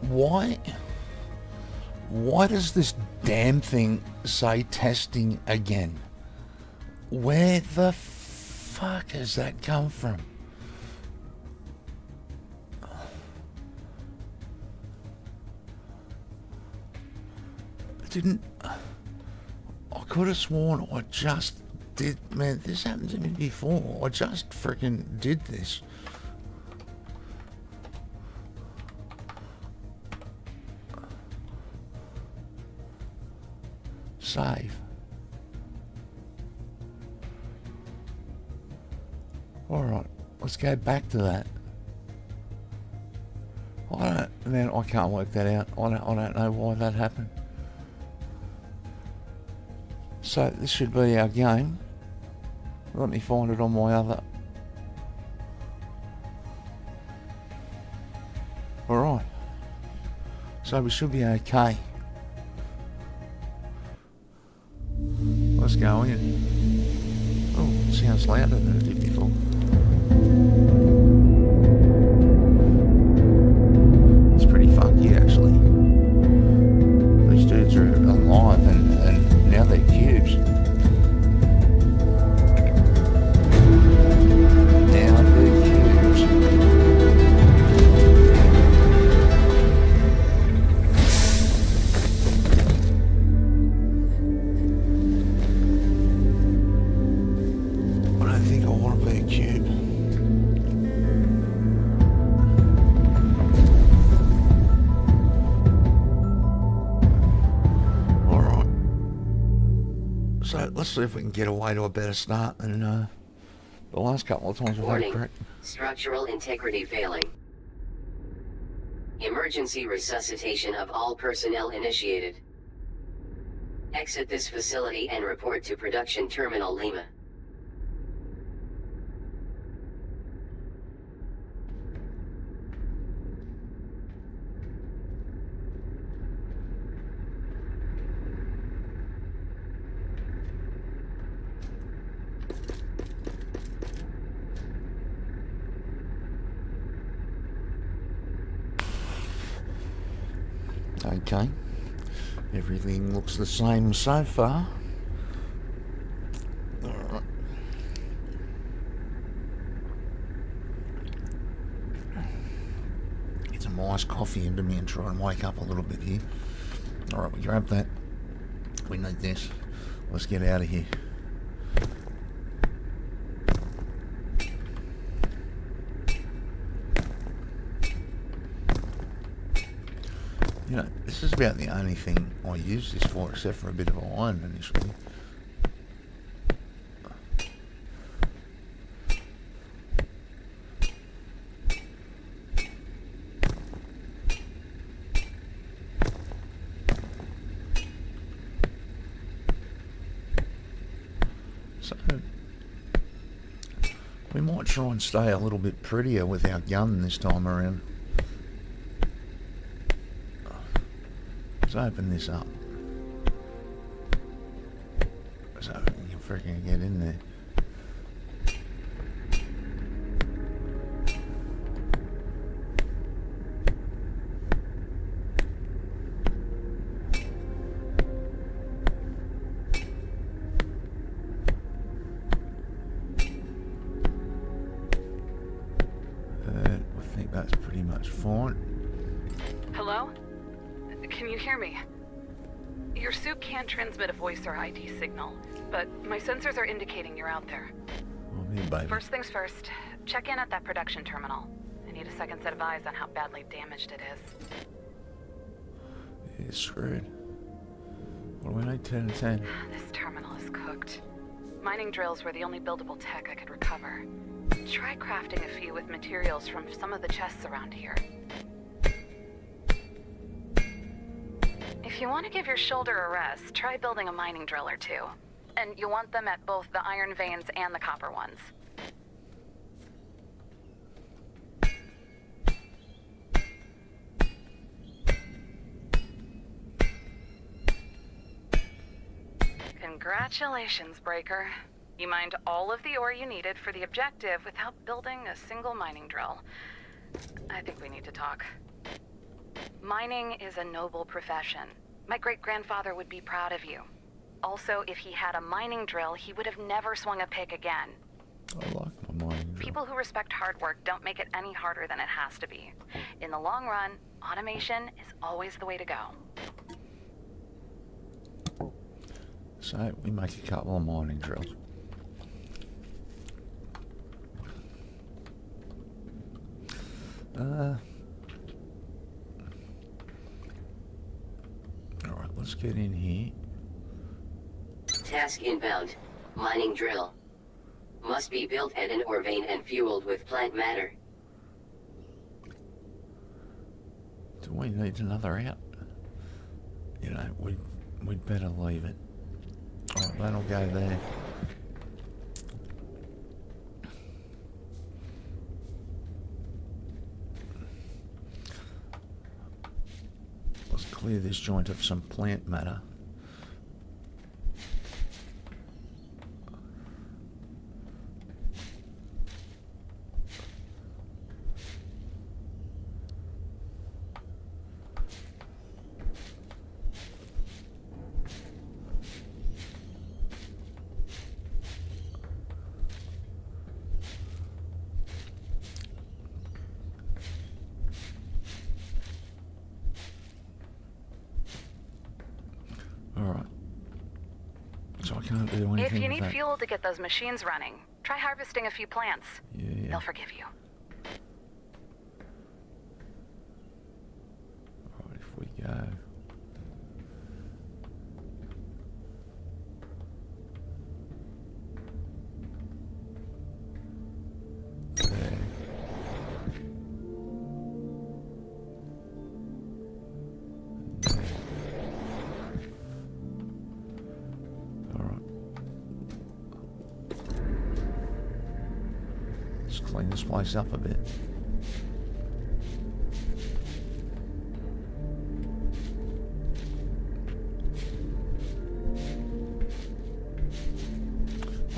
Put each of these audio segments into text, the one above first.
Why? Why does this damn thing say testing again? Where the fuck has that come from? I could have sworn I just did. Man, this happened to me before. I just freaking did this. Save. Alright, let's go back to that. I can't work that out. I don't know why that happened. So this should be our game. Let me find it on my other. Alright. So we should be okay. Let's go in. Oh, it sounds louder than it did before. It's pretty funky actually. These dudes are alive and now they're cubes. Now they're cubes. I don't think I want to be a cube. Alright. So let's see if we can get away to a better start than the last couple of times we've had correct. Structural integrity failing. Emergency resuscitation of all personnel initiated. Exit this facility and report to Production Terminal Lima. Okay. Everything looks the same so far. Alright. Get some nice coffee into me and try and wake up a little bit here. Alright, we grab that. We need this. Let's get out of here. You know, this is about the only thing I use this for, except for a bit of iron initially. So, we might try and stay a little bit prettier with our gun this time around. Let's open this up so we can freaking get in there. I think that's pretty much fine. Hello? Can you hear me? Your suit can't transmit a voice or ID signal, but my sensors are indicating you're out there. I'm here, baby. First things first, check in at that production terminal. I need a second set of eyes on how badly damaged it is. Yeah, screwed. What do we need, 10 and 10? This terminal is cooked. Mining drills were the only buildable tech I could recover. Try crafting a few with materials from some of the chests around here. If you want to give your shoulder a rest, try building a mining drill or two. And you want them at both the iron veins and the copper ones. Congratulations, Breaker. You mined all of the ore you needed for the objective without building a single mining drill. I think we need to talk. Mining is a noble profession. My great-grandfather would be proud of you. Also, if he had a mining drill, he would have never swung a pick again. I like my mining drill. People who respect hard work don't make it any harder than it has to be. In the long run, automation is always the way to go. So we make a couple of mining drills. Alright, let's get in here. Task inbound. Mining drill. Must be built at an ore vein and fueled with plant matter. Do we need another out? You know, we'd better leave it. Alright, that'll go there. Let's clear this joint of some plant matter. Alright. So I can't do anything If you with need that. fuel to get those machines running, try harvesting a few plants. Yeah. They'll forgive you. Alright, if we go... there. Alright. Let's clean this place up a bit.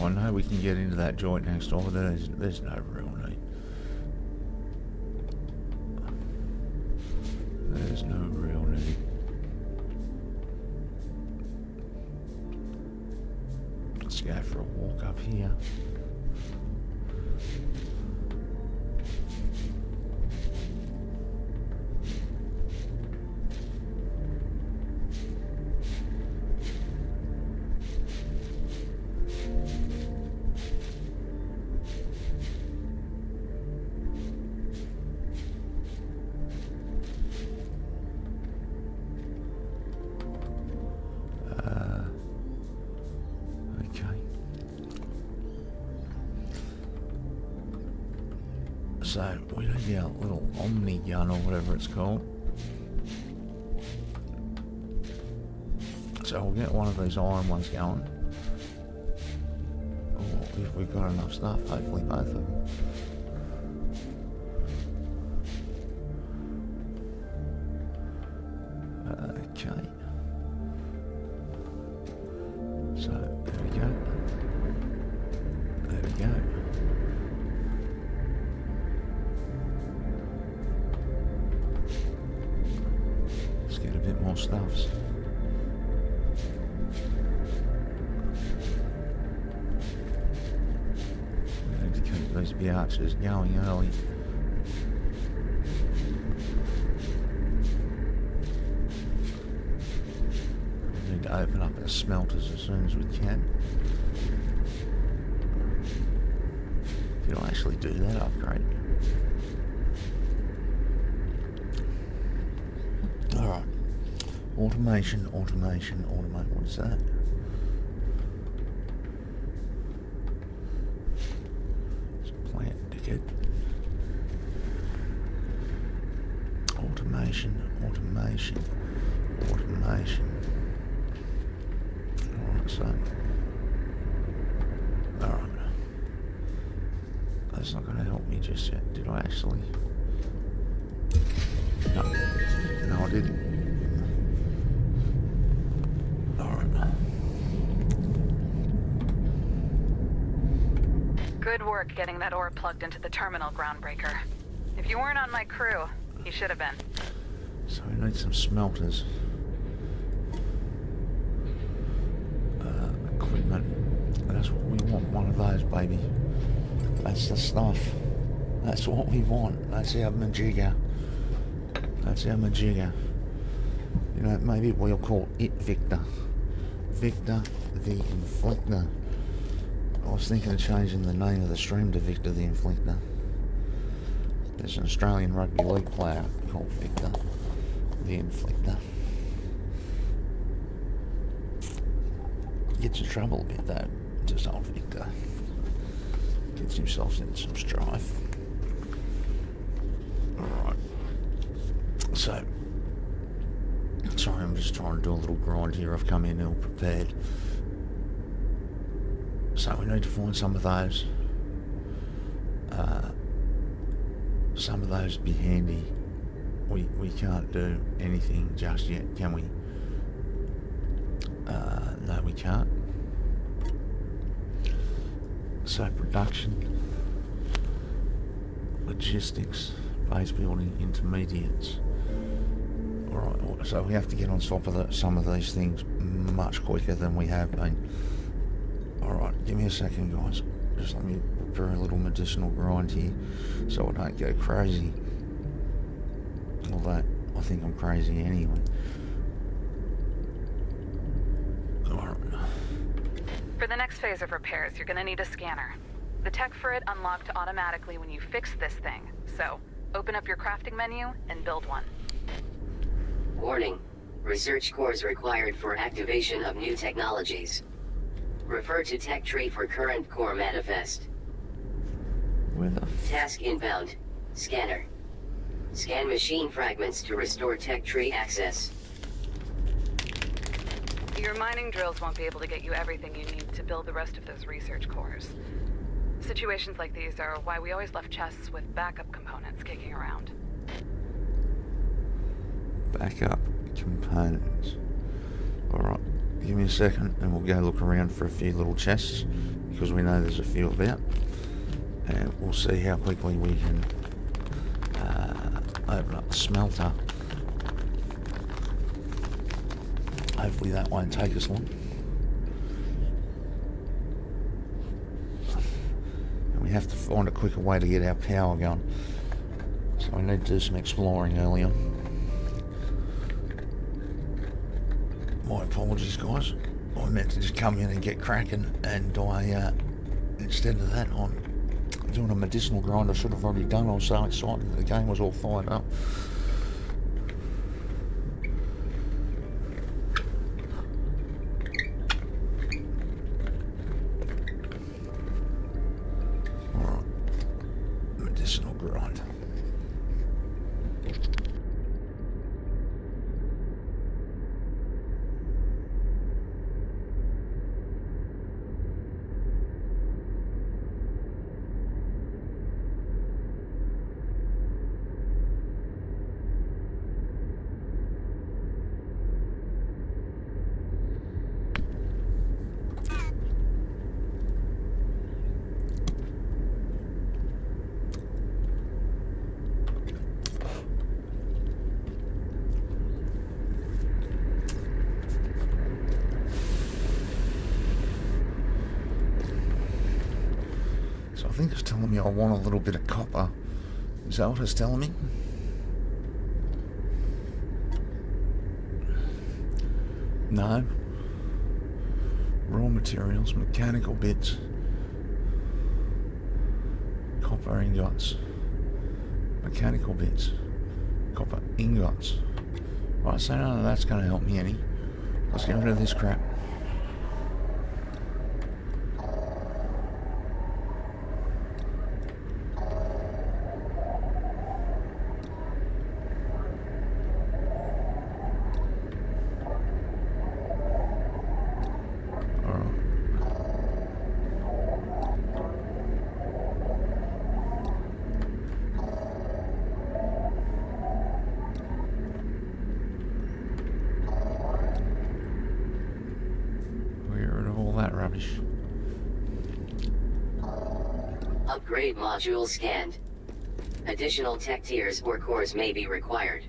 I know we can get into that joint next door, but there's no real need. There's no real need. Let's go for a walk up here. Okay. So we need our little Omni gun or whatever it's called. So we'll get one of these iron ones going. Or if we've got enough stuff, hopefully both of them. Okay. So there we go. There we go. Let's get a bit more stuffs. We need to keep these biatches going early. We need to open up our smelters as soon as we can. If you don't actually do that upgrade. Alright. Automation. What is that? It's a plant ticket. Automation. Alright, so. Alright. That's not going to help me just yet. Did I actually? No. No, I didn't. Alright. Good work getting that ore plugged into the terminal, Groundbreaker. If you weren't on my crew, you should have been. So we need some smelters. Equipment. That's what we want, one of those, baby. That's the stuff. That's what we want. That's our majigger. That's our majigger. You know, maybe we'll call it Victor. Victor the Inflictor. I was thinking of changing the name of the stream to Victor the Inflictor. There's an Australian rugby league player called Victor the Inflictor. Gets in trouble a bit though, just old Victor. Gets himself into some strife. Alright. So, sorry, I'm just trying to do a little grind here. I've come in ill prepared. So we need to find some of those. Some of those would be handy. We can't do anything just yet, can we? No, we can't. So production, logistics, base building, intermediates. Alright, so we have to get on top of some of these things much quicker than we have been. Alright, give me a second, guys. Just let me prepare a little medicinal grind here so I don't go crazy. Although, I think I'm crazy anyway. Alright. For the next phase of repairs, you're gonna need a scanner. The tech for it unlocked automatically when you fix this thing. So, open up your crafting menu and build one. Warning. Research cores required for activation of new technologies. Refer to tech tree for current core manifest. Where the Task inbound. Scanner. Scan machine fragments to restore tech tree access. Your mining drills won't be able to get you everything you need to build the rest of those research cores. Situations like these are why we always left chests with backup components kicking around. backup components? Alright, give me a second and we'll go look around for a few little chests, because we know there's a few about, and we'll see how quickly we can open up the smelter. Hopefully that won't take us long. And we have to find a quicker way to get our power going. So we need to do some exploring early on. My apologies, guys. I meant to just come in and get cracking, and I, instead of that, I'm doing a medicinal grind I should have already done. I was so excited, the game was all fired up. Alright, medicinal grind. So I think it's telling me I want a little bit of copper. Is that what it's telling me? No. Raw materials, mechanical bits, copper ingots, mechanical bits, copper ingots. Right, so none of that's going to help me any. Let's get rid of this crap. Rubbish. Upgrade module scanned. Additional tech tiers or cores may be required.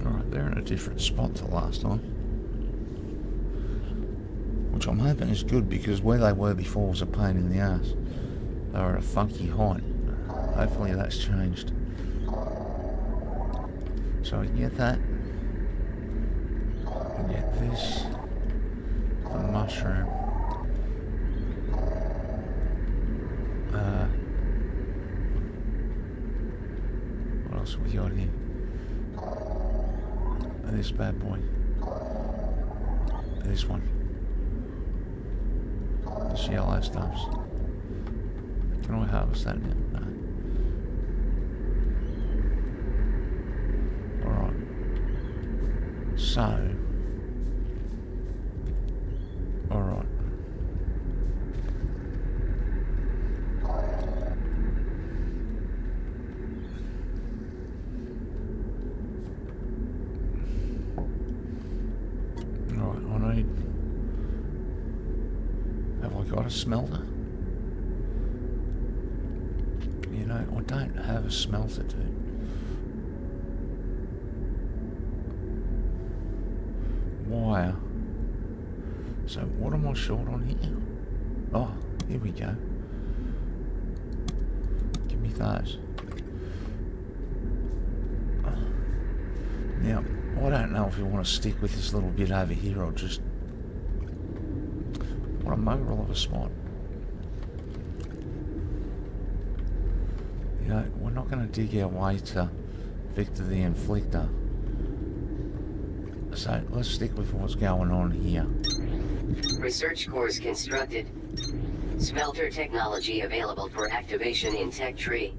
Alright, they're in a different spot to last time. Which I'm hoping is good, because where they were before was a pain in the ass. They were at a funky height. Hopefully that's changed. So we can get that. We get this. The mushroom. What else have we got here? This bad boy. This one. This yellow stuffs. Can I harvest that now? No. Alright. So. Alright. Have I got a smelter? You know, I don't have a smelter, dude. Wire. So what am I short on here? Oh, here we go. Give me those. Now, I don't know if you want to stick with this little bit over here or just... What a mongrel of a spot. You know, we're not going to dig our way to Victor the Inflictor. So let's stick with what's going on here. Research cores constructed. Smelter technology available for activation in Tech Tree.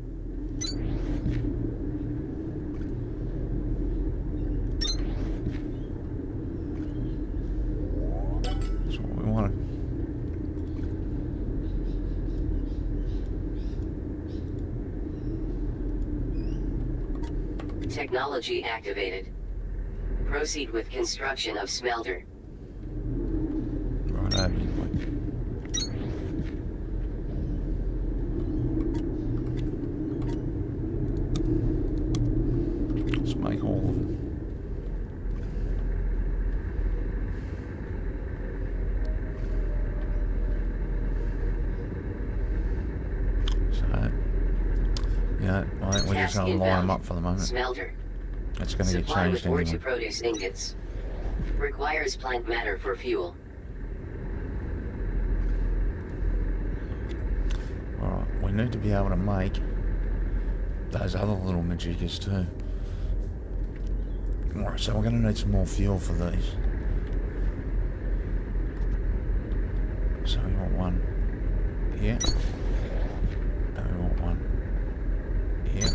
That's what we wanted. Technology activated. Proceed with construction of smelter. Right over here, boy. Let's make all of them. So, yeah, I think we're just going to line them up for the moment. Smelter. It's going to get Supply changed with ore anyway. to produce ingots. Requires plant matter for fuel. Alright, we need to be able to make those other little majiggas too. Alright, so we're going to need some more fuel for these. So we want one here. And we want one here.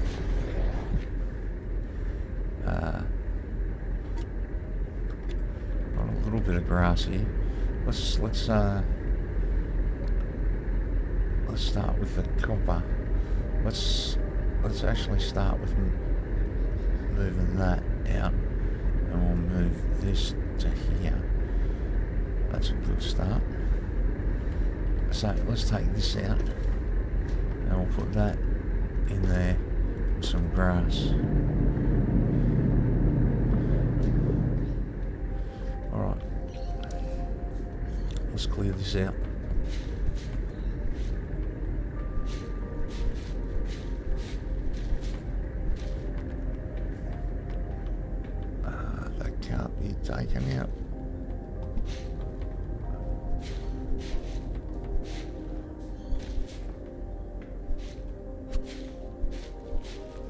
Got a little bit of grass here. Let's start with the copper. Let's actually start with moving that out, and we'll move this to here. That's a good start. So let's take this out, and we'll put that in there with some grass. Alright, let's clear this out. That can't be taken out.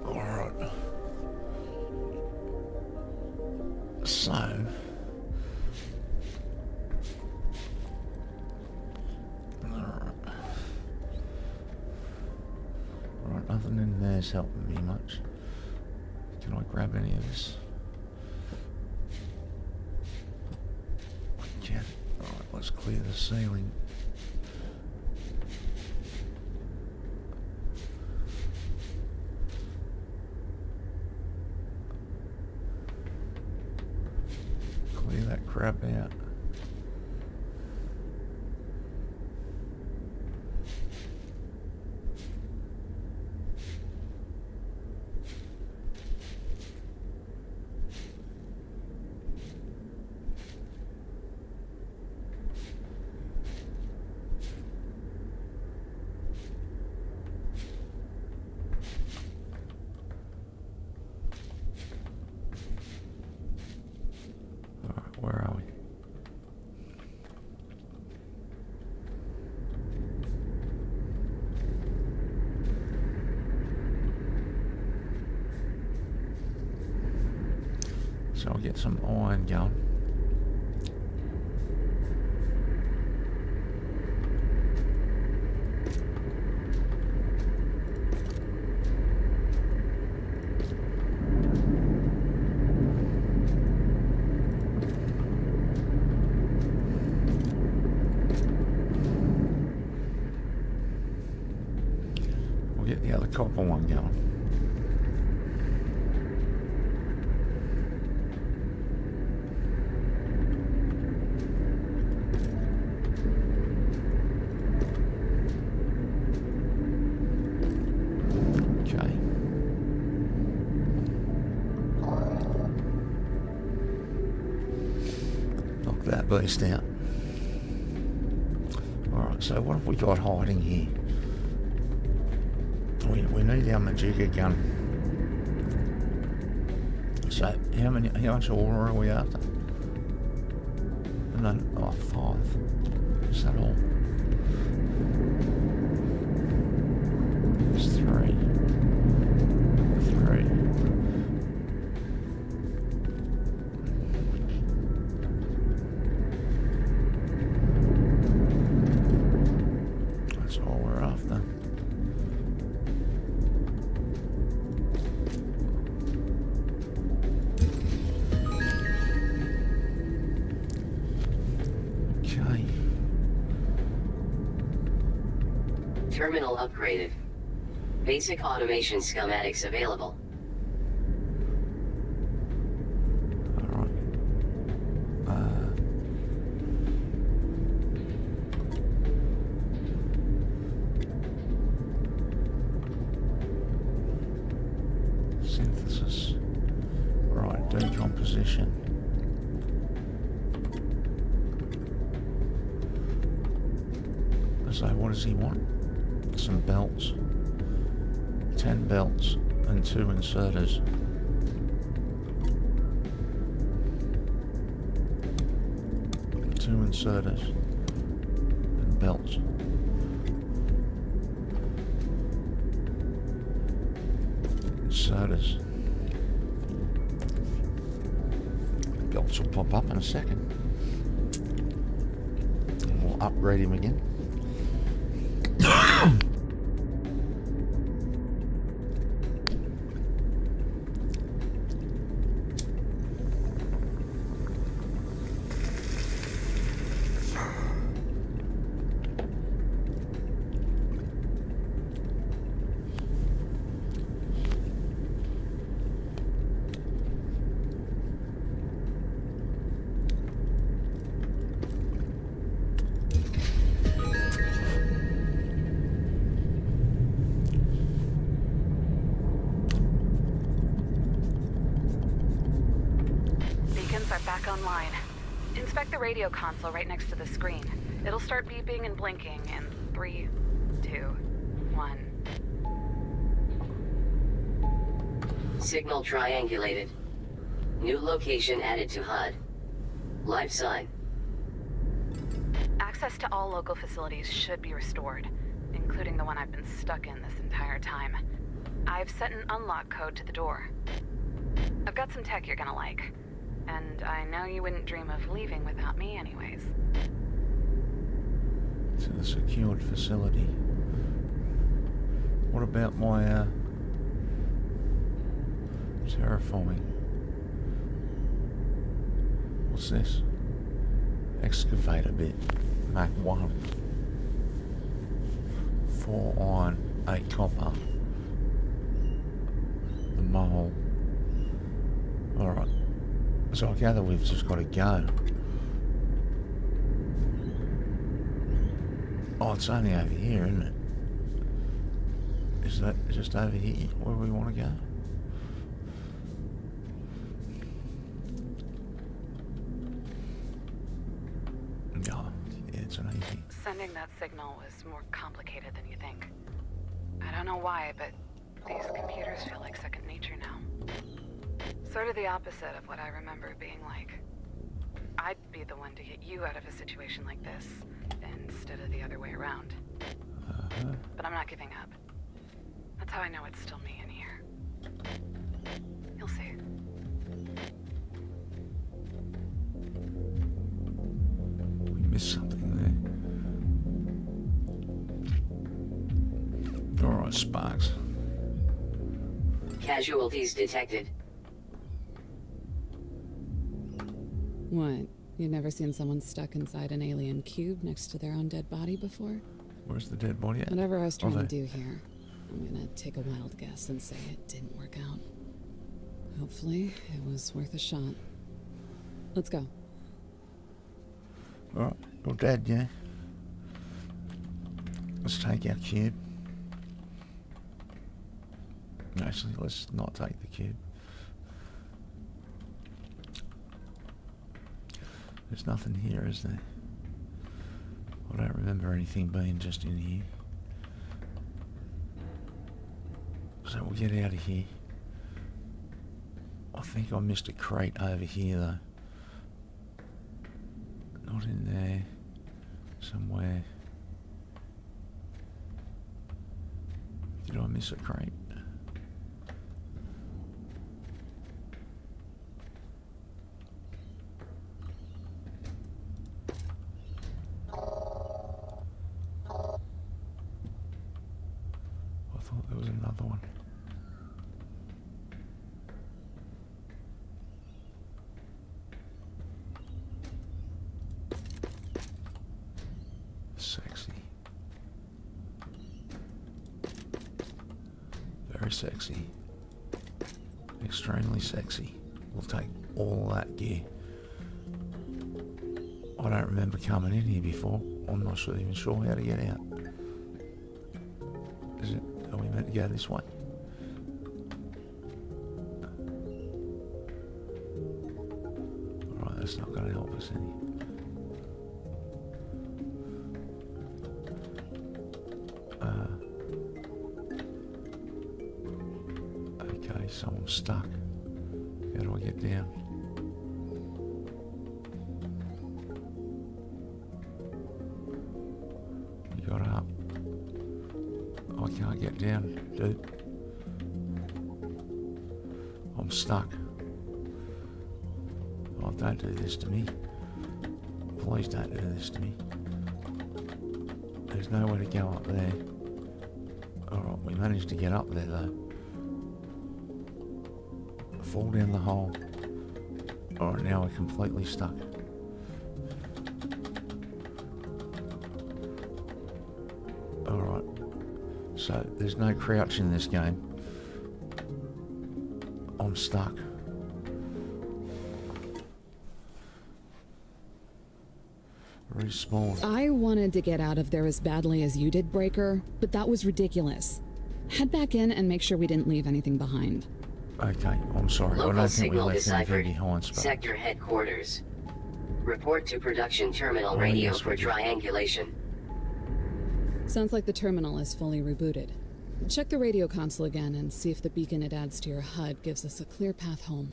Alright. So... Alright, nothing in there's helping me much. Can I grab any of this? I can. Alright, let's clear the ceiling. Clear that crap out. So I'll get some iron going. We'll get the other copper one going. That beast out. Alright, so what have we got hiding here? We need our Majigger gun. So how much ore are we after? No, 5. Is that all? It's 3. Terminal upgraded. Basic automation schematics available. Alright. Synthesis. Right, decomposition. So what does he want? Some belts. 10 belts and 2 inserters. And belts. Inserters. Belts will pop up in a second. And we'll upgrade him again. Online. Inspect the radio console right next to the screen. It'll start beeping and blinking in 3, 2, 1. Signal triangulated. New location added to HUD. Live sign. Access to all local facilities should be restored, including the one I've been stuck in this entire time. I've set an unlock code to the door. I've got some tech you're gonna like. And I know you wouldn't dream of leaving without me anyways. To the secured facility. What about my, terraforming? What's this? Excavator bit. Mach 1. 4 iron, 8 copper. The mole. Alright. So I gather we've just got to go. Oh, it's only over here, isn't it? Is that just over here where we want to go? Oh, yeah, it's an easy. Sending that signal was more complicated than you think. I don't know why, but these computers feel like second nature now. Sort of the opposite of what I remember being like. I'd be the one to get you out of a situation like this, instead of the other way around. But I'm not giving up. That's how I know it's still me in here. You'll see. missed something there. Alright, Sparks. Casualties detected. What? You've never seen someone stuck inside an alien cube next to their own dead body before? Where's the dead body at? Whatever I was trying to they? do here, I'm gonna take a wild guess and say it didn't work out. Hopefully, it was worth a shot. Let's go. Alright, you're dead, yeah? Let's take our cube. Actually, let's not take the cube. There's nothing here, is there? I don't remember anything being just in here. So we'll get out of here. I think I missed a crate over here though. Not in there. Somewhere. Did I miss a crate? I thought there was another one. Sexy. Very sexy. Extremely sexy. We'll take all that gear. I don't remember coming in here before. I'm not even sure how to get out. Is it? Are we meant to go this way? Alright, that's not going to help us any. Okay, so I'm stuck. How do I get down? You got up. I can't get down, dude. I'm stuck. Oh, don't do this to me. Please don't do this to me. There's nowhere to go up there. Alright, we managed to get up there though. Fall down the hole. Alright, now we're completely stuck. Alright. So, there's no crouch in this game. I'm stuck. Respawn. I wanted to get out of there as badly as you did, Breaker, but that was ridiculous. Head back in and make sure we didn't leave anything behind. Okay, I'm sorry. I Local don't think we signal left deciphered. anything behind, Spark. Sector headquarters. Report to production terminal Oh, radio yes, for we do. triangulation. Sounds like the terminal is fully rebooted. Check the radio console again and see if the beacon it adds to your HUD gives us a clear path home.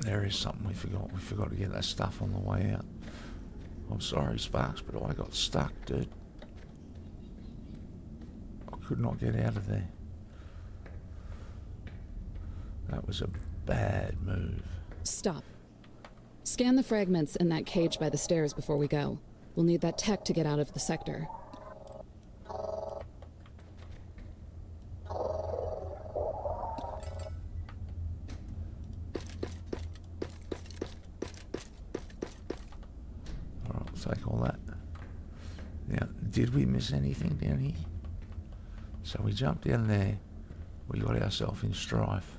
There is something we forgot. We forgot to get that stuff on the way out. I'm sorry, Sparks, but I got stuck, dude. I could not get out of there. That was a bad move. Stop. Scan the fragments in that cage by the stairs before we go. We'll need that tech to get out of the sector. Alright, I'll take all that. Now, did we miss anything down here? So we jumped down there. We got ourselves in strife.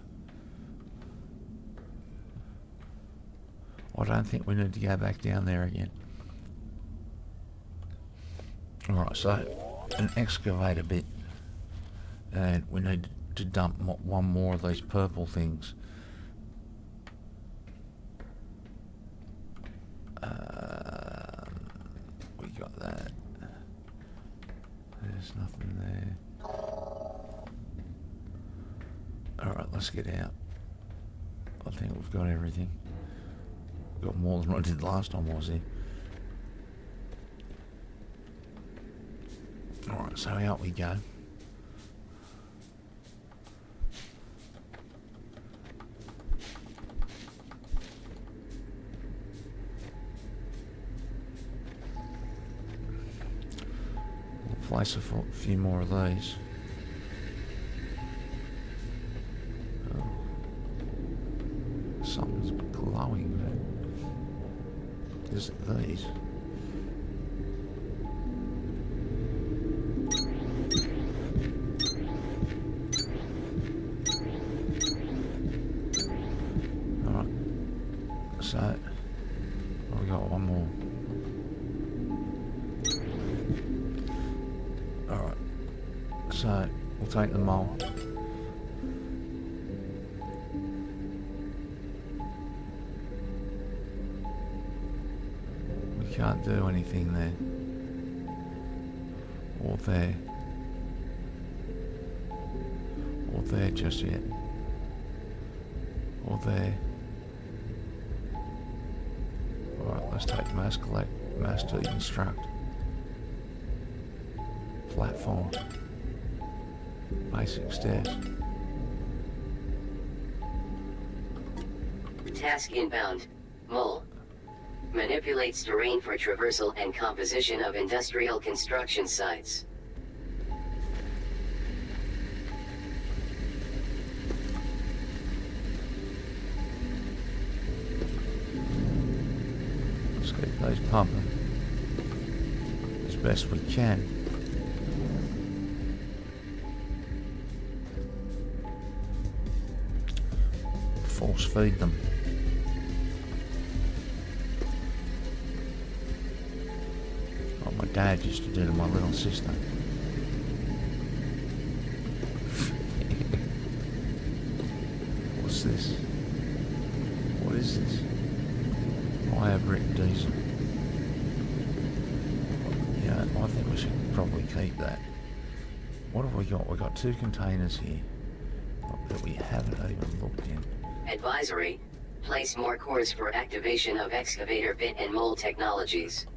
I don't think we need to go back down there again. Alright, so an excavator bit. And we need to dump one more of these purple things. We got that. There's nothing there. Alright, let's get out. I think we've got everything. Got more than I did last time I was here. Alright, so out we go. place a few more of these. Oh. Something's glowing there. Is it these? Alright. So, we got one more. Alright. So, we'll take the mole. Can't do anything there. Or there. Or there just yet. Or there. Alright, let's take mass collect, mass deconstruct. Platform. Basic stairs. Task inbound. Mole. Manipulates terrain for traversal and composition of industrial construction sites. Let's keep those pumping as best we can. Force feed them. My dad used to do to my little sister. What's this? What is this? Fire brick diesel. Yeah, I think we should probably keep that. What have we got? We've got 2 containers here that we haven't even looked in. Advisory. Place more cores for activation of excavator bit and mole technologies.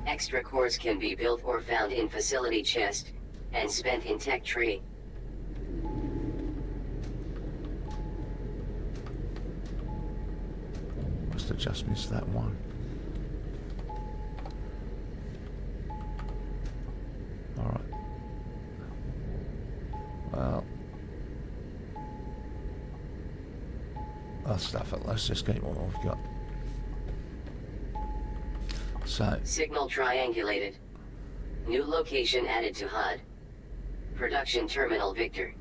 Extra cores can be built or found in facility chest and spent in tech tree. Must have just missed that one. Alright. Well, I'll stuff it. Let's just keep what we've got. So, Signal triangulated. New location added to HUD. Production terminal Victor.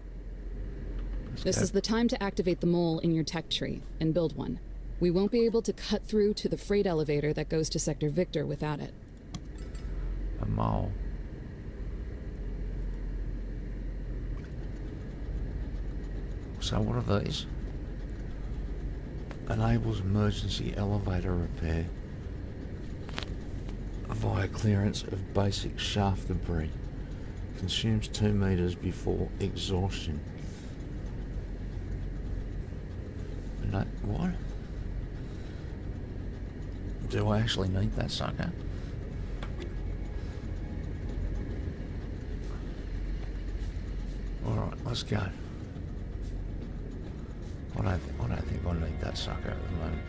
This is the time to activate the mole in your tech tree and build one. We won't be able to cut through to the freight elevator that goes to Sector Victor without it. a mole. So what are these? Enables emergency elevator repair via clearance of basic shaft debris. Consumes 2 meters before exhaustion. No, what? Do I actually need that sucker? Alright, let's go. I don't think I need that sucker at the moment.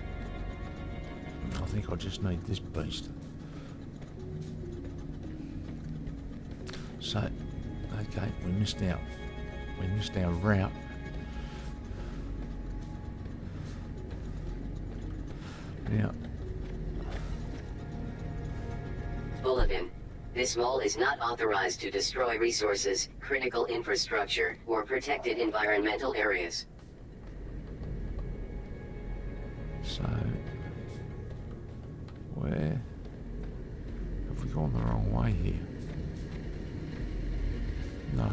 I think I just need this beast. So, okay, we missed out. We missed our route. Now, Bulletin. This mole is not authorized to destroy resources, critical infrastructure, or protected environmental areas. so where have we gone the wrong way here? No.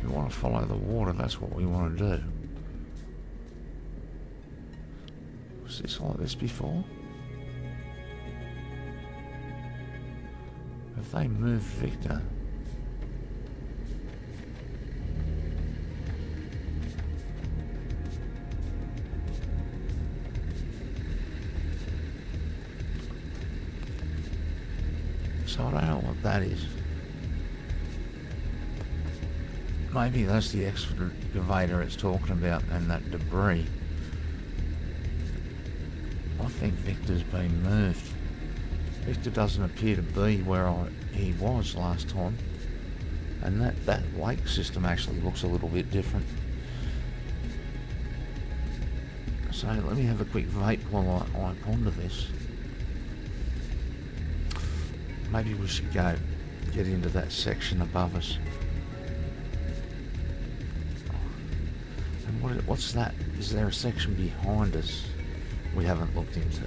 We want to follow the water, that's what we want to do. Was this like this before? Have they moved Victor? So I don't know what that is. Maybe that's the excavator it's talking about and that debris. I think Victor's been moved. Victor doesn't appear to be where he was last time. And that lake system actually looks a little bit different. So let me have a quick vape while I ponder this. Maybe we should go get into that section above us. And what's that? Is there a section behind us we haven't looked into?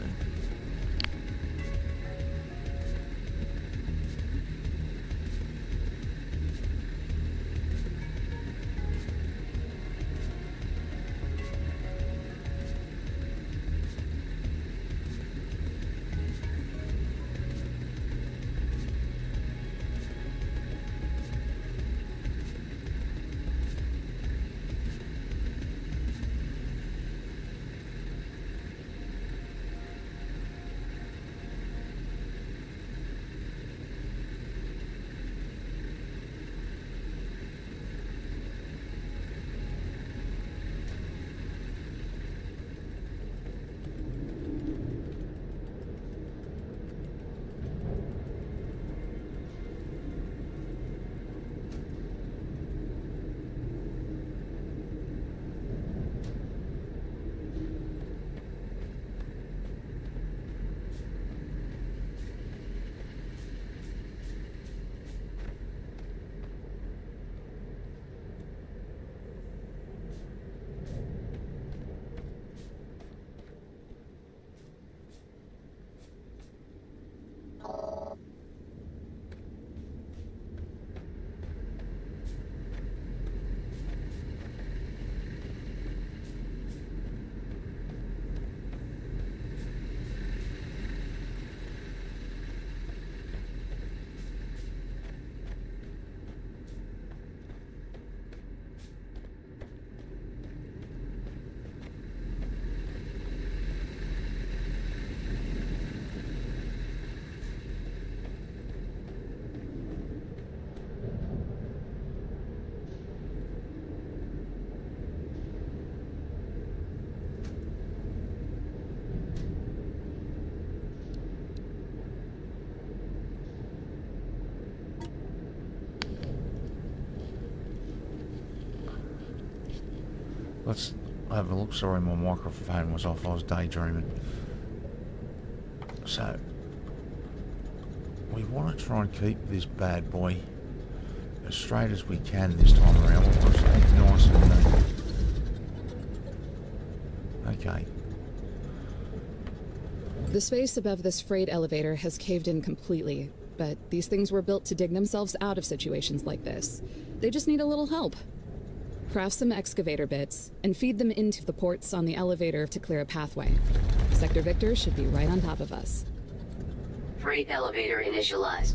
Let's have a look. Sorry, my microphone was off. I was daydreaming. So, we want to try and keep this bad boy as straight as we can this time around. We want to stay nice and neat. Okay. The space above this freight elevator has caved in completely, but these things were built to dig themselves out of situations like this. They just need a little help. Craft some excavator bits and feed them into the ports on the elevator to clear a pathway. Sector Victor should be right on top of us. Freight elevator initialized.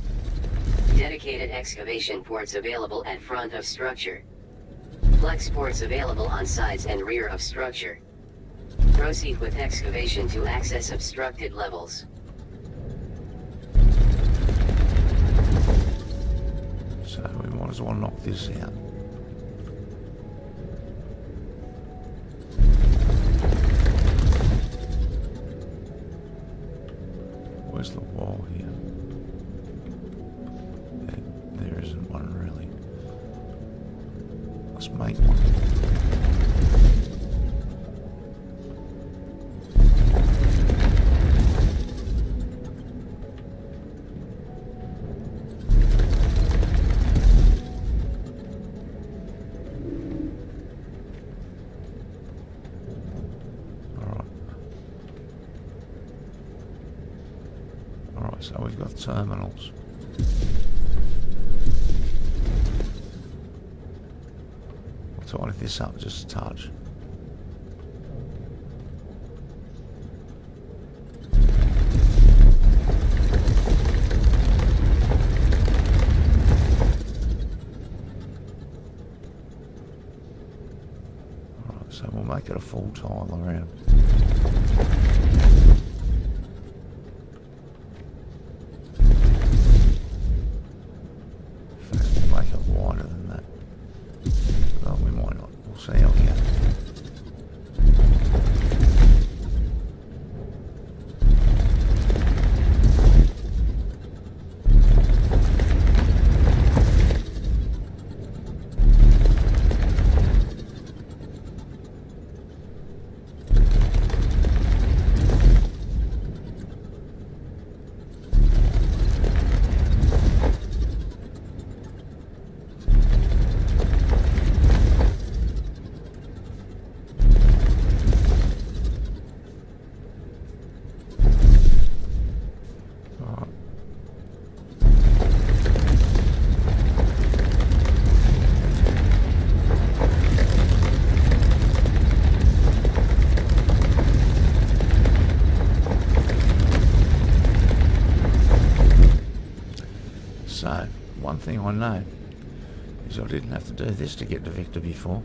Dedicated excavation ports available at front of structure. Flex ports available on sides and rear of structure. Proceed with excavation to access obstructed levels. So we might as well knock this out. Where's the wall here? There isn't one really. Let's make one. So we've got terminals. We'll tidy this up just a touch. Alright, so we'll make it a full tile around. thing I know is I didn't have to do this to get to Victor before.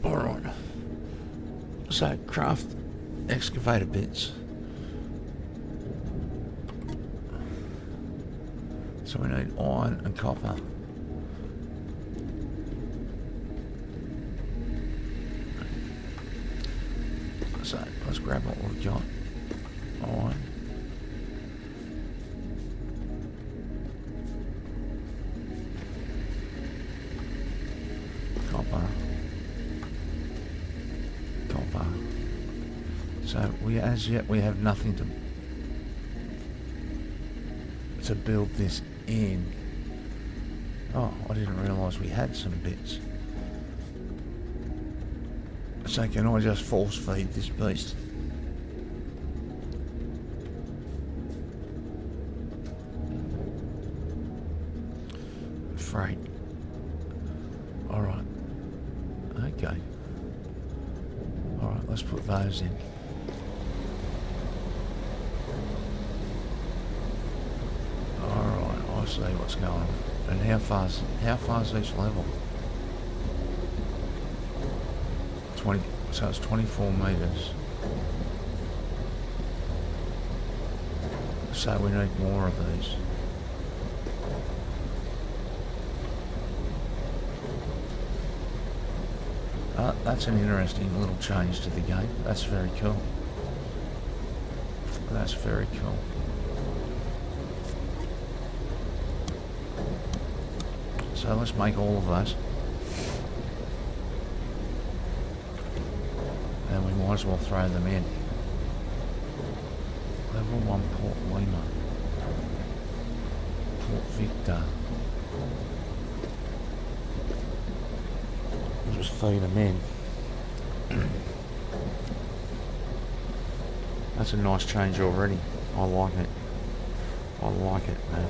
Alright. So, craft excavator bits. So we need iron and copper. So let's grab what we've got. Iron. Copper. Copper. So as yet we have nothing to build this in. Oh, I didn't realise we had some bits. So can I just force feed this beast? Freight. Alright. Okay. Alright, let's put those in. Alright, I see what's going on. And how far's each level? 20, so it's 24 metres. So we need more of these. That's an interesting little change to the game. That's very cool. That's very cool. So let's make all of those. And we might as well throw them in. Level 1 Port Lima. Port Victor. We'll just feed them in. That's a nice change already. I like it. I like it, man.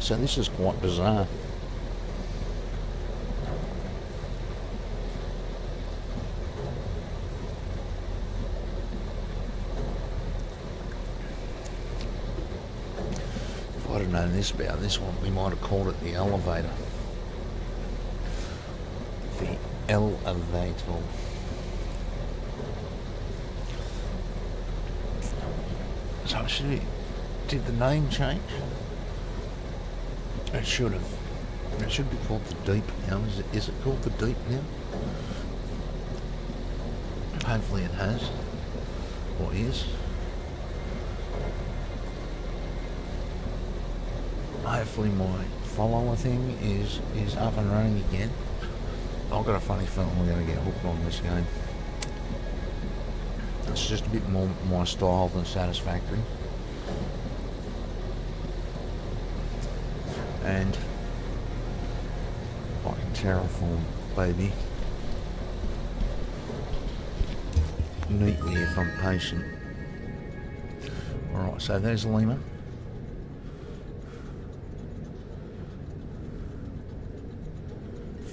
So this is quite bizarre. If I'd have known this about this one, we might have called it the elevator. The elevator. So did the name change? It should have. It should be called the Deep now. Is it called the Deep now? Hopefully it has. Or is. Hopefully my follower thing is up and running again. I've got a funny feeling we're going to get hooked on this game. It's just a bit more my style than Satisfactory. And I can terraform, baby. Neatly if I'm patient. Alright, so there's Lima.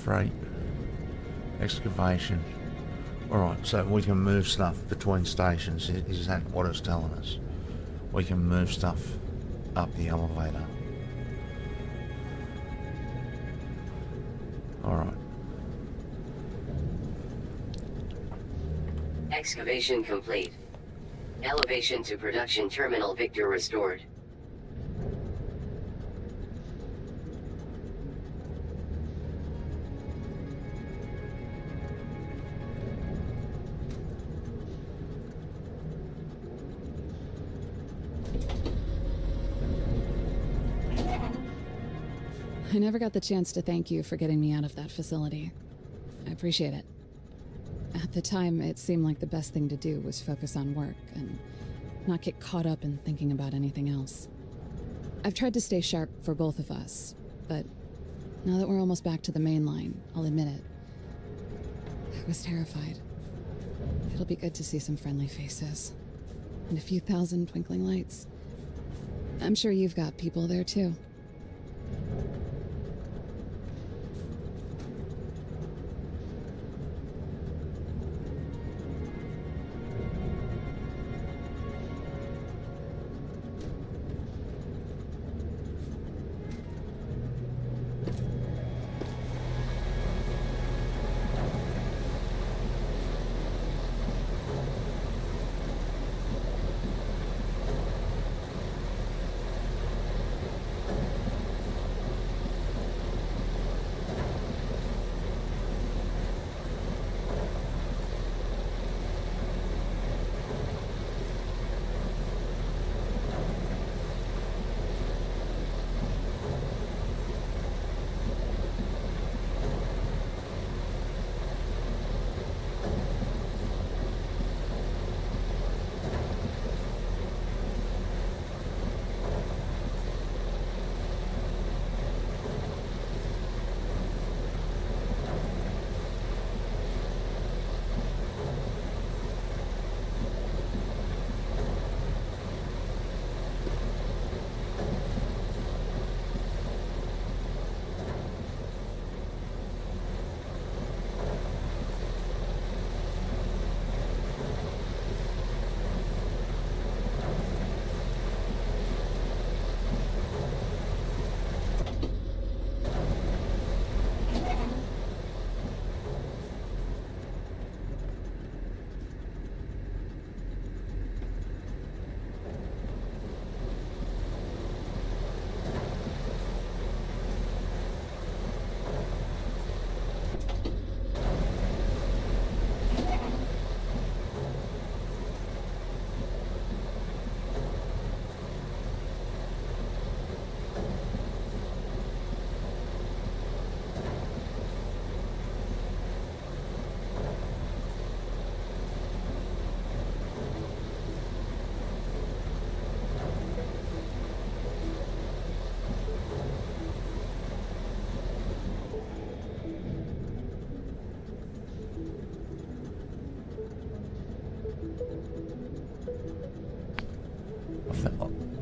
Freight. Excavation. Alright, so we can move stuff between stations. Is that what it's telling us? We can move stuff up the elevator. Alright. Excavation complete. Elevation to production terminal Victor restored. I never got the chance to thank you for getting me out of that facility. I appreciate it. At the time, it seemed like the best thing to do was focus on work and not get caught up in thinking about anything else. I've tried to stay sharp for both of us, but now that we're almost back to the main line, I'll admit it. I was terrified. It'll be good to see some friendly faces. And a few thousand twinkling lights. I'm sure you've got people there too.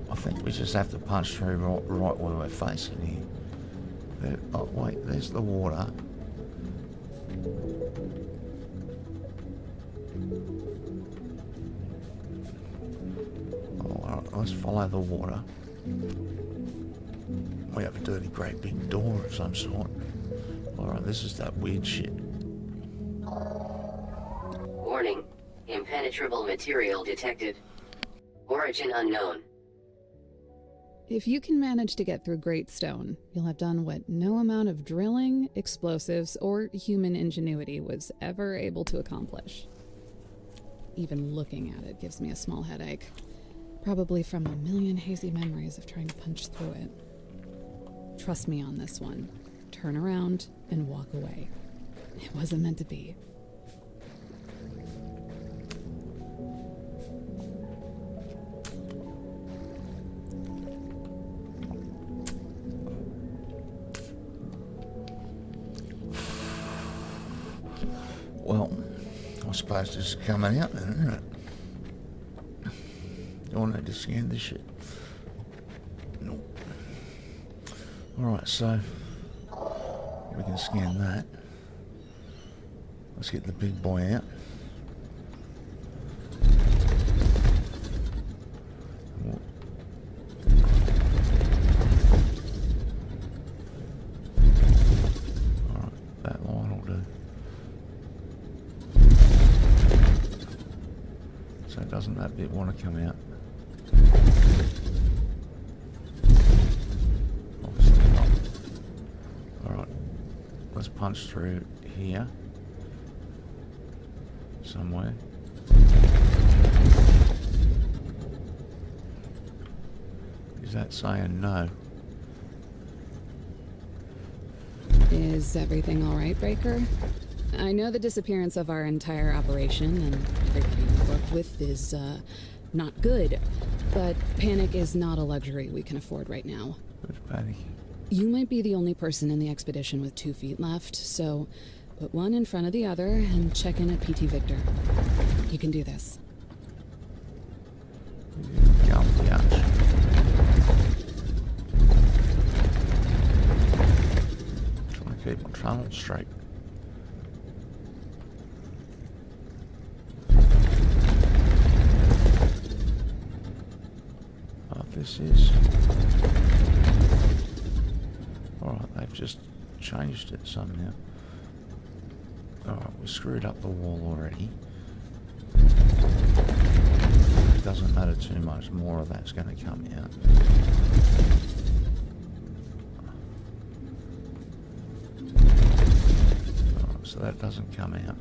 I think we just have to punch through right where we're facing here. Oh, wait, there's the water. Oh, all right, let's follow the water. We have a dirty, great big door of some sort. Alright, this is that weird shit. Warning. Impenetrable material detected. Origin unknown. If you can manage to get through Great Stone, you'll have done what no amount of drilling, explosives, or human ingenuity was ever able to accomplish. Even looking at it gives me a small headache. Probably from a million hazy memories of trying to punch through it. Trust me on this one. Turn around and walk away. It wasn't meant to be. Well, I suppose this is coming out then, isn't it? Do I need to scan this shit? No. Alright, so we can scan that. Let's get the big boy out. Alright, that line will do. So doesn't that bit want to come out? Obviously not. Alright, let's punch through here. Somewhere. Is that saying no? Is everything all right, Breaker? I know the disappearance of our entire operation and everybody we work with is, not good, but panic is not a luxury we can afford right now. Who's panic? You might be the only person in the expedition with 2 feet left, so put one in front of the other and check in at PT Victor. You can do this. Jump out. Trying to keep my tunnel straight. Oh, this is... Alright, they've just changed it somehow. Alright, we screwed up the wall already. It doesn't matter too much, more of that's going to come out. Alright, so that doesn't come out.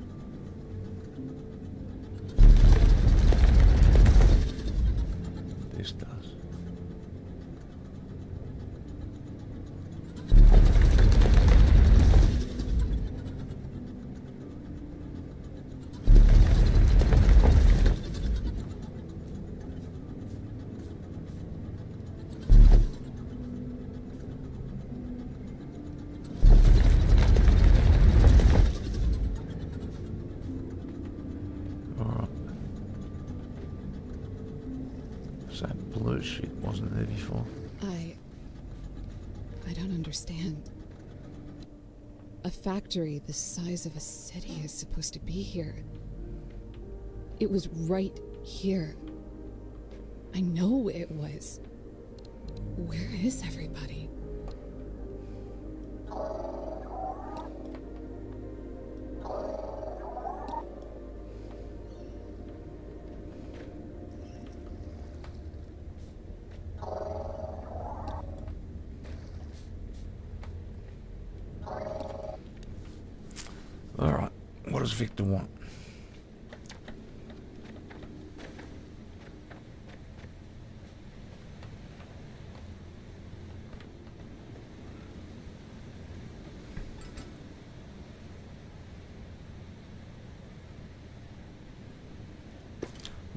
This does. That blue shit wasn't there before. I don't understand. A factory the size of a city is supposed to be here. It was right here. I know it was. Where is everybody? Alright, what does Victor want?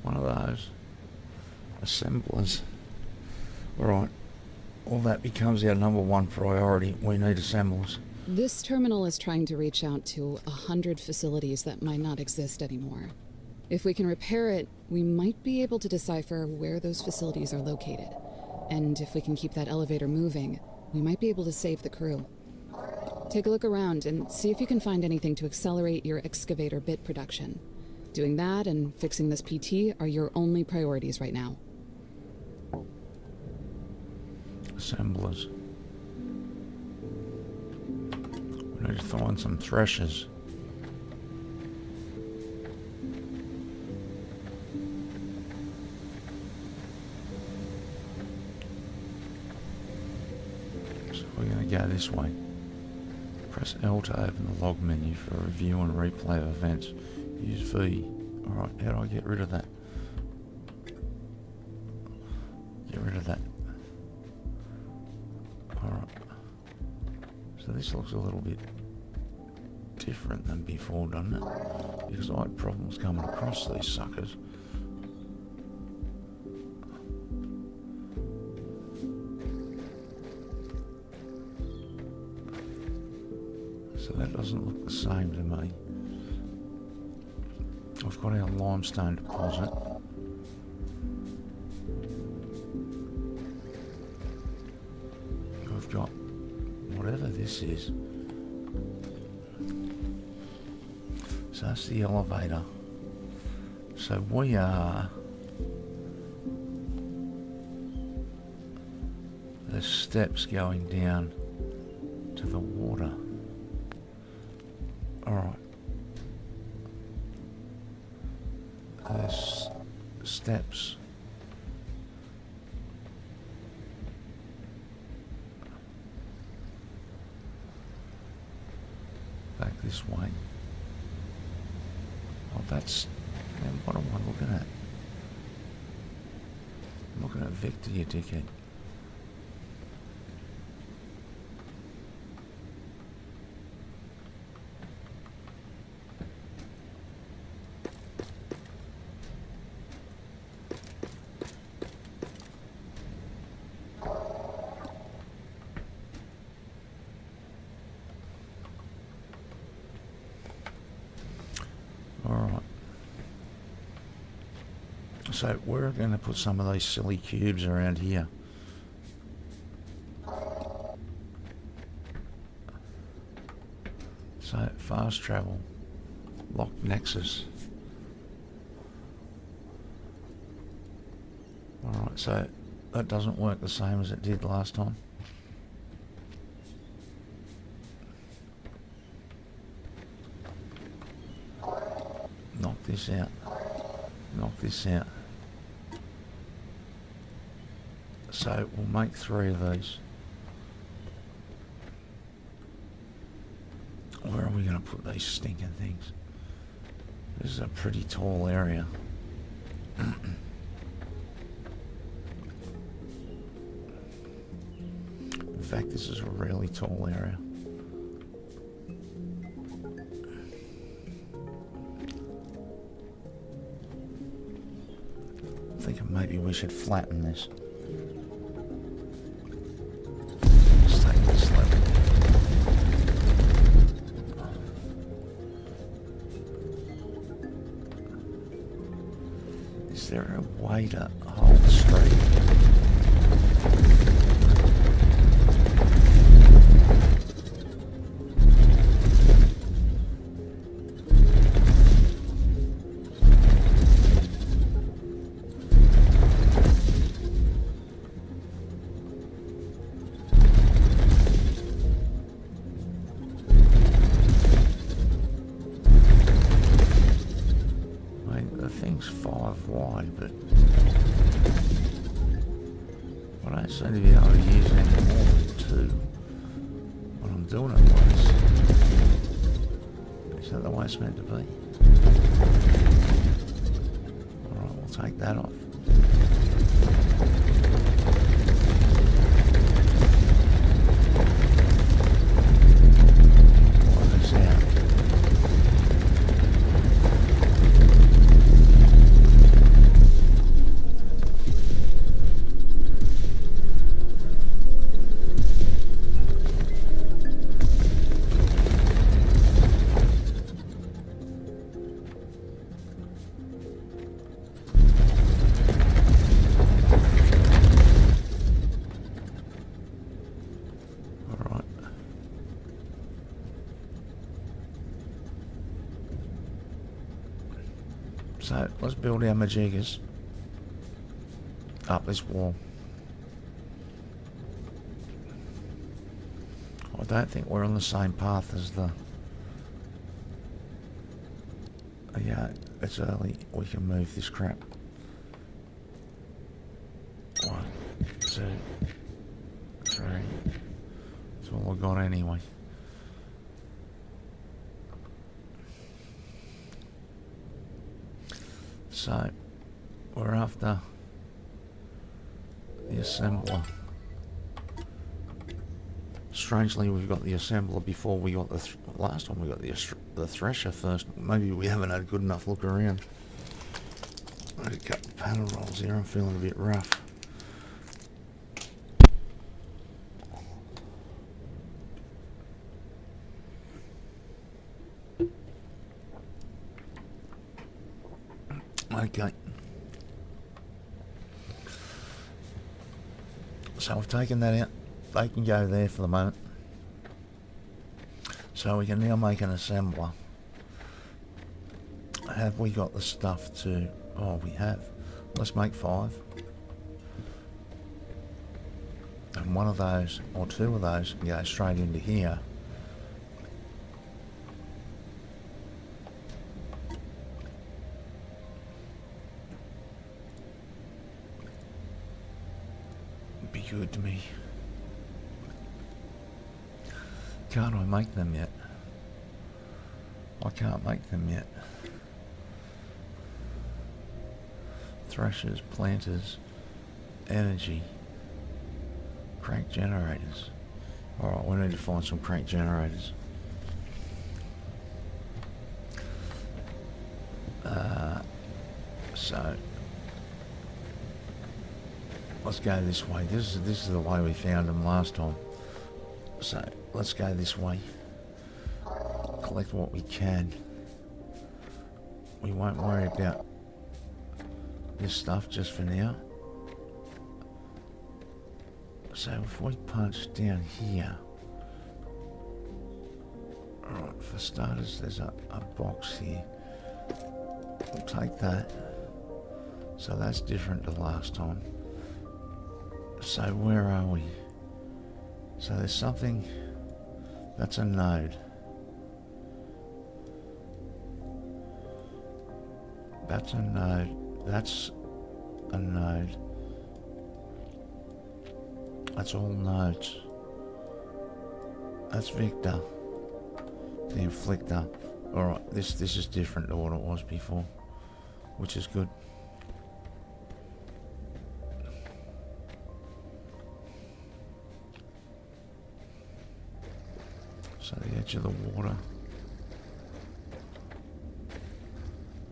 One of those assemblers. Alright, all that becomes our number one priority. We need assemblers. This terminal is trying to reach out to 100 facilities that might not exist anymore. If we can repair it, we might be able to decipher where those facilities are located. And if we can keep that elevator moving, we might be able to save the crew. Take a look around and see if you can find anything to accelerate your excavator bit production. Doing that and fixing this PT are your only priorities right now. Assemblers. We need to find some threshers. So we're going to go this way. Press L to open the log menu for review and replay of events. Use V. Alright, how do I get rid of that? Get rid of that. Alright. So this looks a little bit different than before, doesn't it? Because I had problems coming across these suckers. So that doesn't look the same to me. We've got our limestone deposit. We've got whatever this is. So that's the elevator. So we are... There's steps going down to the water. Alright. There's steps. Back this way. Oh, that's... Man, what am I looking at? I'm looking at Victor, you dickhead. Alright. So we're going to put some of these silly cubes around here. So, fast travel. Locked nexus. Alright, so that doesn't work the same as it did last time. Knock this out. Knock this out. So we'll make 3 of these. Where are we going to put these stinking things? This is a pretty tall area. In fact, this is a really tall area. I'm thinking maybe we should flatten this. Let's take this level. Is there a way to hold straight? The thing's 5 wide, but I don't seem to be able to use any more than 2 when I'm doing it once. Is that the way it's meant to be? Alright, we'll take that off. Pull this out. So let's build our Majigas up this wall. I don't think we're on the same path as the... Yeah, it's early. We can move this crap. 1, 2, 3. That's all I got anyway. So, we're after the assembler. Strangely, we've got the assembler before we got the... last time we got the thresher first. Maybe we haven't had a good enough look around. I had a couple of panel rolls here. I'm feeling a bit rough. Okay. So we've taken that out. They can go there for the moment. So we can now make an assembler. Have we got the stuff to... Oh, we have. Let's make 5. And one of those, or 2 of those, can go straight into here. Be good to me. Can't I make them yet? I can't make them yet. Threshers, planters, energy, crank generators. Alright, we need to find some crank generators. So let's go this way. This is the way we found them last time. So let's go this way. Collect what we can. we won't worry about this stuff just for now. So if we punch down here, alright, for starters there's a box here. We'll take that. So that's different to last time. So where are we? So there's something, that's a node. That's a node. That's a node. That's all nodes. That's Victor, the inflictor. Alright, this is different to what it was before, which is good. So the edge of the water,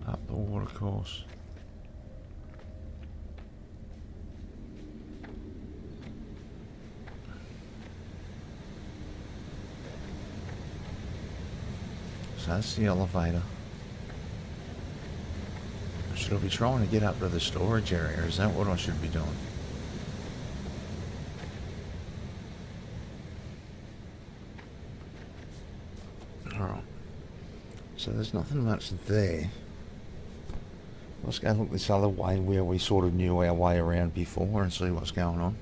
up the water course. So that's the elevator. Should I be trying to get up to the storage area? Is that what I should be doing? Alright. So there's nothing much there. Let's go look this other way where we sort of knew our way around before and see what's going on.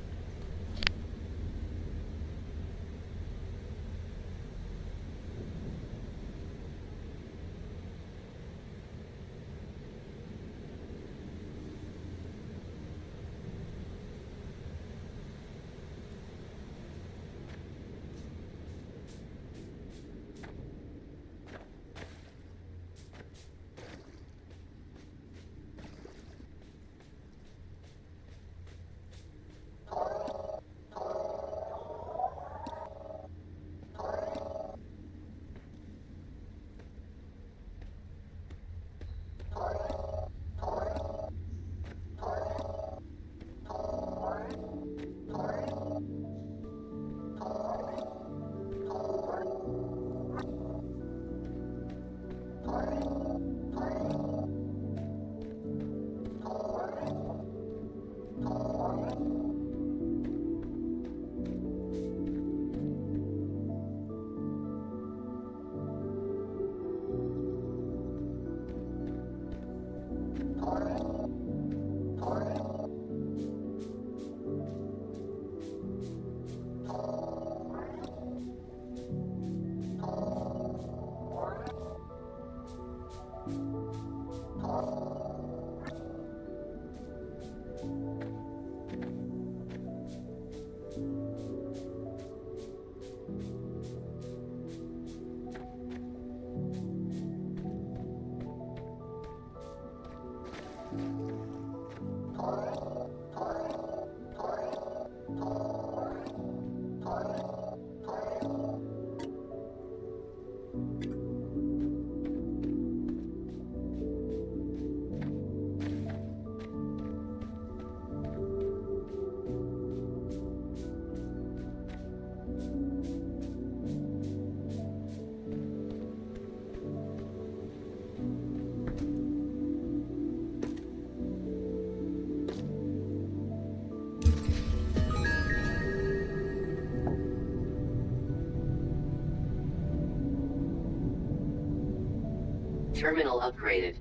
Terminal upgraded.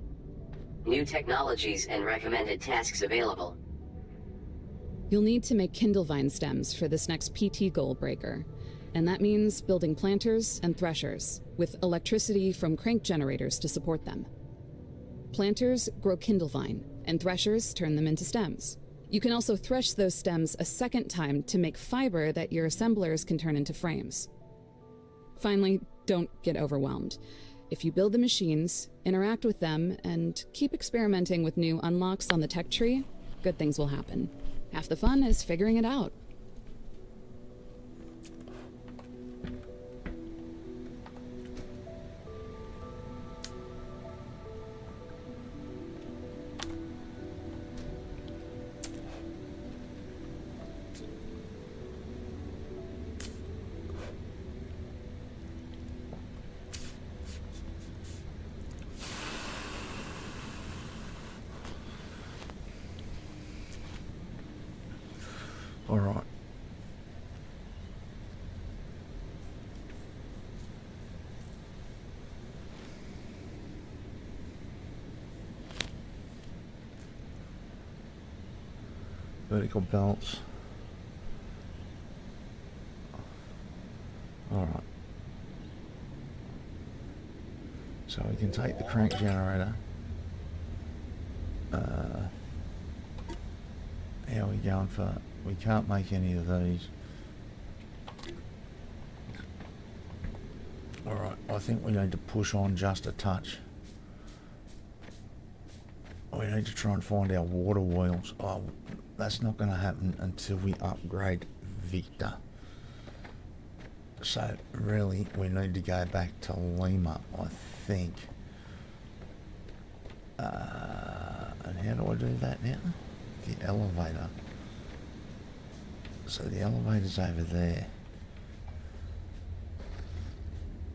New technologies and recommended tasks available. You'll need to make Kindlevine stems for this next PT goal breaker. And that means building planters and threshers, with electricity from crank generators to support them. Planters grow Kindlevine, and threshers turn them into stems. You can also thresh those stems a second time to make fiber that your assemblers can turn into frames. Finally, don't get overwhelmed. If you build the machines, interact with them, and keep experimenting with new unlocks on the tech tree, good things will happen. Half the fun is figuring it out. vertical belts. Alright. So we can take the crank generator. How are we going for... We can't make any of these. Alright, I think we need to push on just a touch. We need to try and find our water wheels. Oh, that's not going to happen until we upgrade Victor. So, really, we need to go back to Lima, I think. And how do I do that now? The elevator. So the elevator's over there.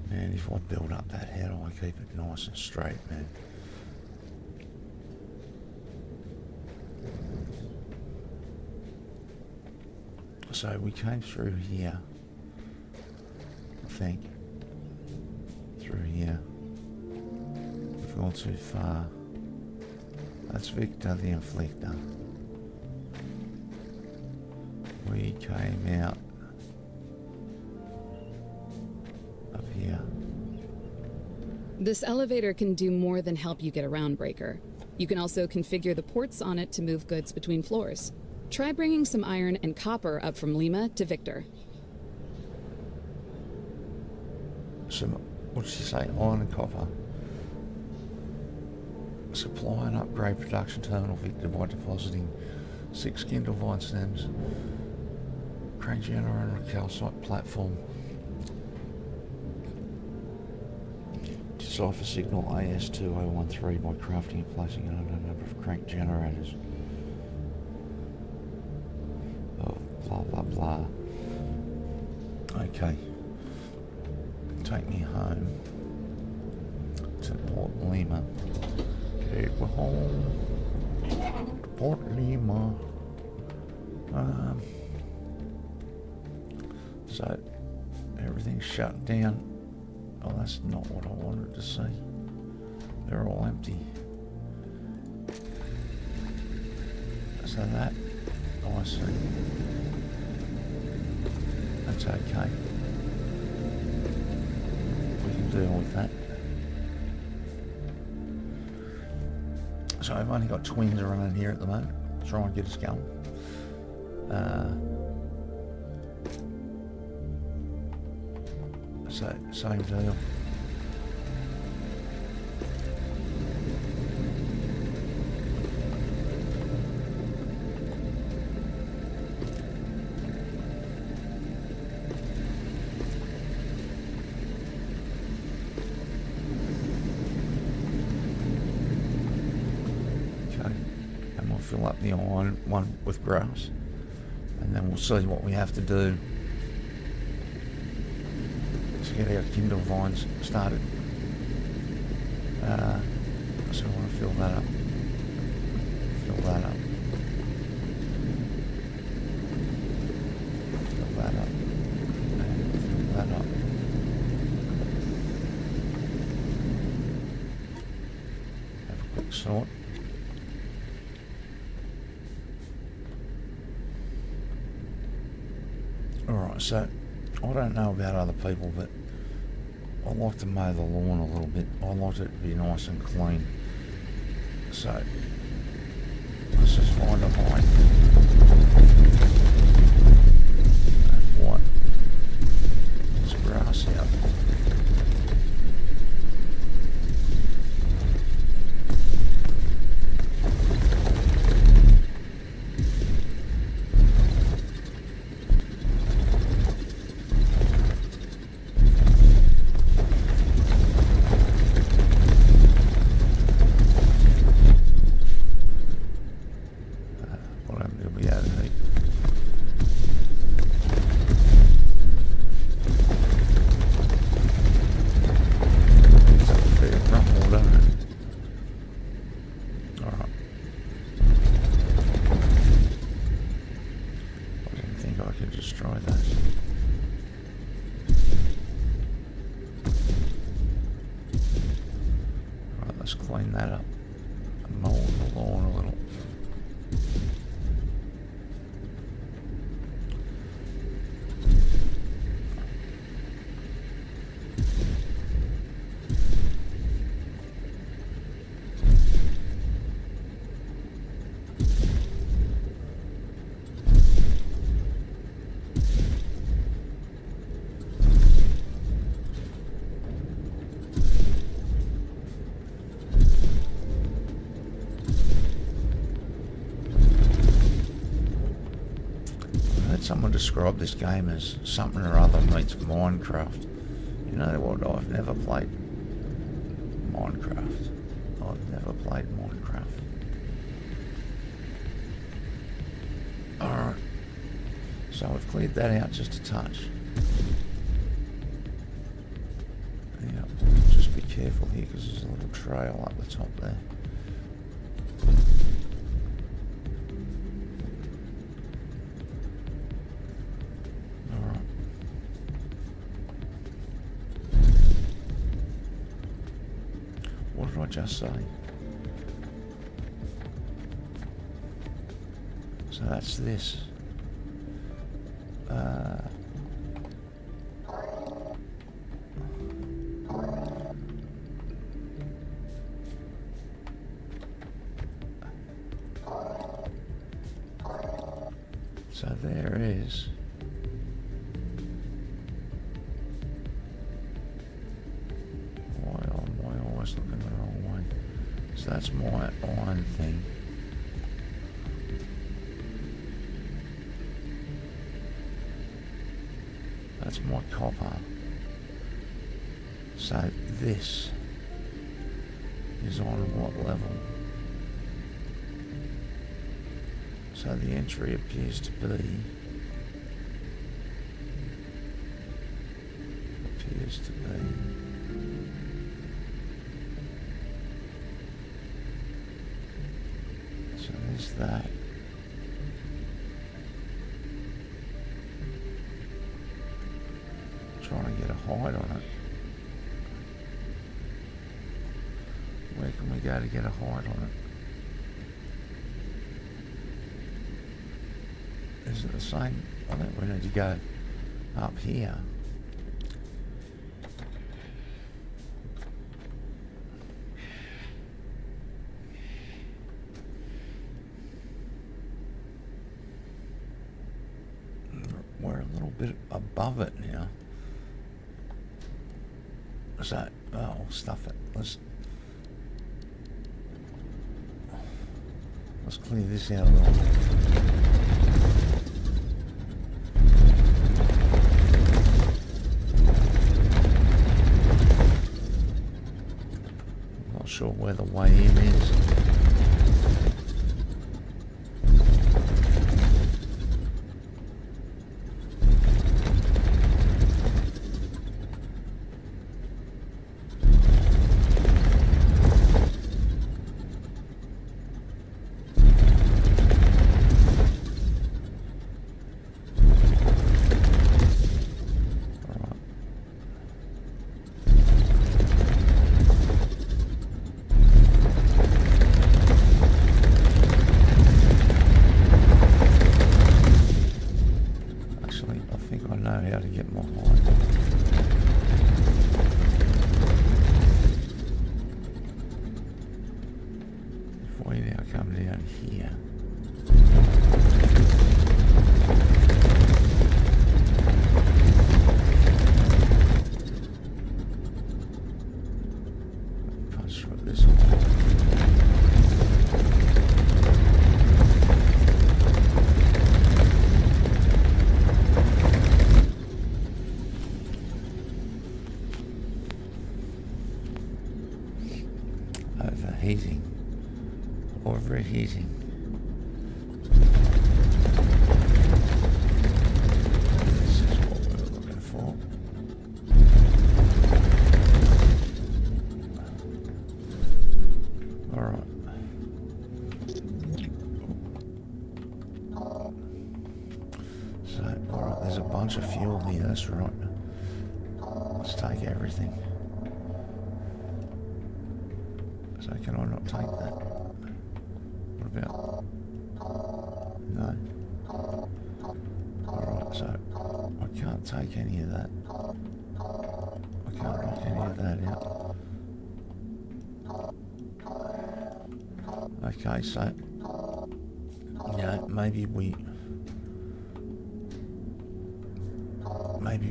Man, if I build up that, how do I keep it nice and straight, man? So we came through here, I think. Through here. We've gone too far. That's Victor the Inflictor. We came out of here. This elevator can do more than help you get around, Breaker. You can also configure the ports on it to move goods between floors. Try bringing some iron and copper up from Lima to Victor. Some, what did she say? Iron and copper. Supply and upgrade production terminal Victor by depositing 6 Kindlevine stems, crank generator on a calcite platform. Decipher signal AS2013 by crafting and placing an unknown number of crank generators. Oh, blah blah blah. Okay. Take me home to Port Lima. Take me home to Port Lima. So everything's shut down. Oh, that's not what I wanted to see. They're all empty. So that, oh, I see. That's okay. We can deal with that. So I've only got twins running here at the moment. Try and get us going. So, same deal. Okay, and we'll fill up the iron one with grass, and then we'll see what we have to do get our Kindlevines started. So I want to fill that up. Fill that up. Fill that up. And fill that up. Have a quick sort. Alright, so I don't know about other people, but I like to mow the lawn a little bit. I like it to be nice and clean. So, let's just find a height. And what? There's grass out. Someone described this game as something or other meets Minecraft. You know what? I've never played Minecraft. I've never played Minecraft. Alright. So we've cleared that out just a touch. Yeah, just be careful here because there's a little trail up the top there. Alright. What did I just say? So that's this. So there is. Why am I always looking the wrong way? So that's my iron thing. That's my copper. So this is on what level? So the entry appears to be so there's that. Trying to get a height on it. Where can we go to get a height on it? Is it the same? I think we need to go up here. We're a little bit above it now. So, oh, stuff it. Let's clear this out of the way. Not sure where the way in is. How to get more height. If we now come down here, punch through this way. Overheating. Overheating. This is what we're looking for. Alright. So, alright, there's a bunch of fuel here, that's right. Let's take everything. So can I not take that? What about? No. Alright, so I can't take any of that. I can't knock any of that out. Okay, so maybe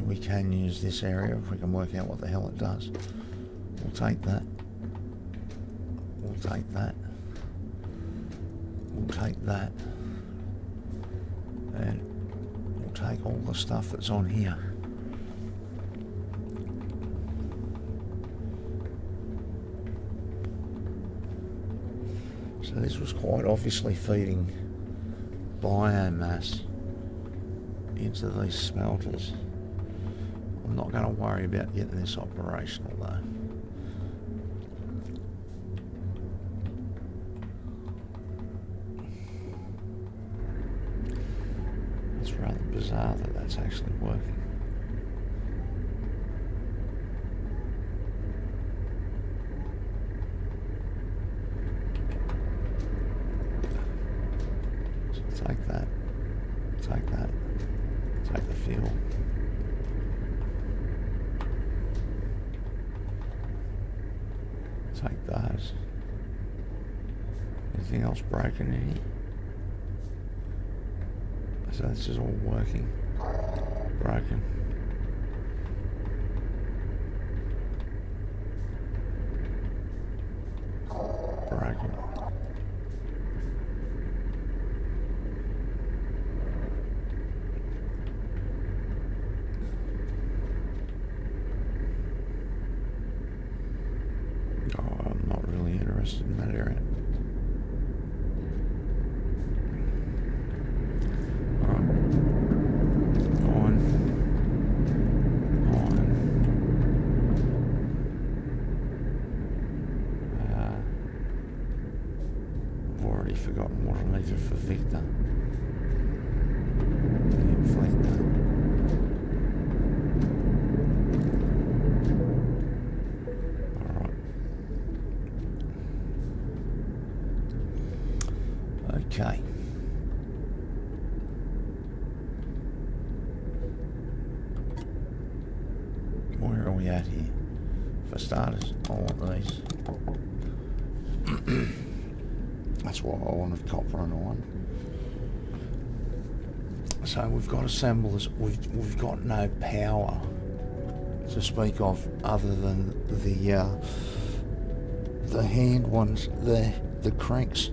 we can use this area if we can work out what the hell it does. We'll take that. We'll take that. We'll take that. And we'll take all the stuff that's on here. So this was quite obviously feeding biomass into these smelters. I'm not going to worry about getting this operational though. It's rather bizarre that that's actually working. So take that, take that, take the fuel. Take those. Anything else broken in here? So this is all working. Broken. Broken. Oh, I'm not really interested in that area. Forgotten what I needed for Victor. The inflector. Alright. Okay. Where are we at here? For starters, I want these. That's what I wanted, copper and iron. So we've got assemblers. We've got no power to speak of other than the hand ones, the cranks.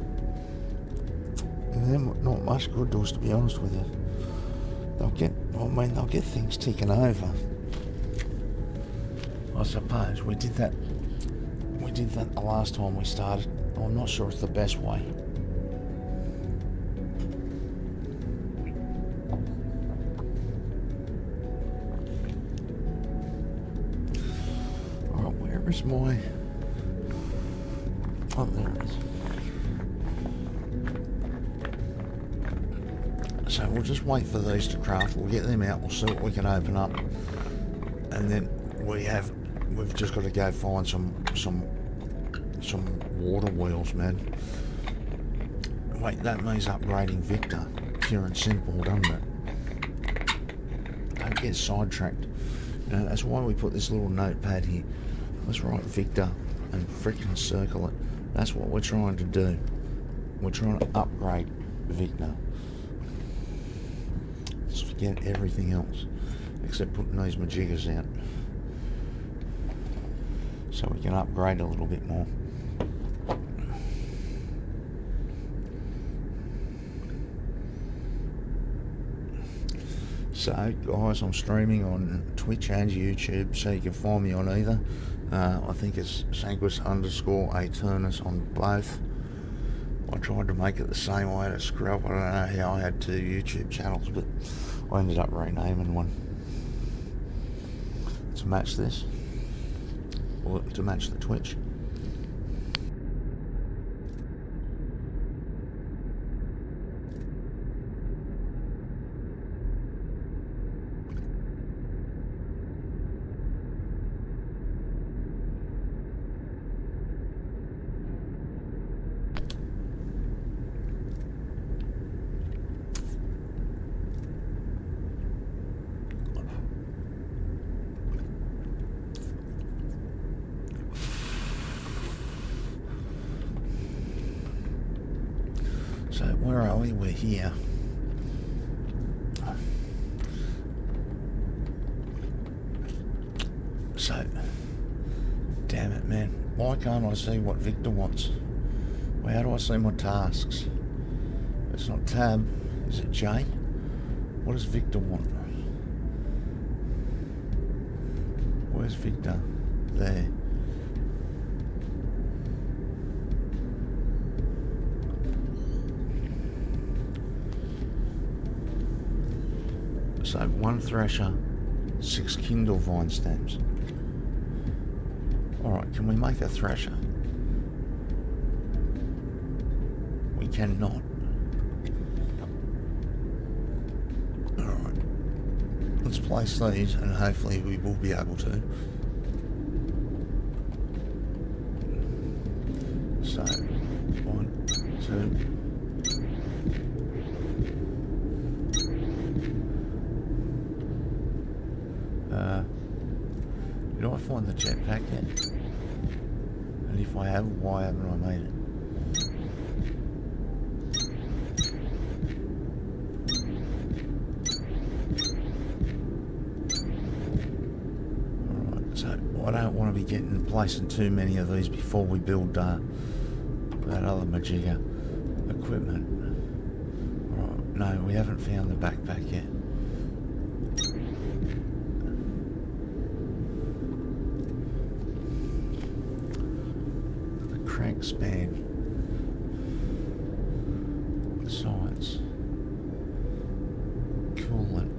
And they're not much good to us, to be honest with you. They'll get things ticking over. I suppose we did that the last time we started. I'm not sure it's the best way. Alright, where is my... Oh, there it is. So we'll just wait for these to craft. We'll get them out. We'll see what we can open up. And then we've just got to go find some water wheels, man. Wait, that means upgrading Victor. Pure and simple, doesn't it? Don't get sidetracked. You know, that's why we put this little notepad here. Let's write Victor and freaking circle it. That's what we're trying to do. We're trying to upgrade Victor. Just forget everything else, except putting these majiggers out. So we can upgrade a little bit more. So guys, I'm streaming on Twitch and YouTube, so you can find me on either. I think it's Sanguis_Aeternus on both. I tried to make it the same way to Scrub. I don't know how I had 2 YouTube channels, but I ended up renaming one to match this, or to match the Twitch. So where are we? We're here. So, damn it, man. Why can't I see what Victor wants? Well, how do I see my tasks? It's not tab. Is it J? What does Victor want? Where's Victor? There. So 1 thresher, 6 Kindle vine stems. Alright, can we make a thresher? We cannot. Alright. Let's place these and hopefully we will be able to. So, 1, 2. Did I find the jetpack yet? And if I have, why haven't I made it? Alright, so I don't want to be placing too many of these before we build that other Majigger equipment. Alright, no, we haven't found the backpack yet. Crank span. Science. Coolant.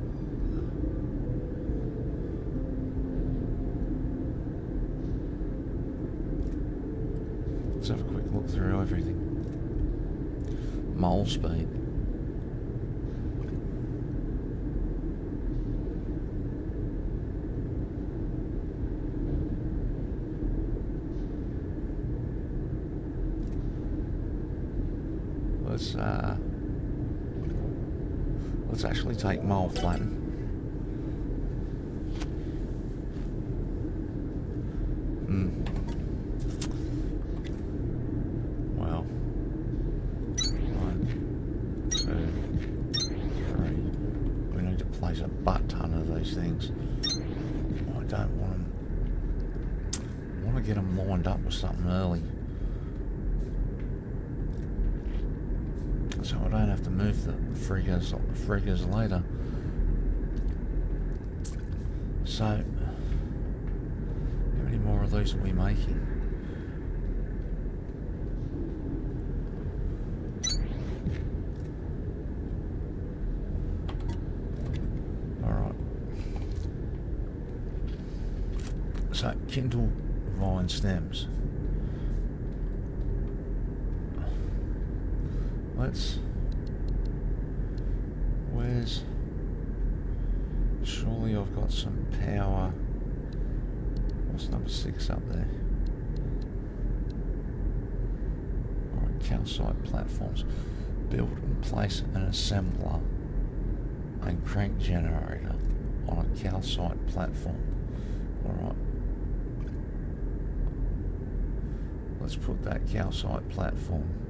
Let's have a quick look through everything. Mole speed. Let's actually take mole flatten. Well, 1, 2, 3. We need to place a butt ton of these things. I don't want them. I want to get them lined up with something early, so I don't have to move the friggers later. So, how many more of these are we making? Alright. So, Kindle vine stems. Surely I've got some power. What's number 6 up there? Alright, calcite platforms. Build and place an assembler and crank generator on a calcite platform. Alright. Let's put that calcite platform.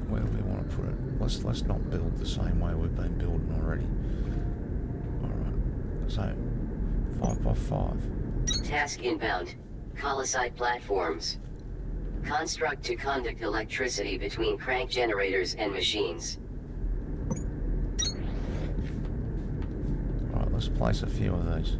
Where do we want to put it? Let's not build the same way we've been building already. Alright. So 5x5. Task inbound. Calcite platforms. Construct to conduct electricity between crank generators and machines. Alright, let's place a few of these.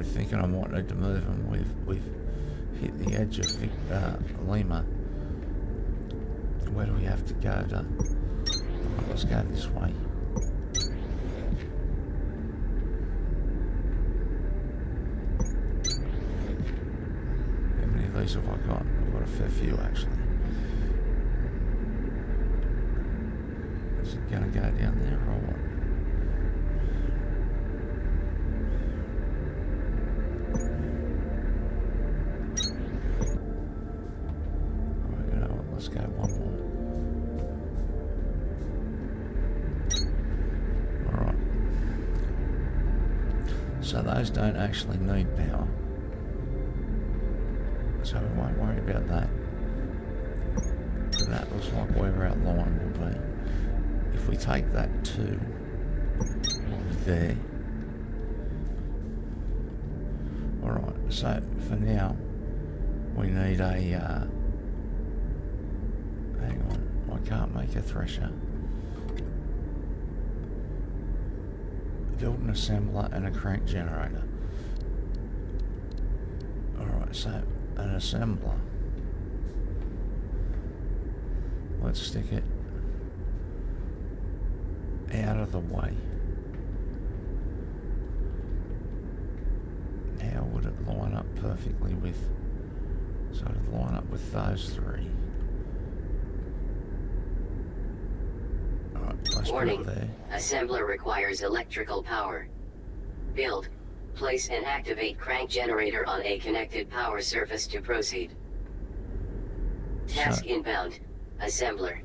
Thinking I might need to move them. We've hit the edge of Lima. Where do we have to go to? Let's go this way. How many of these have I got? I've got a fair few actually. Is it going to go down there or what? Let's go one more. So those don't actually need power. So we won't worry about that. That looks like where our line will be. If we take that to there. Alright, so for now we need a hang on, I can't make a thresher. Build an assembler and a crank generator. Alright, so an assembler. Let's stick it out of the way. How would it line up perfectly with, so it'd line up with those three. Alright, let's put Warning. it there. Assembler requires electrical power. Build, place and activate crank generator on a connected power surface to proceed. Task inbound. Assembler.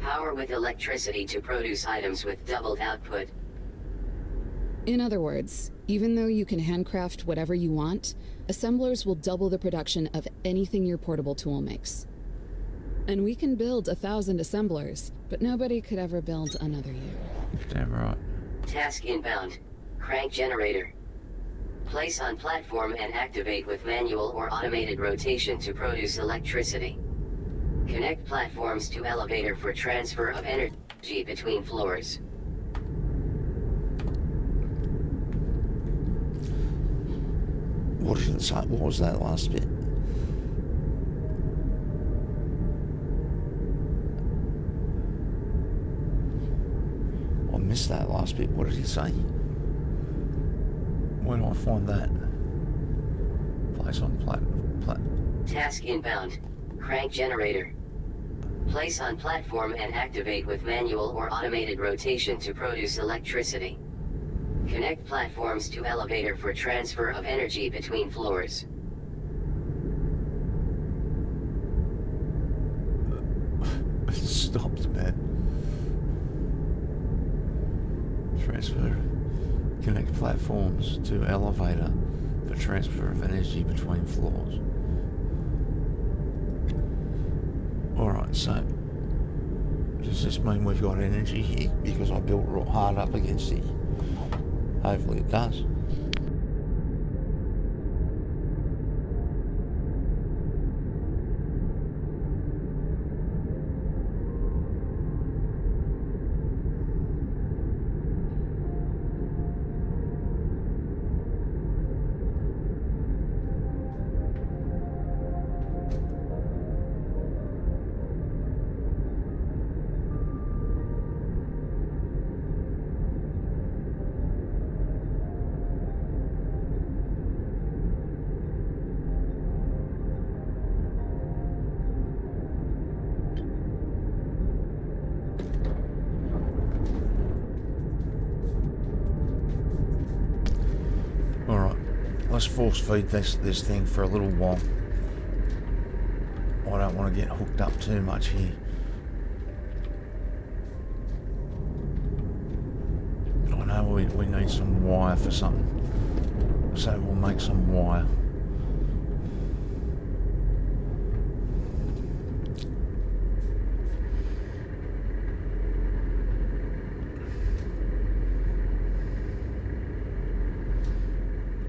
Power with electricity to produce items with doubled output. In other words, even though you can handcraft whatever you want, assemblers will double the production of anything your portable tool makes. And we can build 1,000 assemblers, but nobody could ever build another you. Damn right. Task inbound. Crank generator. Place on platform and activate with manual or automated rotation to produce electricity. Connect platforms to elevator for transfer of energy between floors. What did it say? What was that last bit? I missed that last bit. What did he say? Where do I find that? Place on plat. Task inbound. Crank generator. Place on platform and activate with manual or automated rotation to produce electricity. Connect platforms to elevator for transfer of energy between floors. It stopped, man. Transfer. Connect platforms to elevator for transfer of energy between floors. Alright, so does this mean we've got energy here because I built real hard up against it? Hopefully it does. Let's force feed this thing for a little while. I don't want to get hooked up too much here. I know we need some wire for something, so we'll make some wire.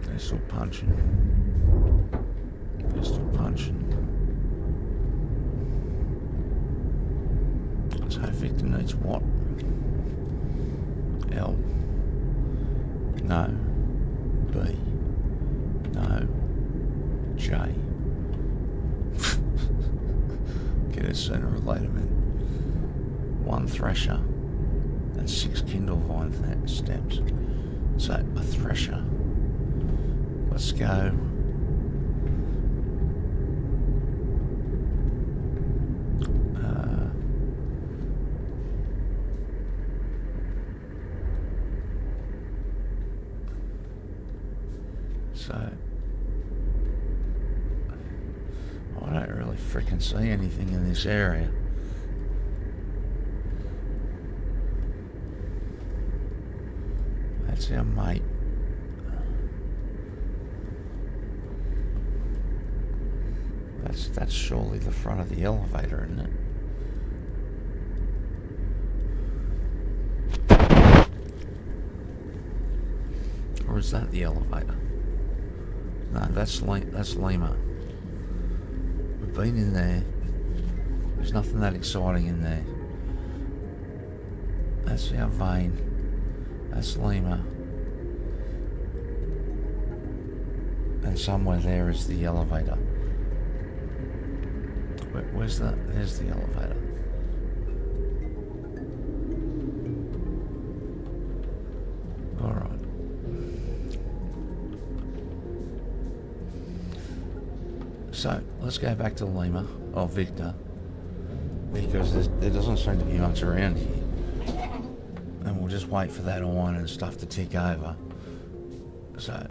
They're still punching. They're still punching. So Victor needs what? L. No. B. No. J. Get it sooner or later, man. 1 thresher and 6 Kindle vine stems. So a thresher. Let's go. So I don't really frickin' see anything in this area. That's our mate. That's surely the front of the elevator, isn't it? Or is that the elevator? No, that's Lima. We've been in there. There's nothing that exciting in there. That's our vein. That's Lima. And somewhere there is the elevator. Where's that? There's the elevator. Alright. So, let's go back to Lima, or Victor, because there doesn't seem to be much around here. And we'll just wait for that iron and stuff to tick over. So,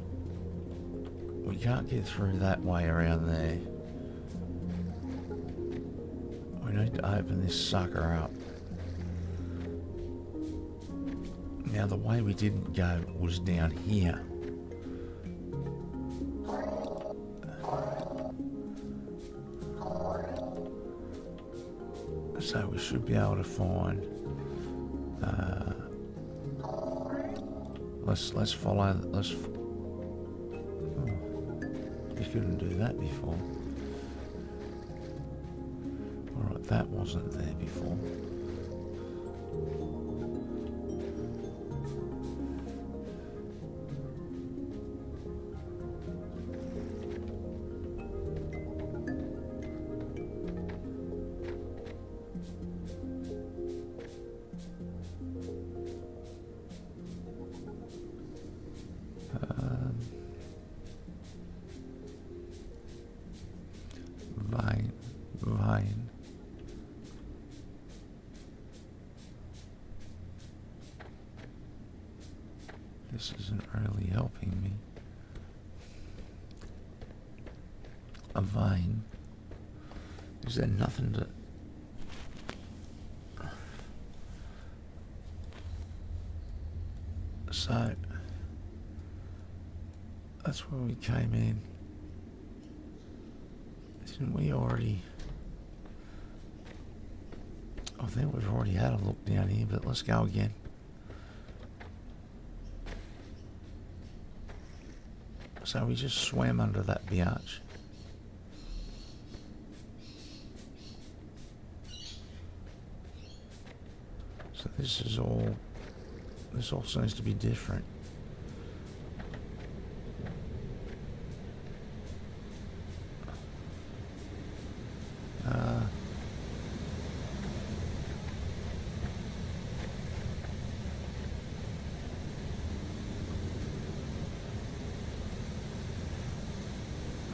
we can't get through that way around there. We need to open this sucker up. Now the way we didn't go was down here. So we should be able to find... let's follow... You couldn't do that before. Alright, that wasn't there before. Vein. This isn't really helping me. A vein? Is there nothing to... So... That's where we came in. Didn't we already... I think we've already had a look down here, but let's go again. So we just swam under that biatch. So this all seems to be different.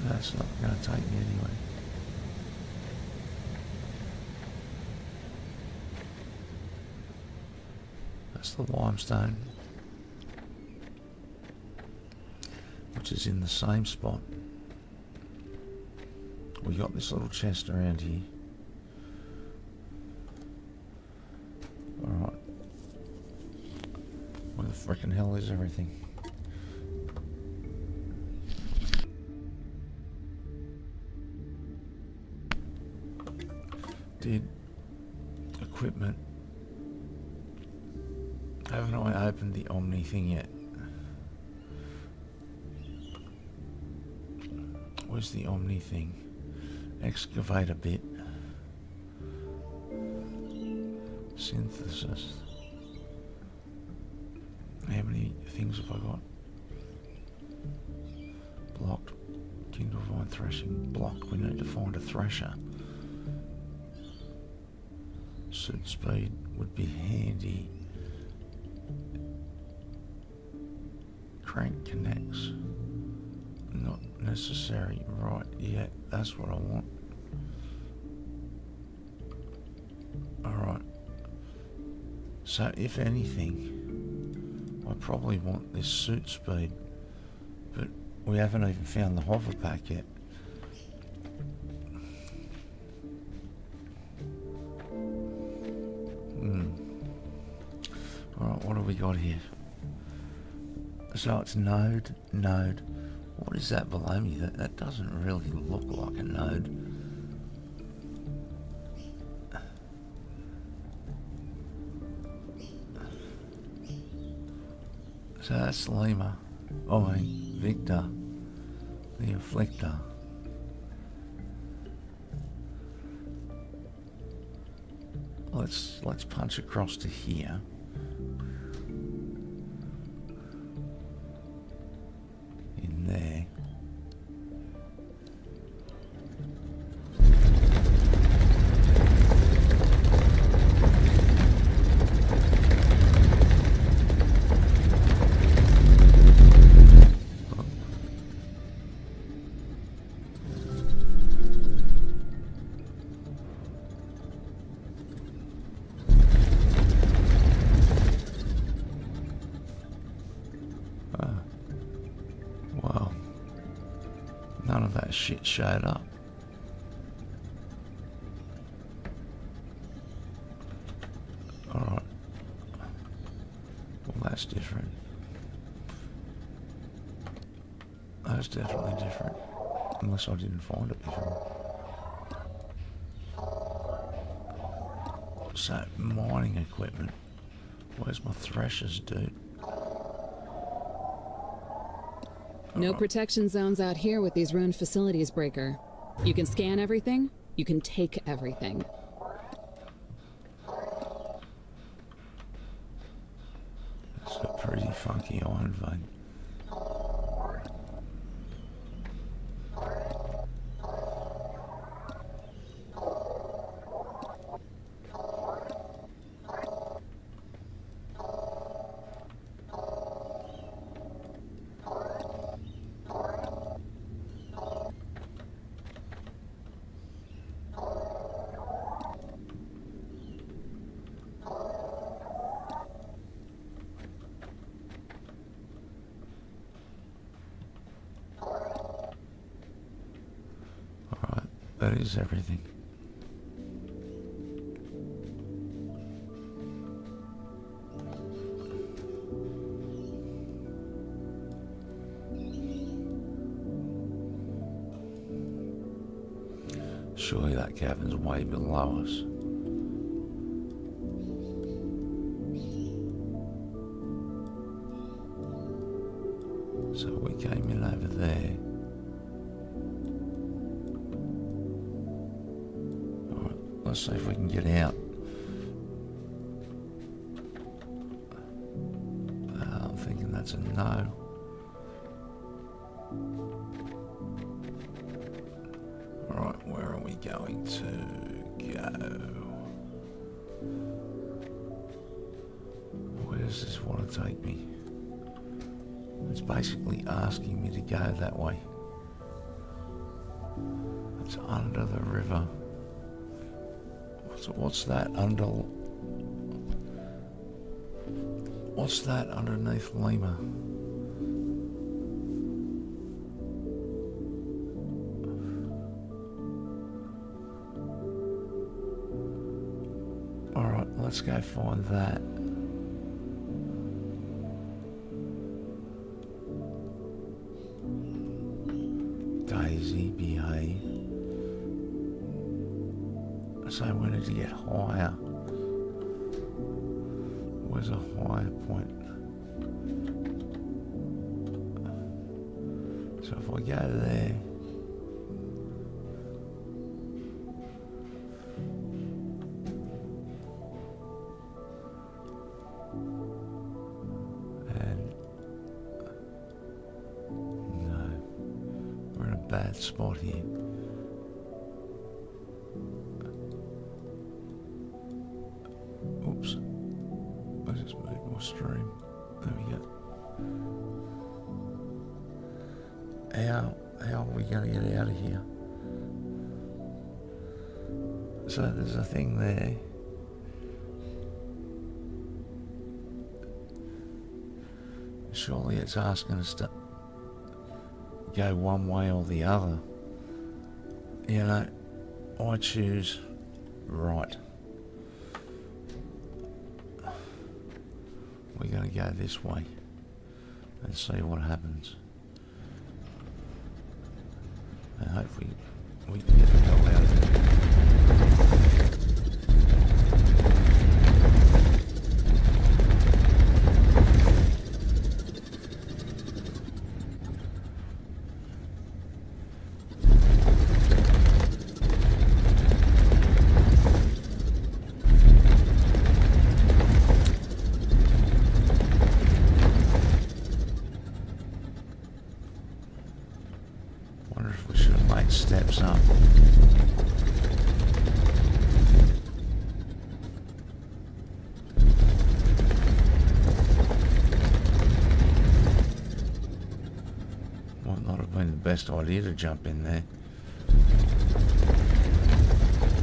That's not going to take me anyway. That's the limestone, which is in the same spot. We got this little chest around here. Alright. Where the frickin' hell is everything? Did equipment. Haven't I opened the Omni thing yet? Where's the Omni thing? Excavator bit. Synthesis. How many things have I got? Blocked. Kindle vine threshing. Blocked. We need to find a thresher. Suit speed would be handy. Crank connects. Not necessary. Right, yeah, that's what I want. Alright. So if anything, I probably want this suit speed. But we haven't even found the hover pack yet. Alright, what have we got here? So it's node, What is that below me? That doesn't really look like a node. So that's Lima. Oh, Victor. The Afflictor. Let's punch across to here. In there. Well, none of that shit showed up. Alright. Well, that's different. That's definitely different. Unless I didn't find it before. So, mining equipment. Where's my threshers, dude? No protection zones out here with these ruined facilities, Breaker. You can scan everything, you can take everything. It's a pretty funky iron vein. That is everything. Surely that cabin's way below us. So we came in over there. Let's see if we can get out. I'm thinking that's a no. Alright, where are we going to go? Where does this want to take me? It's basically asking me to go that way. It's under the river. So what's that under? What's that underneath Lima? Alright, let's go find that. Daisy, behave. So we need to get higher. Where's a higher point? So if I go there, and no, we're in a bad spot here. Oops. I just moved my stream. There we go. How are we going to get out of here? So there's a thing there. Surely it's asking us to go one way or the other. You know, I choose right. We're going to go this way and see what happens. hopefully we can get the hell out of there. Wonder if we should have made steps up. Might not have been the best idea to jump in there.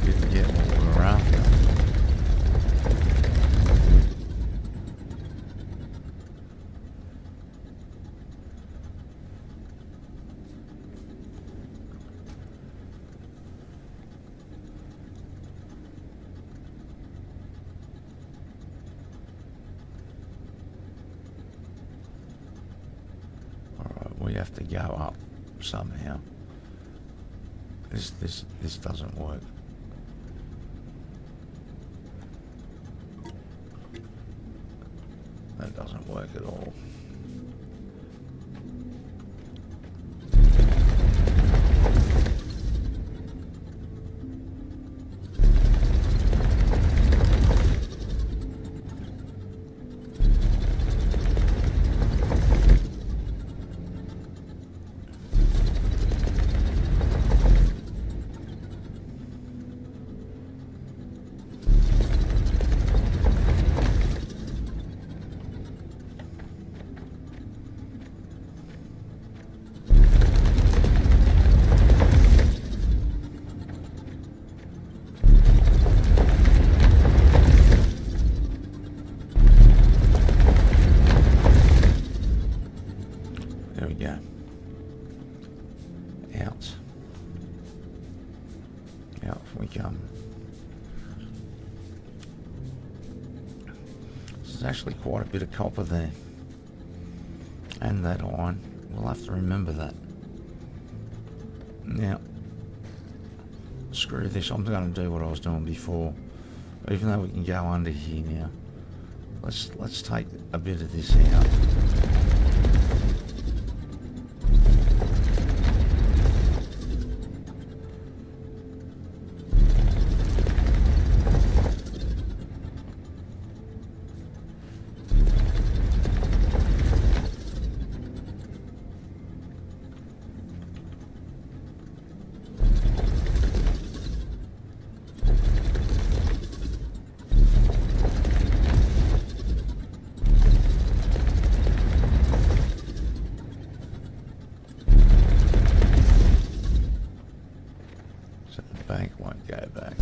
Didn't get what we were after. We have to go up somehow. This doesn't work. That doesn't work at all. There we go. Out. Out we come. There's actually quite a bit of copper there. And that iron. We'll have to remember that. Now, screw this. I'm going to do what I was doing before. Even though we can go under here now. Let's take a bit of this out. So the bank won't go back.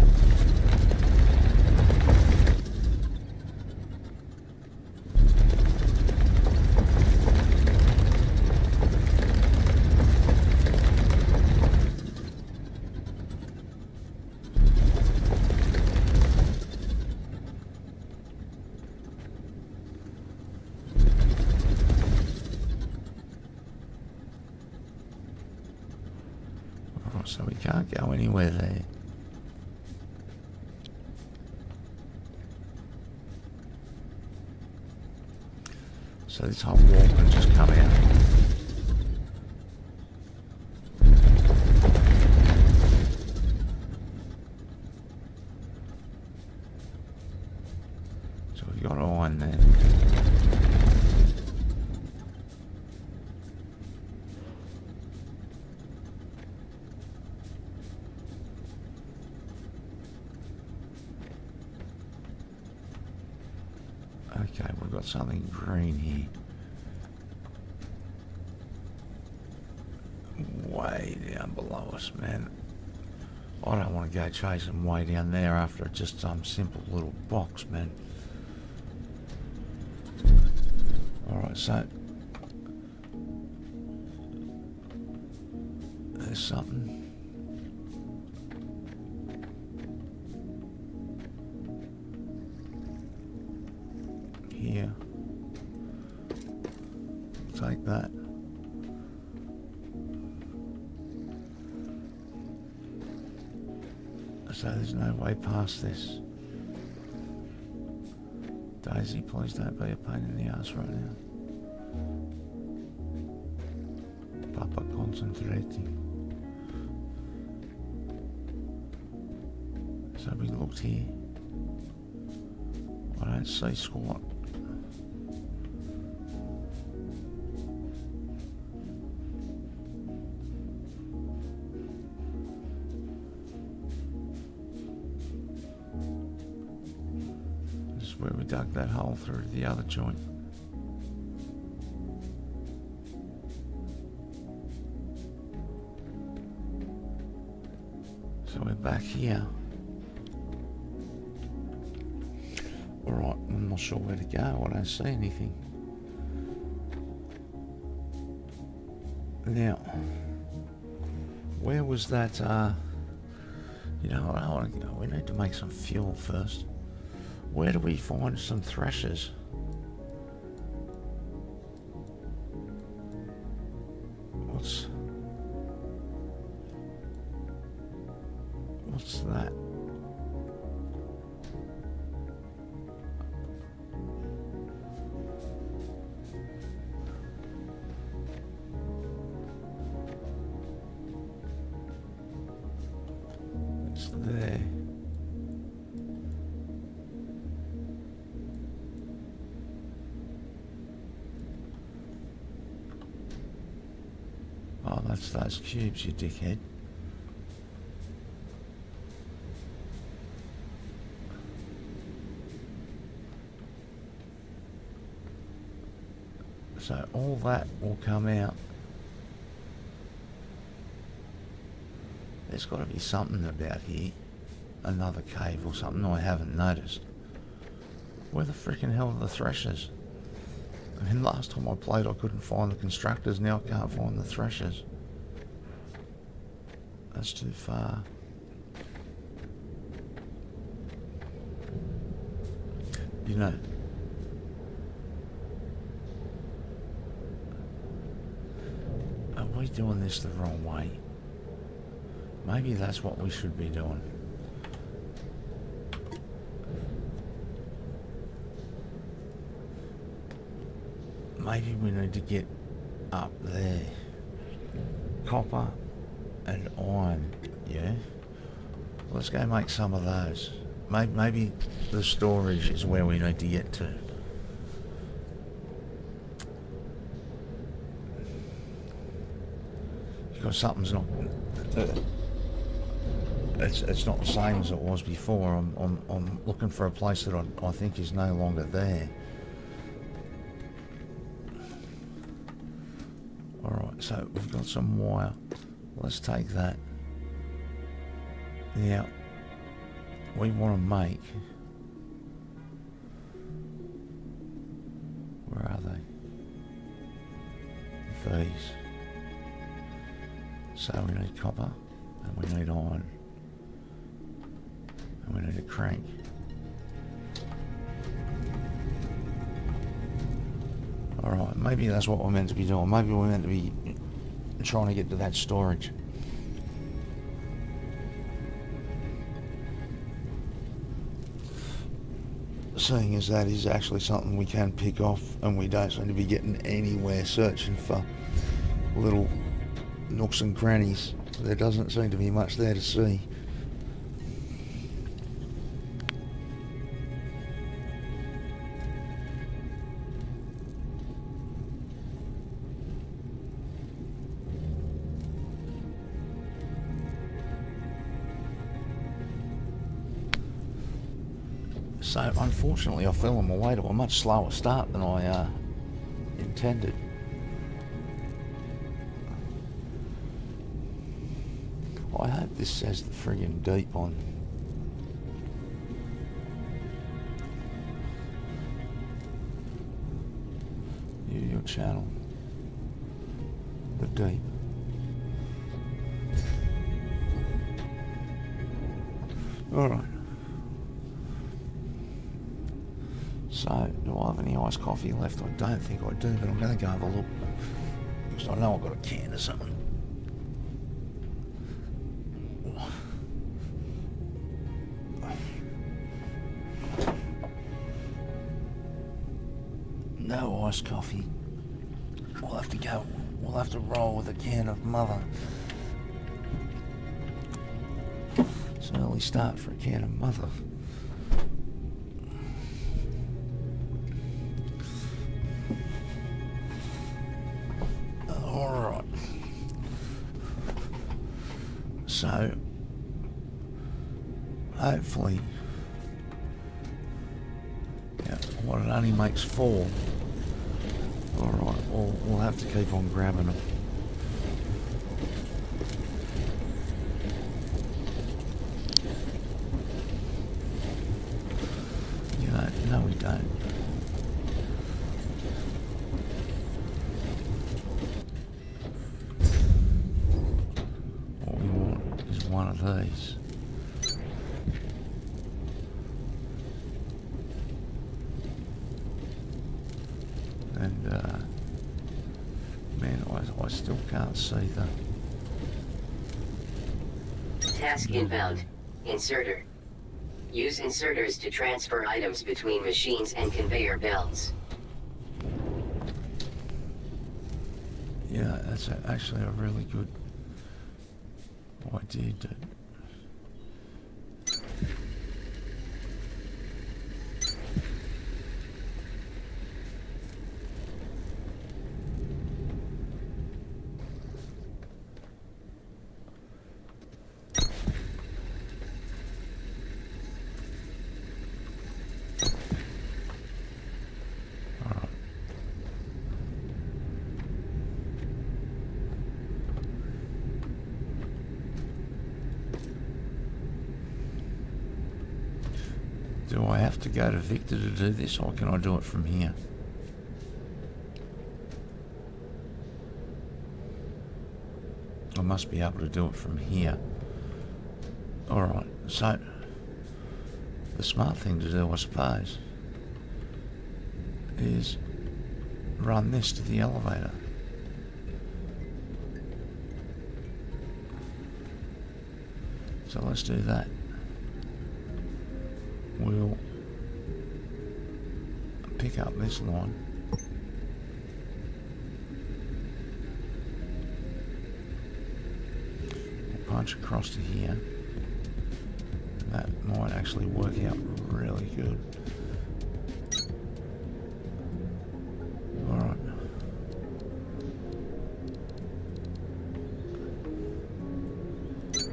So we can't go anywhere there. So this whole wall can just come out. So we've got iron there. Okay, we've got something green here. Way down below us, man. I don't want to go chasing way down there after just some simple little box, man. Alright, so there's something. Here. Take that. So there's no way past this. Daisy, please don't be a pain in the ass right now. Papa, concentrating. So we looked here. I don't see squat. This is where we dug that hole through the other joint. So we're back here. Alright, I'm not sure where to go. I don't see anything. Now, where was that, you know, I want to go. We need to make some fuel first. Where do we find some threshers? What's that? It's there. Oh, that's those cubes, you dickhead. So all that will come out. There's got to be something about here. Another cave or something I haven't noticed. Where the freaking hell are the threshers? I mean, last time I played I couldn't find the constructors, now I can't find the threshers. That's too far. You know, are we doing this the wrong way? Maybe that's what we should be doing. Maybe we need to get up there. Copper and iron, yeah? Let's go make some of those. Maybe the storage is where we need to get to. Because something's not... It's not the same as it was before. I'm looking for a place that I think is no longer there. Alright, so we've got some wire. Let's take that. Now, we want to make... Where are they? These. So we need copper, and we need iron. And we need a crank. Alright, maybe that's what we're meant to be doing. Maybe we're meant to be trying to get to that storage. Seeing as that is actually something we can pick off, and we don't seem to be getting anywhere searching for little nooks and crannies. There doesn't seem to be much there to see. So unfortunately I fell on my way to a much slower start than I intended. I hope this says the friggin' deep on. Your channel. The deep. Alright. So, do I have any iced coffee left? I don't think I do, but I'm going to go have a look. Because I know I've got a can or something. No iced coffee. We'll have to go. We'll have to roll with a can of Mother. It's an early start for a can of Mother. Alright. So, hopefully, yeah, what it only makes 4. Alright, we'll have to keep on grabbing them. You know, no we don't. What we want is one of these. And, man, I still can't see the... Task inbound. Inserter. Use inserters to transfer items between machines and conveyor belts. Yeah, that's actually a really good idea, dude. Do I have to go to Victor to do this, or can I do it from here? I must be able to do it from here. Alright, so the smart thing to do, I suppose, is run this to the elevator. So let's do that. We'll pick up this line. We'll punch across to here. That might actually work out really good. Alright.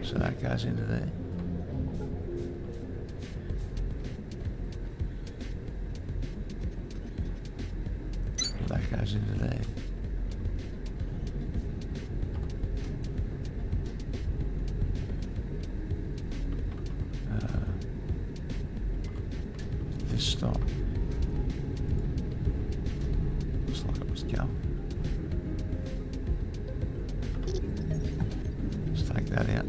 So that goes into there. That goes into there. This stop. Looks like it was going. Let's take that out.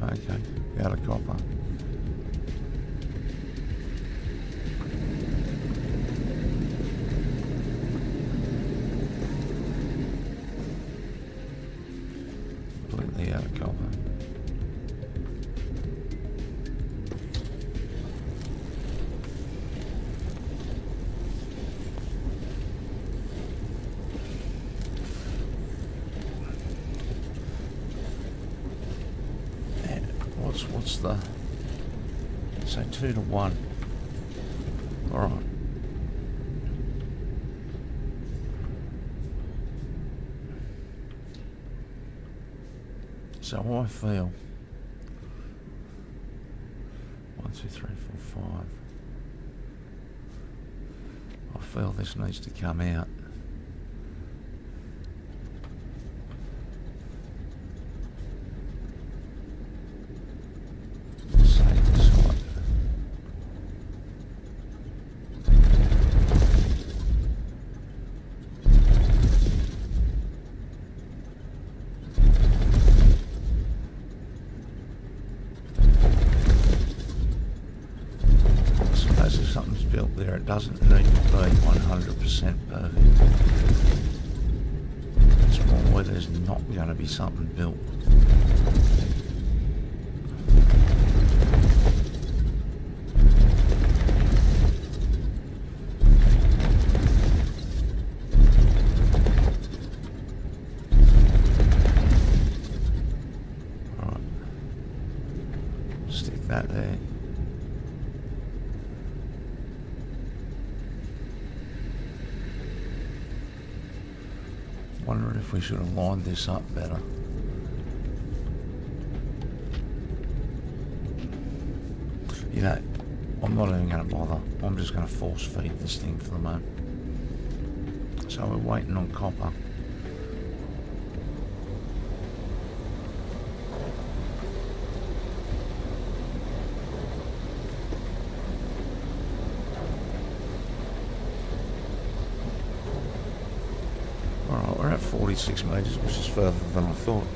Okay. Out of copper. Completely out of copper. What's the... So 2 to 1. Alright. So I feel 1, 2, 3, 4, 5. I feel this needs to come out. If something's built there, it doesn't need to be 100% perfect. It's more where there's not going to be something built. Wondering if we should have lined this up better. You know, I'm not even going to bother. I'm just going to force feed this thing for the moment. So we're waiting on copper. Alright, we're at 46 metres, which is further than I thought.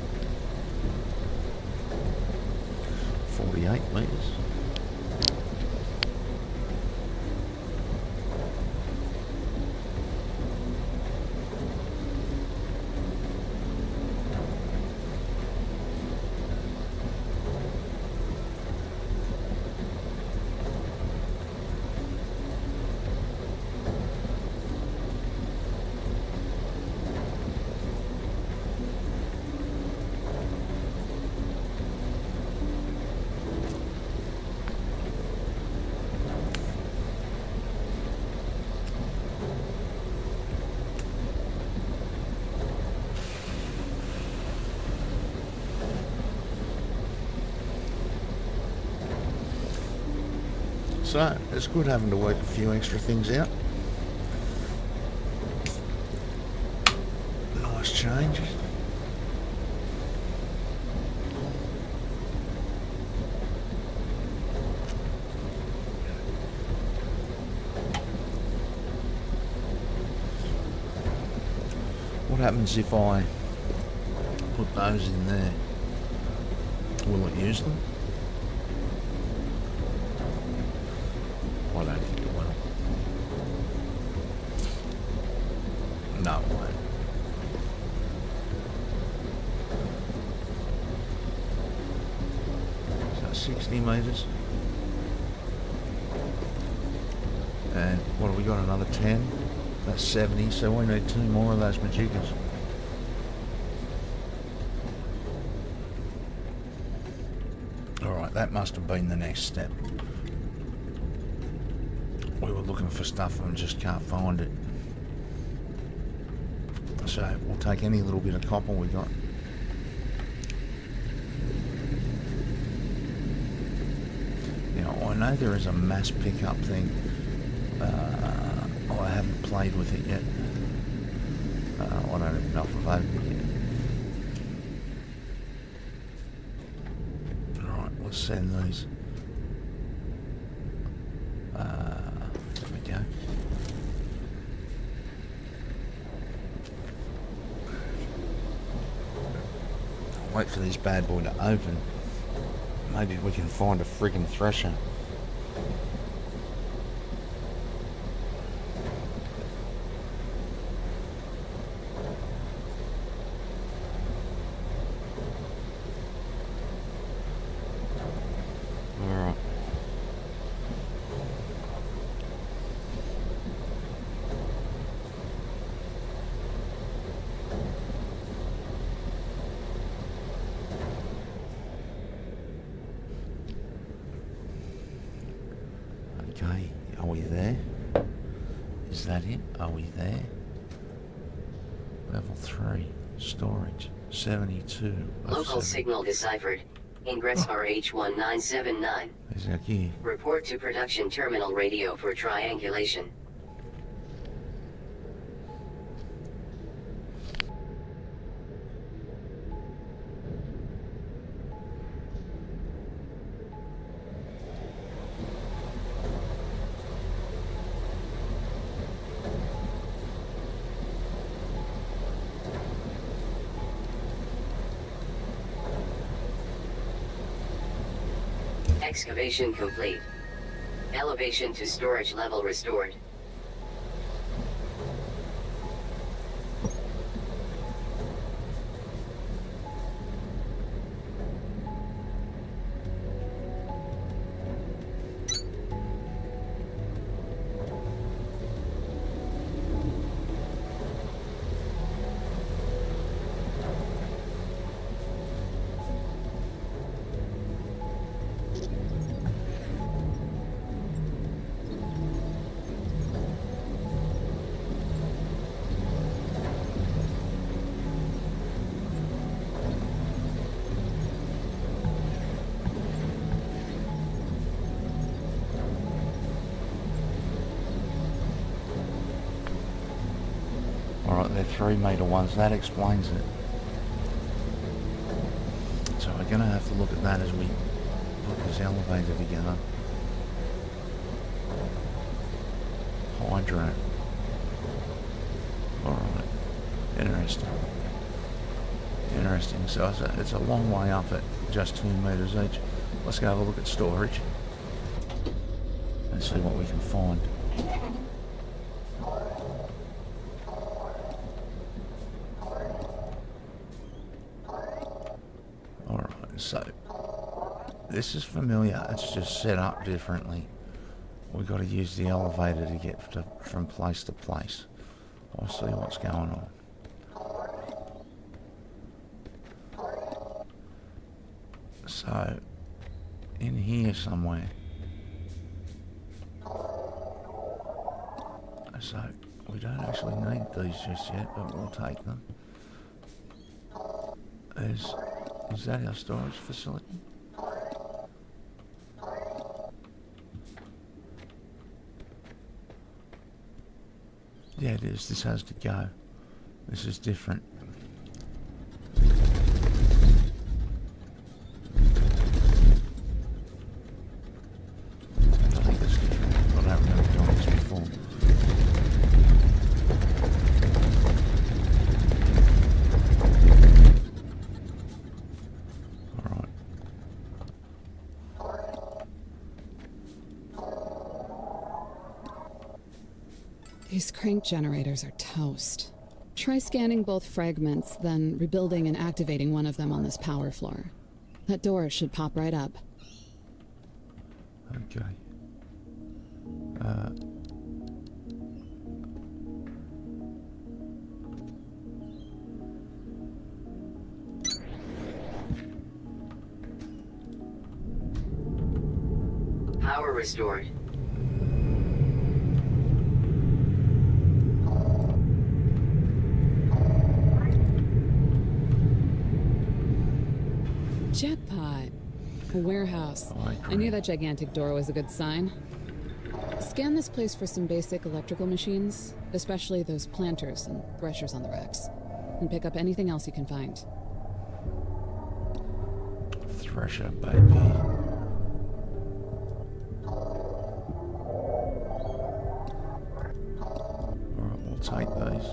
48 metres. So, it's good having to work a few extra things out. Nice change. What happens if I put those in there? Will it use them? I don't think it will. No, it won't. So 60 metres. And what have we got? Another 10? That's 70, so we need 2 more of those Majiggas. Alright, that must have been the next step. We were looking for stuff and just can't find it. So we'll take any little bit of copper we got. Now I know there is a mass pickup thing. I haven't played with it yet. I don't even know if I've opened it yet. Alright, let's send these. There we go. Wait for this bad boy to open. Maybe we can find a friggin' thresher. Alright. Okay, are we there? Is that it? Are we there? Level 3, storage, 72. Local signal deciphered. Ingress RH1979. Is that here? Report to production terminal radio for triangulation. Excavation complete. Elevation to storage level restored. they're 3-metre ones. That explains it. So we're going to have to look at that as we put this elevator together. Hydrant. Alright. Interesting. Interesting. So it's a long way up at just 2 metres each. Let's go have a look at storage and see what we can find. Alright, so this is familiar. It's just set up differently. We've got to use the elevator to get from place to place. I'll see what's going on. So, in here somewhere. So, we don't actually need these just yet, but we'll take them. Is that our storage facility? Yeah, it is. This has to go. This is different. I think it's different. I don't remember doing this before. Alright. These crank generators are toast. Try scanning both fragments, then rebuilding and activating one of them on this power floor. That door should pop right up. Okay. Power restored. Jackpot. A warehouse. Oh, I knew that gigantic door was a good sign. Scan this place for some basic electrical machines, especially those planters and threshers on the racks. And pick up anything else you can find. Thresher, baby. Alright, we'll take those.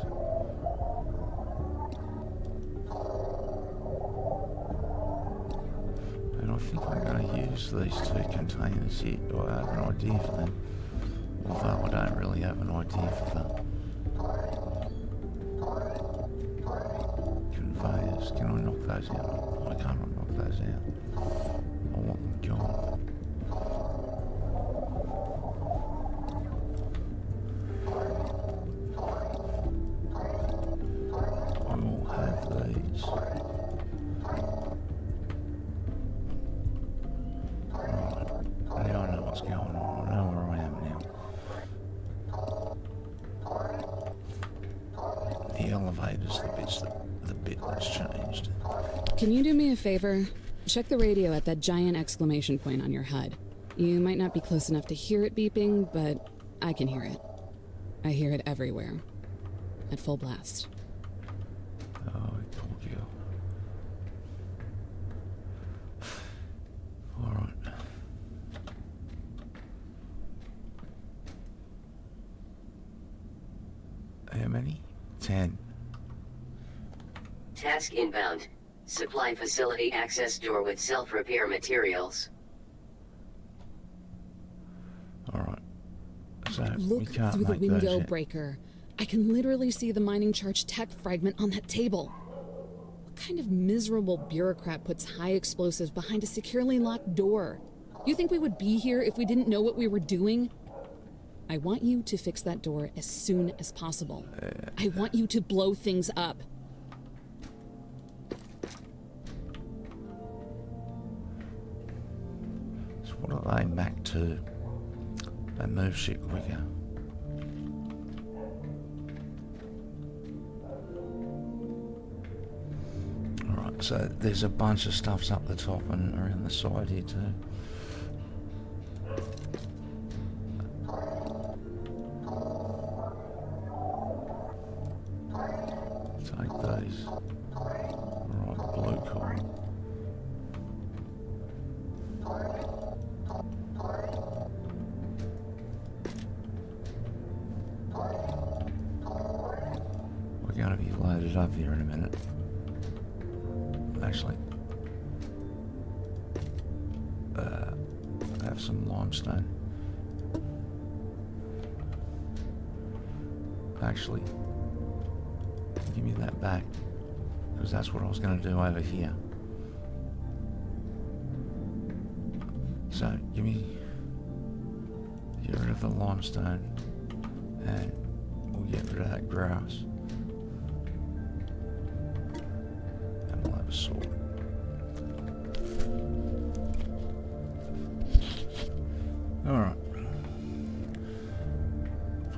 And I think I'm going to use these 2 containers here. Or I have an idea for them. Although I don't really have an idea for them. Conveyors. Can I knock those out? I can't knock those out. I want them gone. I will have these. Right. Now I know what's going on. I know where I am now. The elevator's the bit that's changed. Can you do me a favor? Check the radio at that giant exclamation point on your HUD. You might not be close enough to hear it beeping, but I can hear it. I hear it everywhere. At full blast. Oh, poor girl. Alright. How many? 10. Task inbound. Supply facility access door with self-repair materials. Alright. So, we Look can't through the make those window yet. breaker. I can literally see the mining charge tech fragment on that table. What kind of miserable bureaucrat puts high explosives behind a securely locked door? You think we would be here if we didn't know what we were doing? I want you to fix that door as soon as possible. I want you to blow things up. So what are they, Mach 2? They move shit quicker. Alright, so there's a bunch of stuffs up the top and around the side here too. these. Alright, blue core. We're going to be loaded up here in a minute. Actually, I have some limestone. Actually, give me that back, because that's what I was going to do over here. So, get rid of the limestone, and we'll get rid of that grass. And we'll have a sword. Alright.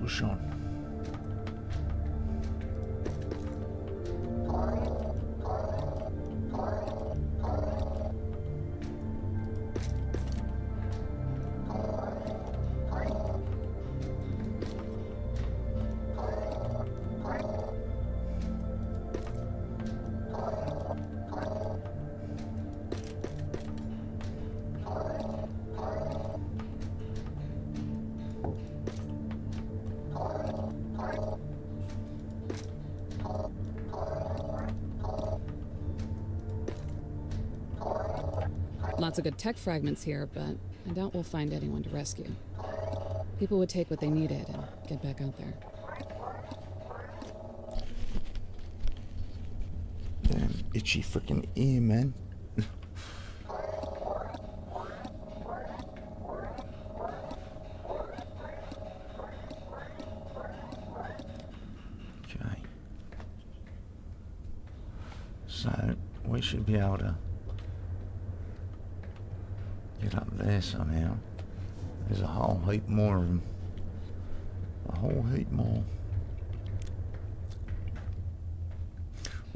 Push on. Lots of good tech fragments here, but I doubt we'll find anyone to rescue. People would take what they needed and get back out there. Damn itchy freaking ear, man. Okay. So, we should be able to get up there somehow. There's a whole heap more of them. A whole heap more.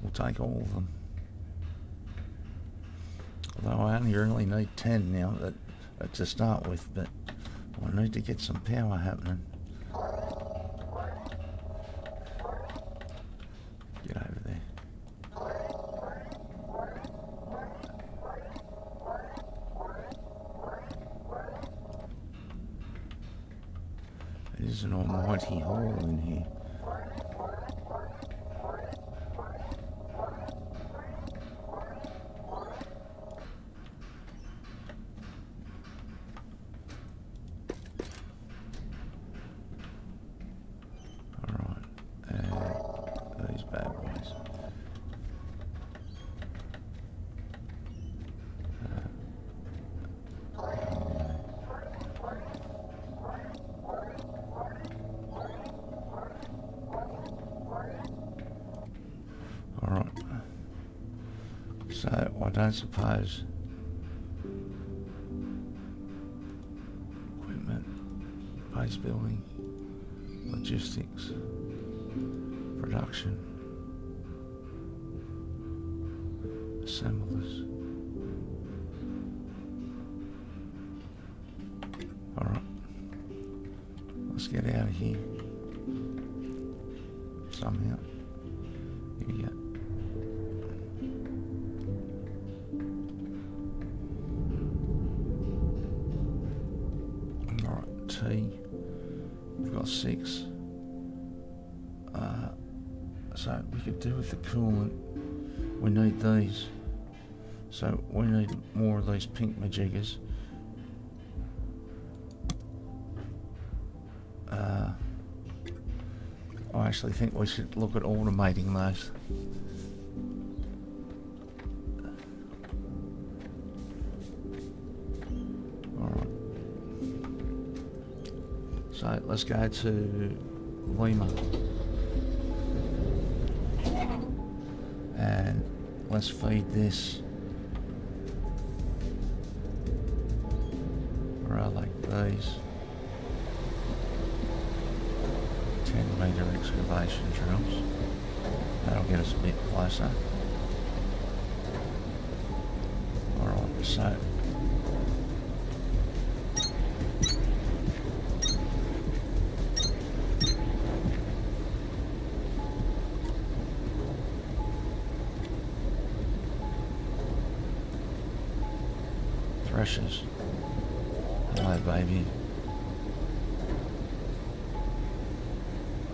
We'll take all of them. Although I only really need 10 now to start with, but I need to get some power happening. Get over there. It is an almighty hole in here. So, I don't suppose equipment, base building, logistics, production, assemblers. Alright, let's get out of here somehow. Here we go. We've got 6. So we could do with the coolant. We need these. So we need more of these pink majiggas. I actually think we should look at automating those. So let's go to Lima and let's feed this. Where are like these 10-meter excavation drills. That'll get us a bit closer. Alright, so pressures. Hello, baby.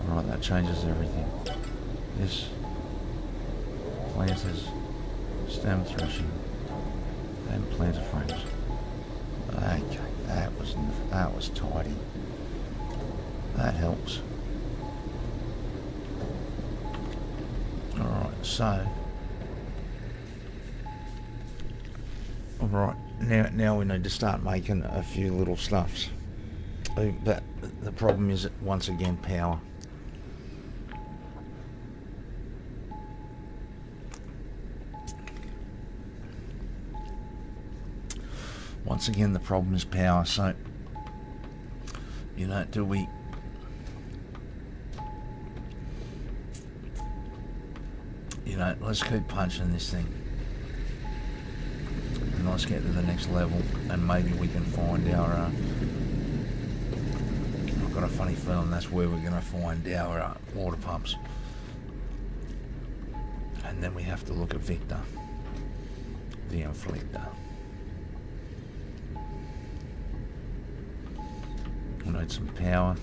Alright, that changes everything. This planters, stem threshing, and planter frames. Okay, that was tidy. That helps. Alright, so alright, now we need to start making a few little stuffs. But the problem is, once again, power. Once again, the problem is power. So, you know, do we... You know, let's keep punching this thing. And let's get to the next level, and maybe we can find our... I've got a funny feeling that's where we're going to find our water pumps. And then we have to look at Victor, the Inflictor. We need some power.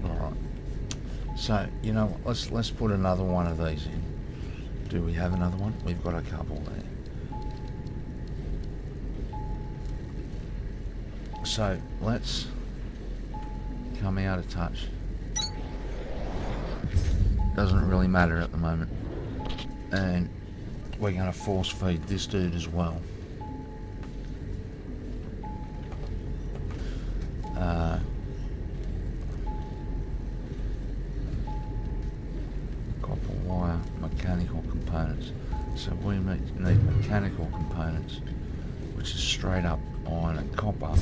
Alright. So, you know what, let's put another one of these in. Do we have another one? We've got a couple there. So, let's come out of touch. Doesn't really matter at the moment. And we're going to force feed this dude as well. Copper wire, mechanical components. So we need mechanical components, which is straight up iron and copper.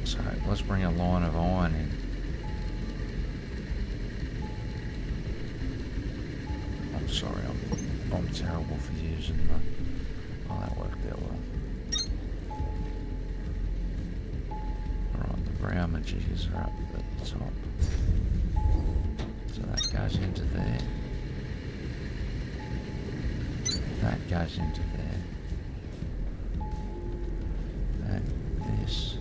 So let's bring a line of iron in. I'm sorry, I'm terrible for using the... Oh, that worked out well. Alright, the brown majigas are up at the top. So that goes into there. That goes into there. And this.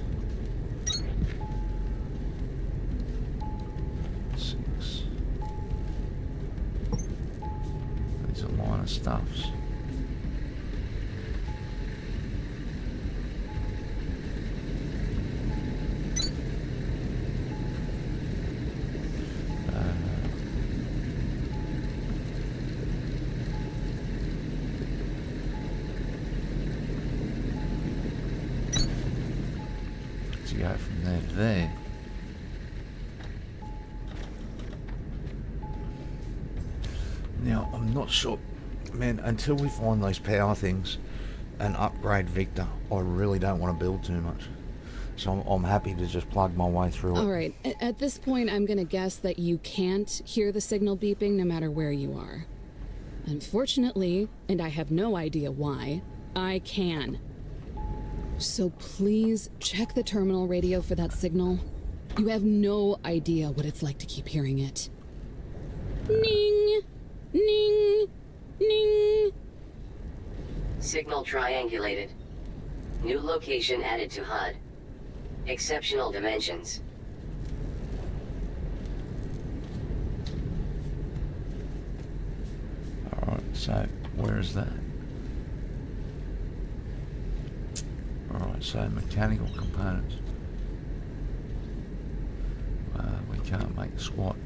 6. These are line of stuffs. To go from there to there. Now, I'm not sure, man, until we find those power things and upgrade Victor, I really don't want to build too much. So I'm happy to just plug my way through it. Alright, at this point I'm gonna guess that you can't hear the signal beeping no matter where you are. Unfortunately, and I have no idea why, I can. So please check the terminal radio for that signal. You have no idea what it's like to keep hearing it. Ning! Ning! Ning! Signal triangulated. New location added to HUD. Exceptional dimensions. Alright, so where is that? Alright, so mechanical components. We can't make squat.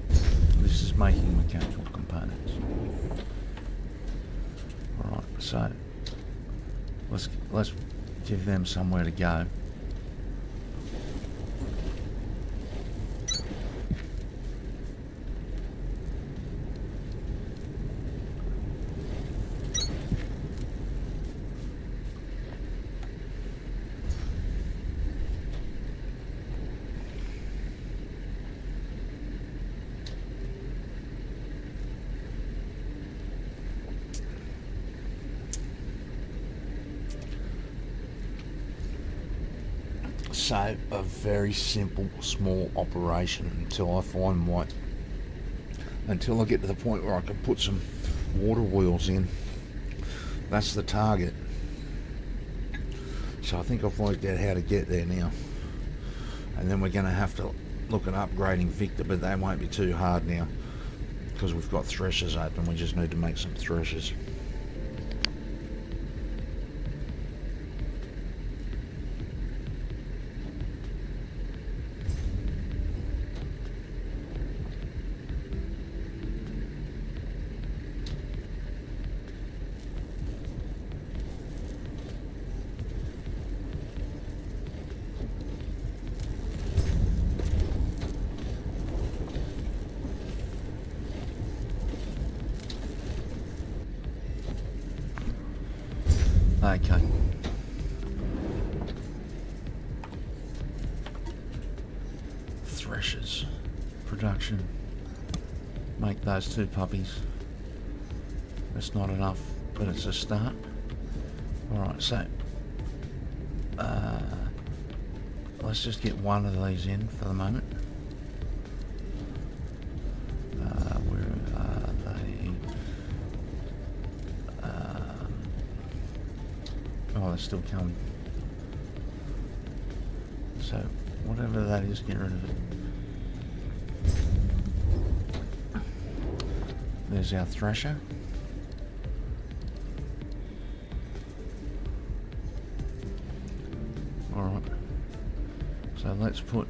This is making mechanical components. Alright, so let's give them somewhere to go. So a very simple, small operation until I find until I get to the point where I can put some water wheels in. That's the target. So I think I've worked out how to get there now. And then we're going to have to look at upgrading Victor, but they won't be too hard now because we've got threshers open. We just need to make some threshers. Okay. Threshers. Production. Make those 2 puppies. That's not enough, but it's a start. Alright, so let's just get one of these in for the moment. Where are they? Oh, they're still coming. So, whatever that is, get rid of it. There's our thresher. Alright. So let's put...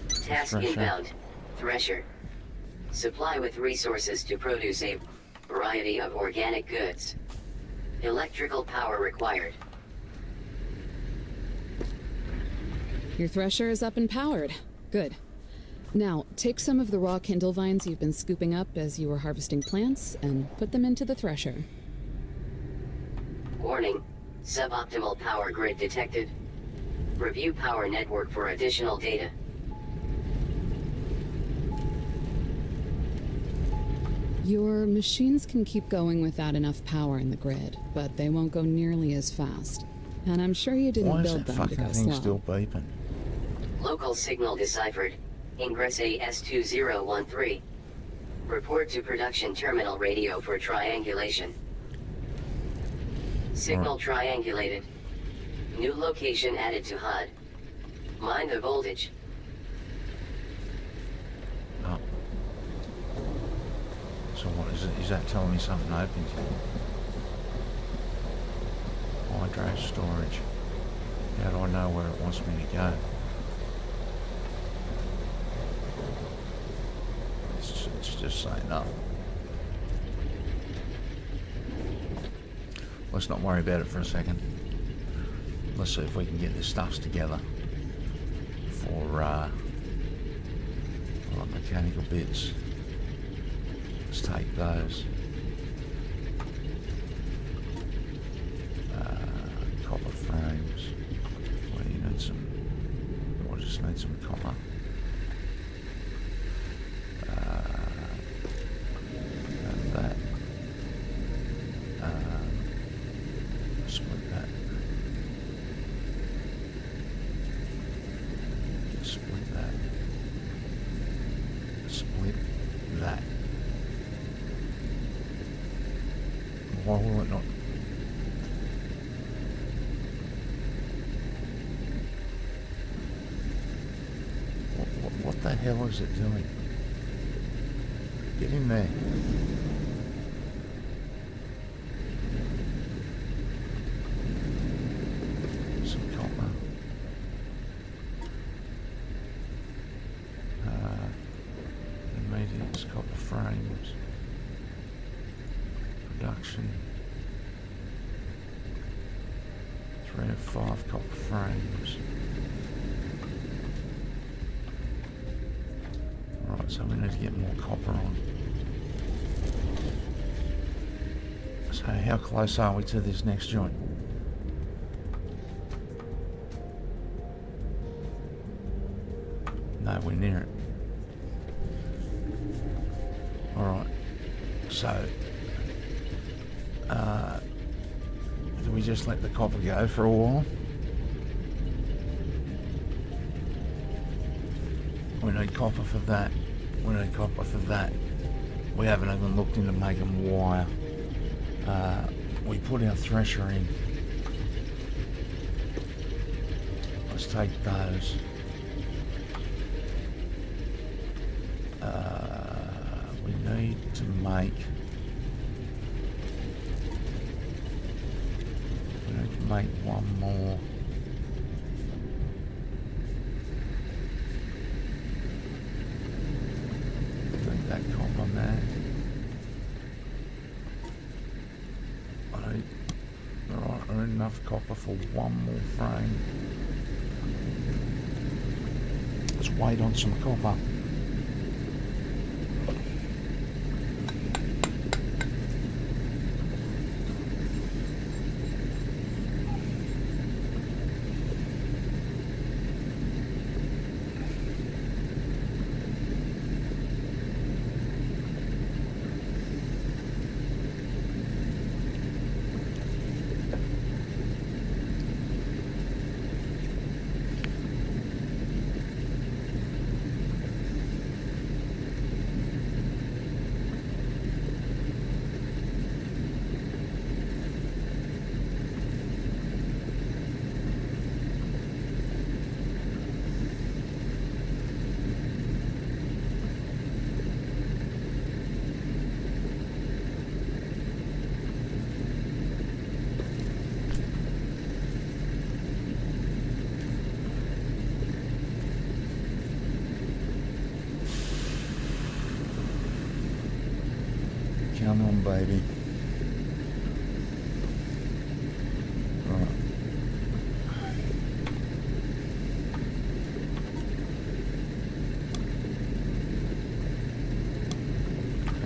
Task Thresher. inbound. Thresher. Supply with resources to produce a variety of organic goods. Electrical power required. Your thresher is up and powered. Good. Now, take some of the raw kindle vines you've been scooping up as you were harvesting plants and put them into the thresher. Warning. Suboptimal power grid detected. Review power network for additional data. Your machines can keep going without enough power in the grid, but they won't go nearly as fast. And I'm sure you didn't Why is build that them to fucking go thing slow. still beeping? Local signal deciphered. Ingress AS2013. Report to production terminal radio for triangulation. Signal triangulated. New location added to HUD. Mind the voltage. Oh. So what is it? Is that telling me something open? Hydro storage. How do I know where it wants me to go? It's just saying no. Let's not worry about it for a second. Let's see if we can get this stuff together for mechanical bits. Let's take those. Copper frames. Well, you need some. We'll just need some copper. And that. Split that. Split that. Split that. Why will it not? What the hell is it doing? Get in there. Some copper. Immediate copper frames. Production. 3 of 5 copper frames. Right, so we need to get more copper on. So how close are we to this next joint? Nowhere near it. Alright, so do we just let the copper go for a while? We need copper for that. We need copper for that. We haven't even looked into making wire. We put our thresher in. Let's take those. We need to make... We need to make one more. Need that copper mat. Alright, I need enough copper for one more frame. Let's wait on some copper. Come on, baby. Right.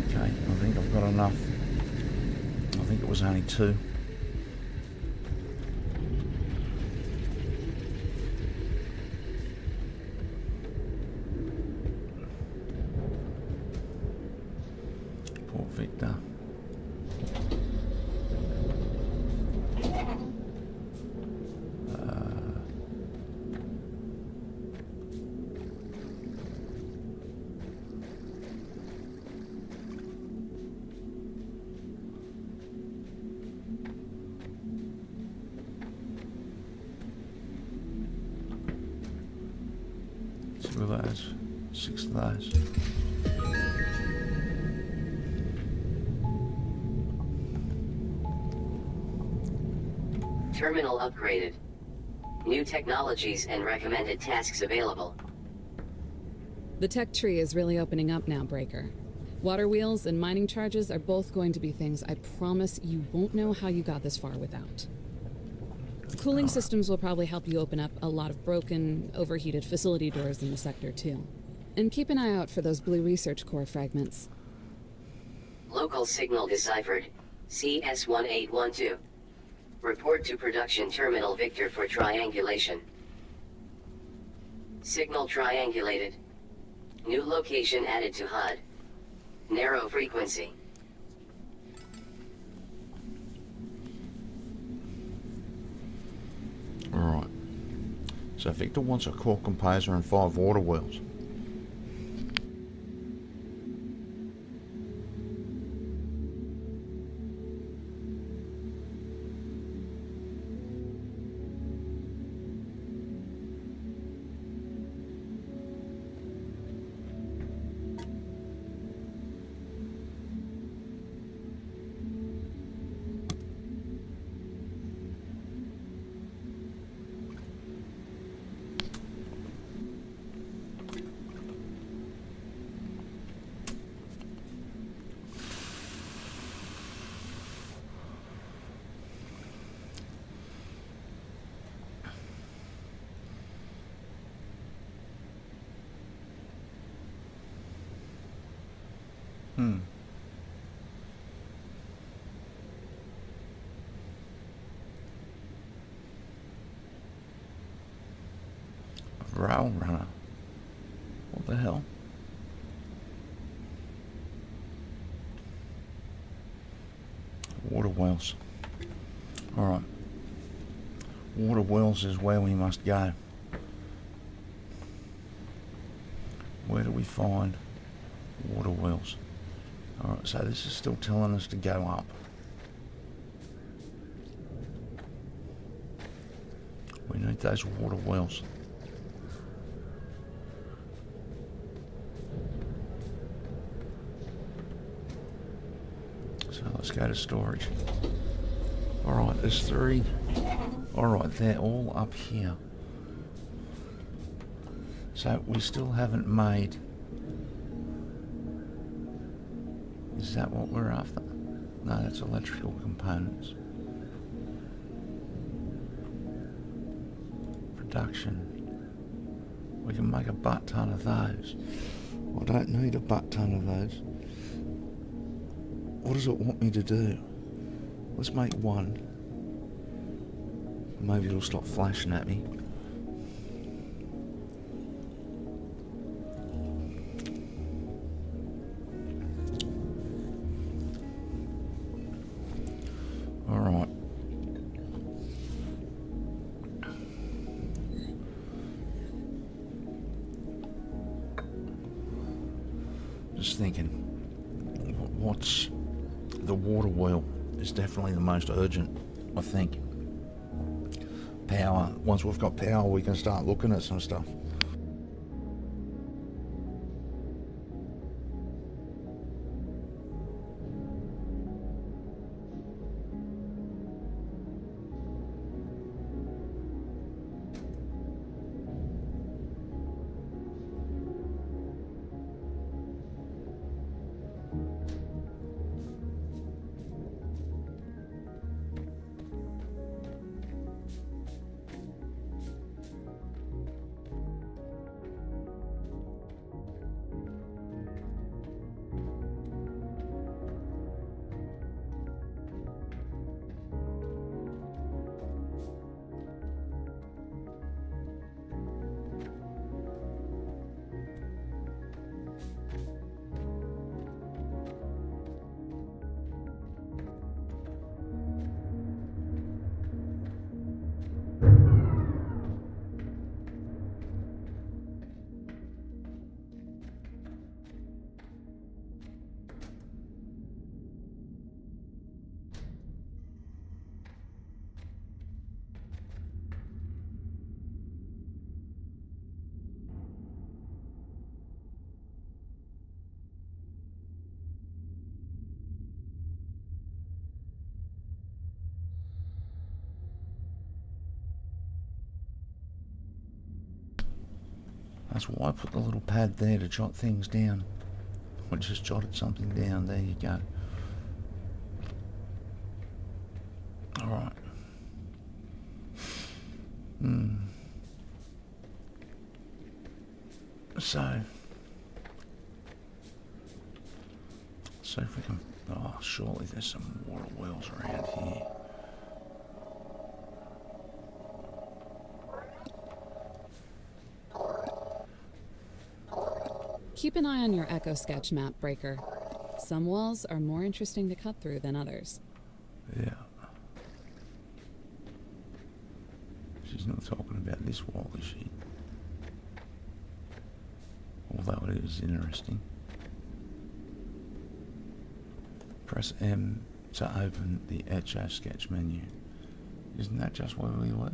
Okay, I think I've got enough. I think it was only 2. Poor Victor. Two of those, 6 of those. Terminal upgraded. New technologies and recommended tasks available. The tech tree is really opening up now, Breaker. Water wheels and mining charges are both going to be things I promise you won't know how you got this far without. Cooling systems will probably help you open up a lot of broken, overheated facility doors in the sector, too. And keep an eye out for those blue research core fragments. Local signal deciphered. CS1812. Report to production terminal Victor for triangulation. Signal triangulated. New location added to HUD. Narrow frequency. Alright. So Victor wants a core composer and 5 water wheels. Rail runner. What the hell? Water wells. Alright. Water wells is where we must go. find water wells. Alright, so this is still telling us to go up. We need those water wells. So let's go to storage. Alright, there's 3. Alright, they're all up here. So we still haven't made... Is that what we're after? No, that's electrical components. Production. We can make a butt ton of those. I don't need a butt ton of those. What does it want me to do? Let's make 1. Maybe it'll stop flashing at me. Alright. Just thinking, what's the water well is definitely the most urgent, I think. Power. Once we've got power, we can start looking at some stuff. That's why I put the little pad there to jot things down. I just jotted something down. There you go. Alright. So if we can... Oh, surely there's some water wells around here. Keep an eye on your Echo Sketch map, Breaker. Some walls are more interesting to cut through than others. Yeah. She's not talking about this wall, is she? Although it is interesting. Press M to open the Etch a Sketch menu. Isn't that just where we were?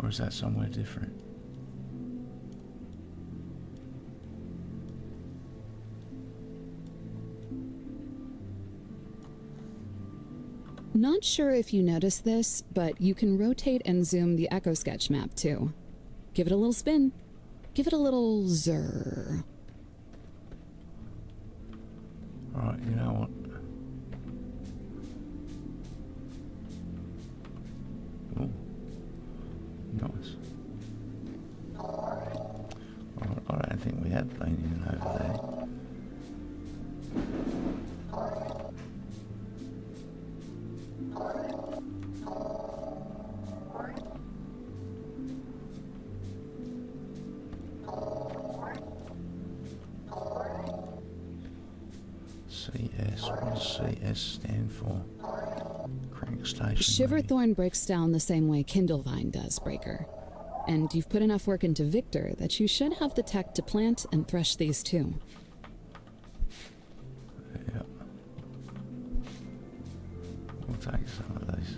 Or is that somewhere different? Not sure if you noticed this, but you can rotate and zoom the Echo Sketch map too. Give it a little spin. Give it a little zrrr. Alright, you know what? Oh, nice. I don't think we have been in over there. CS, what does CS stand for? Crank station. Shiverthorn breaks down the same way Kindlevine does, Breaker. And you've put enough work into Victor that you should have the tech to plant and thresh these too. Yeah. We'll take some of these.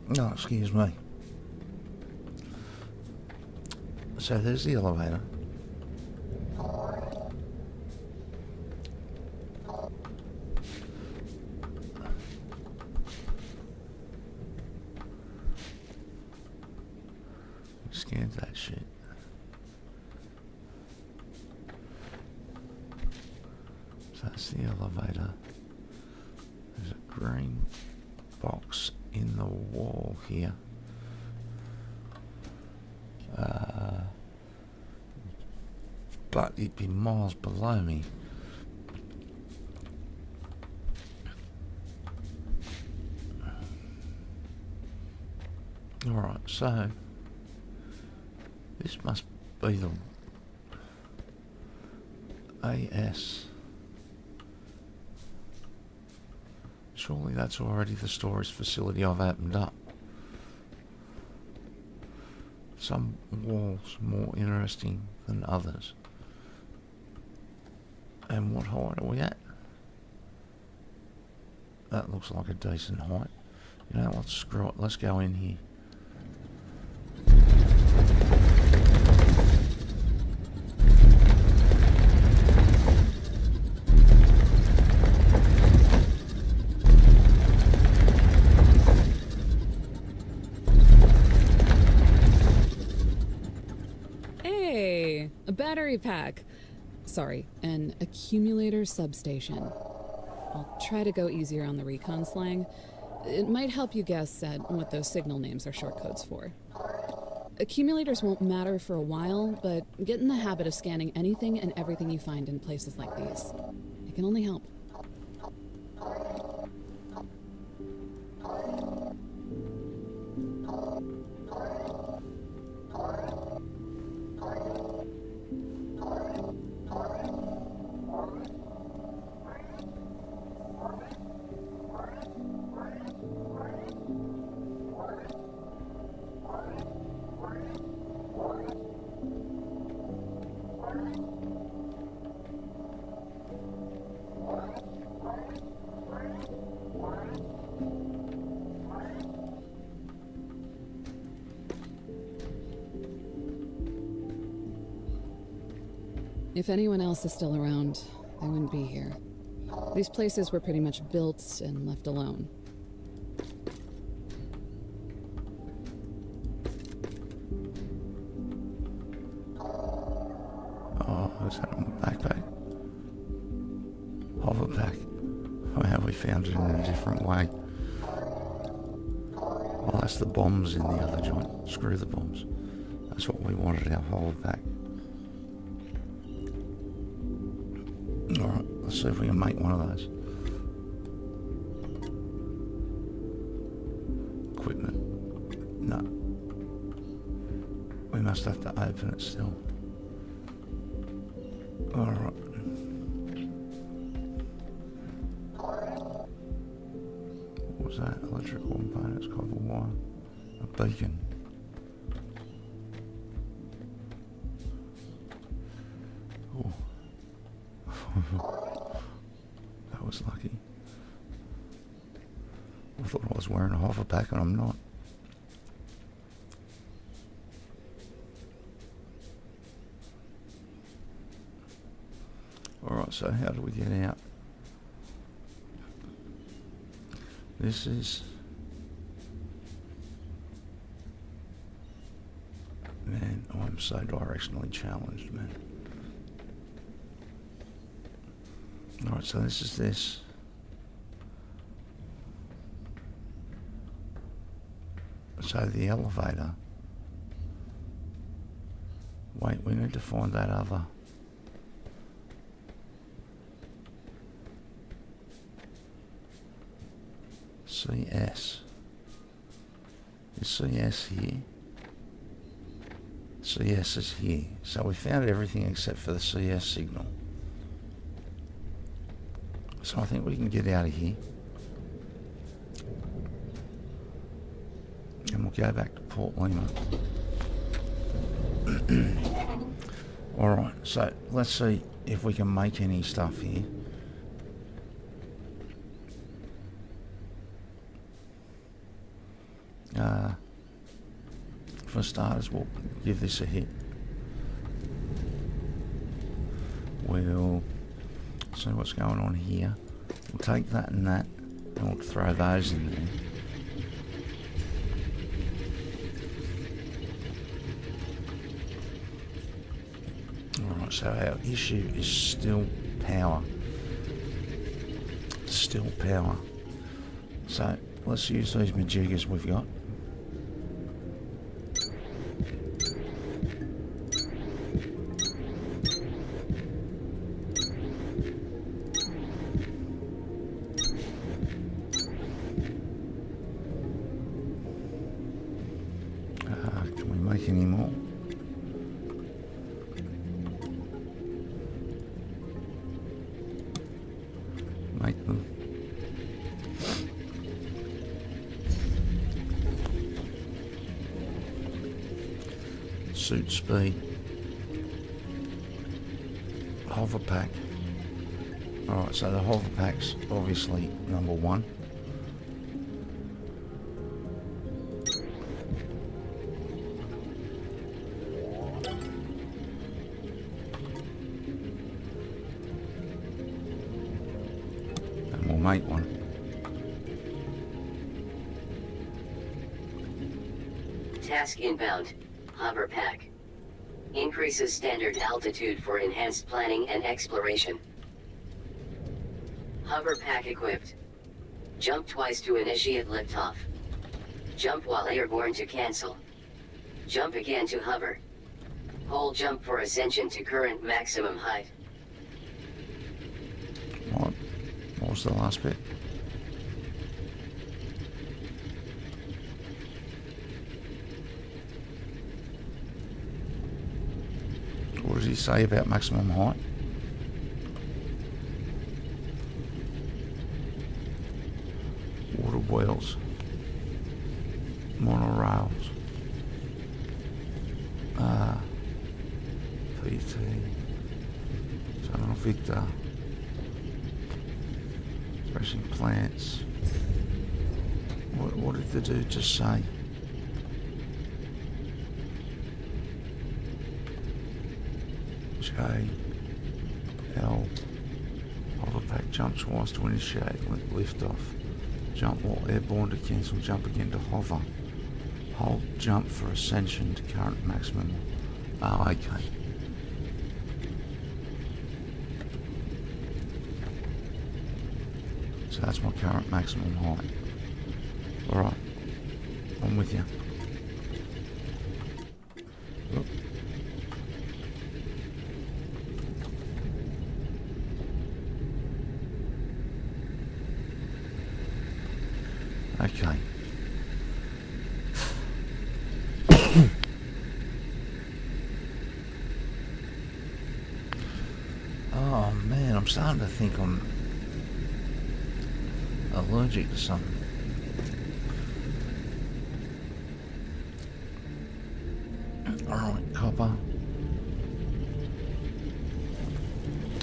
No, excuse me. So there's the elevator. Scanned that shit. So that's the elevator. There's a green box in the wall here. But it'd be miles below me. Alright, so this must be the AS. Surely that's already the storage facility I've opened up. Some walls more interesting than others. And what height are we at? That looks like a decent height. You know what, screw it, let's go in here. Hey, a battery pack. Sorry, an accumulator substation. I'll try to go easier on the recon slang. It might help you guess at what those signal names are short codes for. Accumulators won't matter for a while, but get in the habit of scanning anything and everything you find in places like these. It can only help. If anyone else is still around, they wouldn't be here. These places were pretty much built and left alone. Oh, is that a backpack? Hover pack. Oh, how we found it in a different way. Well, that's the bombs in the other joint. Screw the bombs. That's what we wanted, our hover pack. Alright, let's see if we can make one of those. Equipment. No. We must have to open it still. Alright. What was that? Electrical components, copper wire, a beacon. Oh. That was lucky. I thought I was wearing a hover pack and I'm not. Alright, so how do we get out? This is... Man, I'm so directionally challenged, man. Alright, so this is this. So the elevator. Wait, we need to find that other. CS. Is CS here? CS is here. So we found everything except for the CS signal. So I think we can get out of here. And we'll go back to Port Lima. Alright, so let's see if we can make any stuff here. For starters, we'll give this a hit. We'll see what's going on here. We'll take that and that, and we'll throw those in there. Alright, so our issue is still power. Still power. So let's use these Majigas we've got. Can we make any more? Make them. Suit speed. Hover pack. Alright, so the hover pack's obviously number one. And we'll make one. Task inbound. Hover pack. Increases standard altitude for enhanced planning and exploration. Hover pack equipped. Jump twice to initiate liftoff. Jump while airborne to cancel. Jump again to hover. Hold jump for ascension to current maximum height. What was the last bit? What does he say about maximum height? Water wheels. Monorails. PT. Tunnel Victor. Threshing plants. What did the dude just say? L. Hover pack jump twice to initiate lift off. Jump while airborne to cancel. Jump again to hover. Hold jump for ascension to current maximum. Oh, okay. So that's my current maximum height. Alright. I'm with you. Oop. Okay. Oh man, I'm starting to think I'm allergic to something. Alright, copper.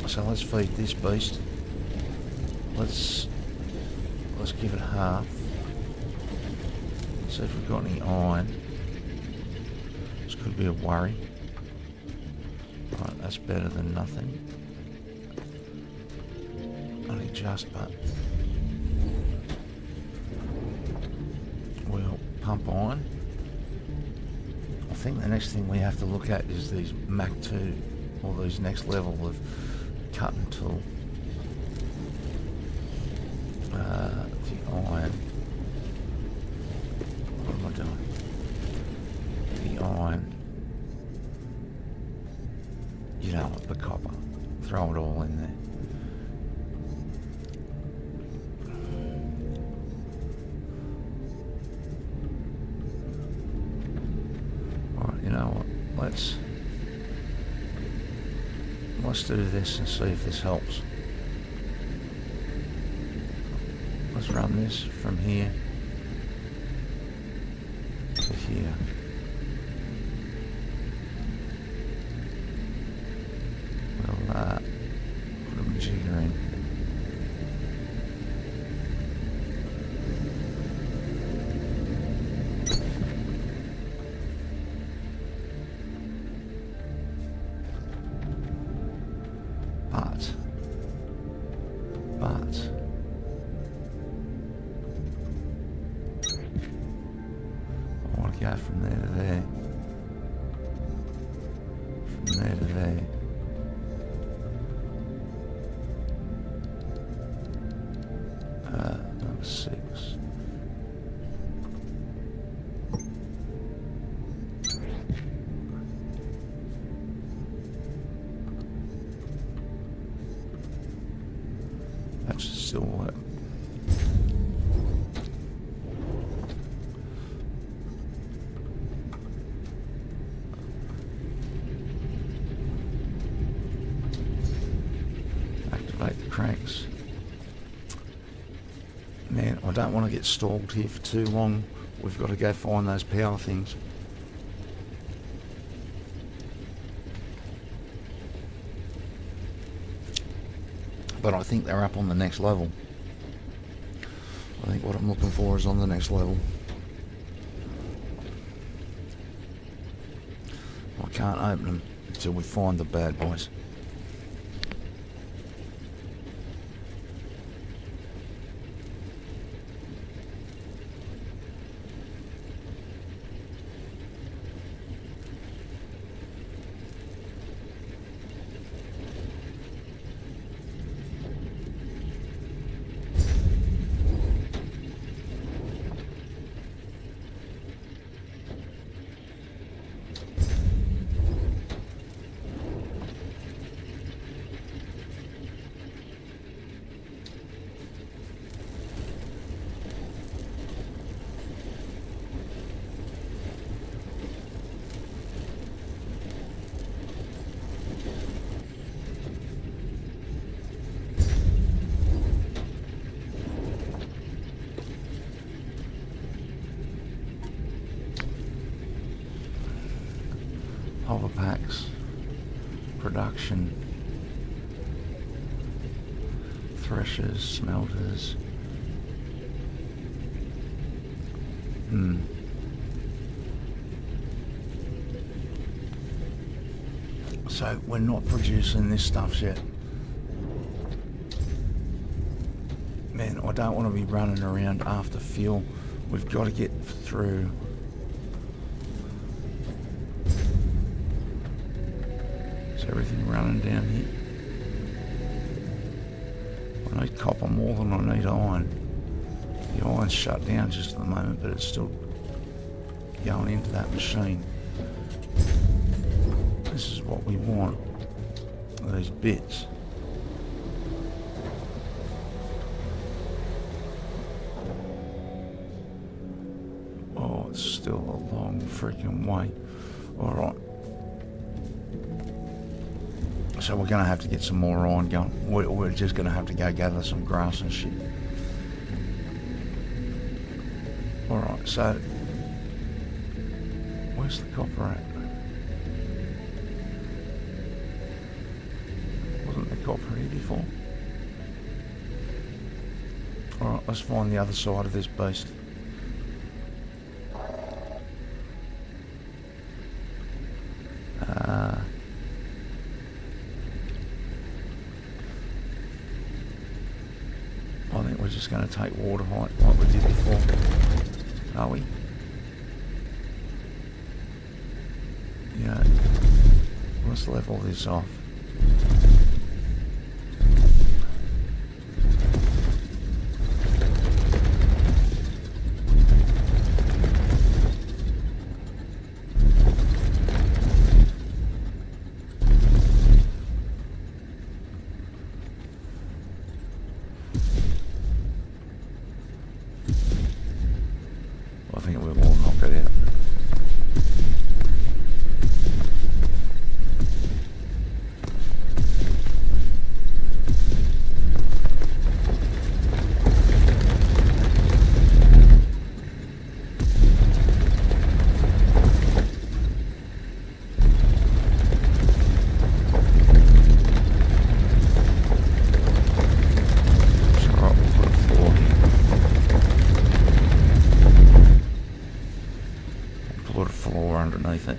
So let's feed this beast. Let's give it half. See if we've got any iron. This could be a worry. Right, that's better than nothing. Only just, but we'll pump iron. I think the next thing we have to look at is these Mach 2, or these next level of cutting tool. The iron. What am I doing? The iron. You know what, the copper. Throw it all in there. You know what? Let's do this and see if this helps. Let's run this from here to here. We'll put a majigger in. But I want to go from there to there, from there to there. Number 6. That should still work. Activate the cranks. Man, I don't want to get stalled here for too long. We've got to go find those power things. But I think they're up on the next level. I think what I'm looking for is on the next level. I can't open them until we find the bad boys. Hover packs, production, threshers, smelters. So we're not producing this stuff yet. Man, I don't want to be running around after fuel. We've got to get through. Is everything running down here? I need copper more than I need iron. The iron's shut down just at the moment, but it's still going into that machine. This is what we want. These bits. Oh, it's still a long freaking way. Alright. So we're going to have to get some more iron going. We're just going to have to go gather some grass and shit. Alright, so where's the copper at? Wasn't there copper here before? Alright, let's find the other side of this beast. I think we're just going to take water height like we did before. Are we? Yeah. Let's level this off. I think we will knock it out. put a floor underneath it.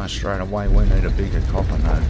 Straight away we need a bigger copper node.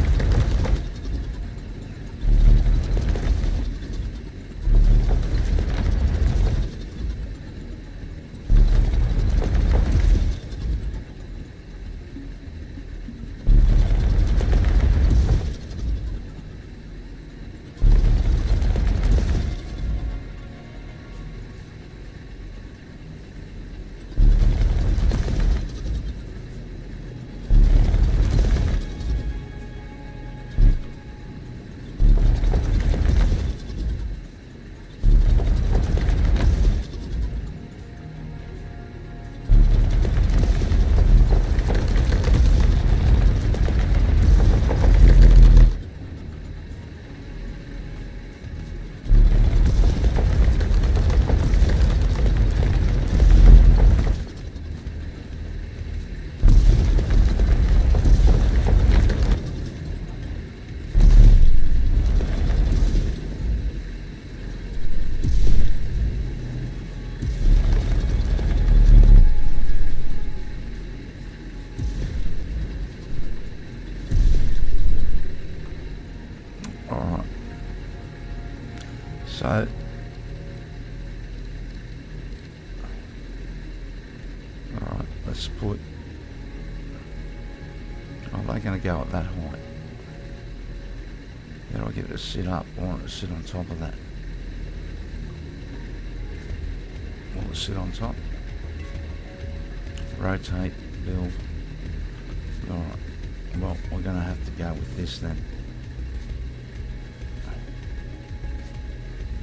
So alright, let's put, oh, they're going to go at that height. How do I get it to sit up? I want it to sit on top of that. Will it sit on top? Rotate, build. Alright, well, we're going to have to go with this then.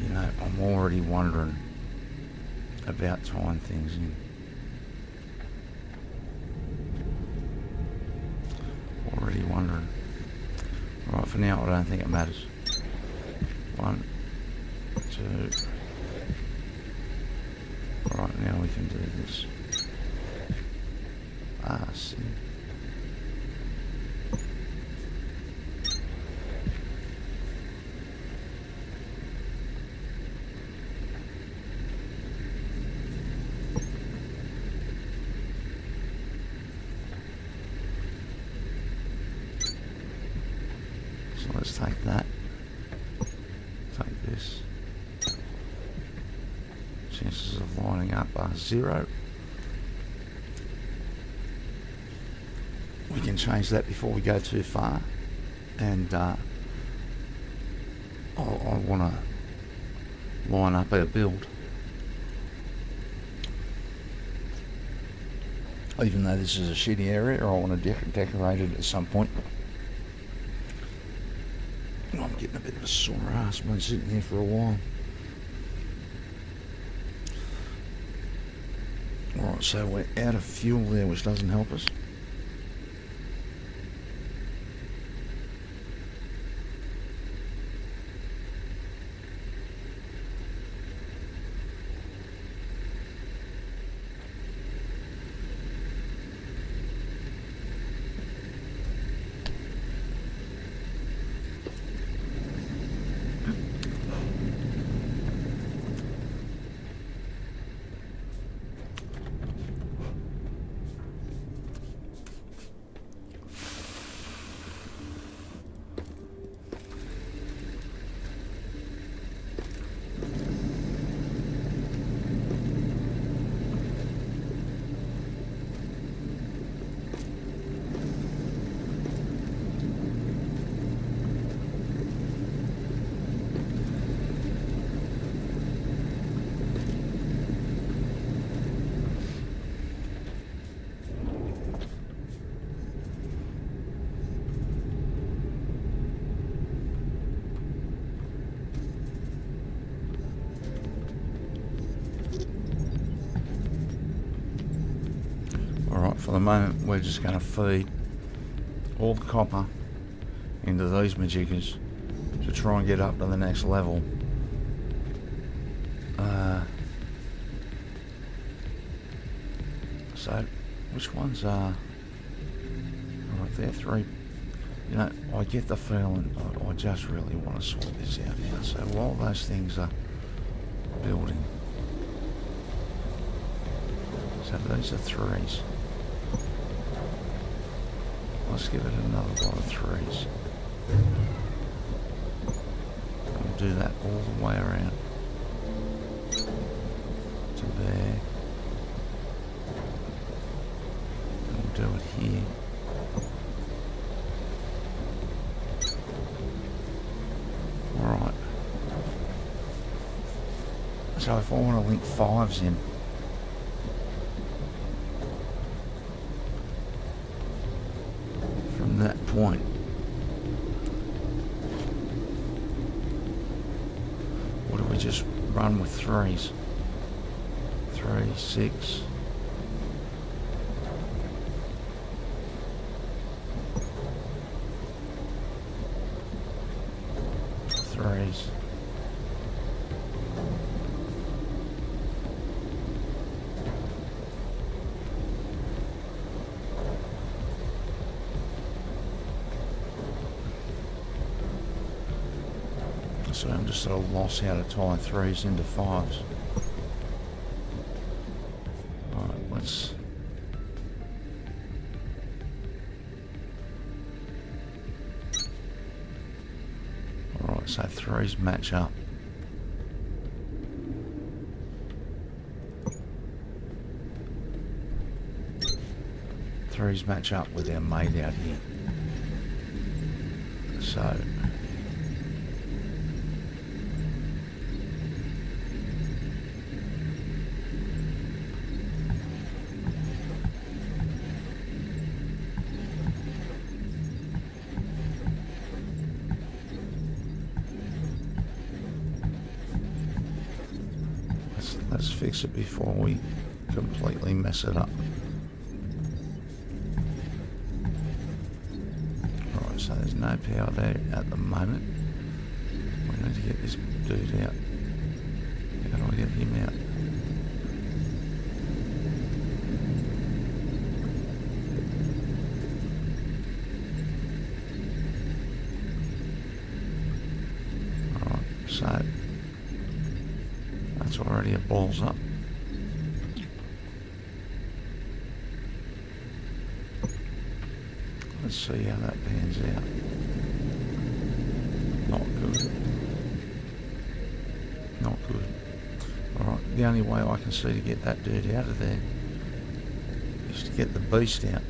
You know, I'm already wondering about tying things in. Already wondering. Right, for now I don't think it matters. 1, 2. Right, now we can do this. Ah, see. So let's take that. Take this. Chances of lining up are 0. We can change that before we go too far, and I want to line up our build. Even though this is a shitty area, I want to decorate it at some point. I'm getting a bit of a sore ass, been sitting here for a while. Alright, so we're out of fuel there, which doesn't help us. Alright, for the moment we're just going to feed all the copper into these majiggas to try and get up to the next level. So, which ones are... Right, they're 3. You know, I get the feeling I just really want to sort this out now. So while those things are building... So these are 3s. Let's give it another lot of 3s. We'll do that all the way around to there. And we'll do it here. Alright. So if I want to link 5s in, from that point, what do we just run with 3s? 3, 6. Threes. So I'm just at a loss how to tie 3s into 5s. Alright, let's... Alright, so 3s match up. Threes match up with our mate out here. So... Let's fix it before we completely mess it up. Alright, so there's no power there at the moment. We need to get this dude out. How do I get him out? Alright, so that's already a balls up. Let's see how that pans out. Not good. Not good. Alright, the only way I can see to get that dirt out of there is to get the beast out.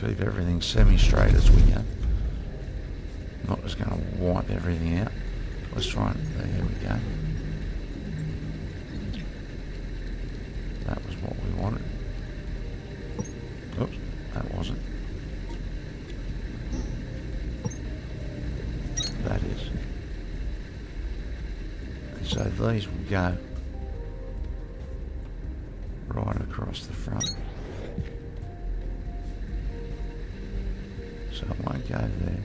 Keep everything semi-straight as we go. Not just going to wipe everything out. Let's try and... There we go. That was what we wanted. Oops, that wasn't. That is. And so these will go right across the front. So it won't go there.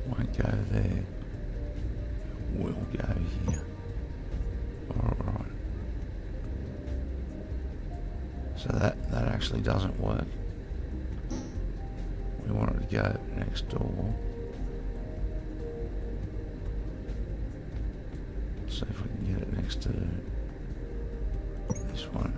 Won't go there. It will go here. Alright. So that actually doesn't work. We want it to go next door. See if we can get it next to this one.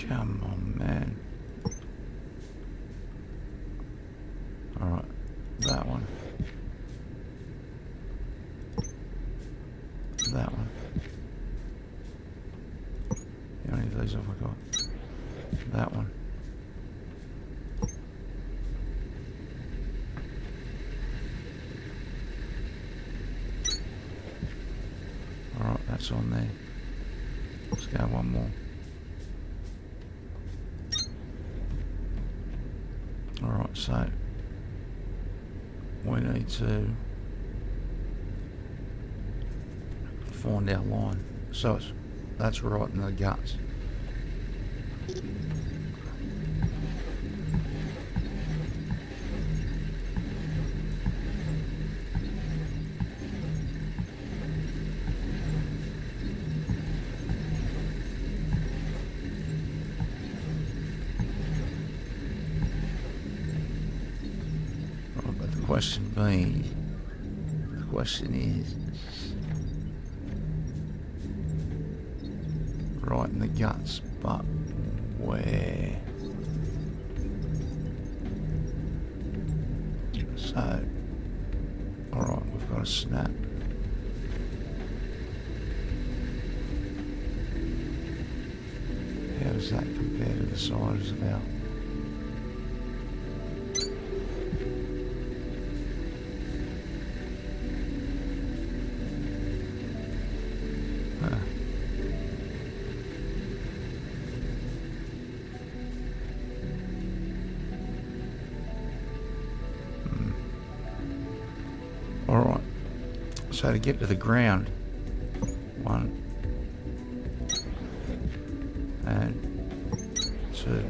Come on, man. Alright, that one. That one. How many of these have I got? That one. Alright, that's on there. Let's go one more. Alright, so we need to find our line. So that's right in the guts. Right, but the question is right in the guts, but where? So, alright, we've got a snap. How does that compare to the size of our... Alright, so to get to the ground, 1 and 2.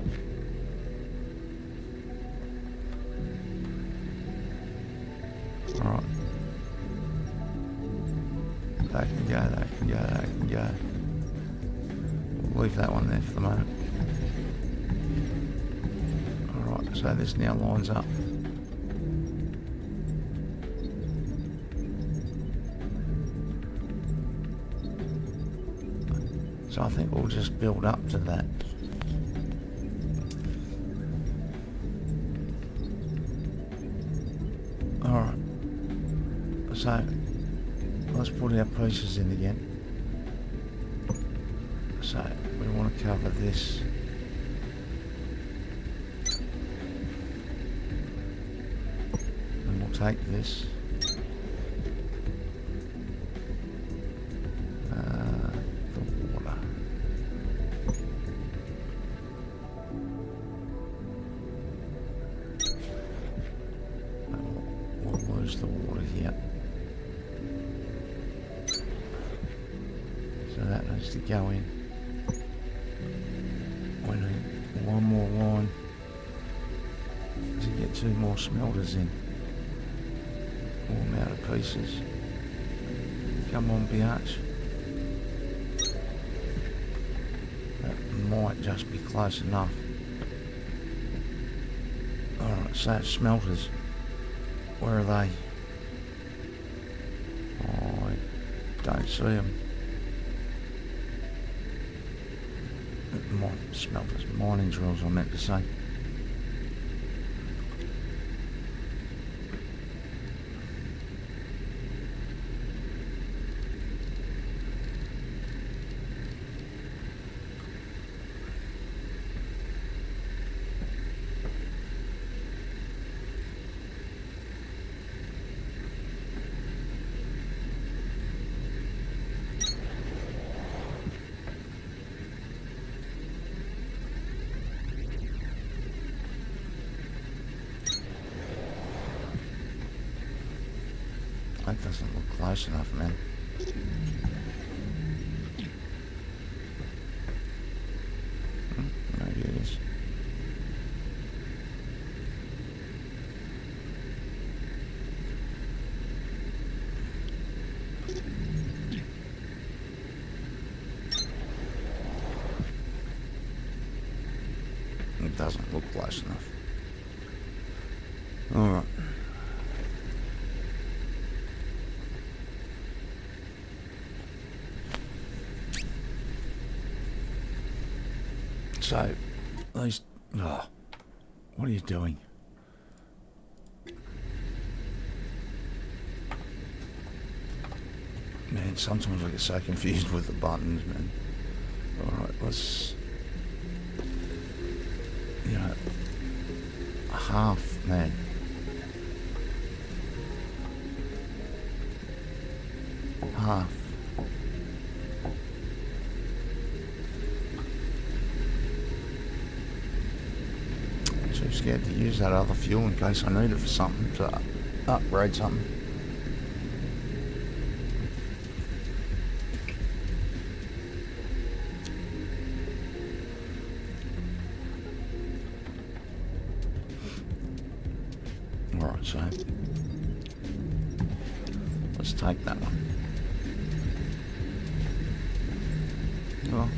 Alright. That can go, that can go, that can go. We'll leave that one there for the moment. Alright, so this now lines up. So I think we'll just build up to that. Alright. So let's put our pieces in again. So we want to cover this. And we'll take this. The water here, so that needs to go in. We need one more line to get 2 more smelters in. All amount of pieces. Come on, biatch. That might just be close enough. Alright, so smelters. Where are they? Oh, I don't see them. Smelters, mining drills I meant to say. That doesn't look close enough, man. Maybe it is. It doesn't look close enough. All right. So, these... Oh, what are you doing? Man, sometimes I get so confused with the buttons, man. Alright, let's... You know... Half, man. Half. Too scared to use that other fuel in case I need it for something, to upgrade something. Alright, so let's take that one. Well,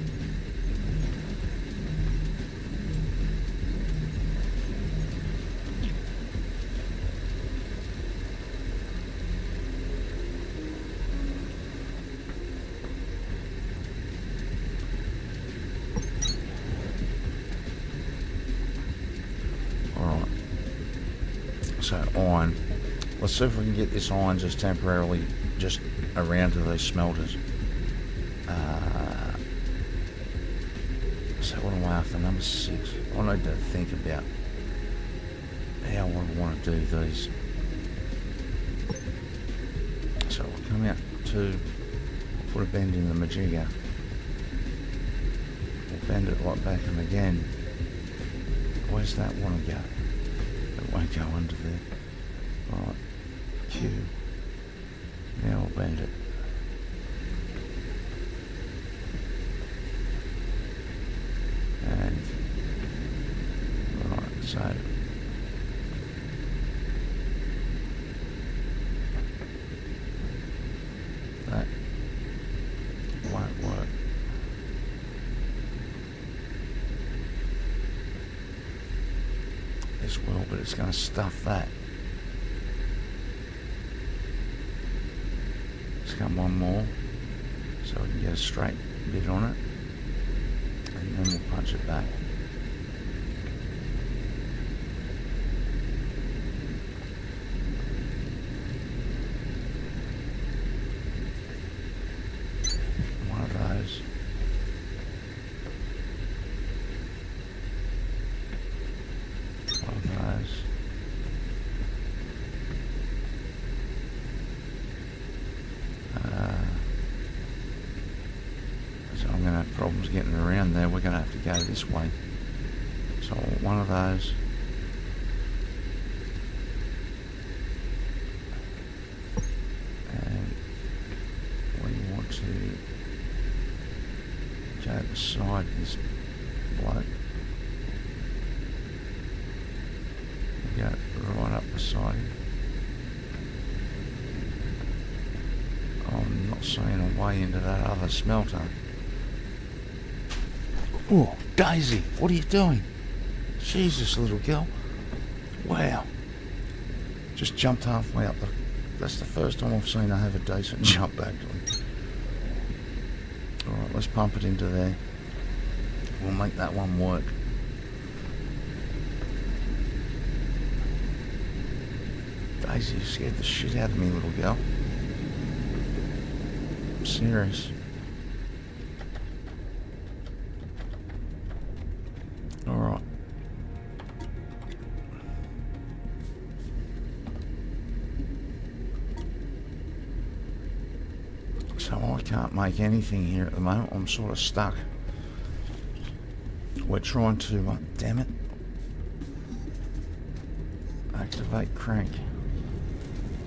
alright. So iron. Let's see if we can get this iron just temporarily just around to those smelters. So what am I after? Number 6. I need to think about how I want to do these. So we'll come out to put a bend in the Majigger. We'll bend it right back and again. Where's that want to go? It won't go under there. Right. Q. Now we'll bend it. And right, so that won't work. This will, but it's going to stuff that. Let's come one more so we can get a straight bit on it. And then we'll punch it back. One of those. One of those. So I'm going to have problems getting around there. We're going to have to go this way. So one of those. And we want to go beside this bloke. Go right up beside him. I'm not seeing a way into that other smelter. Oh, Daisy, what are you doing? Jesus, little girl. Wow. Just jumped halfway up the... That's the first time I've seen her have a decent jump, actually. Alright, let's pump it into there. We'll make that one work. Daisy, you scared the shit out of me, little girl. I'm serious. Alright. So I can't make anything here at the moment. I'm sort of stuck. We're trying to, damn it, activate crank.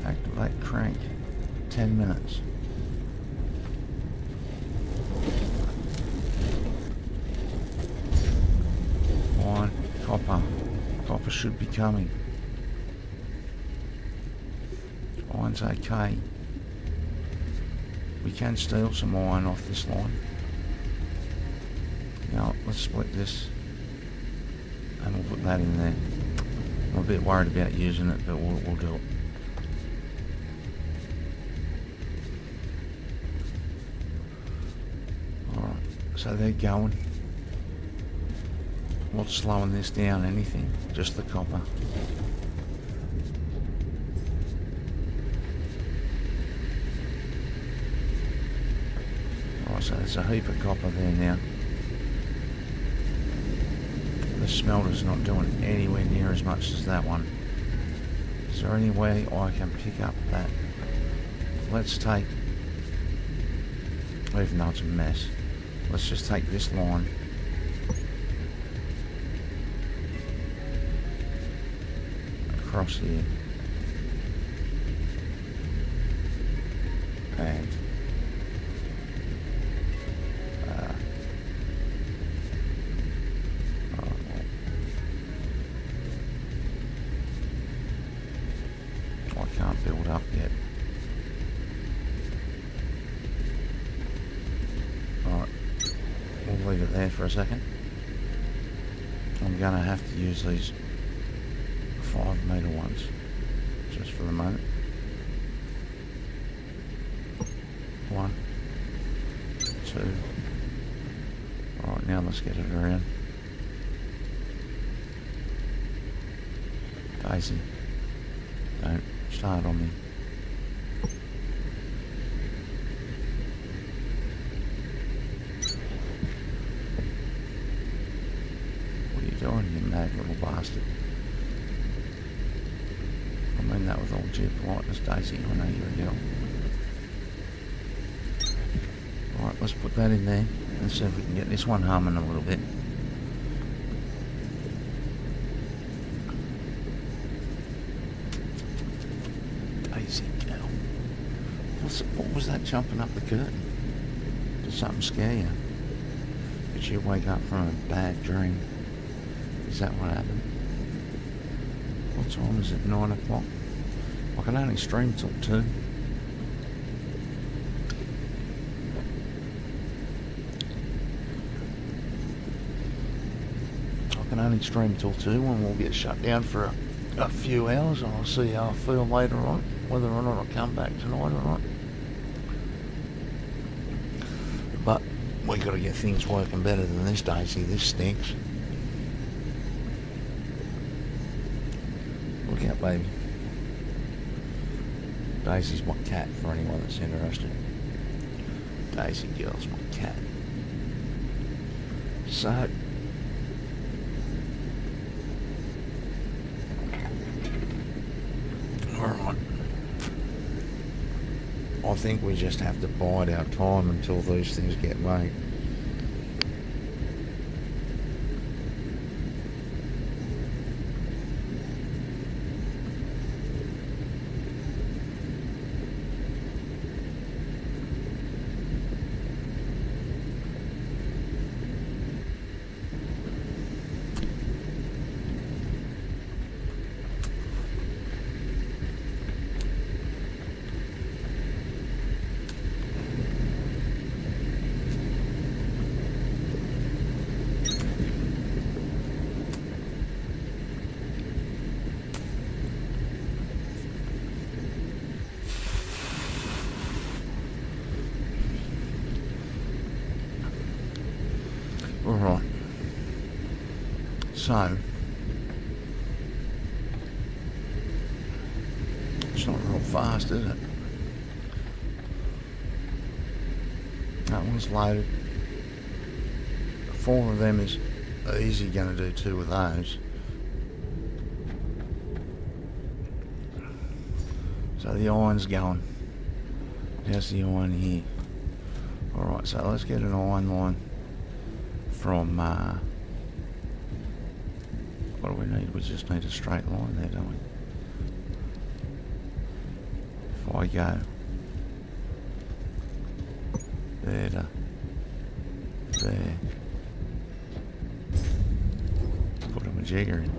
Activate crank. 10 minutes. Fine. Copper. Copper should be coming. Iron's okay. We can steal some iron off this line. Now, let's split this. And we'll put that in there. I'm a bit worried about using it, but we'll do it. Alright, so they're going. What's slowing this down? Anything? Just the copper. Right, so there's a heap of copper there now. The smelter's not doing anywhere near as much as that one. Is there any way I can pick up that? Let's take, even though it's a mess, let's just take this line across here and I can't build up yet. Alright, we'll leave it there for a second. I'm going to have to use these 5 metre ones just for the moment. 1, 2. Alright, now let's get it around. Daisy, don't start on me. What are you doing, you mad little bastard? I mean that with all due politeness, Daisy, I know you're a girl. Alright, let's put that in there and see if we can get this one humming a little bit. Daisy, girl. What was that jumping up the curtain? Did something scare you? Did you wake up from a bad dream? Is that what happened? What time is it? 9 o'clock? I can only stream till 2. I can only stream till 2 and we'll get shut down for a few hours, and I'll see how I feel later on, whether or not I come back tonight or not. But we got to get things working better than this, Daisy. This stinks. Look out, baby. Daisy's my cat, for anyone that's interested. Daisy girl's my cat. So, alright. I think we just have to bide our time until these things get made. Alright. So, it's not real fast, is it? That one's loaded. 4 of them is easy going to do 2 of those. So the iron's going. How's the iron here? Alright, so let's get an iron line from, what do we need? We just need a straight line there, don't we? If I go there to there, put a majigger in.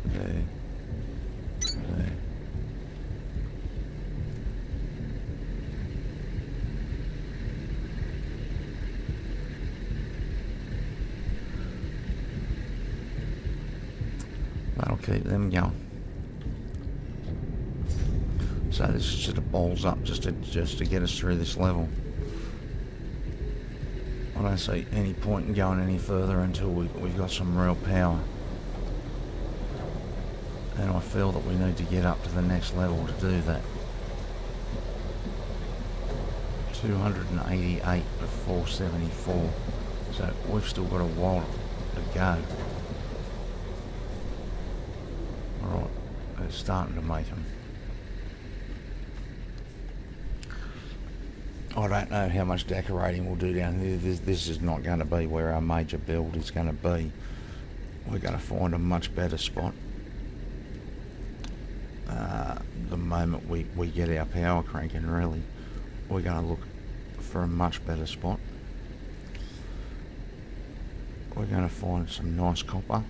There, there. That'll keep them going. So this is just a balls up just to get us through this level. I I don't see any point in going any further until we've got some real power. And I feel that we need to get up to the next level to do that. 288 to 474. So we've still got a while to go. Alright, it's starting to make them. I don't know how much decorating we'll do down here. This is not going to be where our major build is going to be. We're going to find a much better spot. The moment we get our power cranking, really, we're going to look for a much better spot. We're going to find some nice copper.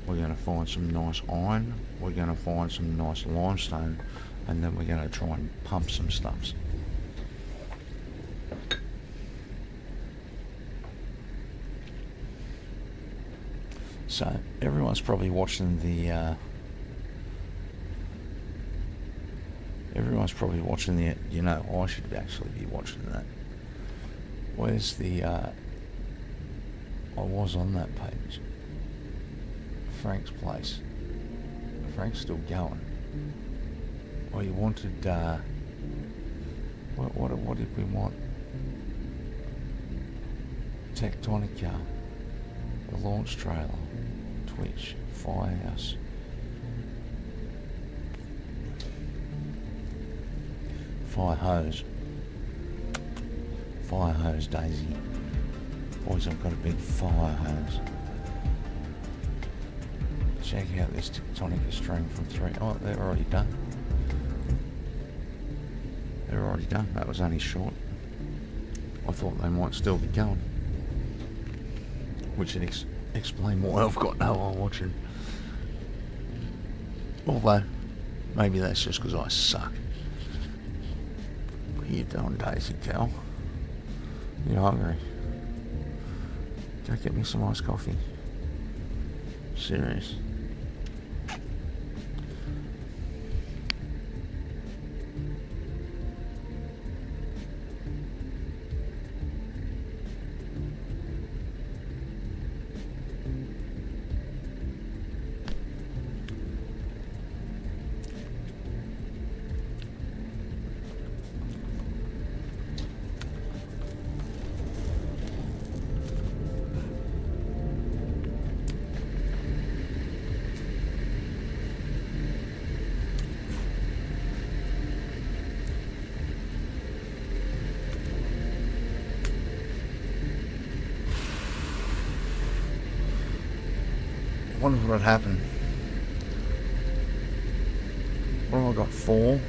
We're going to find some nice iron. We're going to find some nice limestone. And then we're going to try and pump some stuffs. So everyone's probably watching the you know, I should actually be watching that. Where's the I was on that page. Frank's place. Frank's still going. Well, you wanted what did we want? Tectonica, the launch trailer, Twitch, Firehouse. Fire hose, Daisy. Boys, I've got a big fire hose. Check out this Tectonica stream from 3. Oh, they're already done. They're already done. That was only short. I thought they might still be going. Which would explain why I've got no one watching. Although, maybe that's just because I suck. What are you doing, Daisy Cal? You hungry? Go get me some iced coffee. Serious. I wonder what would happen. What have I got? 4.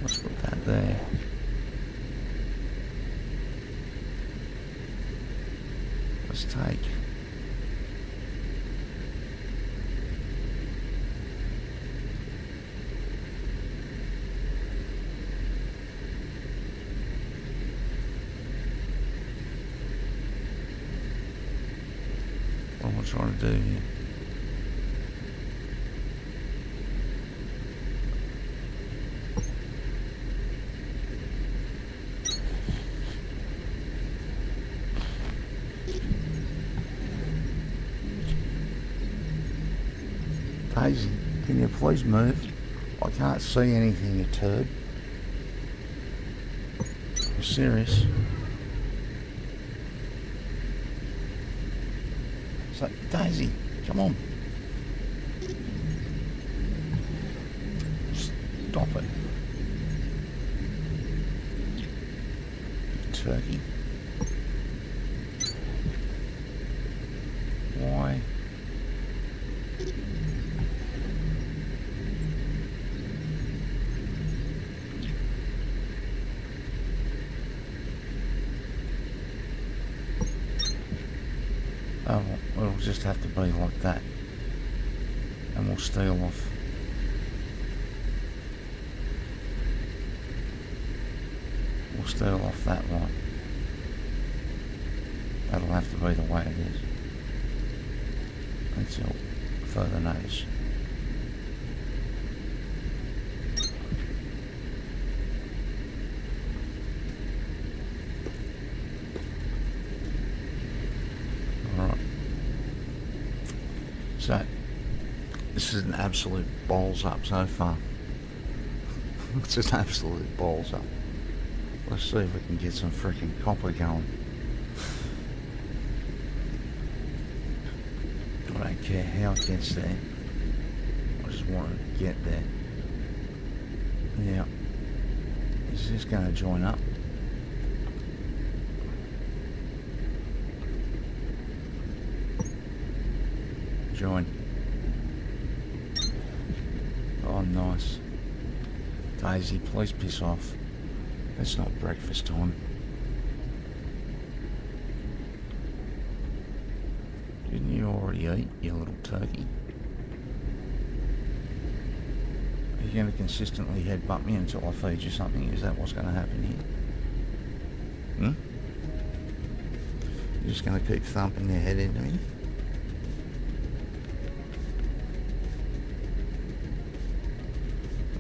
Let's put that there. Let's take what am I trying to do here? Daisy, can you please move? I can't see anything, you turd. I'm serious. So, Daisy, come on. Stop it. Turkey. Why? Oh, it'll just have to be like that. And we'll steal off. We'll steal off that one. That'll have to be the way it is. Until further notice. Alright. So, this is an absolute balls up so far. It's an absolute balls up. Let's see if we can get some freaking copper going. I don't care how it gets there. I just want to get there. Yeah. Is this going to join up? Join. Oh, nice. Daisy, please piss off. It's not breakfast time. Didn't you already eat, you little turkey? Are you going to consistently headbutt me until I feed you something? Is that what's going to happen here? Hmm? You're just going to keep thumping your head into me?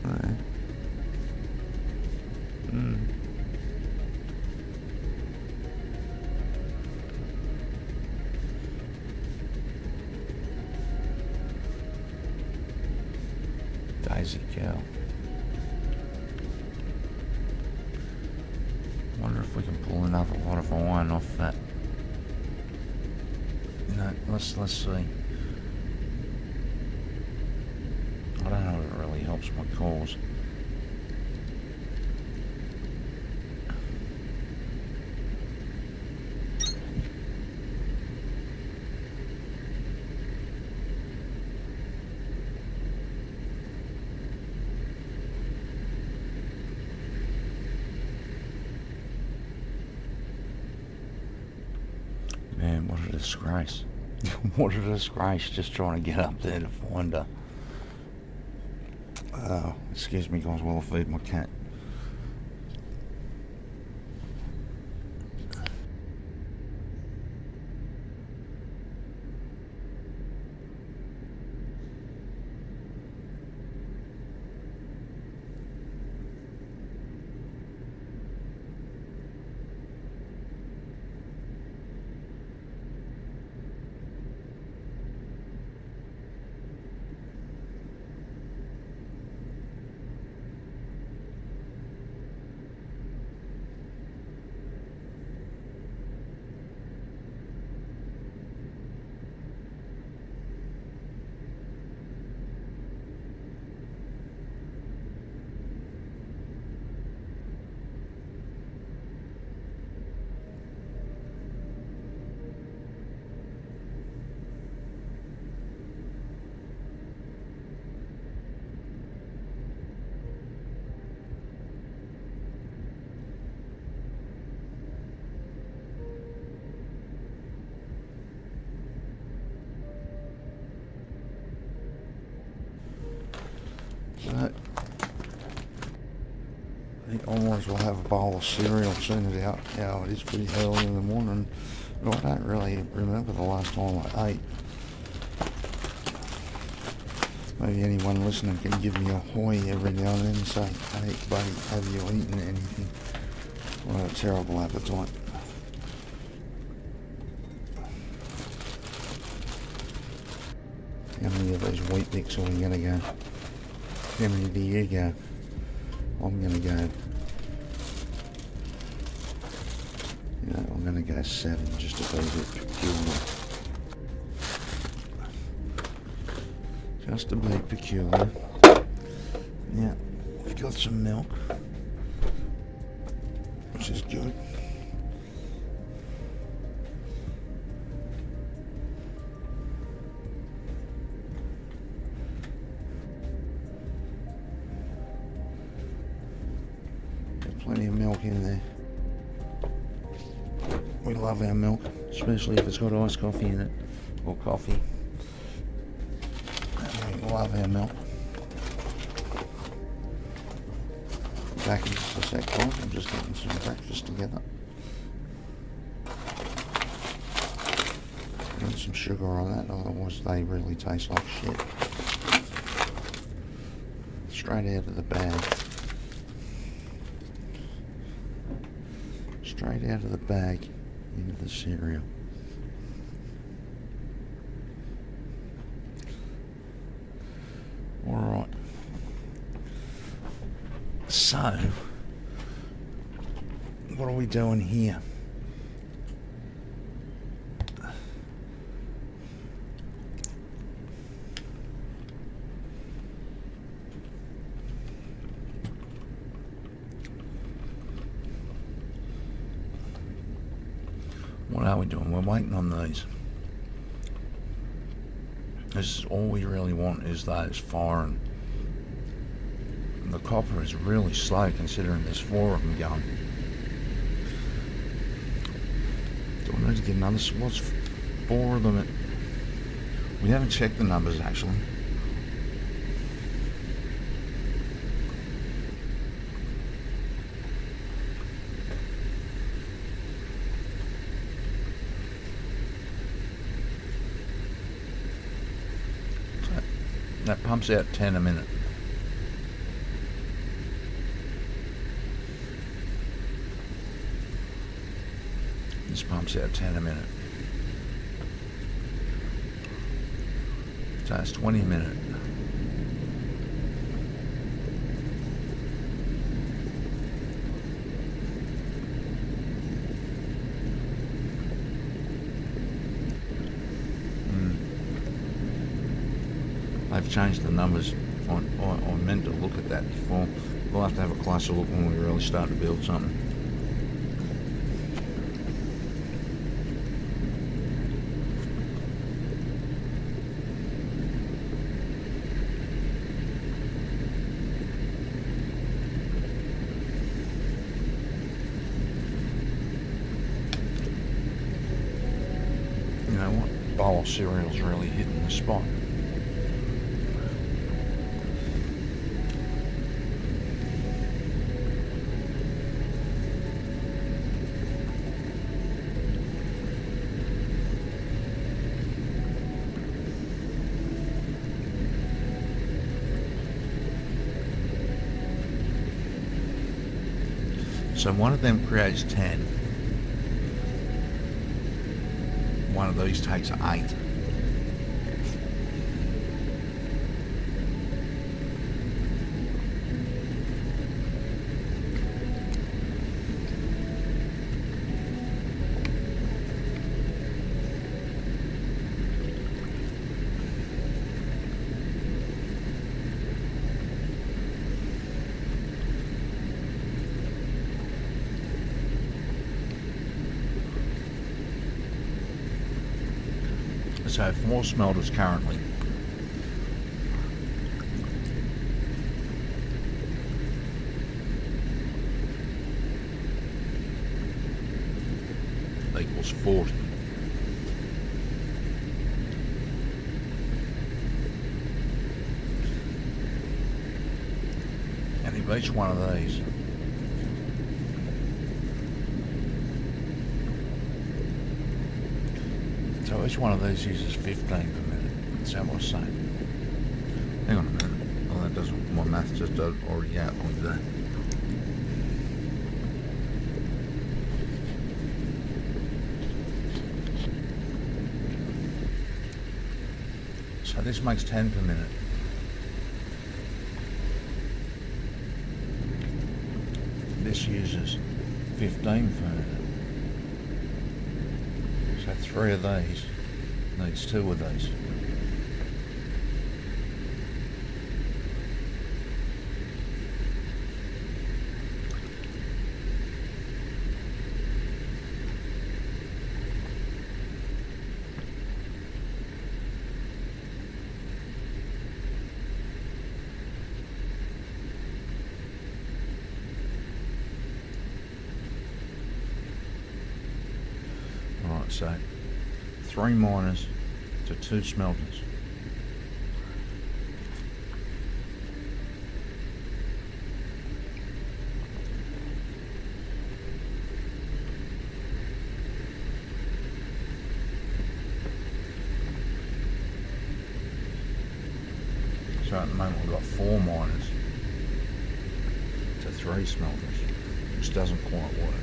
Alright. Daisy cow. Wonder if we can pull another lot of iron off that. You know, let's see. I don't know if it really helps my cause. Man, what a disgrace. What a disgrace just trying to get up there to find her. Excuse me guys while I feed my cat. I think I might as well have a bowl of cereal soon as out. Yeah, it is pretty early in the morning, but I don't really remember the last time I ate. Maybe anyone listening can give me a hoy every now and then and say, hey buddy, have you eaten anything? What a terrible appetite. How many of those wheat bix are we going to go? How many do you go? I'm going to go, you know, I'm going to go 7 just to be a bit peculiar. Just to be peculiar. Yeah, we've got some milk, which is good. Plenty of milk in there. We love our milk, especially if it's got iced coffee in it, or coffee. love our milk. Back in just a sec, guys. I'm just getting some breakfast together. Put some sugar on that, otherwise they really taste like shit. Straight out of the bag. Straight out of the bag into the cereal. Alright. So, what are we doing here? What are we doing? We're waiting on these. This is all we really want, is those firing. And the copper is really slow considering there's 4 of them going. Do I need to get another? What's 4 of them? We haven't checked the numbers actually. That pumps out 10 a minute. This pumps out 10 a minute. So it's 20 a minute. They've changed the numbers. I meant to look at that before. We'll have to have a closer look when we really start to build something. You know what? Bowl of cereal's really hitting the spot. So one of them creates 10. One of these takes 8. So 4 smelters currently. Equals 40. And if each one of these So each one of these uses 15 per minute. That's how I was saying. Hang on a minute. Oh, that doesn't. My math just already outlined that. So this makes 10 per minute. This uses 15 per minute. So 3 of these needs 2 of these. Alright, so 3 miners to 2 smelters. So at the moment we've got 4 miners to 3 smelters, which doesn't quite work.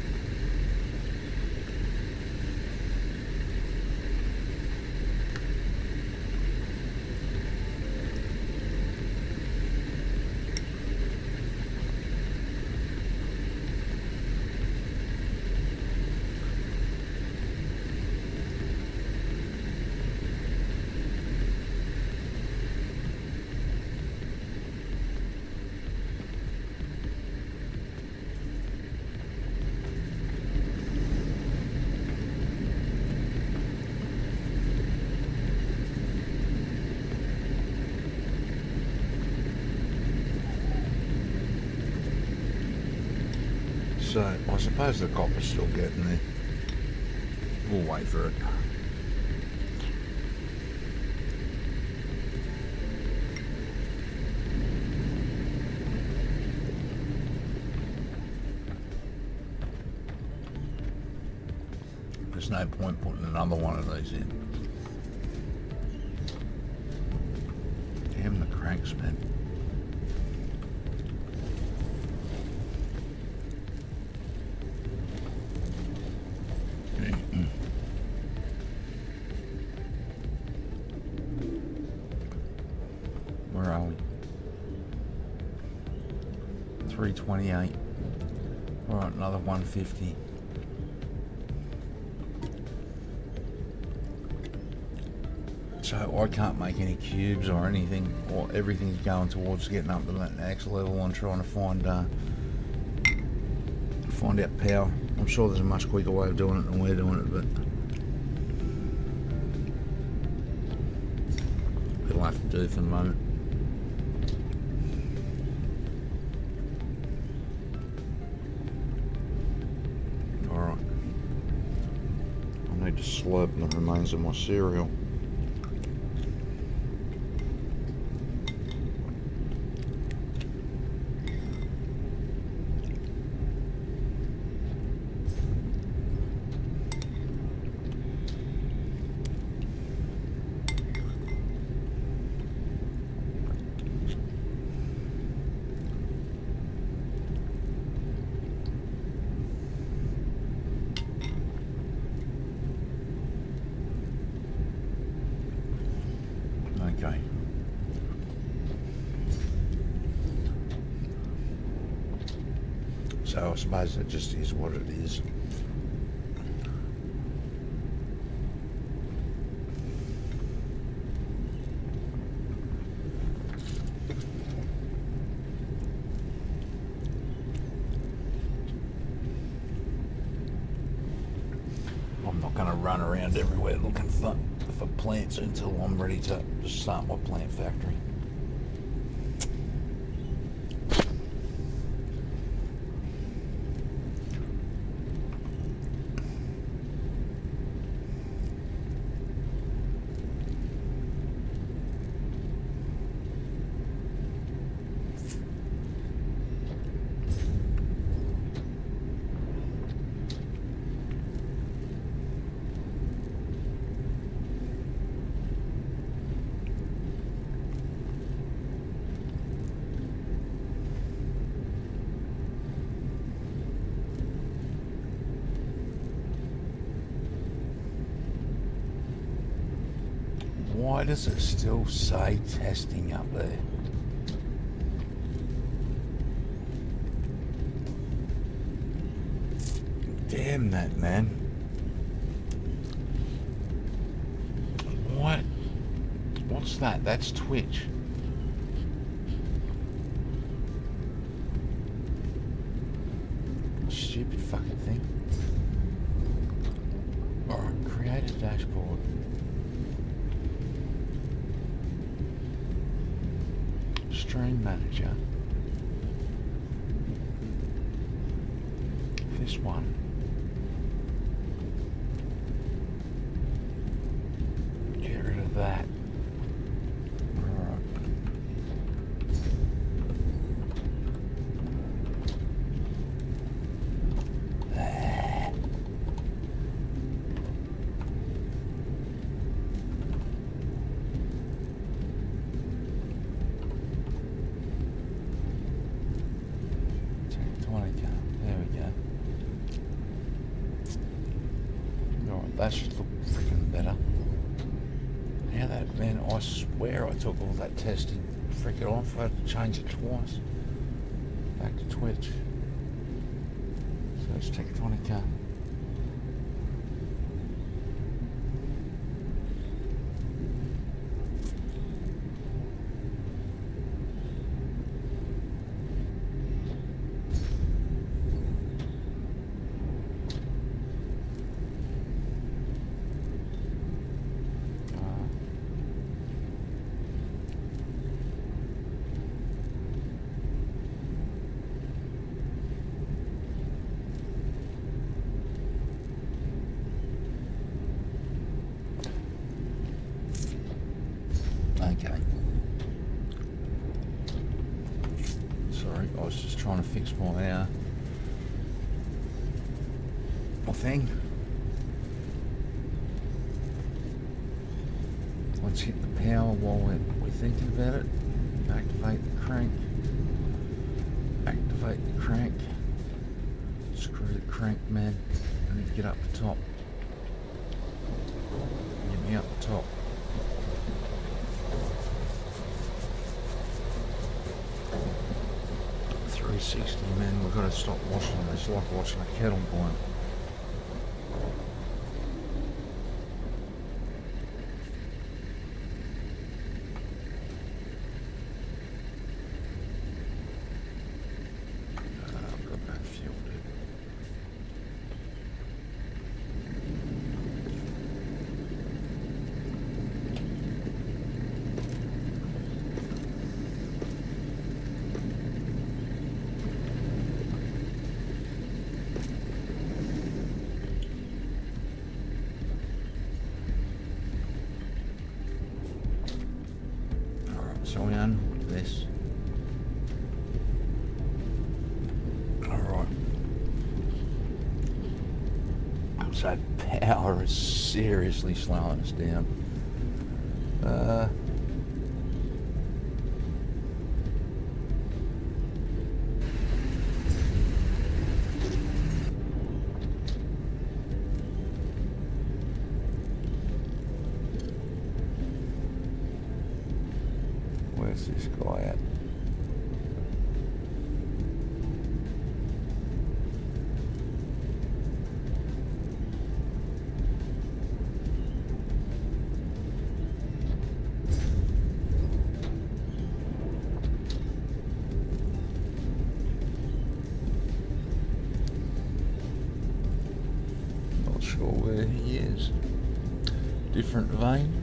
So I suppose the copper's still getting there. We'll wait for it. There's no point putting another one of these in. Damn the cranks, man. Where are we? 328. Alright, another 150. So I can't make any cubes or anything, or everything's going towards getting up to that next level and trying to find out power. I'm sure there's a much quicker way of doing it than we're doing it, but it'll have to do for the moment. Alright. I need to slurp the remains of my cereal. Okay. So I suppose it just is what it is. I'm not going to run around everywhere looking for plants until I'm ready to start my plant factory. Why does it still say testing up there? Damn that, man. What? What's that? That's Twitch. Stupid fucking thing. Alright, create a dashboard. Stream manager. This one. Get rid of that. that should look freaking better. How that, man, I swear I took all that testing freaking off. I had to change it twice. Back to Twitch. So it's Tectonica. Okay. Sorry, I was just trying to fix my thing. Let's hit the power while we're thinking about it. Activate the crank. Activate the crank. Screw the crank, man. I need to get up the top. Get me up the top. .360, man, we've got to stop washing it. It's like watching a kettle boil. I've got no fuel, dude. So we unhook this. Alright. So power is seriously slowing us down. Where's this guy at? Not sure where he is. Different vein.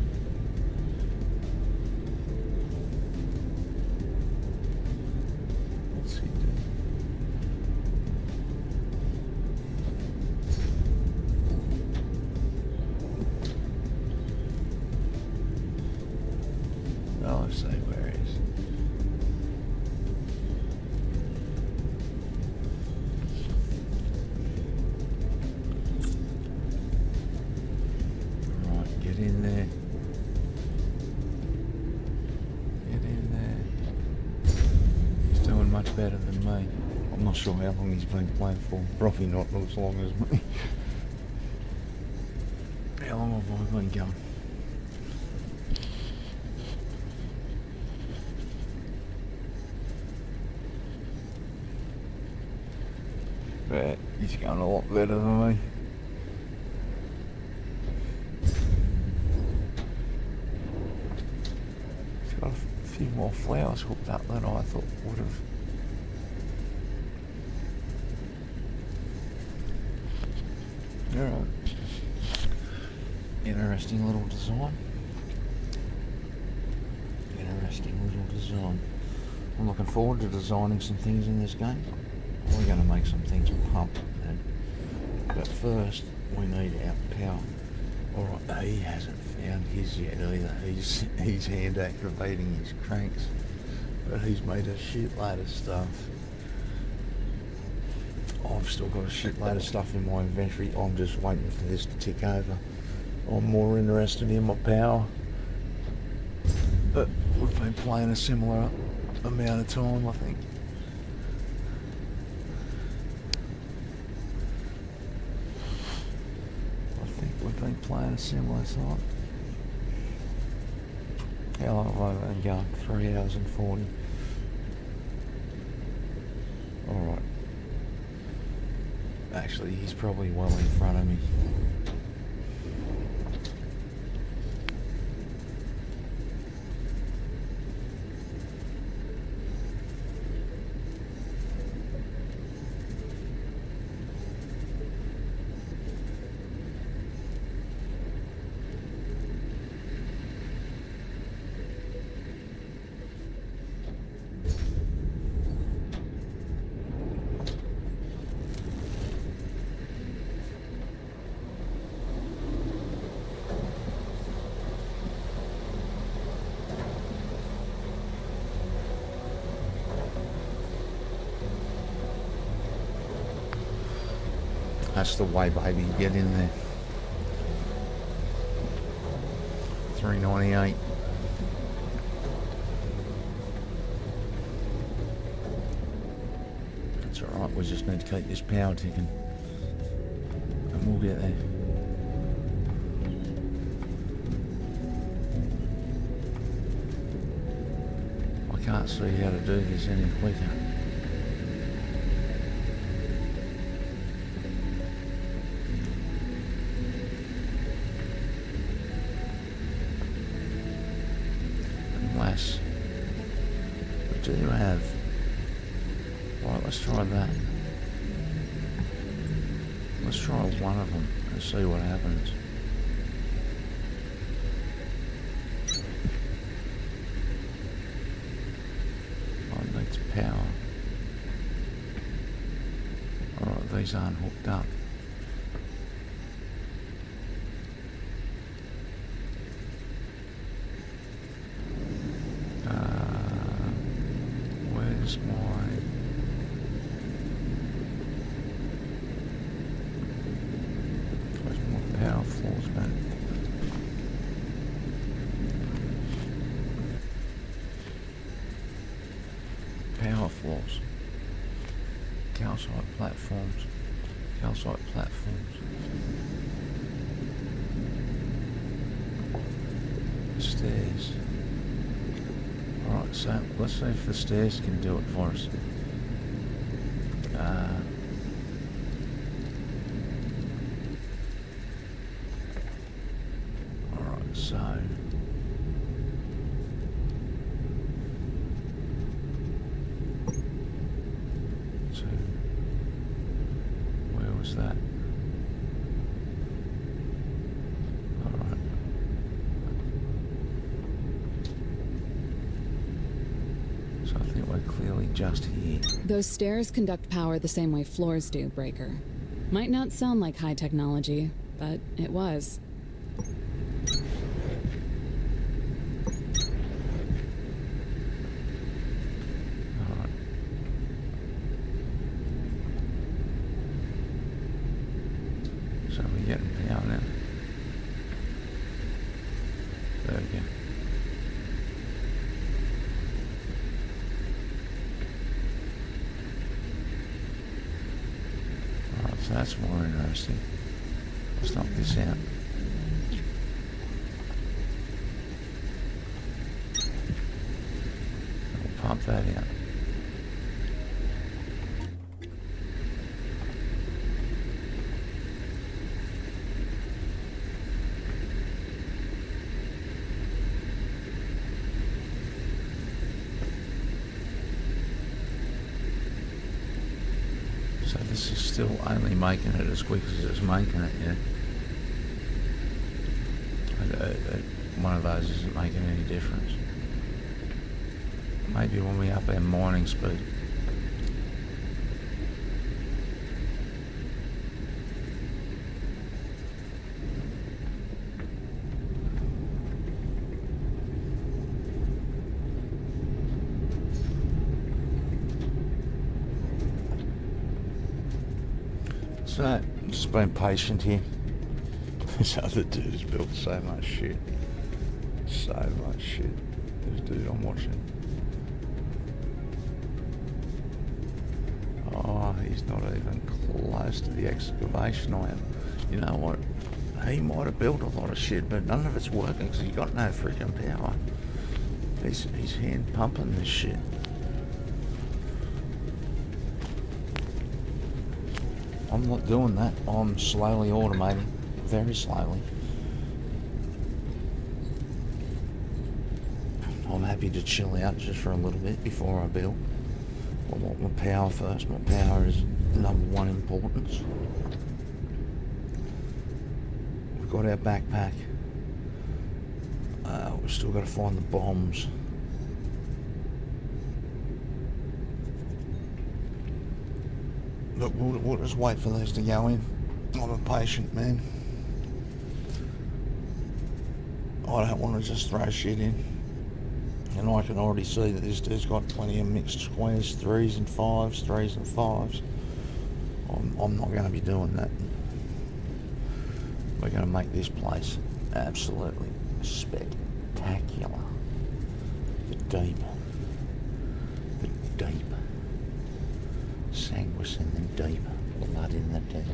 I'll say where he is. Right, get in there. Get in there. He's doing much better than me. I'm not sure how long he's been playing for. Probably not as long as me. How long have I been going? But he's going a lot better than me. He's got a few more flowers hooked up than I thought would have. Alright. Interesting little design. Interesting little design. I'm looking forward to designing some things in this game. We're going to make some things pump, but first we need our power. Alright, he hasn't found his yet either. He's hand activating his cranks, but he's made a shitload of stuff. I've still got a shitload of stuff in my inventory. I'm just waiting for this to tick over. I'm more interested in my power, but we've been playing a similar amount of time, I think. We've been Plane assembly site. How long have I been going? 3 hours and 40. Alright. Actually, he's probably well in front of me. That's the way, baby. Get in there. 398. That's alright, we just need to keep this power ticking. And we'll get there. I can't see how to do this any quicker. Unless we do have... Right, let's try that. Let's try one of them and see what happens. Oh, it needs power. Alright, these aren't hooked up. Where's my... Where's my power floors, man? Power floors. Calcite platforms. Calcite platforms. Stairs. Alright, so let's see if the stairs can do it for us. Alright, so... Where was that? Alright. So I think we're clearly just here. Those stairs conduct power the same way floors do, Breaker. Might not sound like high technology, but it was. Alright. So we're getting power now. There we go. Alright, so that's more interesting. Let's knock this out. We'll pump that out. So this is still only making it as quick as it's making it, yeah. One of those isn't making any difference. Maybe when we up our mining speed. So, just being patient here. This other dude's built so much shit. So much shit. This dude I'm watching. Oh, he's not even close to the excavation I am. You know what? He might have built a lot of shit, but none of it's working because he's got no freaking power. He's hand pumping this shit. I'm not doing that. I'm slowly automating, very slowly. I'm happy to chill out just for a little bit before I build. I want my power first. My power is number one importance. We've got our backpack. We've still got to find the bombs. But we'll just wait for those to go in. I'm a patient man. I don't want to just throw shit in. And I can already see that this dude's got plenty of mixed squares, 3s and 5s, 3s and 5s. I'm not going to be doing that. We're going to make this place absolutely spectacular. The deep. Sanguis in the deep. Blood in the deep.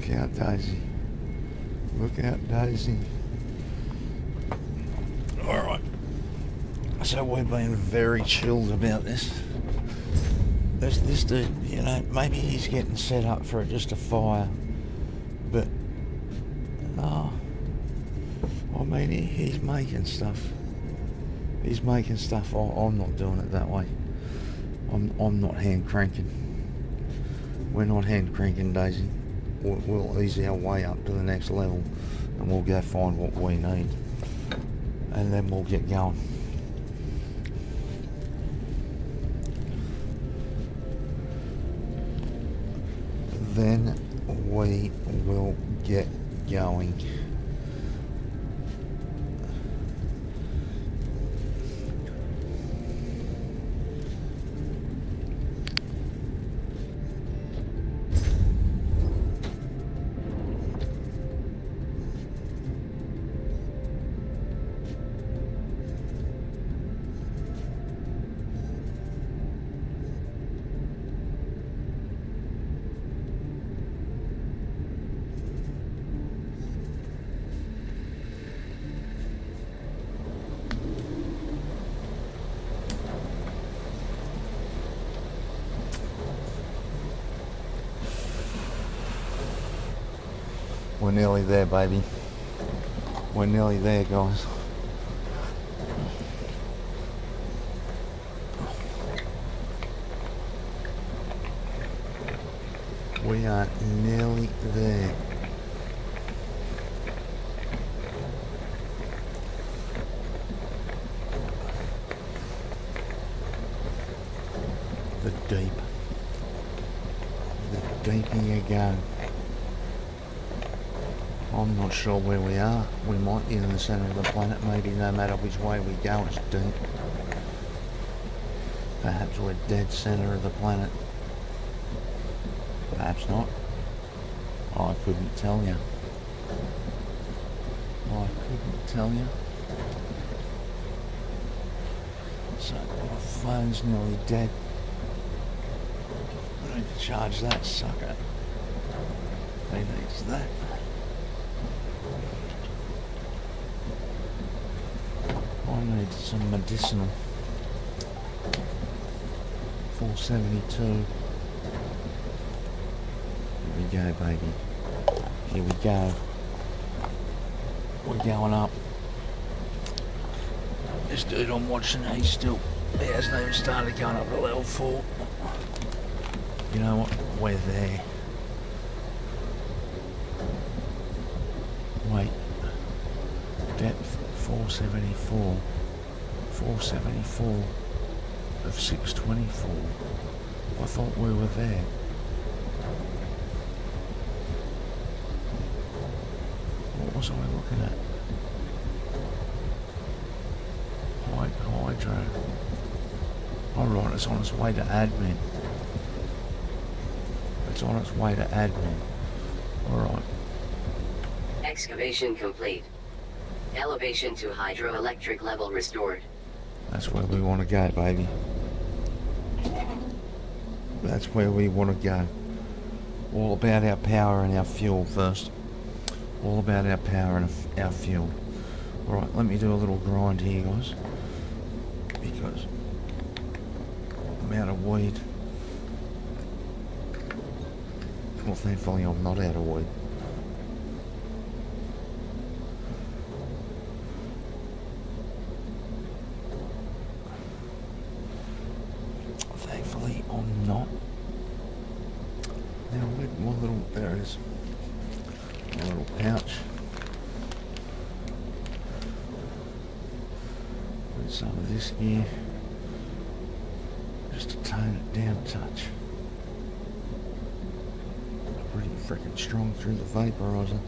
Look out, Daisy. Look out, Daisy. Alright. So we're being very chilled about this. This dude, you know, maybe he's getting set up for just a fire. But, no. I mean, he's making stuff. He's making stuff. I'm not doing it that way. I'm not hand cranking. We're not hand cranking, Daisy. We'll ease our way up to the next level and we'll go find what we need and then we'll get going. Then we will get going. We're nearly there, baby. We're nearly there, guys. We are nearly there. The deep. The deeper you go. I'm not sure where we are. We might be in the centre of the planet. Maybe no matter which way we go, it's deep. Perhaps we're dead centre of the planet. Perhaps not. I couldn't tell you. I couldn't tell you. So my phone's nearly dead. I need to charge that sucker. He needs that. I need some medicinal. 472. Here we go, baby. Here we go. We're going up. This dude I'm watching, he hasn't even started going up to level 4. You know what? We're there. Wait. Depth 474. 474 of 624. I thought we were there. What was I looking at? Hydro. Alright, it's on its way to admin. It's on its way to admin. Alright. Excavation complete. Elevation to hydroelectric level restored. That's where we want to go, baby. That's where we want to go. All about our power and our fuel first. All about our power and our fuel. Alright, let me do a little grind here, guys. Because I'm out of weed. Well, thankfully I'm not out of weed. Thankfully I'm not. Now where'd my little, there it is. My little pouch. Put some of this here. Just to tone it down a touch. Pretty freaking strong through the vaporizer.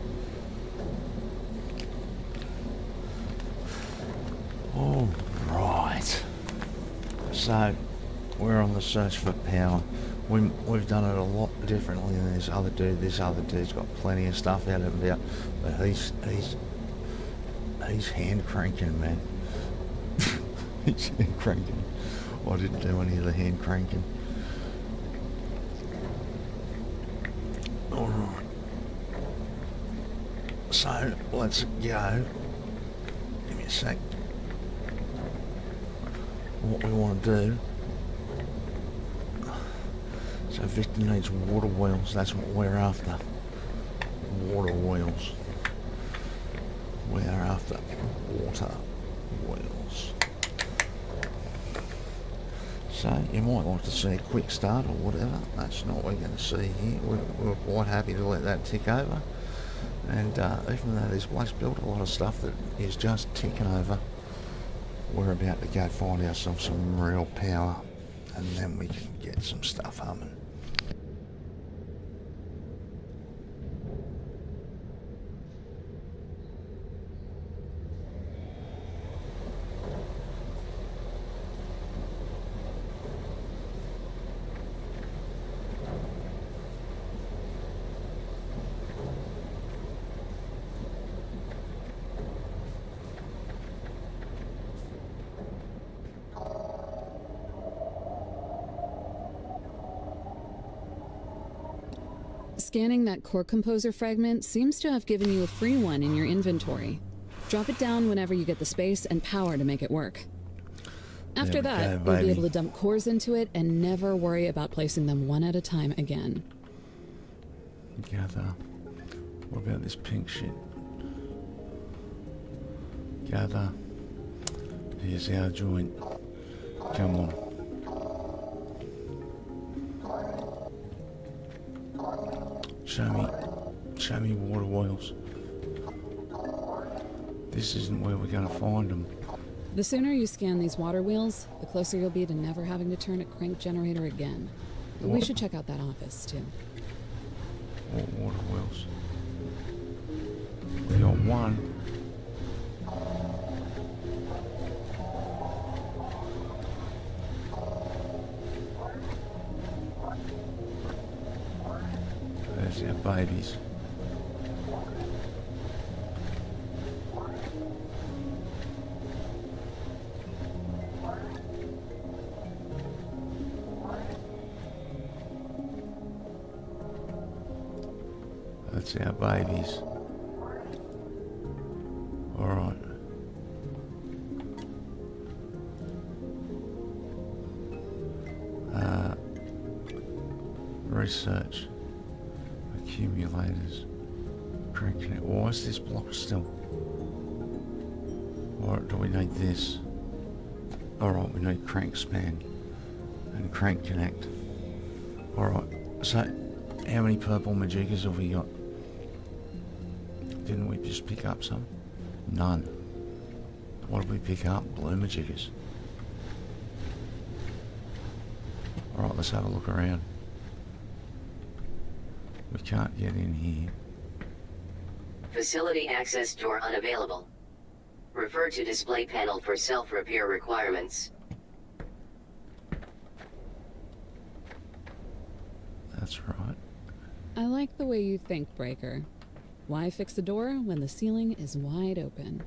All right. So we're on the search for power. We've done it a lot differently than this other dude. This other dude's got plenty of stuff out of it, but he's hand cranking, man. He's hand cranking. I didn't do any of the hand cranking. Alright. So, let's go. Give me a sec. What we want to do. So Victor needs water wheels. That's what we're after. Water wheels. We're after water wheels. So you might like to see a quick start or whatever. That's not what we're going to see here. We're quite happy to let that tick over. And even though this bloke's built a lot of stuff that is just ticking over, we're about to go find ourselves some real power, and then we can get some stuff humming. Scanning that core composer fragment seems to have given you a free one in your inventory. Drop it down whenever you get the space and power to make it work. After that, you'll be able to dump cores into it and never worry about placing them one at a time again. Gather. What about this pink shit? Gather. Here's our joint. Come on. Show me water wheels. This isn't where we're going to find them. The sooner you scan these water wheels, the closer you'll be to never having to turn a crank generator again. But we should check out that office, too. What water wheels? We got one. There's our babies. That's our babies. Alright. Research. Accumulators. Cranking it. Why is this block still? Or do we need this? Alright, we need crank span and crank connect. Alright, so how many purple Majigas have we got? Didn't we just pick up some? None. What did we pick up? Blue Majigas. Alright, let's have a look around. We can't get in here. Facility access door unavailable. Refer to display panel for self-repair requirements. That's right. I like the way you think, Breaker. Why fix a door when the ceiling is wide open?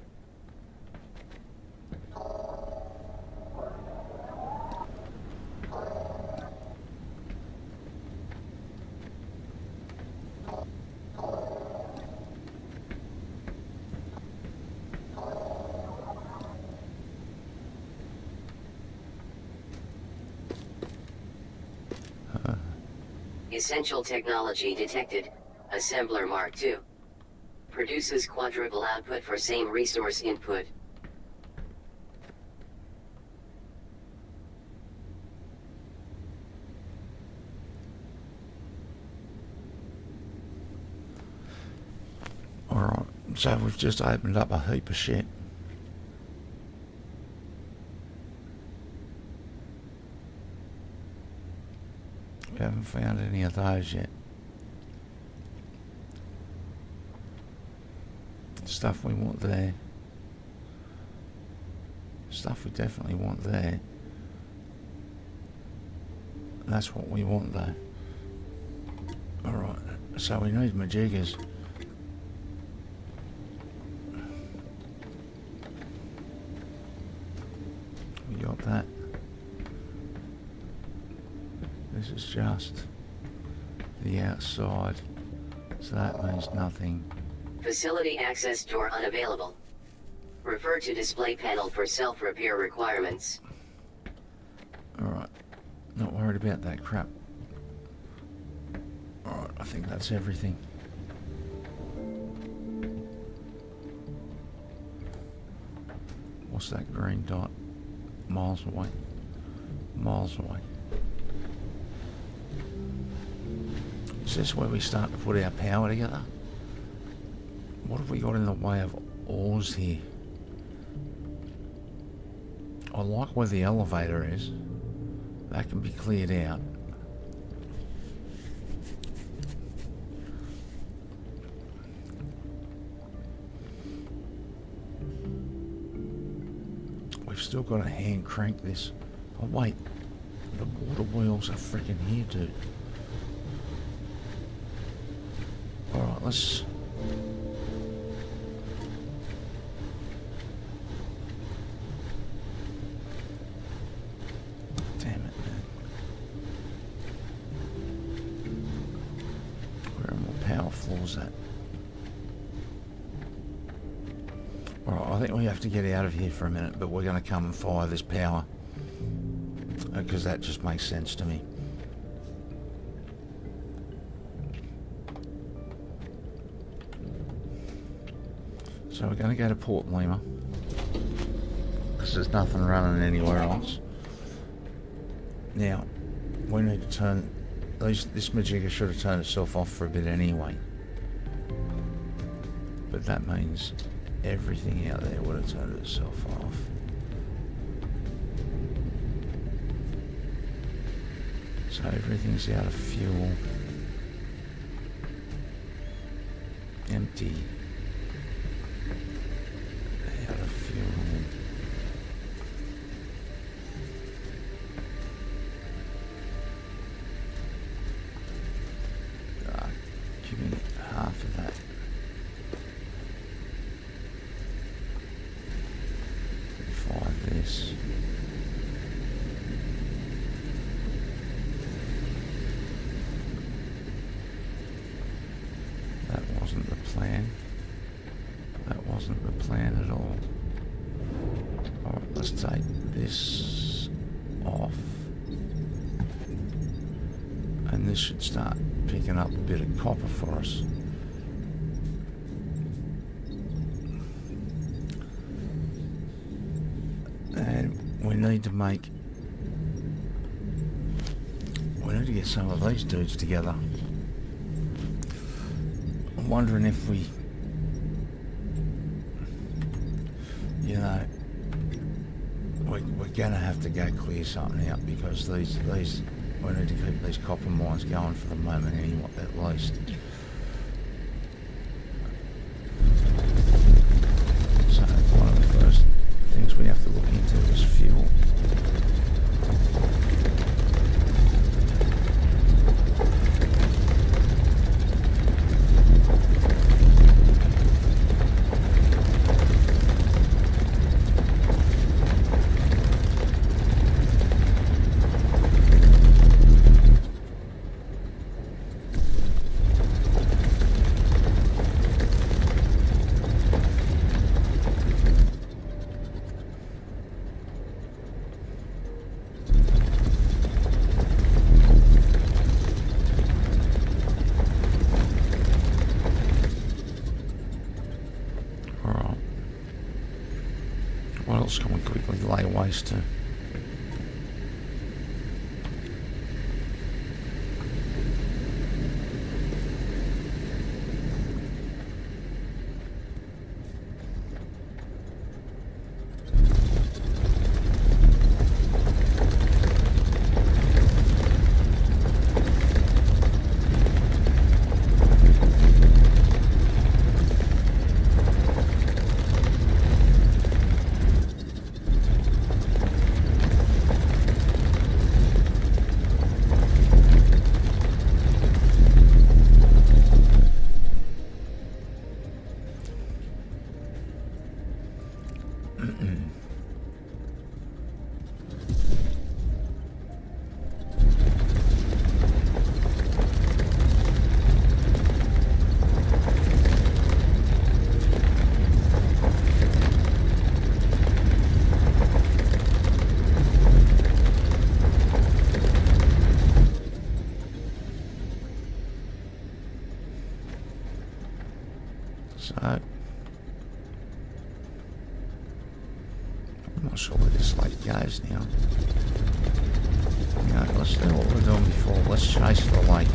Essential technology detected. Assembler Mark II. Produces quadruple output for same resource input. Alright, so we've just opened up a heap of shit. We haven't found any of those yet. Stuff we want there. Stuff we definitely want there. That's what we want though. Alright, so we need Majigas. We got that. This is just the outside, so that means nothing. Facility access door unavailable. Refer to display panel for self-repair requirements. Alright, not worried about that crap. Alright, I think that's everything. What's that green dot? Miles away. Miles away. Is this where we start to put our power together? What have we got in the way of ores here? I like where the elevator is. That can be cleared out. We've still got to hand crank this. Oh wait, the water wheels are freaking here, dude. Alright, let's... Damn it, man. Where are more power floors at? Alright, I think we have to get out of here for a minute, but we're going to come and fire this power. Because that just makes sense to me. So we're going to go to Port Lima, because there's nothing running anywhere else. Now, we need to turn... This Majiga should have turned itself off for a bit anyway. But that means everything out there would have turned itself off. So everything's out of fuel. Empty. Out of fuel. Give me half of that. Fire this. That wasn't the plan. That wasn't the plan at all. Alright, let's take this off. And this should start picking up a bit of copper for us. And we need to get some of these dudes together. I'm wondering if we, you know, we're gonna have to go clear something out, because these we need to keep these copper mines going for the moment anyway, at least. So one of the first things we have to look into is fuel. What else can we quickly lay waste to? So, I'm not sure where this lake goes now. No, let's do what we were doing before. Let's chase the lake.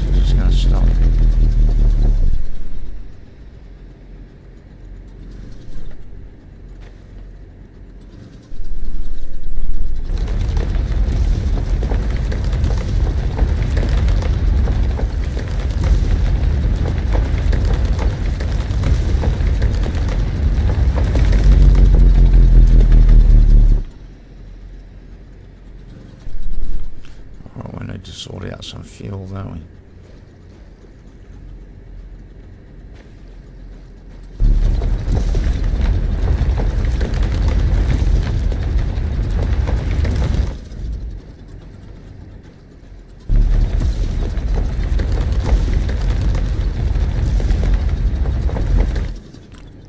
She's just going to stop. Sort out some fuel, don't we?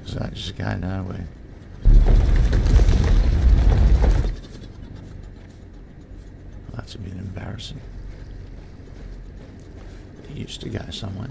Does that just go nowhere? That's a bit embarrassing. Used to go somewhere.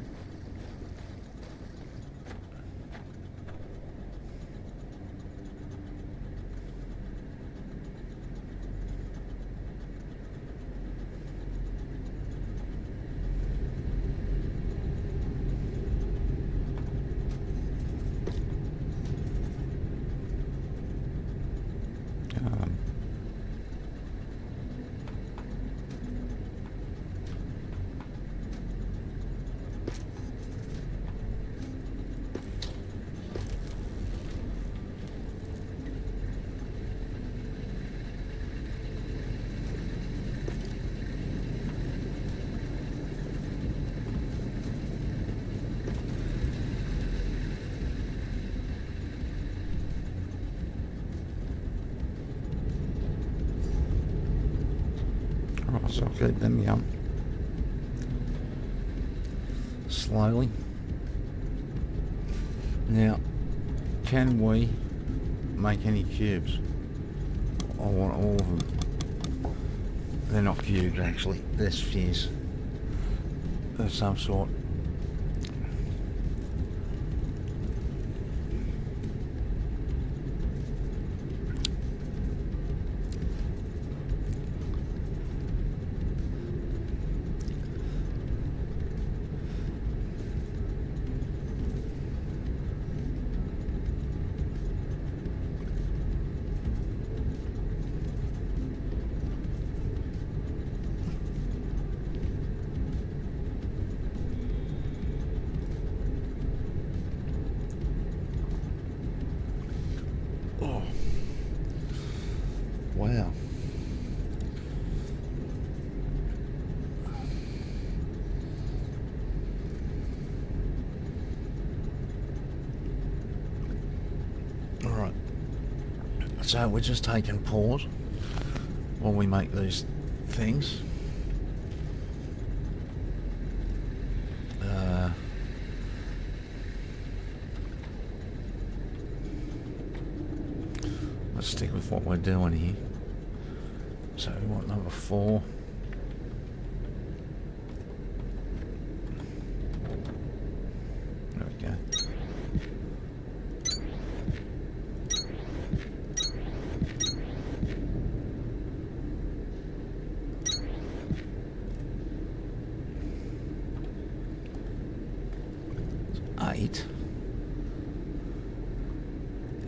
So I'll keep them going. Slowly. Now, can we make any cubes? I want all of them. They're not cubes actually, they're spheres of some sort. Oh, wow. All right. So we're just taking pause while we make these things. Let's stick with what we're doing here. So we want number 4. There we go. It's 8.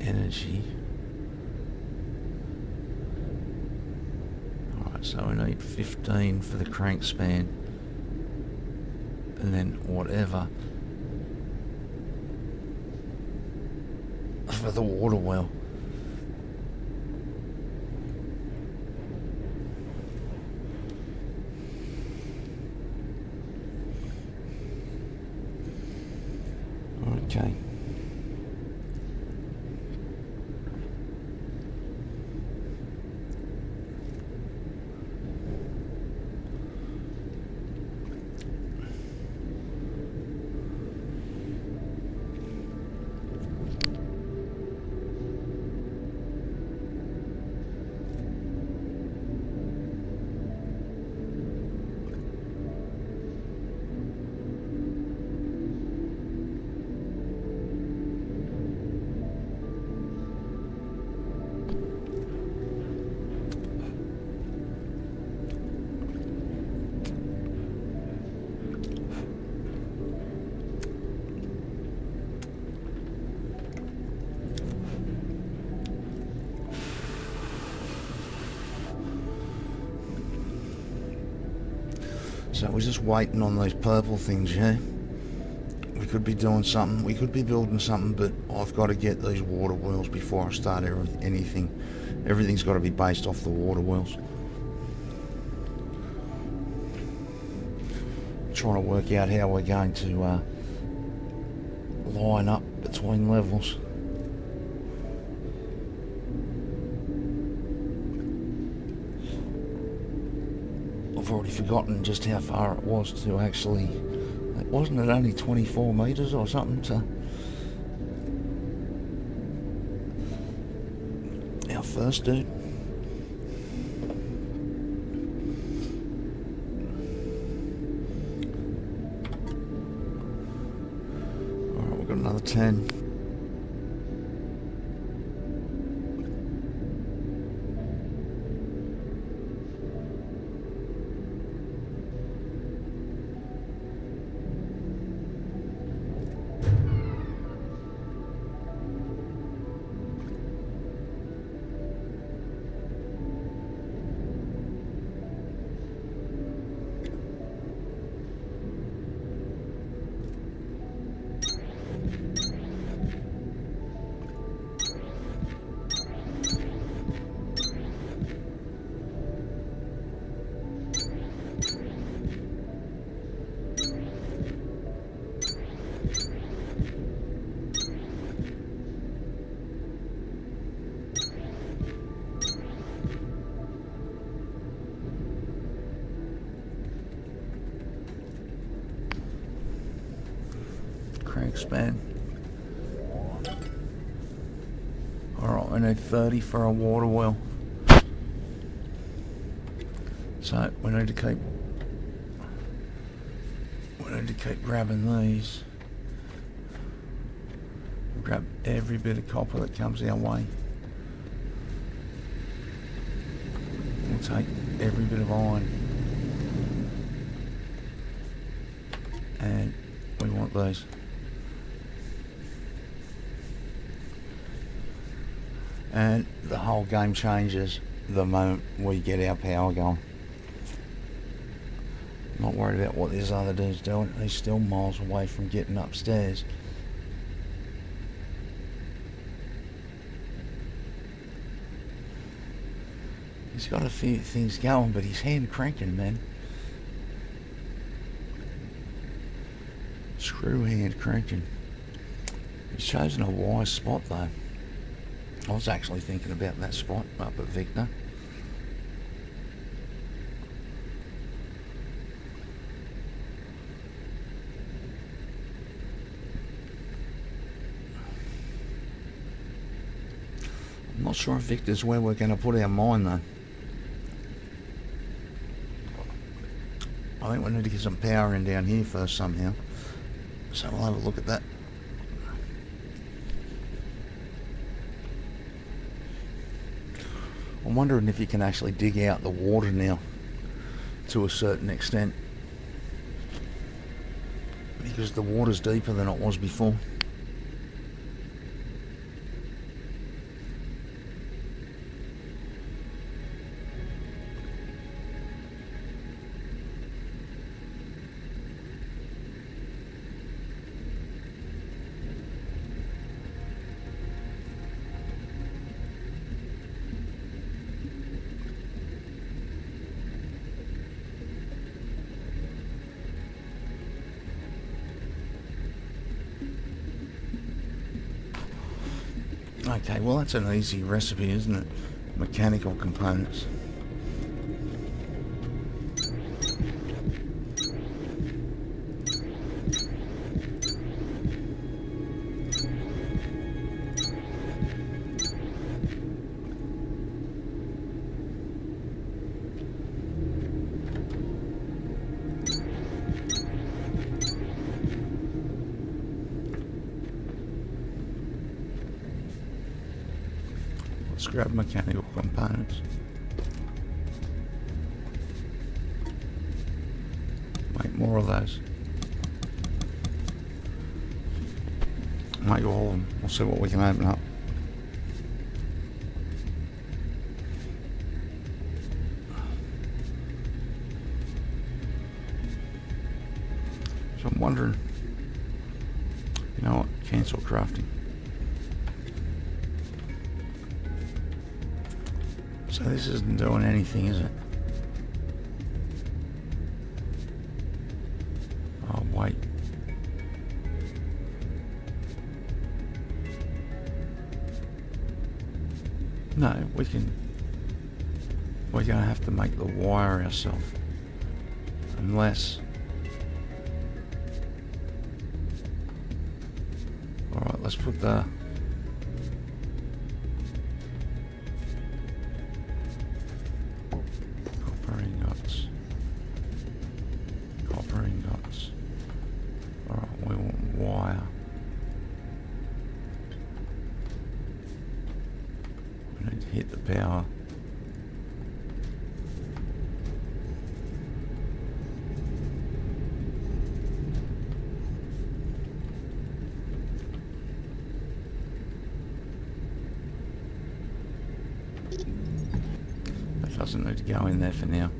Energy. So we need 15 for the crank span, and then whatever for the water well. Okay. So we're just waiting on those purple things, yeah? We could be doing something, we could be building something, but I've got to get these water wheels before I start anything. Everything's got to be based off the water wheels. Trying to work out how we're going to line up between levels. I've already forgotten just how far it was to actually... Wasn't it only 24 metres or something to... our first dude? Alright, we've got another 10. expand. Alright, we need 30 for a water well. So we need to keep grabbing these. Grab every bit of copper that comes our way. We'll take every bit of iron. And we want these. And the whole game changes the moment we get our power going. Not worried about what this other dude's doing. He's still miles away from getting upstairs. He's got a few things going, but he's hand cranking, man. Screw hand cranking. He's chosen a wise spot though. I was actually thinking about that spot up at Victor. I'm not sure if Victor's where we're going to put our mine though. I think we need to get some power in down here first somehow. So we'll have a look at that. I'm wondering if you can actually dig out the water now to a certain extent, because the water's deeper than it was before. Okay, well that's an easy recipe, isn't it? Mechanical components. Let's grab mechanical components. Make more of those. Make all of them. We'll see what we can open up. So I'm wondering, you know what, cancel crafting. So this isn't doing anything, is it? Oh, wait. No, we're gonna have to make the wire ourselves. Unless... Alright, let's put the... Copper ingots. Alright, we want wire. We need to hit the power. That doesn't need to go in there for now.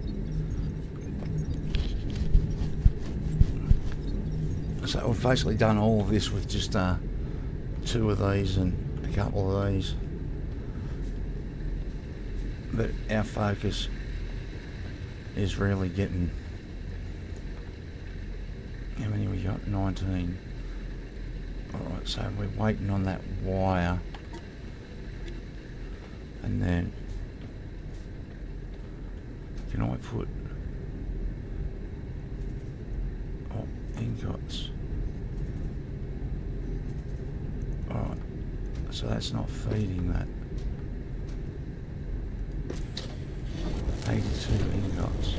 So we've basically done all of this with just 2 of these and a couple of these. But our focus is really getting... How many we got? 19. Alright, so we're waiting on that wire. And then... Can I put... Oh, ingots. So that's not feeding that. 82 ingots.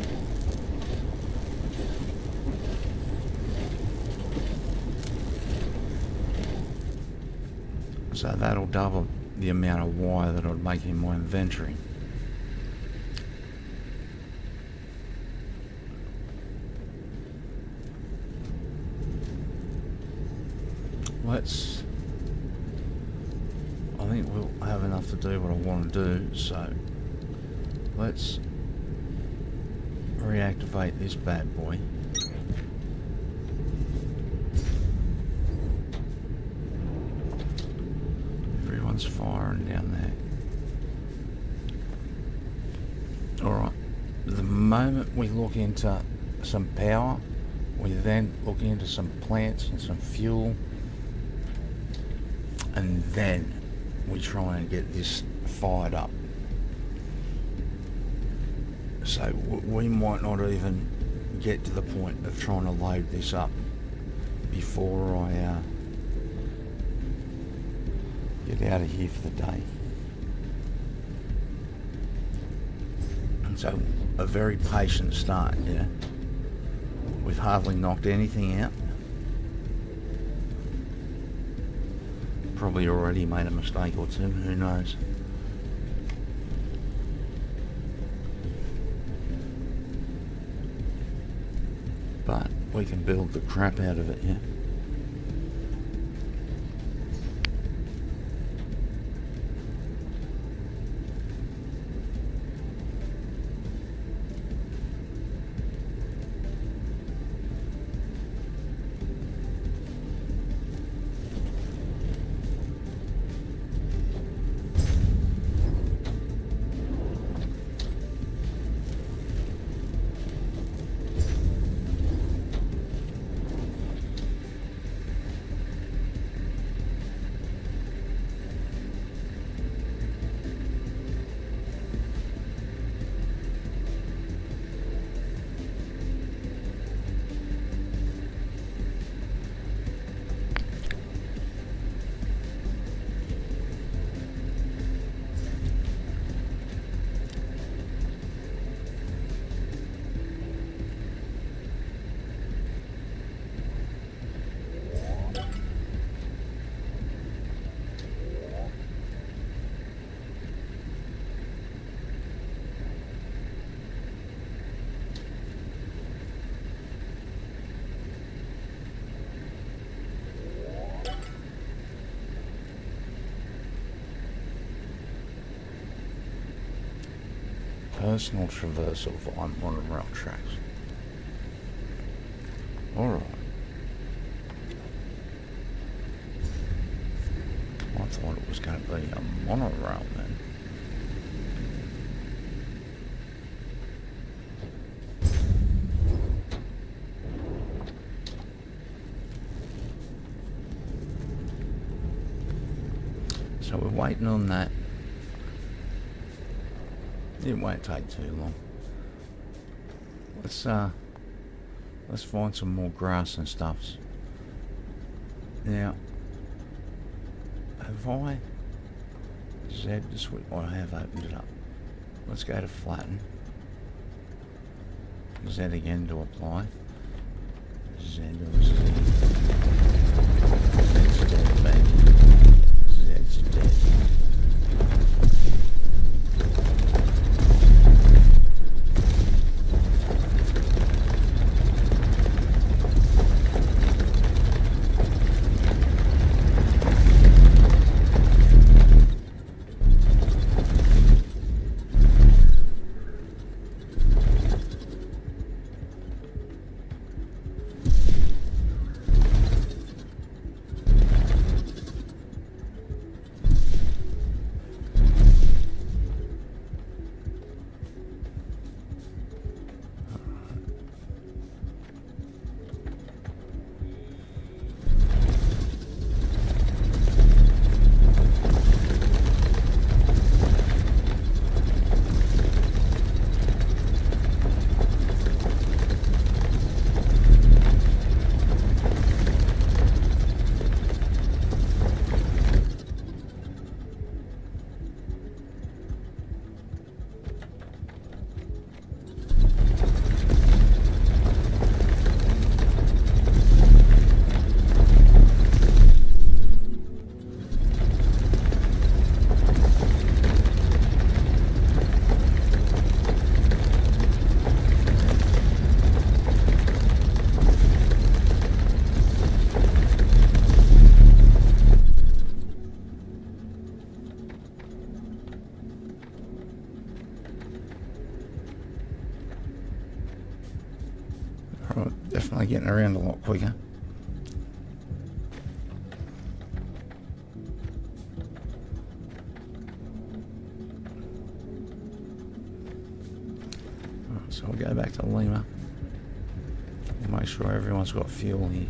So that'll double the amount of wire that I'd make in my inventory. I think we'll have enough to do what I want to do, so let's reactivate this bad boy. Everyone's firing down there. Alright, the moment we look into some power, we then look into some plants and some fuel, and then we try and get this fired up. So we might not even get to the point of trying to load this up before I get out of here for the day. And so a very patient start, yeah. We've hardly knocked anything out. Probably already made a mistake or two, who knows. But we can build the crap out of it, yeah. Personal traversal via monorail tracks. Alright. I thought it was going to be a monorail then. So we're waiting on that. It won't take too long. Let's find some more grass and stuffs. Now, have I Z to switch? I have opened it up. Let's go to flatten. Z again to apply. Z to Z. Z's dead, baby. Z's dead. Right, definitely getting around a lot quicker. Right, so we'll go back to Lima. Make sure everyone's got fuel here.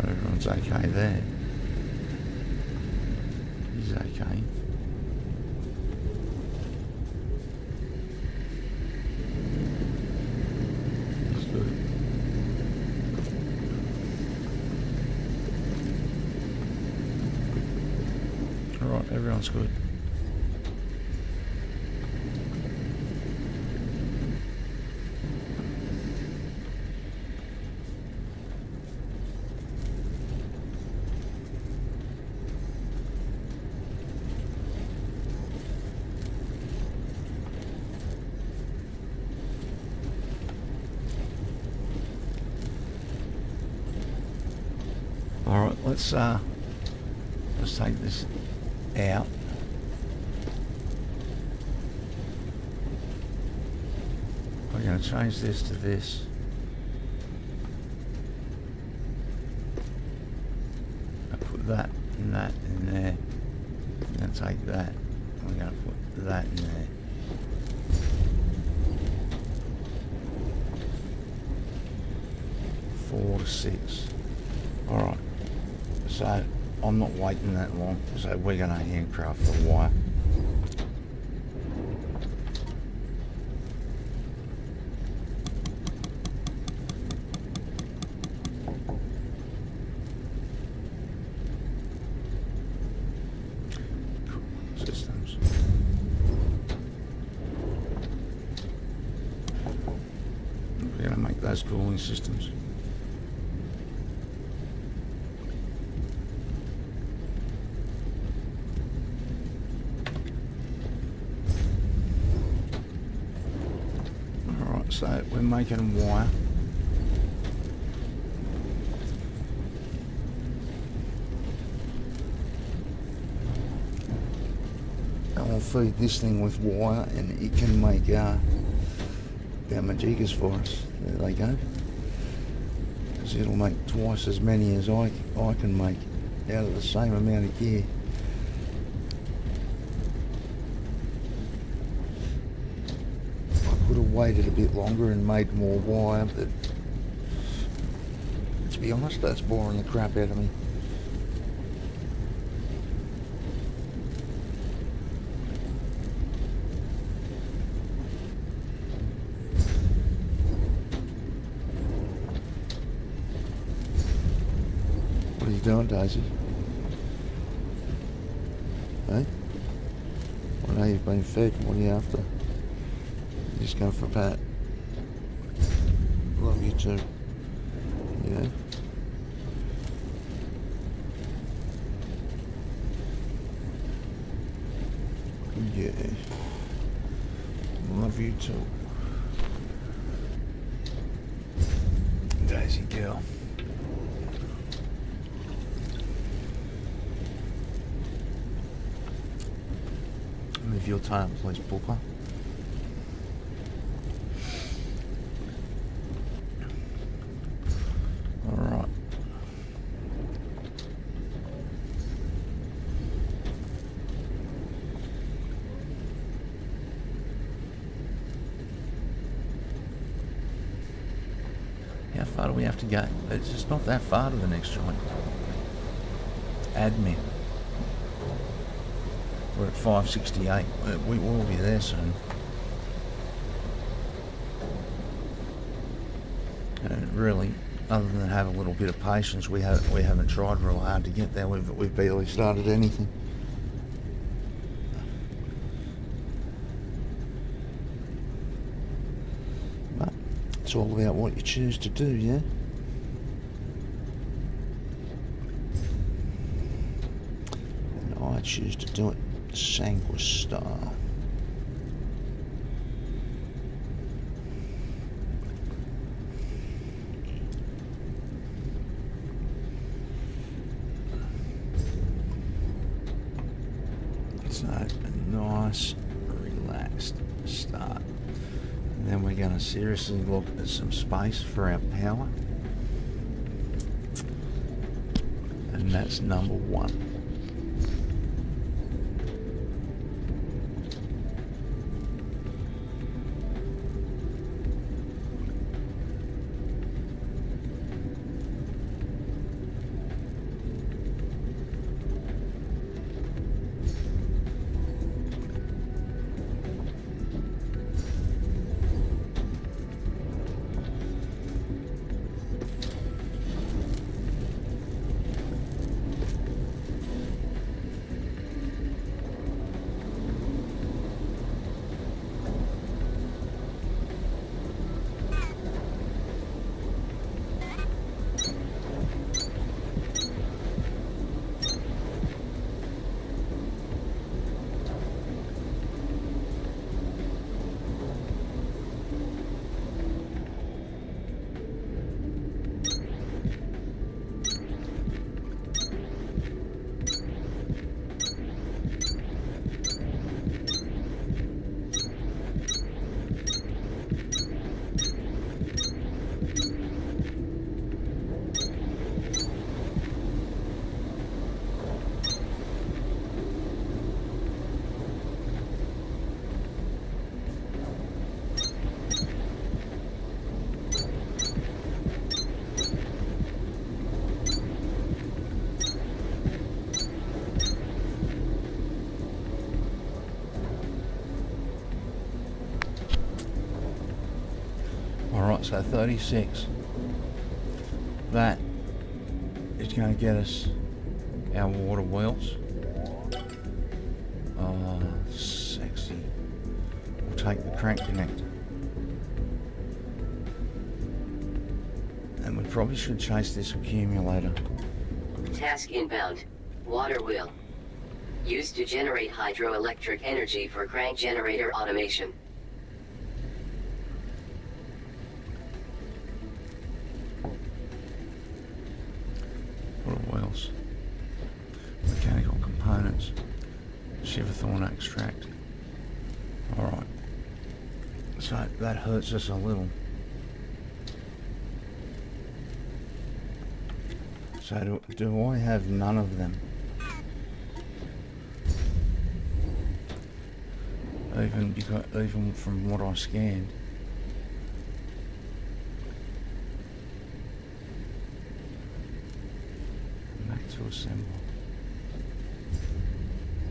Everyone's okay there. He's okay. He's good. Alright, everyone's good. Alright, let's take this out. We're going to change this to this. I put that and that in there. I'm going to take that. We're going to put that in there. Four to six. Alright. So I'm not waiting that long, so we're going to handcraft the wire. Systems. We're going to make those cooling systems. So we're making wire. And we'll feed this thing with wire and it can make our majigas for us. There they go. Because it'll make twice as many as I can make out of the same amount of gear. Could have waited a bit longer and made more wire, but to be honest, that's boring the crap out of me. What are you doing, Daisy? Hey? I know you've been fed. What are you after? Just go for a pat. Love you too. Yeah. Yeah. Love you too. Daisy girl. Move your time, please, Booker. How far do we have to go? It's just not that far to the next joint. Admin. We're at 568. We will be there soon. And really, other than have a little bit of patience, we haven't tried real hard to get there. We've barely started anything. But it's all about what you choose to do, yeah? choose to do it Sanguis style. So a nice, relaxed start. And then we're going to seriously look at some space for our power. And that's number 1. Alright, so 36. That is going to get us our water wheels. Sexy. We'll take the crank connector. And we probably should chase this accumulator. Task inbound. Water wheel. Used to generate hydroelectric energy for crank generator automation. Water wheels. Mechanical components. Shiverthorn extract. Alright. So that hurts us a little. So do I have none of them? Even from what I scanned. Back to assemble.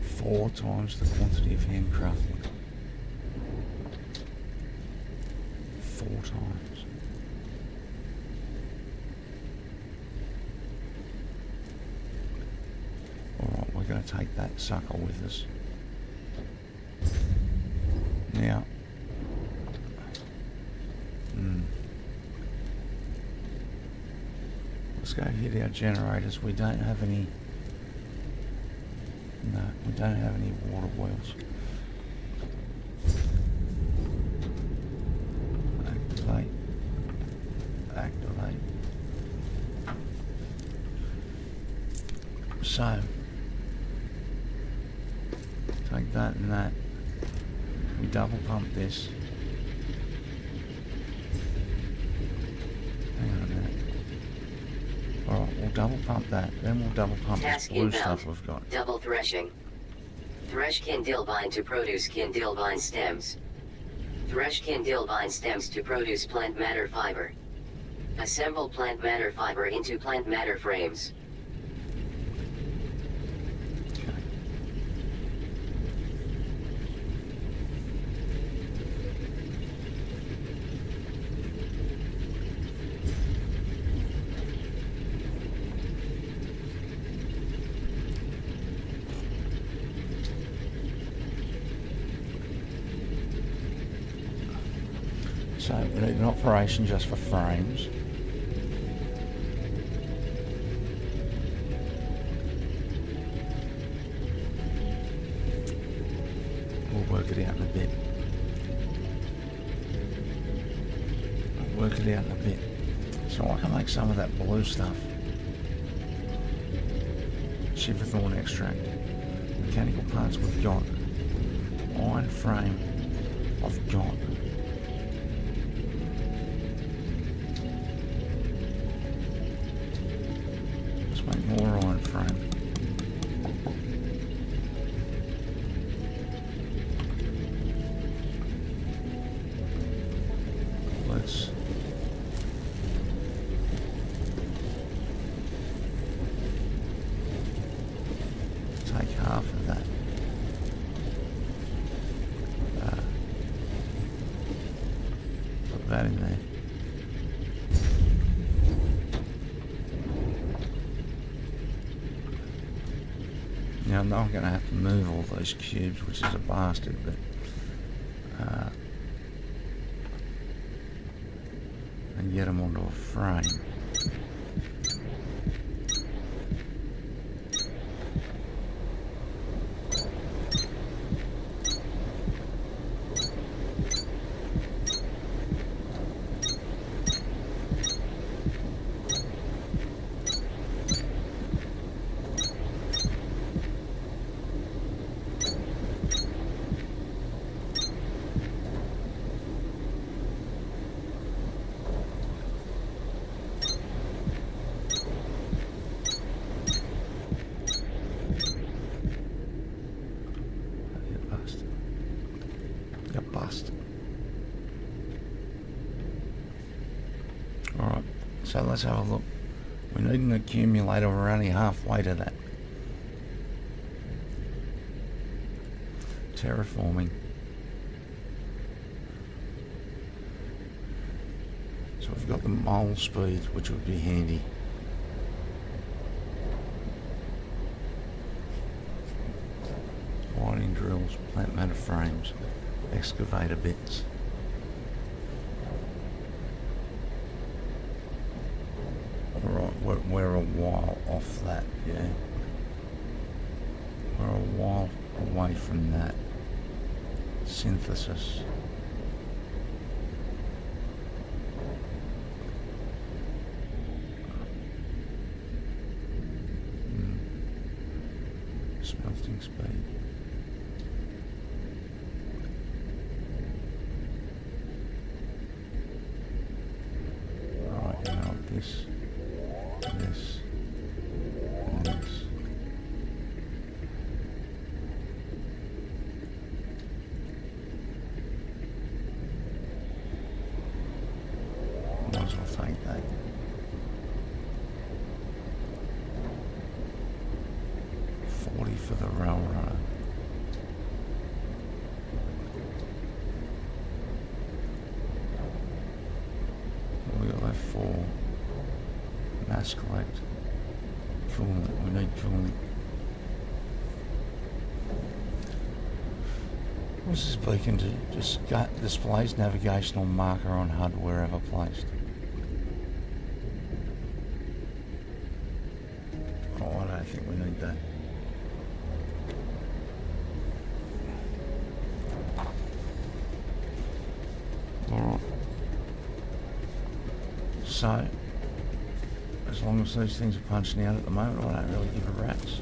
4 times the quantity of handcrafting. 4 times. Alright, we're going to take that sucker with us. Now, let's go hit our generators. We don't have any. No, we don't have any water wheels. Activate. Activate. So, take that and that. We double pump this. Hang on a minute. Alright, we'll double pump that. Then we'll double pump this Task blue inbound. stuff we've got. Double threshing. Thresh Kindlevine to produce Kindlevine stems. Thresh Kindlevine stems to produce plant matter fiber. Assemble plant matter fiber into plant matter frames. Okay. So we need an operation just for frames. work it out in a bit. So I can make some of that blue stuff. Shiverthorn extract. Mechanical parts we've got. Iron frame I've got. Let's make more iron frame. Let's take half of that. Put that in there. Now I know I'm going to have to move all those cubes, which is a bastard, but and get them onto a frame. Alright, so let's have a look. We need an accumulator, we're only halfway to that. Terraforming. So we've got the mole speed, which would be handy. Wiring drills, plant matter frames, excavator bits. Alright, we're a while off that, yeah. We're a while away from that. Synthesis. Smelting speed. Right, now this, and this. Might as well take that. For the railroad. We got left for mass collect. Coolant. We need coolant. What's this beacon do? Just displays navigational marker on HUD wherever placed. Oh, I don't think we need that. Alright. So, as long as these things are punching out at the moment, I don't really give a rat's.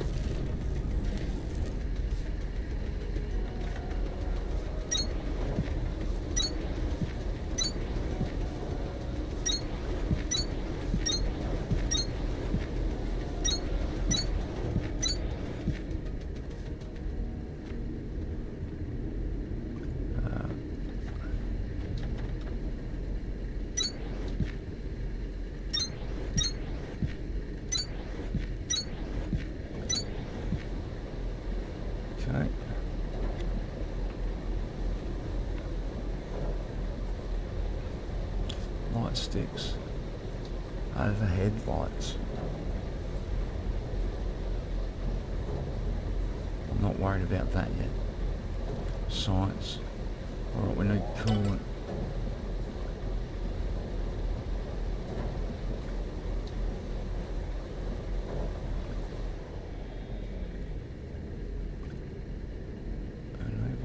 Okay. Light sticks. Overhead lights. I'm not worried about that yet. Science. Alright, we need coolant.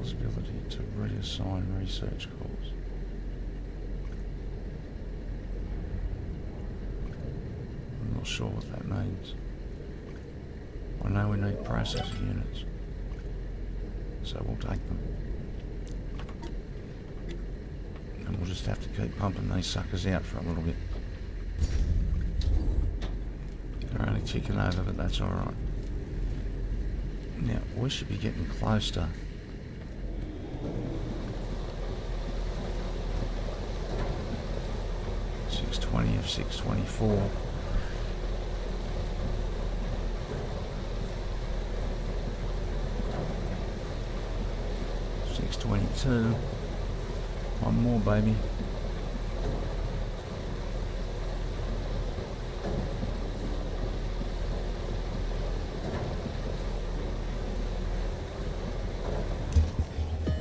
Ability to reassign research calls. not sure what that means. I know we need processing units, so we'll take them. And we'll just have to keep pumping these suckers out for a little bit. They're only ticking over, but that's alright. Now, we should be getting close to 620 of 624. $622. One more, baby.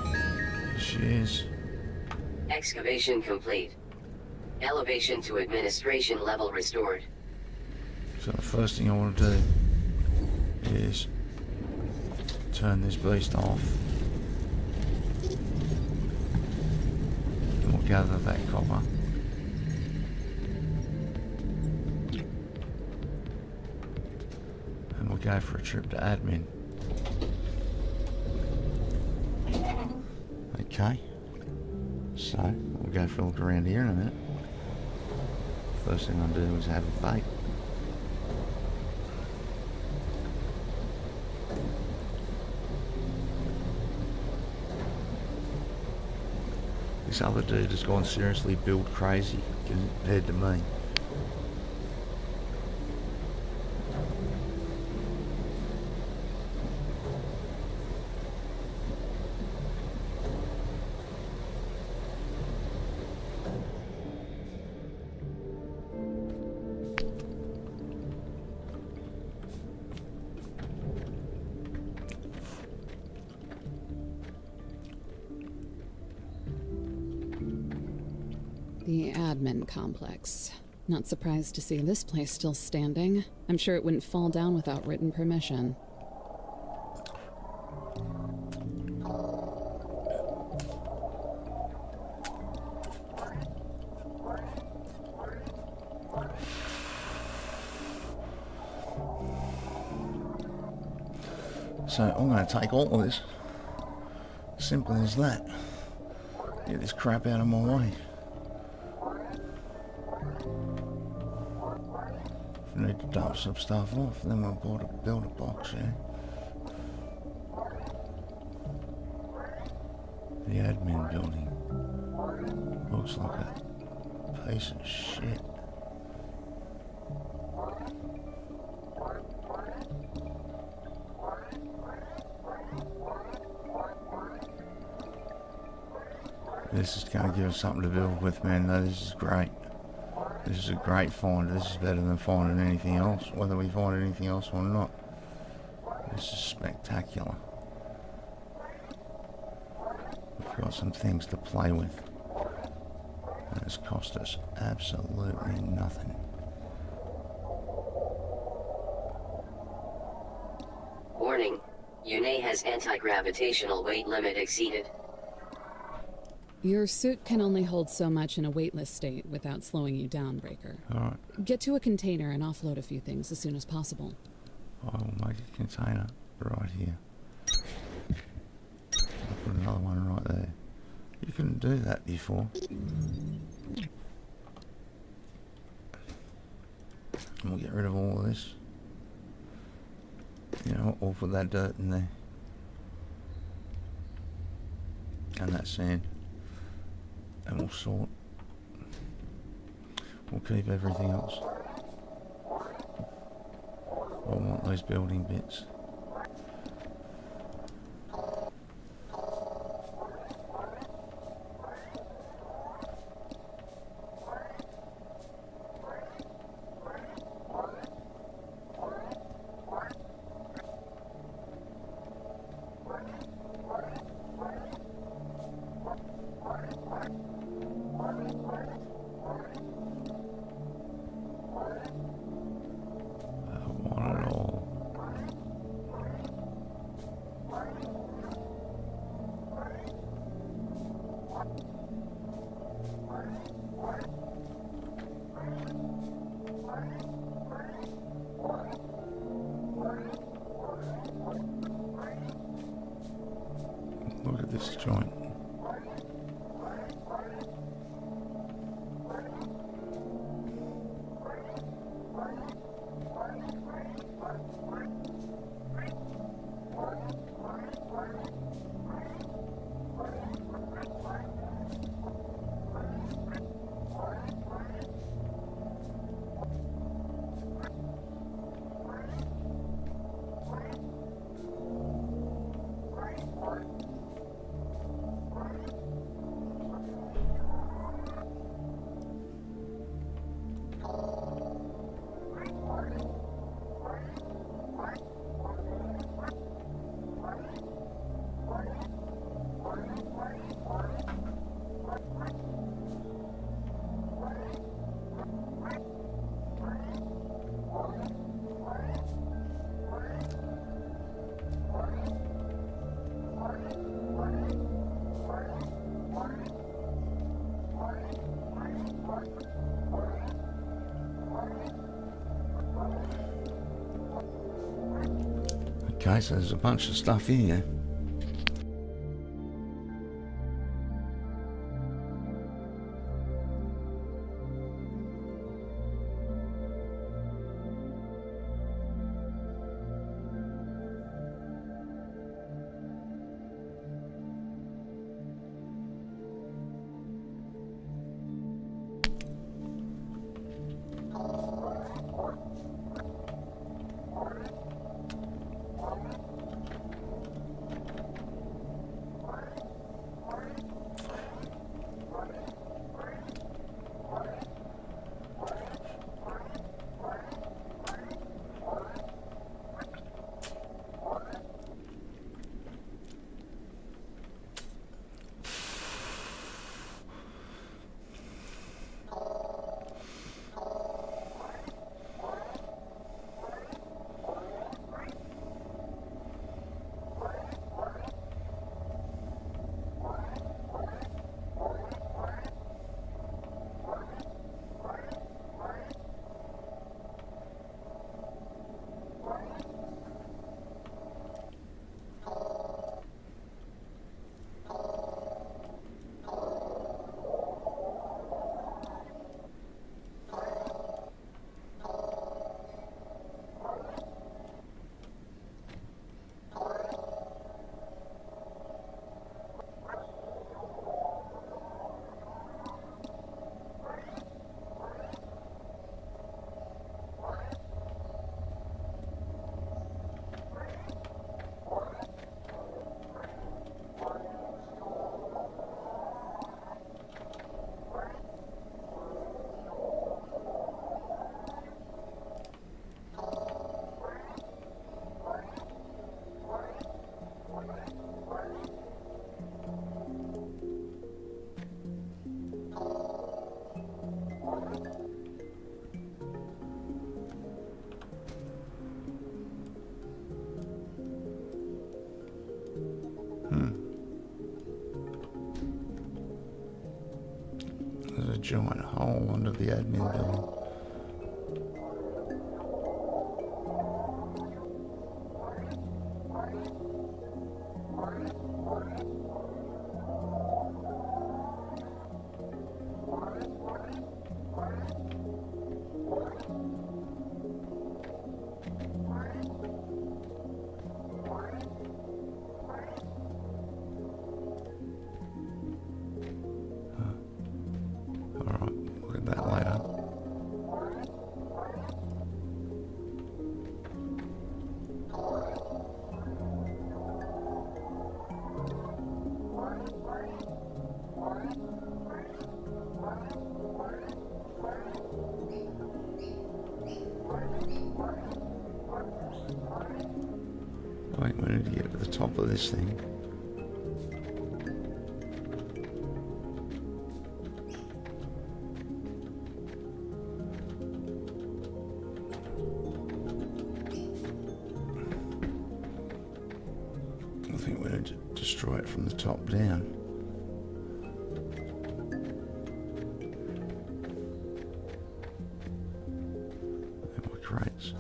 Here she is. Excavation complete. Elevation to administration level restored. So the first thing I want to do is turn this beast off. And we'll gather that copper. And we'll go for a trip to admin. Okay. So, we'll go for a look around here in a minute. First thing I'll do is have a bait. This other dude has gone seriously build crazy compared to me. The admin complex. Not surprised to see this place still standing. I'm sure it wouldn't fall down without written permission. So I'm going to take all of this. Simple as that. Get this crap out of my way. If we need to dump some stuff off, then we'll build a box, yeah? The admin building. Looks like a piece of shit. This is going to give us something to build with, man. No, this is great. This is a great find. This is better than finding anything else, whether we find anything else or not. This is spectacular. We've got some things to play with. And it's cost us absolutely nothing. Warning. Yune has anti-gravitational weight limit exceeded. Your suit can only hold so much in a weightless state without slowing you down, Breaker. Alright, Get to a container and offload a few things as soon as possible. I will make a container right here. I'll put another one right there. You couldn't do that before. And we'll get rid of all of this. You know, we'll put that dirt in there. And that sand. And we'll sort. We'll keep everything else. I want those building bits. I want it all. this joint. Okay, so there's a bunch of stuff here. There's a giant hole under the admin building. Alright, look at that later. Wait, we need to get to the top of this thing. I think we need to destroy it from the top down. There were crates.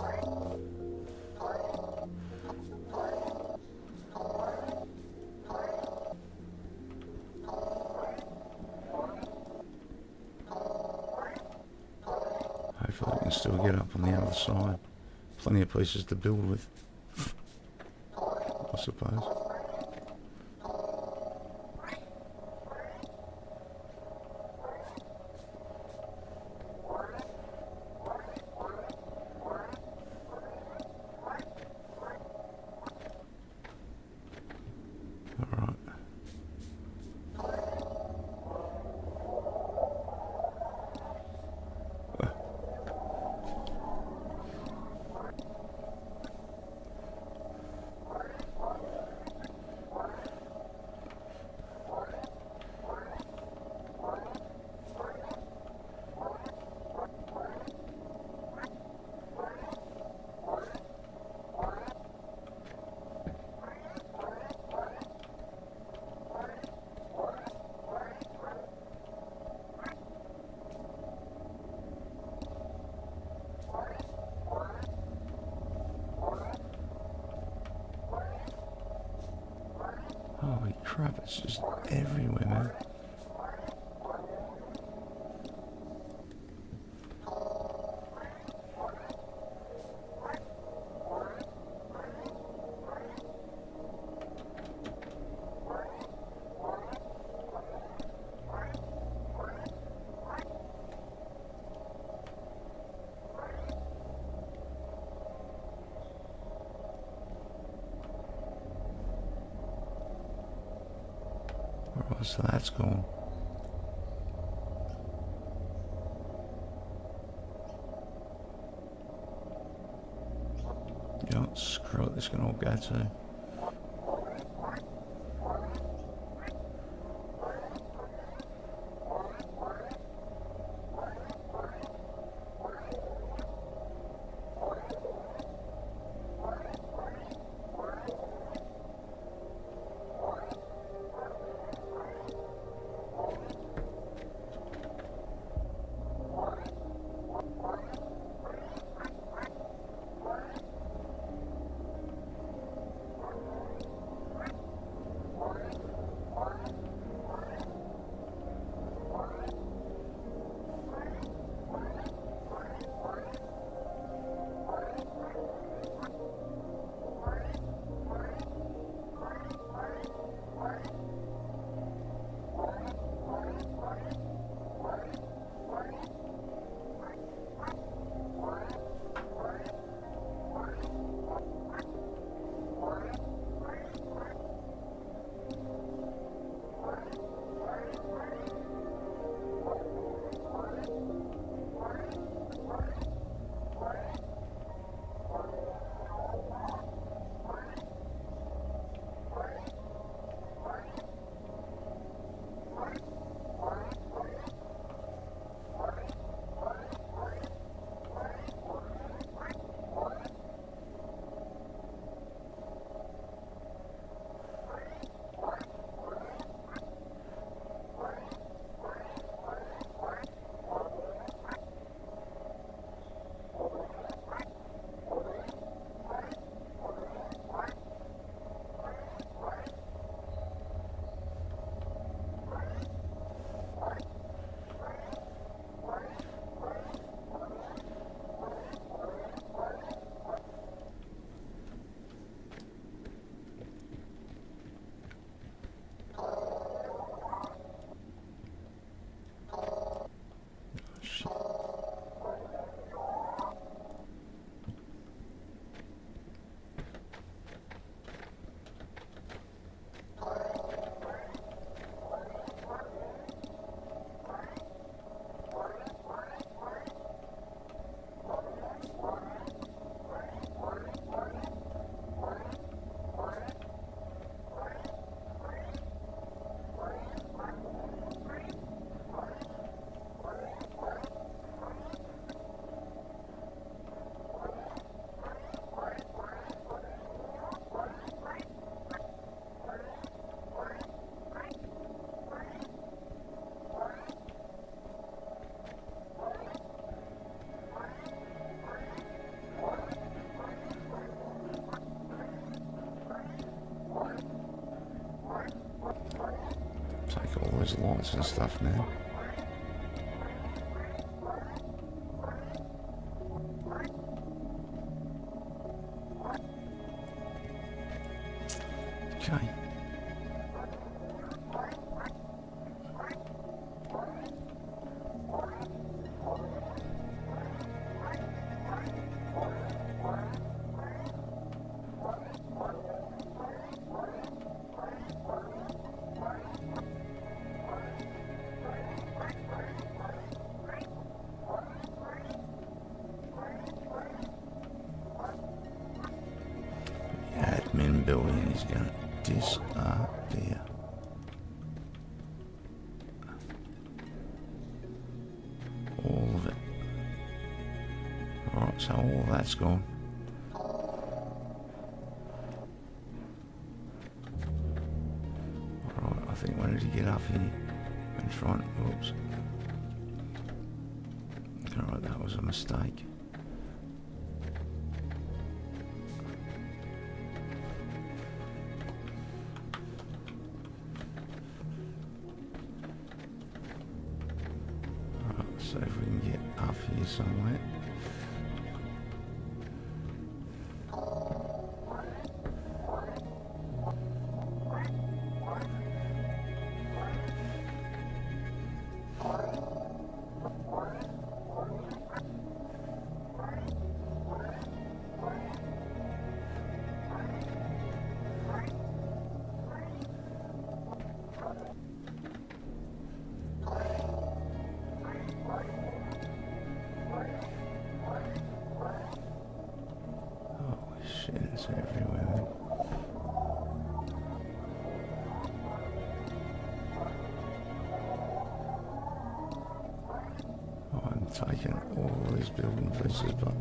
Hopefully we can still get up on the other side. Plenty of pieces to build with, I suppose. Alright. Holy crap, it's just everywhere, man. Alright, so that's gone. Yeah, screw it, this can all go to. There's lights and stuff now. Okay. Admin building is going to disappear. All of it. Right, so all that's gone. Right, I think we need to get up here in front. Oops. Alright, that was a mistake. So if we can get up here somewhere. Shit, it's everywhere. I'm taking all these building pieces, but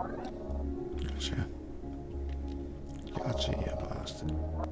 Gotcha. Gotcha, you bastard. No.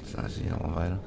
So that's the elevator.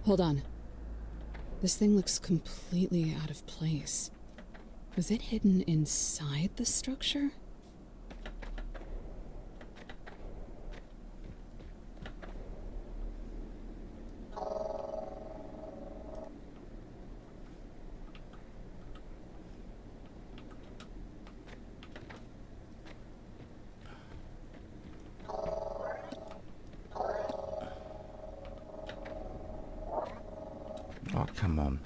Hold on. This thing looks completely out of place. Was it hidden inside the structure? Oh, come on.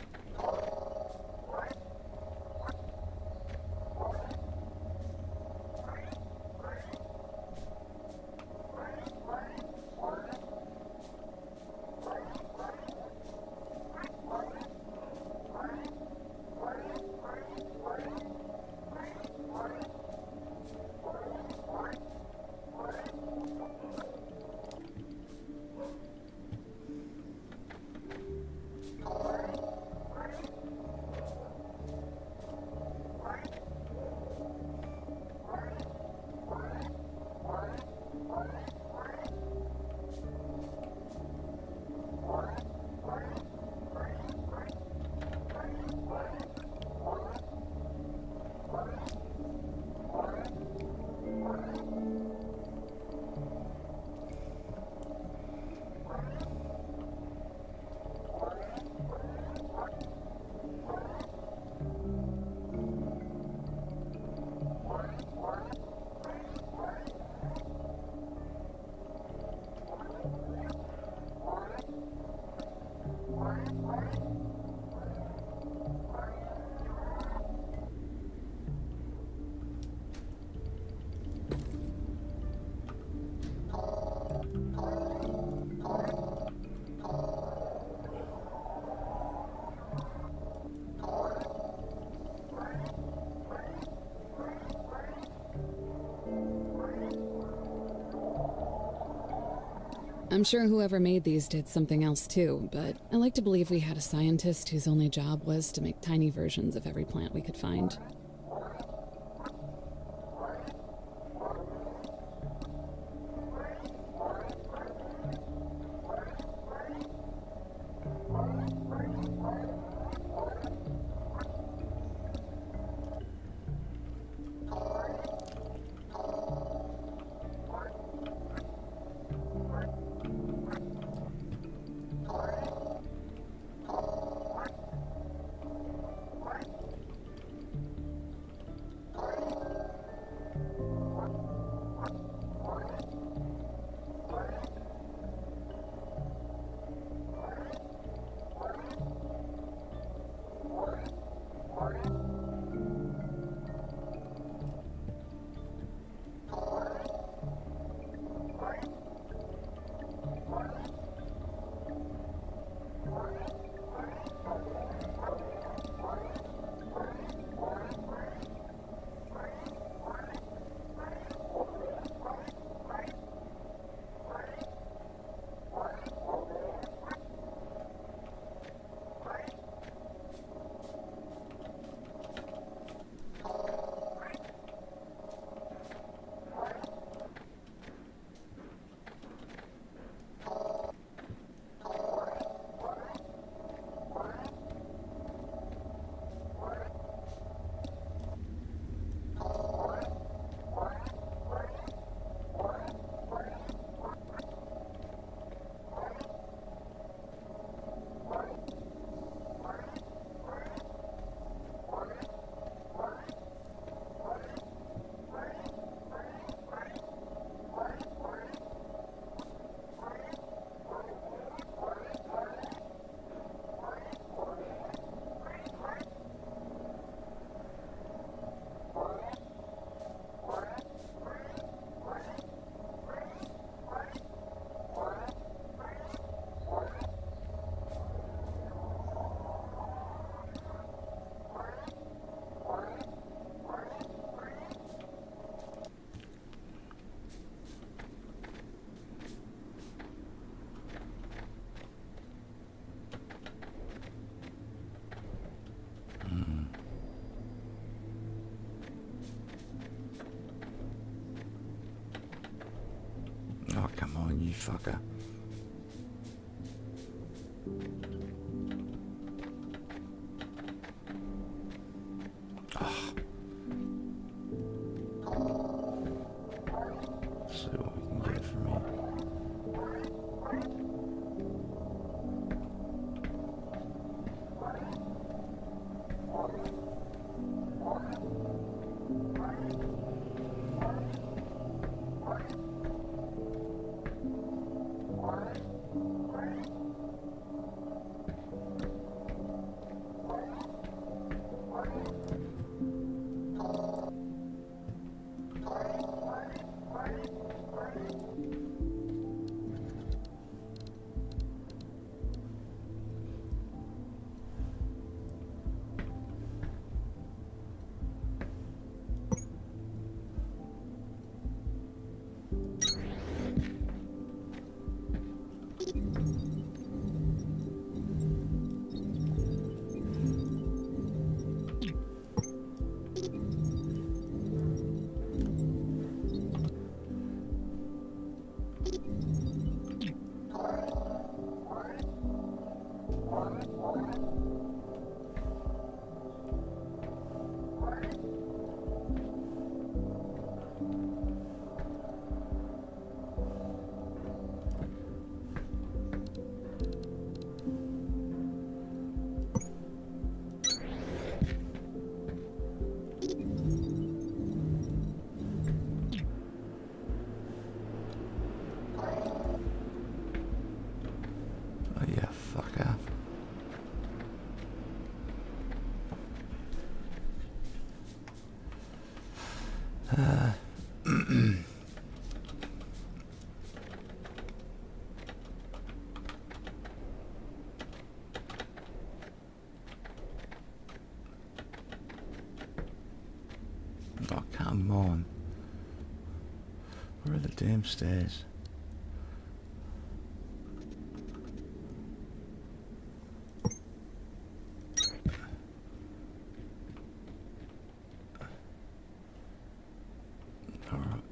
I'm sure whoever made these did something else too, but I like to believe we had a scientist whose only job was to make tiny versions of every plant we could find. Oh, come on, you fucker. Oh. See what we can get from here. Oh yeah, fucker. come on. Where are the damn stairs? Alright.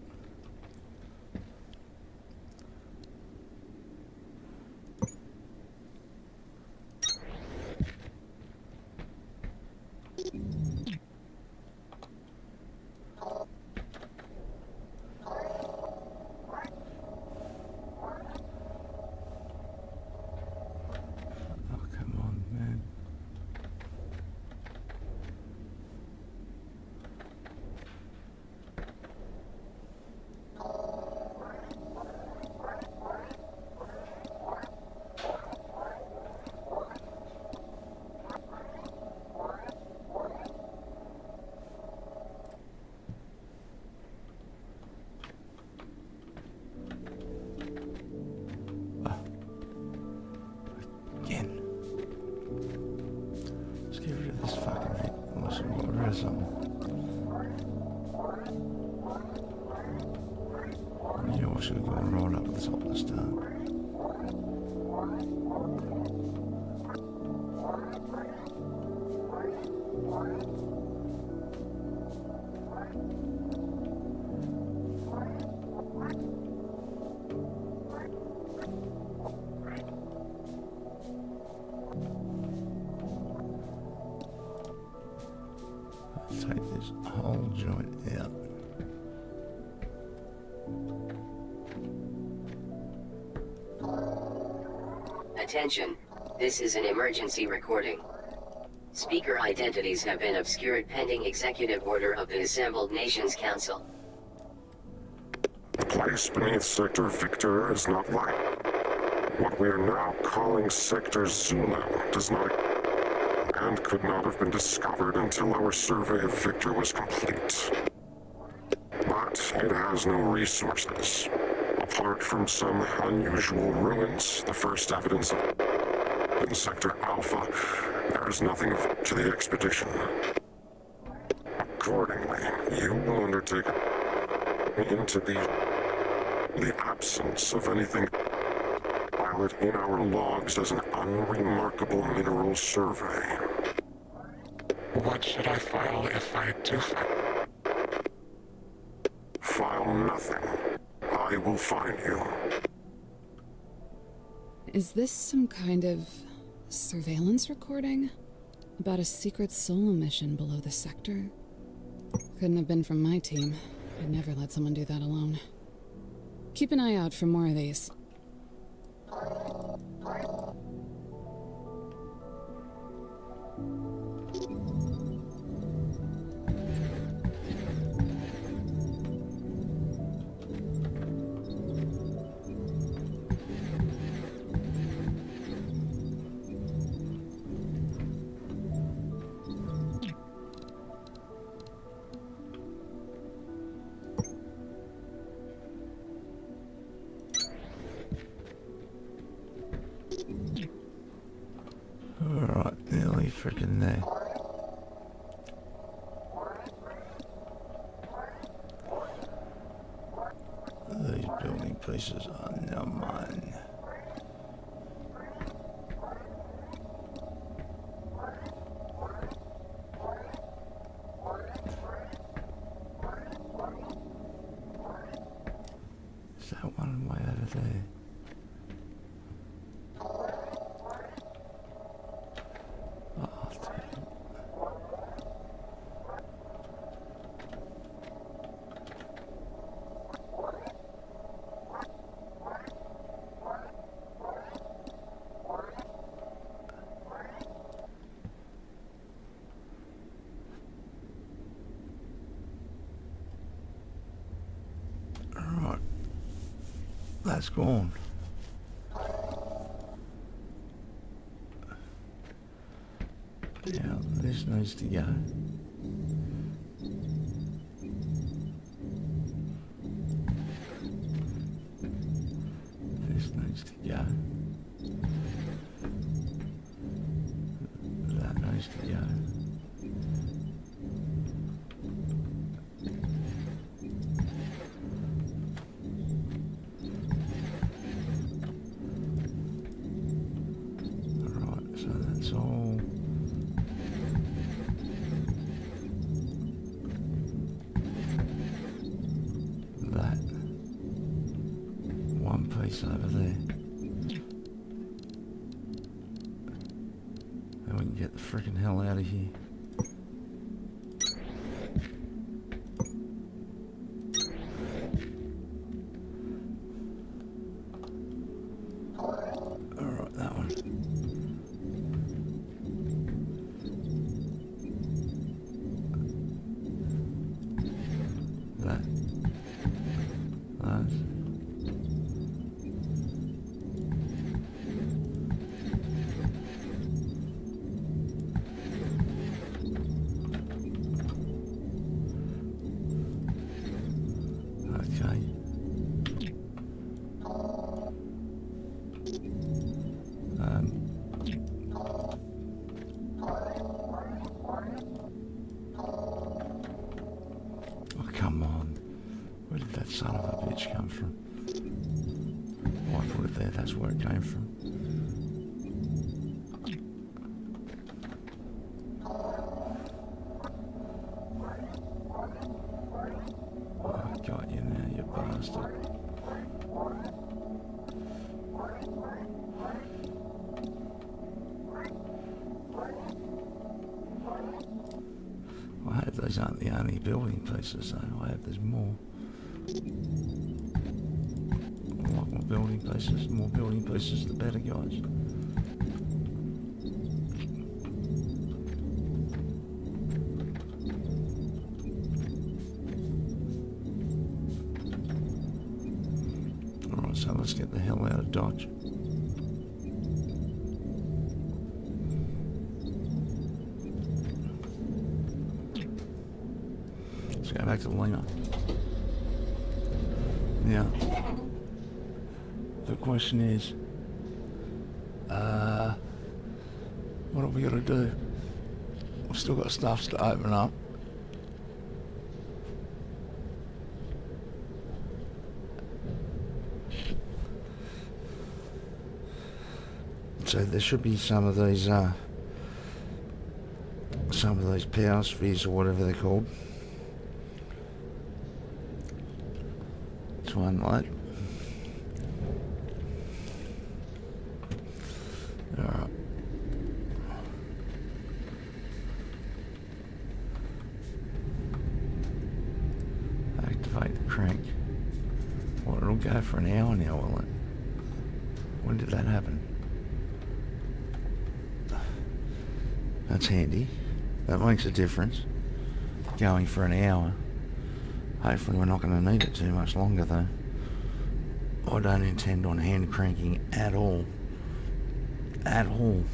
Oh, come on, man. Again. Let's get rid of this fucking thing. Unless we got rid of something. Yeah, we should go right up to the top of the start. Let's take this whole joint out. Attention, this is an emergency recording. Speaker identities have been obscured pending executive order of the assembled Nations Council. The place beneath Sector Victor is not like what we are now calling Sector Zulu does not and could not have been discovered until our survey of Victor was complete. But it has no resources. Apart from some unusual ruins, the first evidence of in Sector Alpha, there is nothing to the expedition. Accordingly, you will undertake into the absence of anything filed in our logs as an unremarkable mineral survey. What should I file if I do file nothing? I will find you. Is this some kind of surveillance recording? About a secret solo mission below the sector? Couldn't have been from my team. I'd never let someone do that alone. Keep an eye out for more of these. Alright, nearly freaking there. These building pieces are now mine. Is that one way out of there? Oh, damn. Right. That's gone. Yeah, this needs to go. This needs to go. That needs to go. So that's all. That one piece over there. Then we can get the freaking hell out of here. Alright, that one. That. Okay. Oh, come on. Where did that son of a bitch come from? Oh, I put it there, that's where it came from. Oh, I got you now, you bastard. I hope those aren't the only building pieces though. I hope there's more. I like more building pieces. The more building pieces, the better, guys. Alright, so let's get the hell out of Dodge. Let's go back to Lima. Now, the question is, what have we got to do? We've still got stuff to open up. So there should be some of these power spheres or whatever they're called to unload. Alright. Activate the crank. Well, it'll go for an hour now, will it? When did that happen? That's handy. That makes a difference. Going for an hour. Hopefully we're not going to need it too much longer though. I don't intend on hand cranking at all. At all.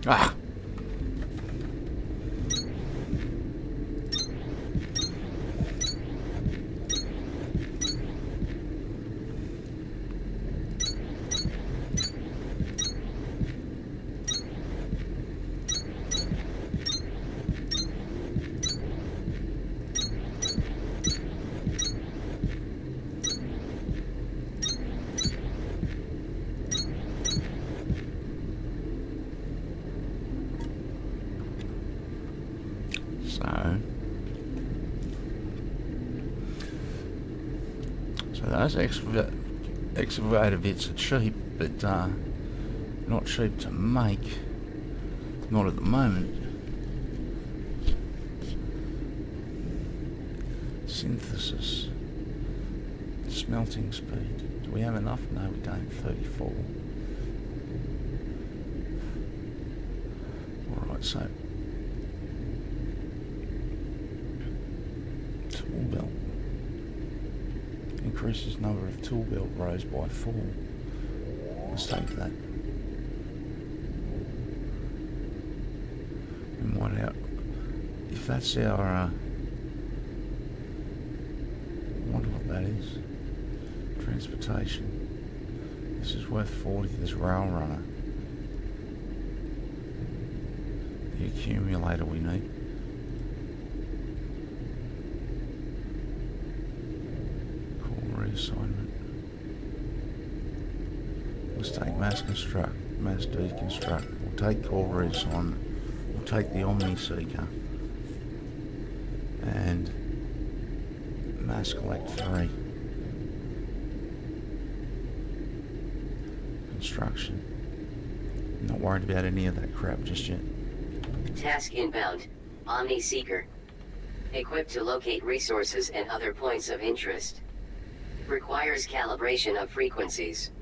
Ah. So those excavator bits are cheap, but not cheap to make. Not at the moment. Synthesis. Smelting speed. Do we have enough? No, we don't. 34. Alright, so tool belt. Increases number of tool belt rows by 4. Let's take that. And what out? If that's our I wonder what that is. Transportation. This is worth 40, this rail runner. The accumulator we need. Core reassignment. Let's take mass construct, mass deconstruct. We'll take core reassignment. We'll take the Omni Seeker. And mass collect 3. Construction. Not worried about any of that crap just yet. Task inbound. Omni Seeker. Equipped to locate resources and other points of interest. Requires calibration of frequencies.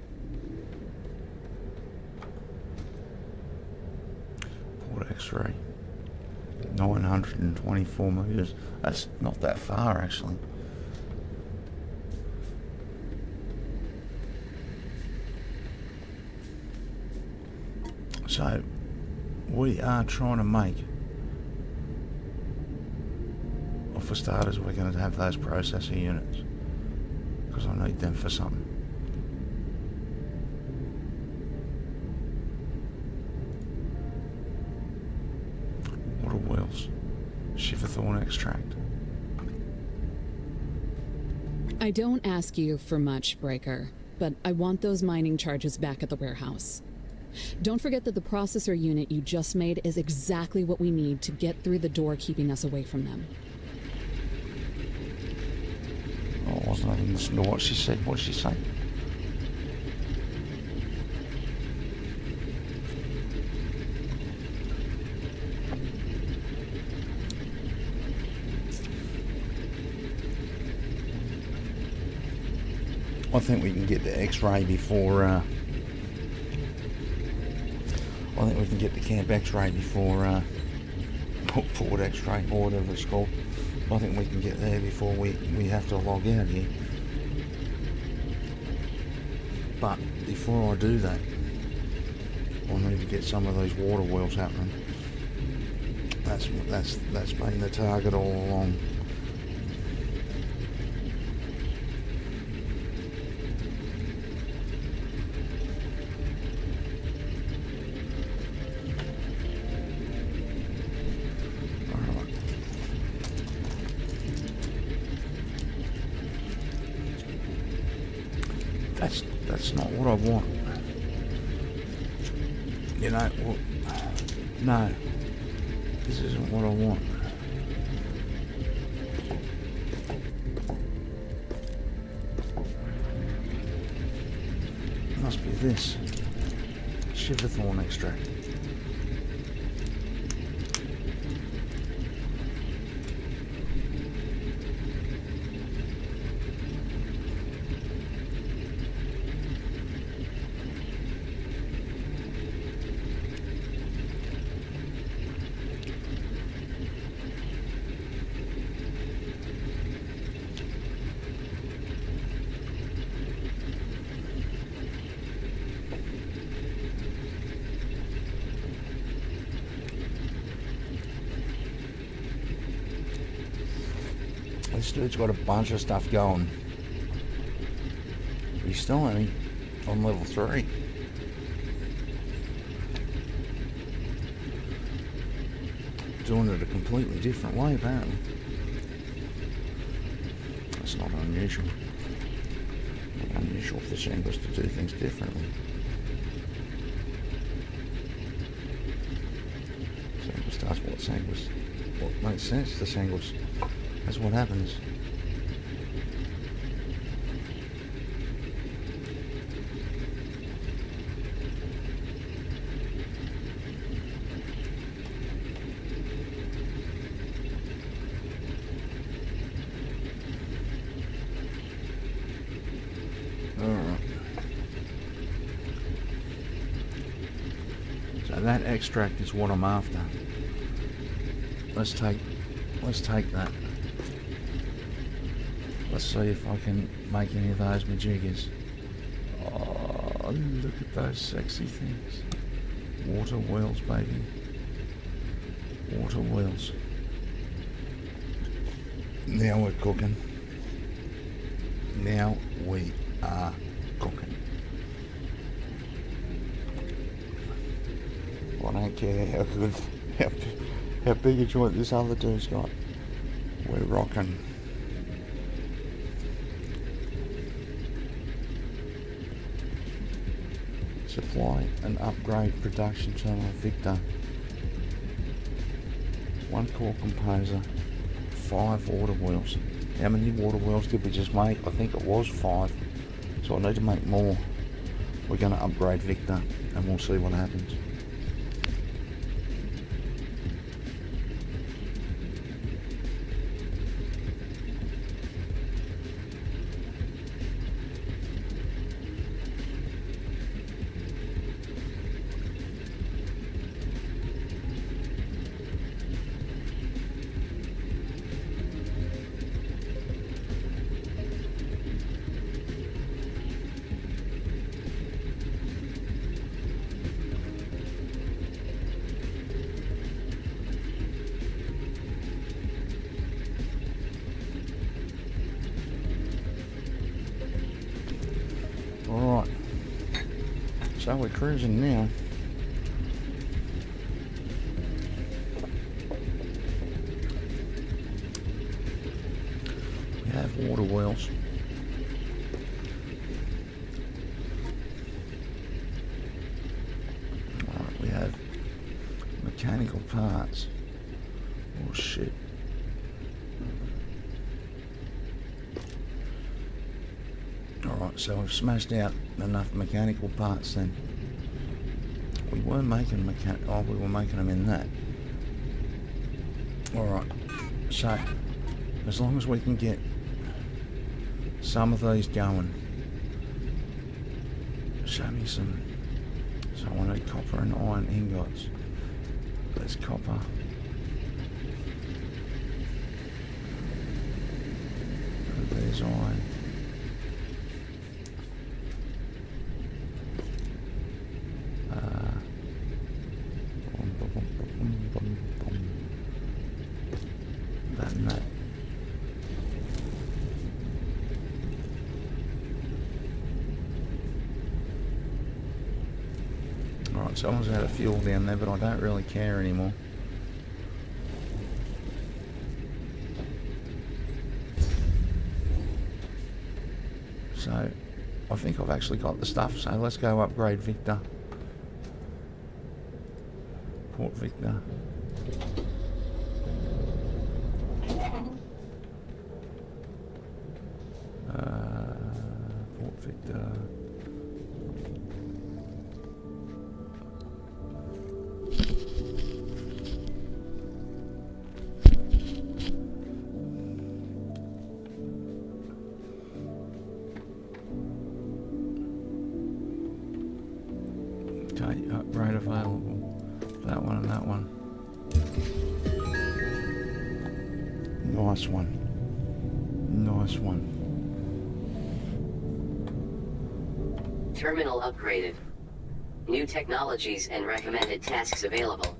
Port X-ray. 924 meters. That's not that far actually. So we are trying to make, well, for starters, we're going to have those processor units because I need them for something. Water wheels, Shiverthorn extract. I don't ask you for much, Breaker, but I want those mining charges back at the warehouse. Don't forget that the processor unit you just made is exactly what we need to get through the door keeping us away from them. Oh, I wasn't even listening to what she said. What did she say? I think we can get the X-ray before. I think we can get the camp X-ray before Port X-ray or whatever it's called. I think we can get there before we have to log out here. But before I do that, I need to get some of those water wells happening. That's been the target all along. That's not what I want. You know, well, no, this isn't what I want. It must be this. Shiverthorn extract. This dude's got a bunch of stuff going. He's still only on level 3. Doing it a completely different way, apparently. That's not unusual. Not unusual for Sanguis to do things differently. Sanguis does what makes sense to Sanguis. That's what happens. that extract is what I'm after. Let's take that. Let's see if I can make any of those majiggas. Oh, look at those sexy things. Water wheels, baby. Water wheels. Now we're cooking. Now we are cooking. I don't care how good, how big a joint this other dude's got. We're rocking. Supply and upgrade production terminal Victor. 1 core composer, 5 water wheels. How many water wheels did we just make? I think it was 5. So I need to make more. We're going to upgrade Victor and we'll see what happens. Alright, so we're cruising now. We have water wheels. Alright, we have mechanical parts. Oh shit. Alright, so we've smashed out enough mechanical parts then. We were making we were making them in that. Alright, so as long as we can get some of these going. Show me some. So I need copper and iron ingots. There's copper. And there's iron. That and that. Alright, someone's out of fuel down there, but I don't really care anymore. So, I think I've actually got the stuff, so let's go upgrade Victor. Port Victor. Port Victor. Okay, upgrade available. That one and that one. Nice one. Nice one. Terminal upgraded. New technologies and recommended tasks available.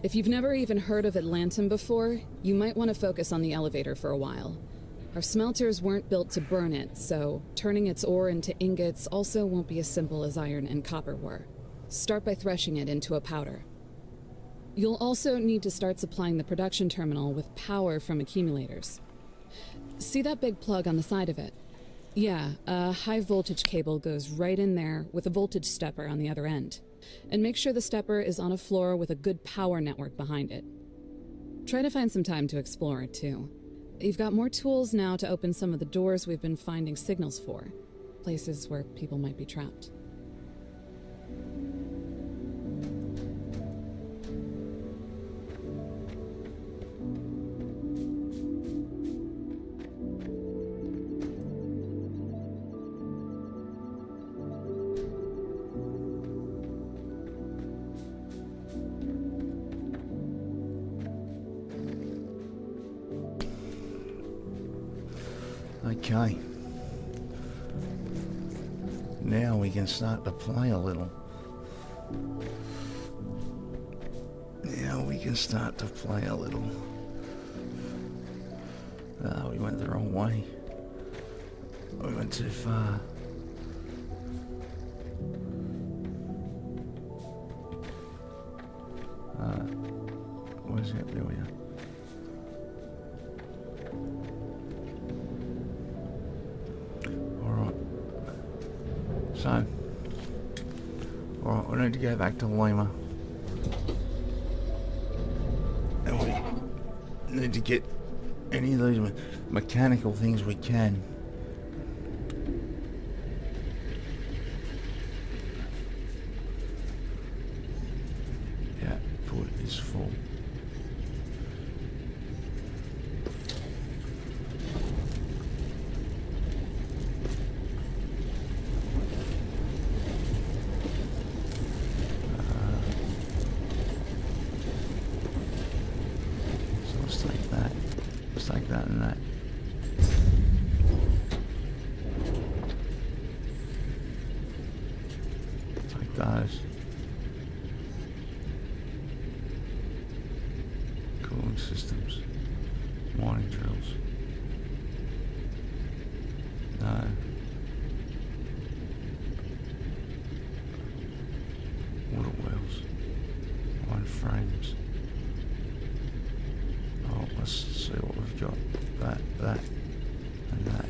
If you've never even heard of Atlantum before, you might want to focus on the elevator for a while. Our smelters weren't built to burn it, so turning its ore into ingots also won't be as simple as iron and copper were. Start by threshing it into a powder. You'll also need to start supplying the production terminal with power from accumulators. See that big plug on the side of it? Yeah, a high voltage cable goes right in there with a voltage stepper on the other end. And make sure the stepper is on a floor with a good power network behind it. Try to find some time to explore it too. You've got more tools now to open some of the doors we've been finding signals for. Places where people might be trapped. Okay. Now we can start to play a little. Now we can start to play a little. Oh, we went the wrong way. We went too far. Where's it? There we are. Alright. So. Alright, we need to go back to Lima. And we need to get any of these mechanical things we can. Output is full. So let's take that. Let's take that and that. Take those. Cooling systems. Mining drills. No. Water wells. Iron frames. Oh, let's see what we've got. That, and that.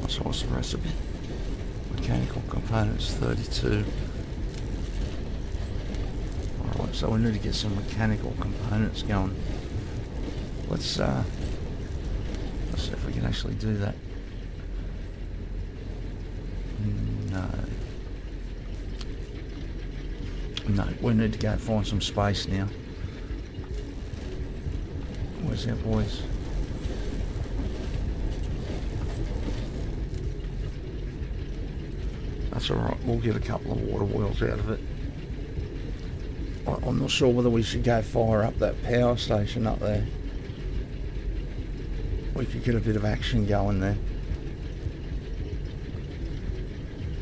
So what's the recipe? Mechanical components 32. Alright, so we need to get some mechanical components going. Let's see if we can actually do that. No, we need to go find some space now. Where's our boys? That's alright, we'll get a couple of water wheels out of it. I'm not sure whether we should go fire up that power station up there. We could get a bit of action going there.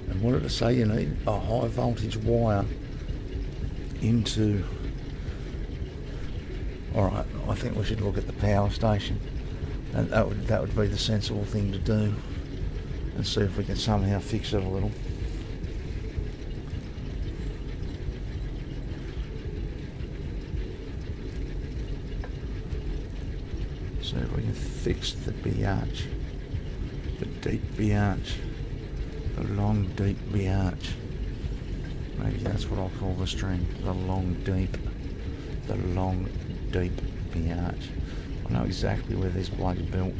And what did it say? You need a high voltage wire into... Alright, I think we should look at the power station. And that would be the sensible thing to do. And see if we can somehow fix it a little. See if we can fix the biatch. The deep biatch. The long deep biatch. Maybe that's what I'll call the stream. The long deep. The long deep biatch. I know exactly where these blokes built.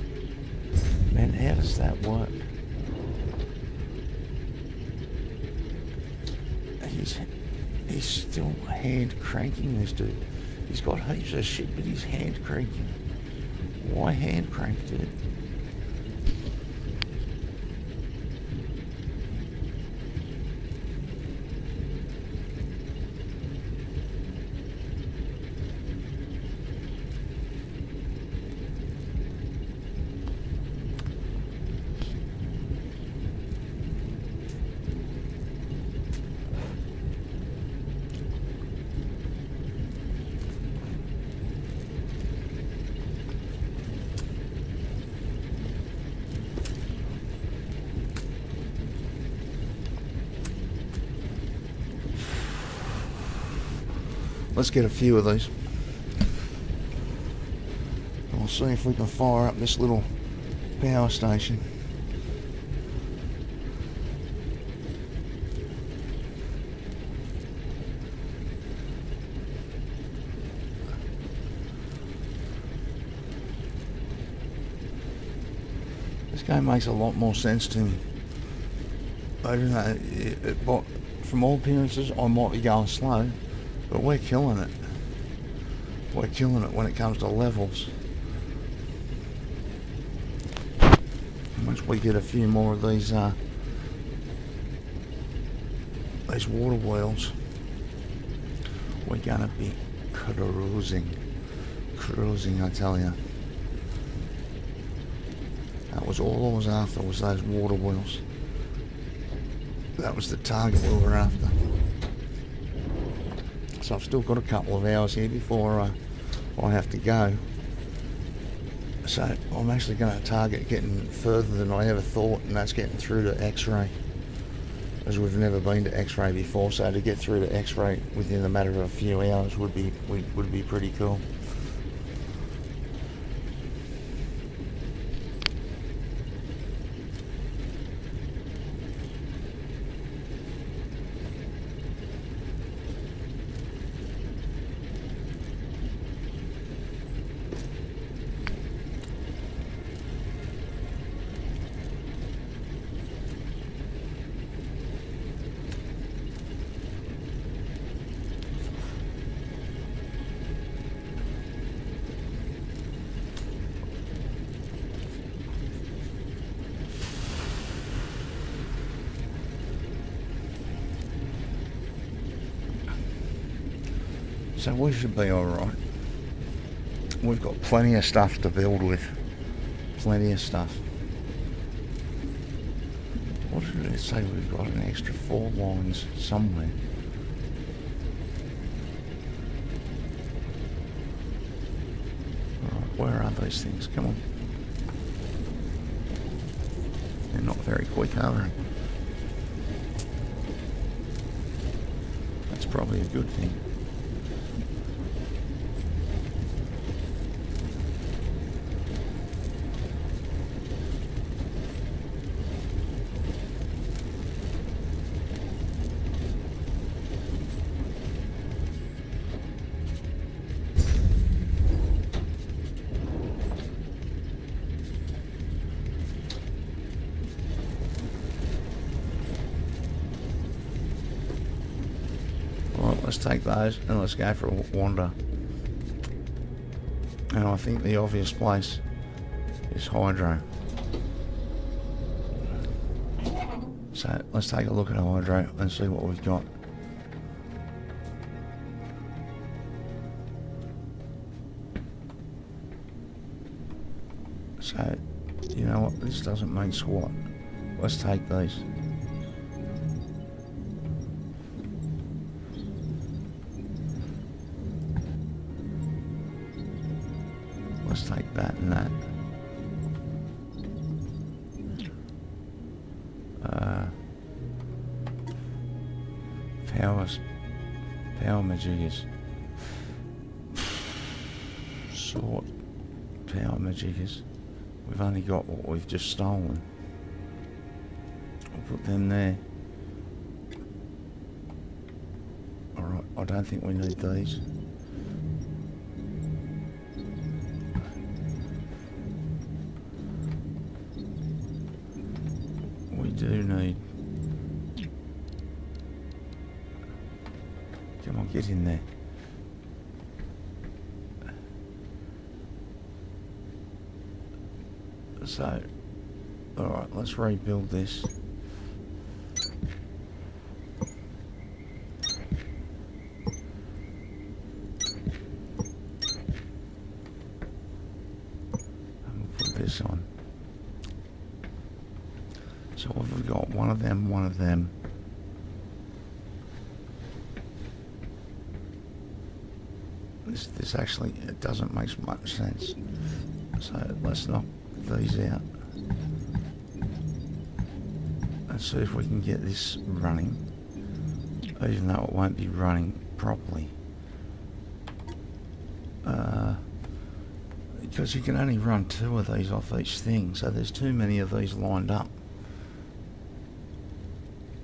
Man, how does that work? He's still hand cranking this dude. He's got heaps of shit, but he's hand cranking. Why hand crank, dude? Let's get a few of these. We'll see if we can fire up this little power station. This game makes a lot more sense to me. I don't know, but from all appearances I might be going slow. But we're killing it. We're killing it when it comes to levels. once we get a few more of these water wheels, we're gonna be cruising, I tell you. That was all I was after, was those water wheels. That was the target we were after. So I've still got a couple of hours here before I have to go. So I'm actually going to target getting further than I ever thought, and that's getting through to X-ray, as we've never been to X-ray before. So to get through to X-ray within a matter of a few hours would be pretty cool. So we should be alright. We've got plenty of stuff to build with. Plenty of stuff. What did it say? We've got an extra 4 lines somewhere. Alright, where are those things? Come on. They're not very quick, are they? That's probably a good thing. Let's take those and let's go for a wander. And I think the obvious place is Hydro. So let's take a look at Hydro and see what we've got. So, you know what, this doesn't mean squat. Let's take these. Let's take that and that. Power majiggers. Sort power majiggers. We've only got what we've just stolen. I'll put them there. Alright, I don't think we need these. We do need... Come on, get in there. So, alright, let's rebuild this. And we'll put this on. So we've got one of them. This actually, it doesn't make much sense. So let's knock these out. Let's see if we can get this running, even though it won't be running properly. Because you can only run 2 of these off each thing, so there's too many of these lined up.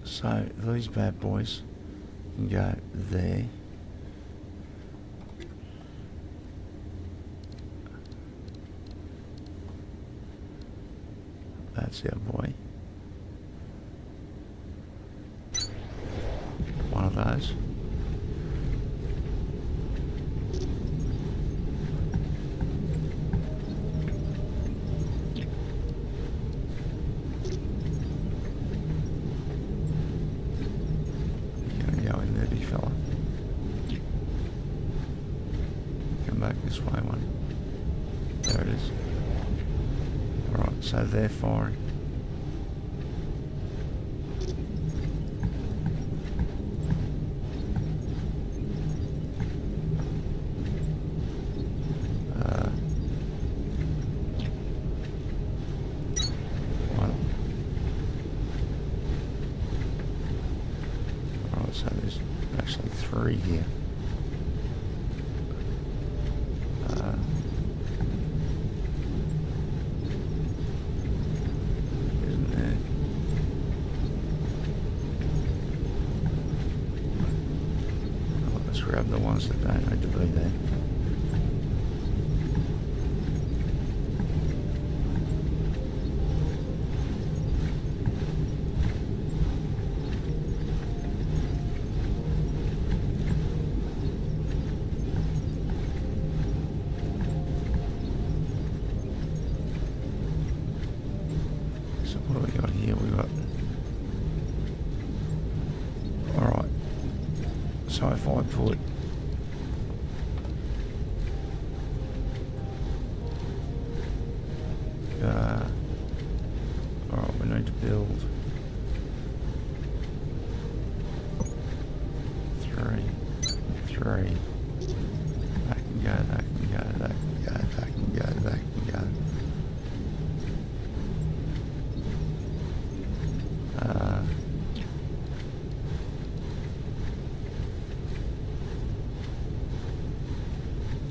So these bad boys can go there. That's our boy. One of those. come back this way one. There it is. Alright, so they're firing. So there's actually 3 here. Isn't there? Oh, let's grab the ones that don't need to be there. What do we got here? We got... Alright. So if I put... Alright, we need to build... 3. That can go, that can go, that can go, that can go, that can go.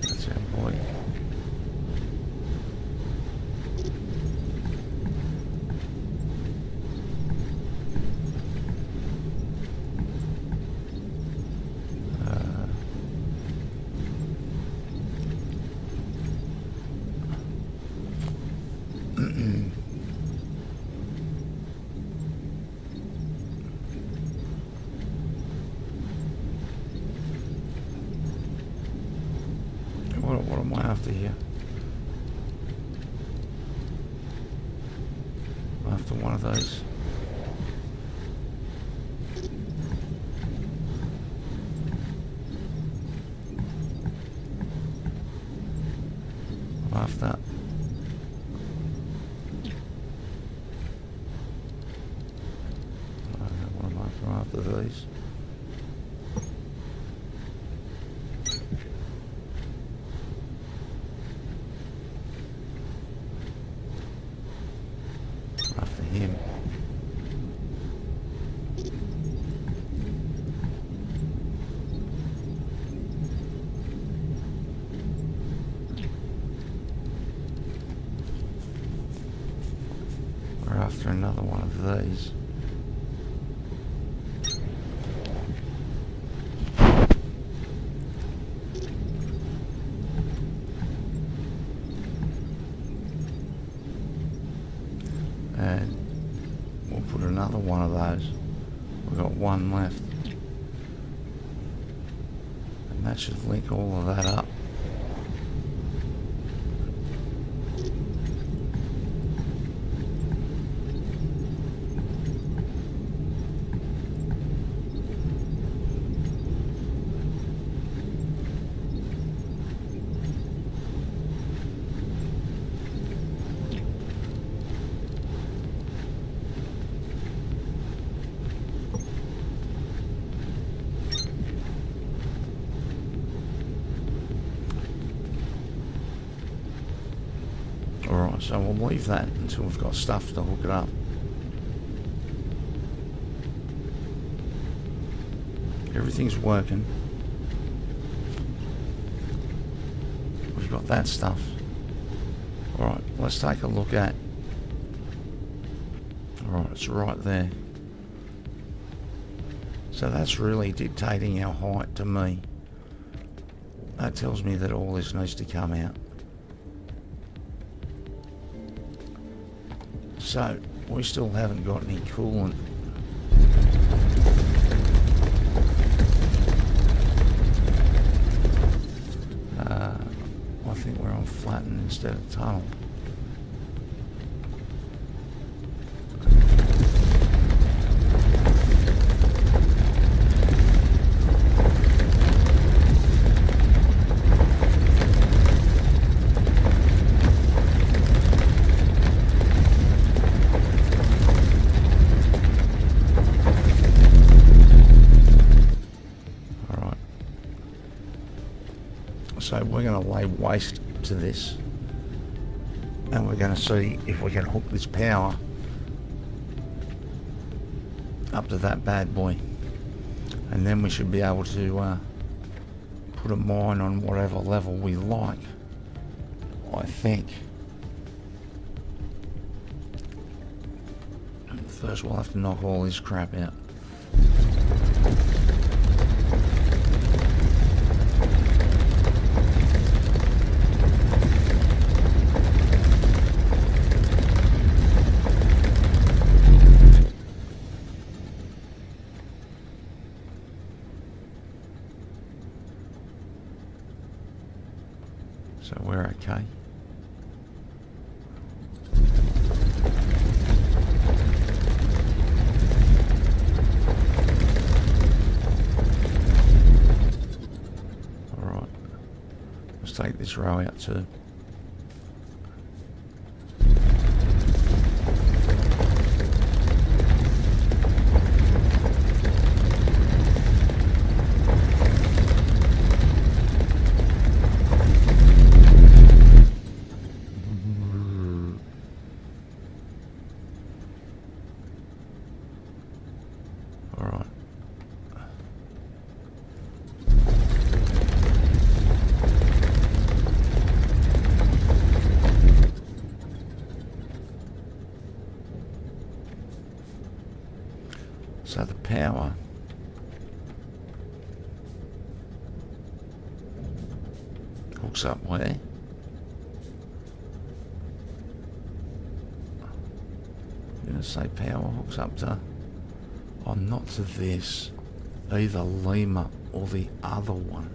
That's our boy. What am I after here? I'm after one of those. I'm after... What am I after? I'm after these. After him. We're after another one of these. And we'll put another one of those. We've got one left. And that should link all of that up. Alright, so we'll leave that until we've got stuff to hook it up. Everything's working. We've got that stuff. Alright, let's take a look at... Alright, it's right there. So that's really dictating our height to me. That tells me that all this needs to come out. So, we still haven't got any coolant. I think we're on flatten instead of tunnel. So we're going to lay waste to this, and we're going to see if we can hook this power up to that bad boy, and then we should be able to put a mine on whatever level we like, I think. First we'll have to knock all this crap out. So we're okay. All right. Let's take this row out too. So the power hooks up where? I'm going to say power hooks up to, oh, not to this, either Lima or the other one.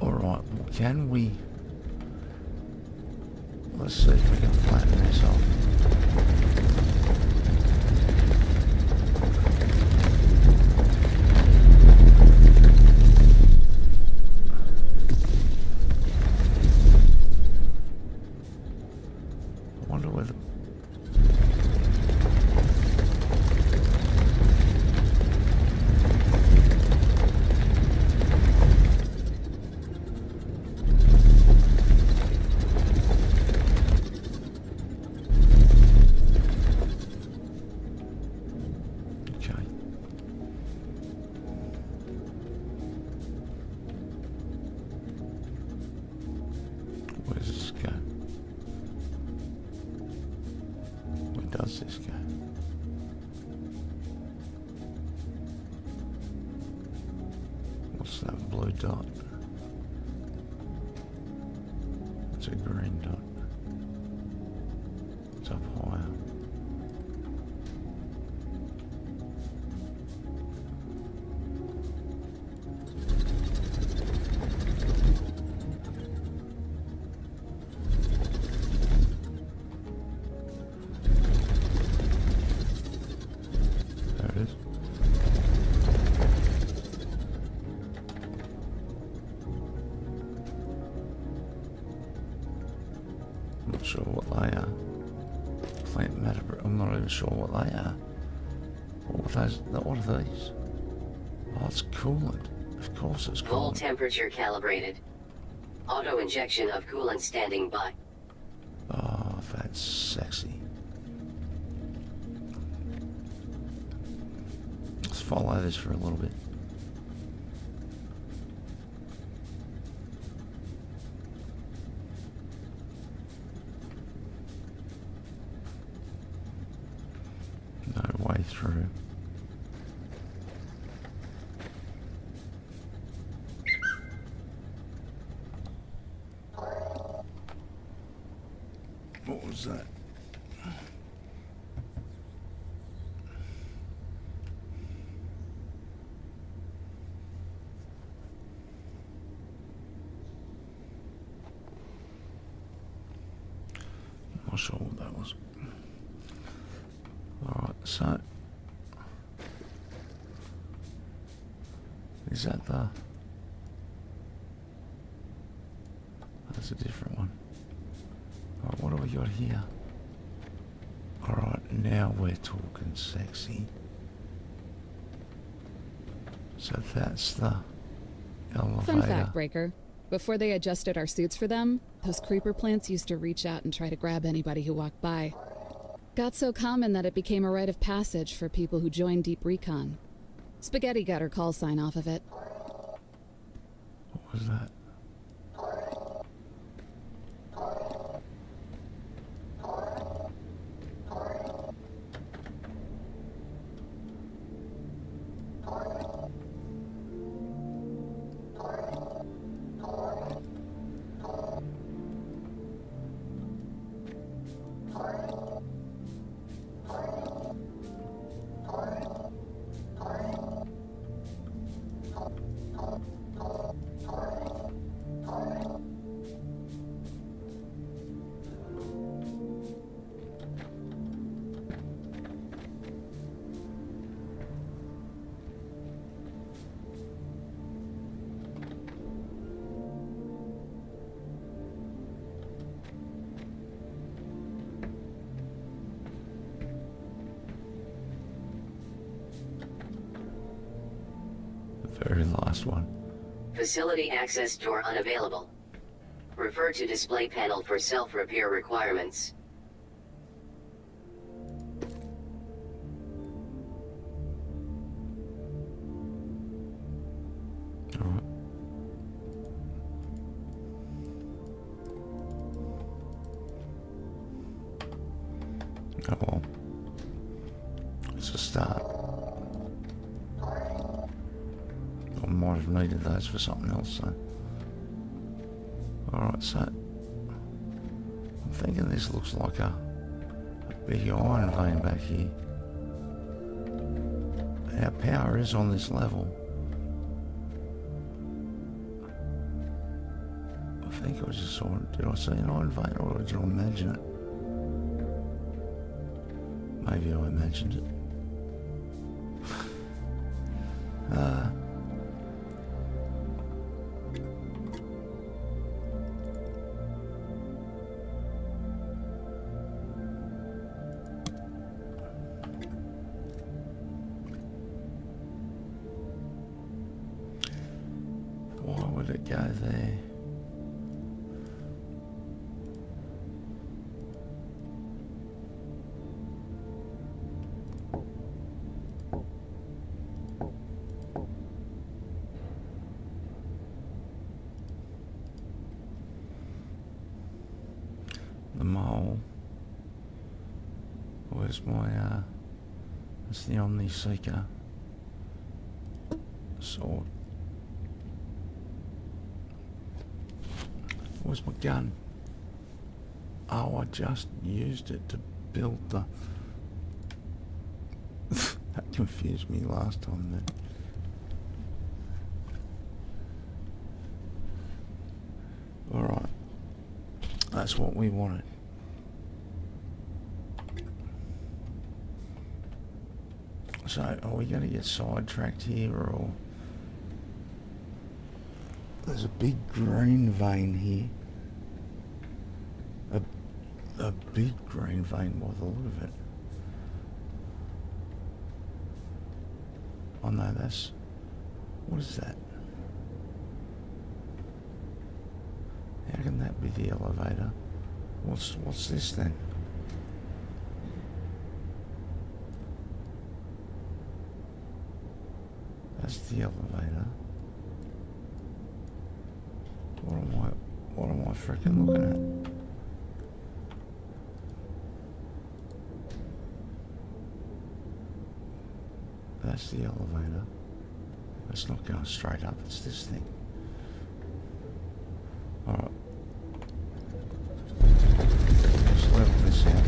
Alright, well, can we, let's see if we can flatten this off. Where does this go? Where does this go? What's that blue dot? It's a green dot. It's up higher. I'm not sure what they are. Plant matter, but I'm not even sure what they are. What are those? What are these? Oh, it's coolant. Of course it's Full coolant. temperature calibrated. Auto injection of coolant standing by. Oh, that's sexy. Let's follow this for a little bit. No way through. What was that? Not sure what that was. Alright, so is that the, that's a different one. Alright, what do we got here? Alright, now we're talking sexy. So that's the Elevator. Fun fact, Breaker. Before they adjusted our suits for them, those creeper plants used to reach out and try to grab anybody who walked by. Got so common that it became a rite of passage for people who joined Deep Recon. Spaghetti got her call sign off of it. What was that? The very last one. Facility access door unavailable. Refer to display panel for self-repair requirements. Alright. Oh well. It's a start. I might have needed those for something else, so. Alright, so I'm thinking this looks like a big iron vein back here. Our power is on this level. I think I just saw it. Did I see an iron vein or did I imagine it? Maybe I imagined it. Why would it go there? The mole. Where's my it's the Omni Seeker sword. Where's my gun? Oh, I just used it to build the... That confused me last time then. Alright. That's what we wanted. So, are we going to get sidetracked here or... There's a big green vein here. A big green vein by the look of it. Oh no, that's... What is that? How can that be the elevator? What's this then? That's the elevator. What am I freaking looking at? That's the elevator. It's not going straight up, it's this thing. Alright. Let's level this out.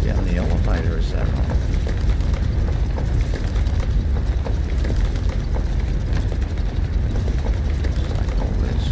down the elevator, is that right? Take all this.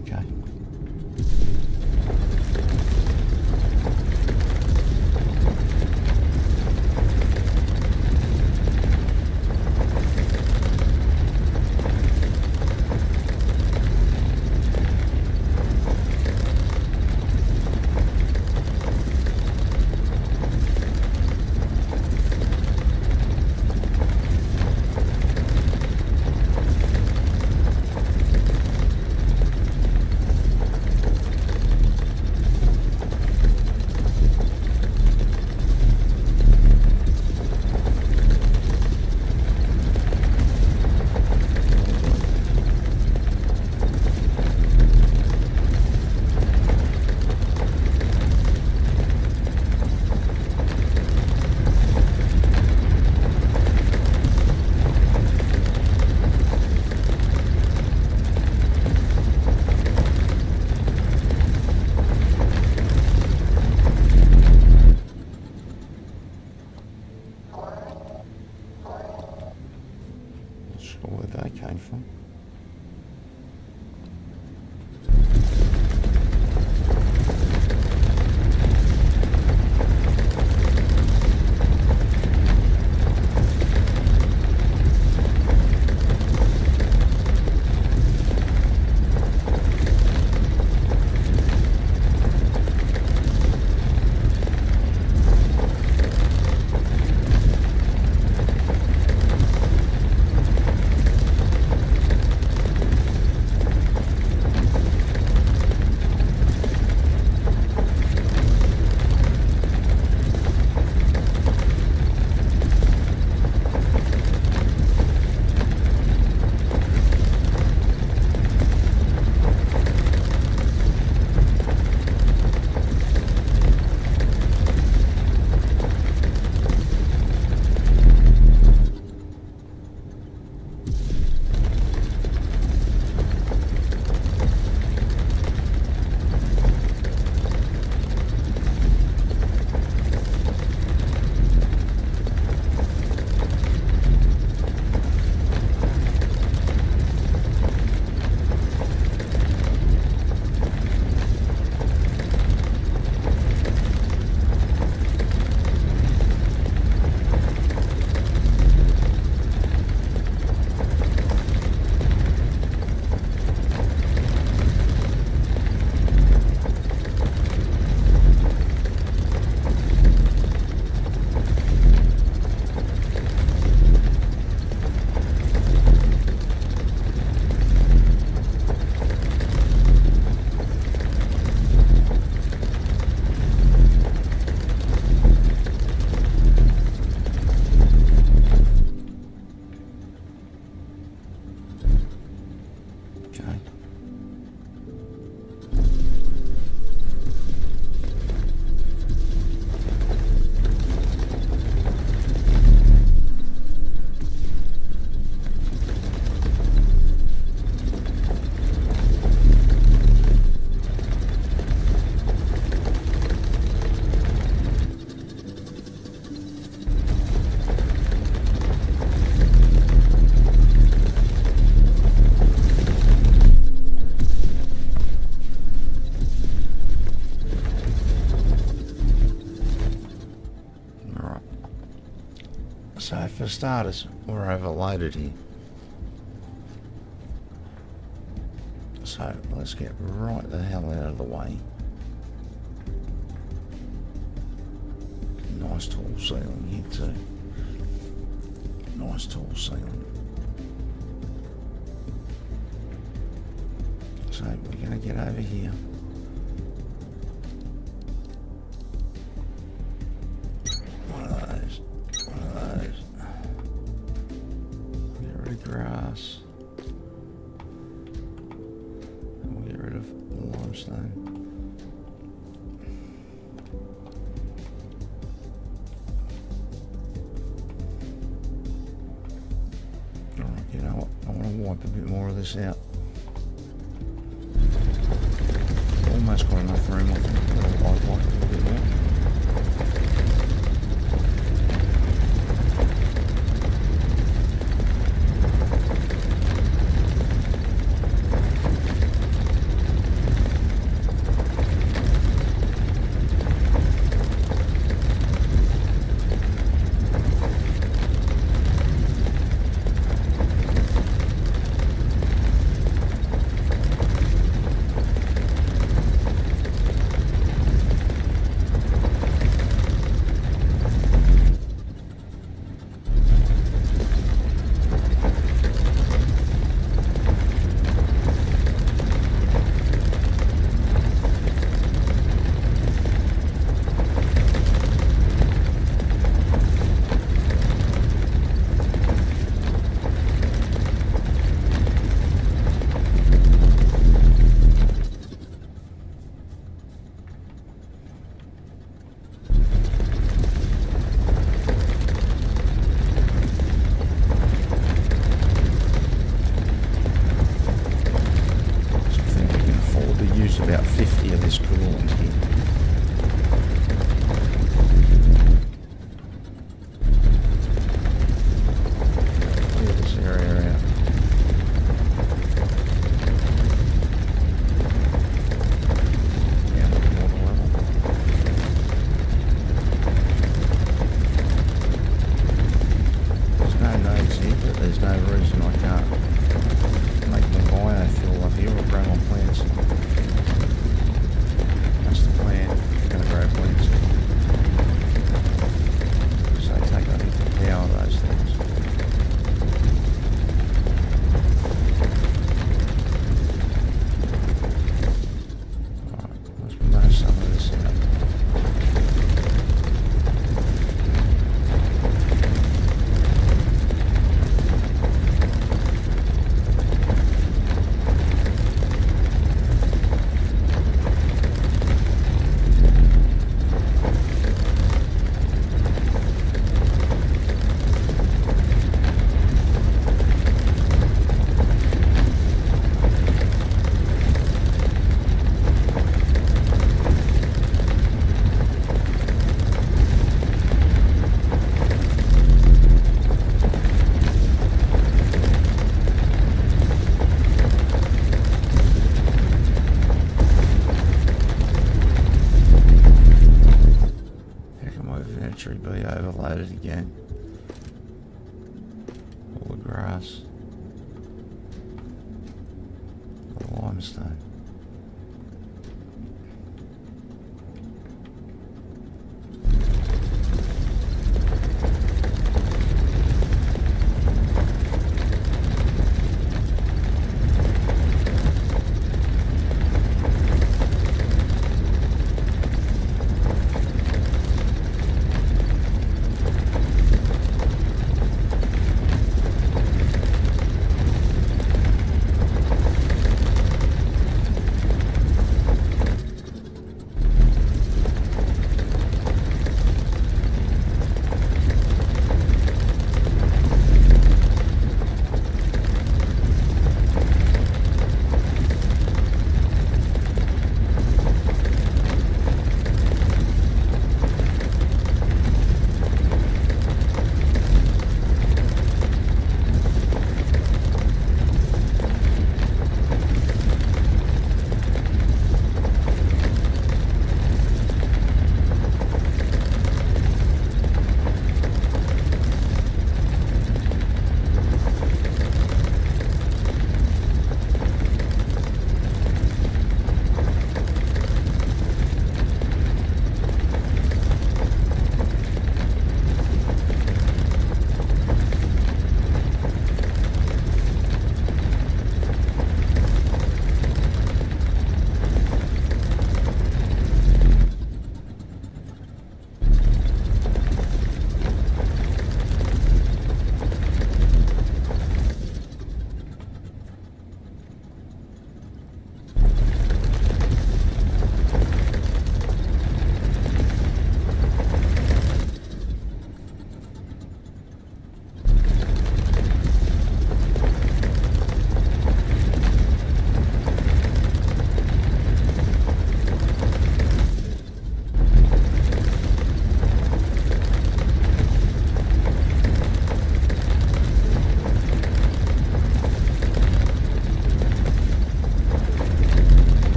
Okay. Not sure where that came from. So for starters, we're overloaded here. So let's get right the hell out of the way. Nice tall ceiling here too. Nice tall ceiling. So we're going to get over here. One of those. Get rid of grass. And we'll get rid of the limestone. Alright, you know what? I want to wipe a bit more of this out. Almost got enough room, I think. I'd like a little bit more. About 50 of this coolant here. Clear this area out. Down to the water level. There's no nodes here, but there's no reason I can't make more biofuel up here or grow more plants. That's the plan. We're going to grow plants. So take up the power of those things. Alright, let's remove some of this out. Be overloaded again. All the grass, the limestone.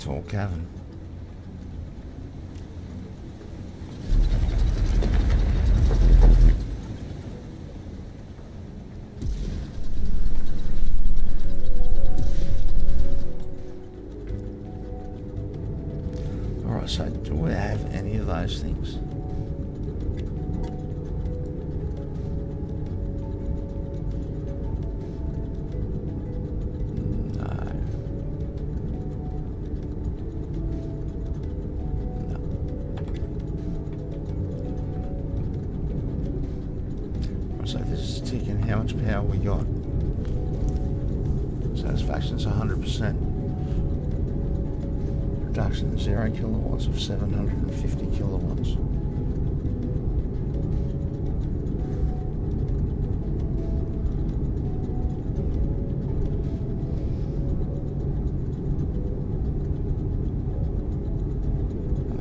tall cavern. Alright, so do we have any of those things? So this is ticking how much power we got. Satisfaction's 100%. Production 0 kilowatts of 750 kilowatts.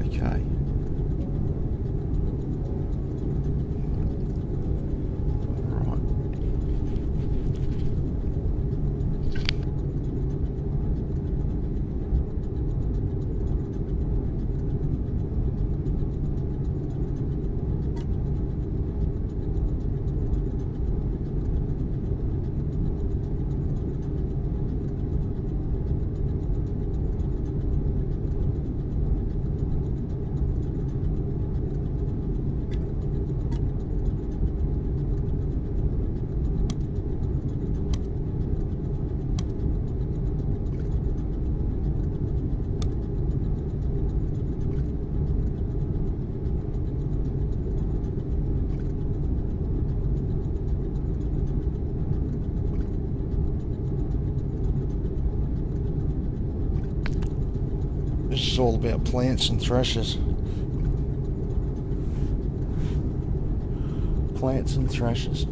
Okay. This is all about plants and threshers. Plants and threshers.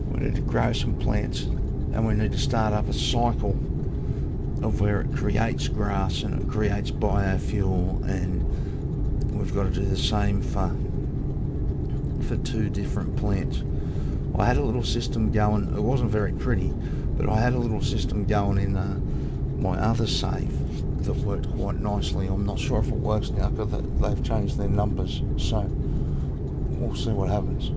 We need to grow some plants, and we need to start up a cycle of where it creates grass and it creates biofuel, and we've got to do the same for 2 different plants. I had a little system going, it wasn't very pretty, but I had a little system going in my other save that worked quite nicely. I'm not sure if it works now because they've changed their numbers, so we'll see what happens.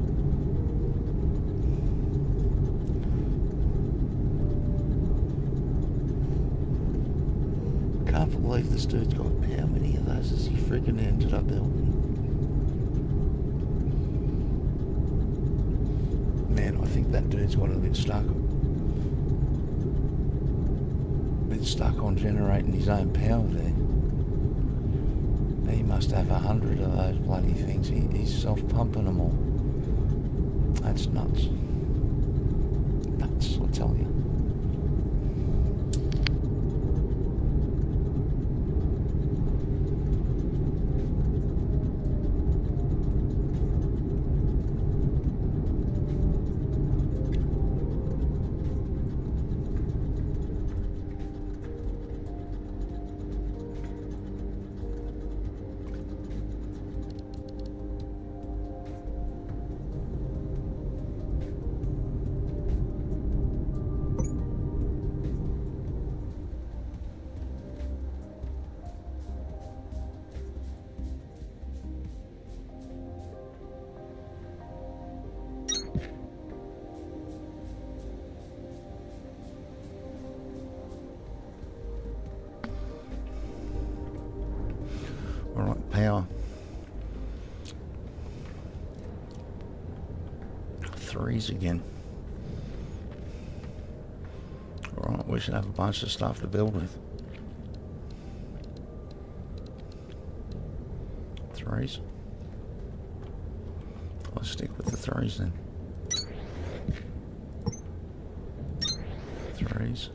Can't believe this dude's got how many of those has he freaking ended up building. Man, I think that dude's got a bit stuck on generating his own power there. He must have 100 of those bloody things. He's self-pumping them all. That's nuts. Nuts, I tell you. Alright, power. 3s again. Alright, we should have a bunch of stuff to build with. 3s. Let's stick with the 3s then. 3s.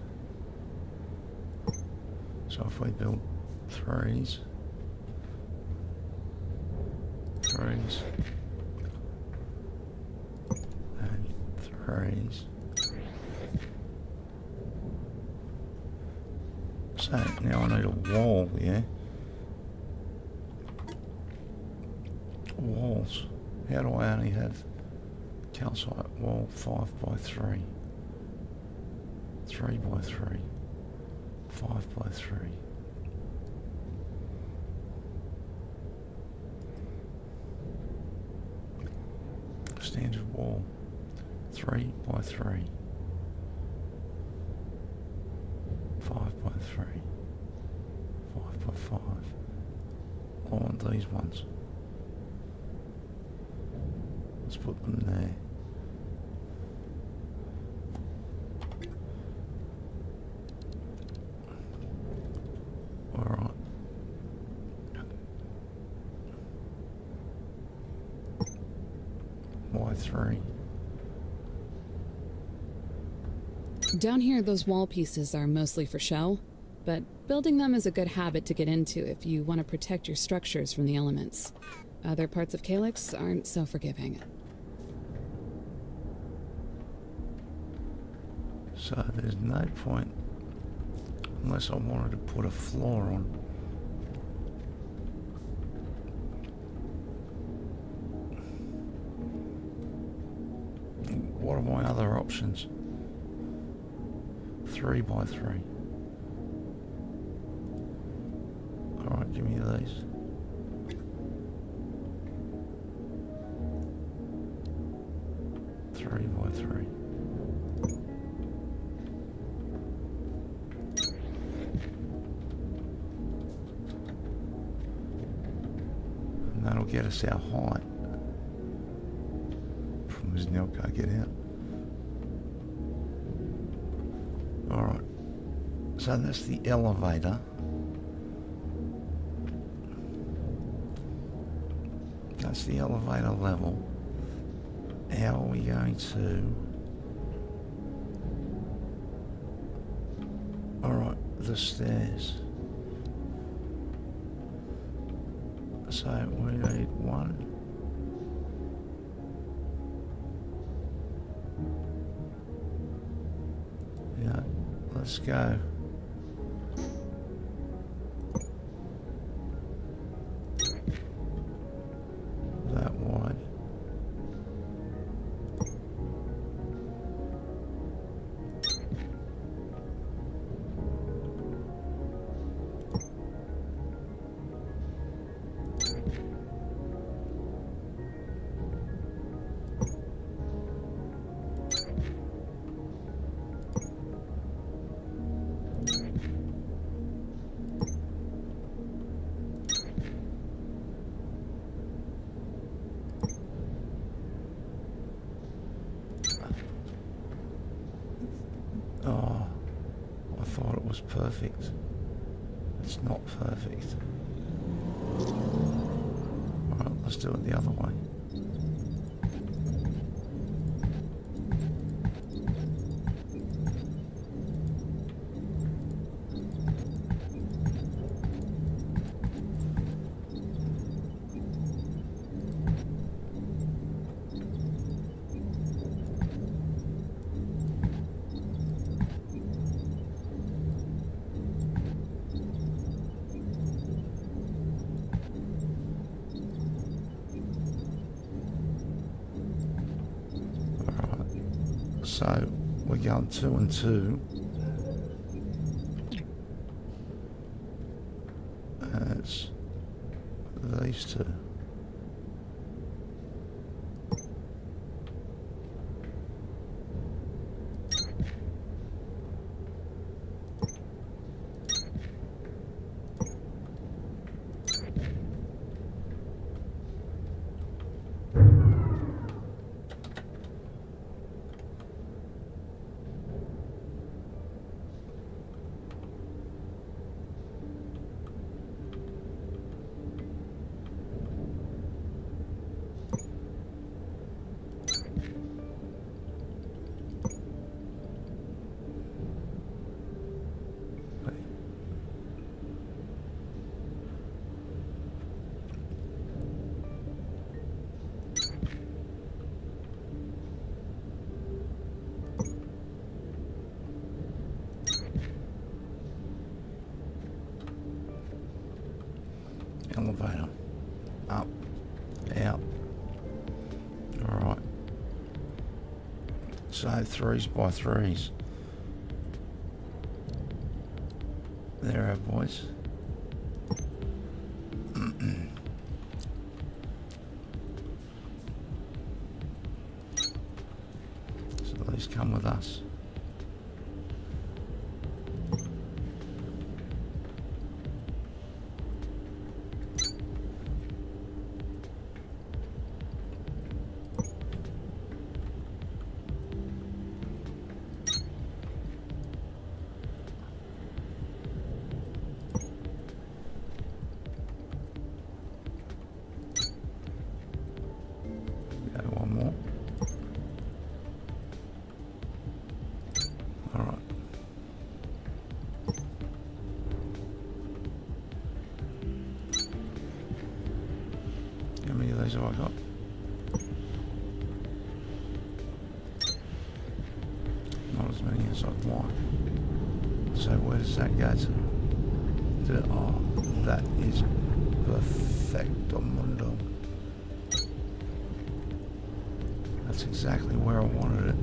So if we build 3s, 3s, and 3s. So now I need a wall, yeah? walls. How do I only have calcite wall 5x3? 3x3. 5x3. Standard wall 3x3. 5x3. 5x5. I want these ones. Let's put them there. Alright. Y3. Down here, those wall pieces are mostly for show, but building them is a good habit to get into if you want to protect your structures from the elements. Other parts of Calyx aren't so forgiving. So there's no point, unless I wanted to put a floor on. What are my other options? 3x3. Alright, give me these. Three by three. And that'll get us our height. From his Nelco, get out. Alright. So that's the elevator. That's the elevator level. How are we going to... Alright, the stairs. So we need one. Yeah, let's go. That wide. Oh, I thought it was perfect. It's not perfect. Alright, let's do it the other way. So we're going 2 and 2. That's these two. So 3s by 3s. There our boys. So these come with us. One more. All right. How many of these have I got? Not as many as I'd like. So where does that go to? Oh, that is perfecto mundo. That's exactly where I wanted it.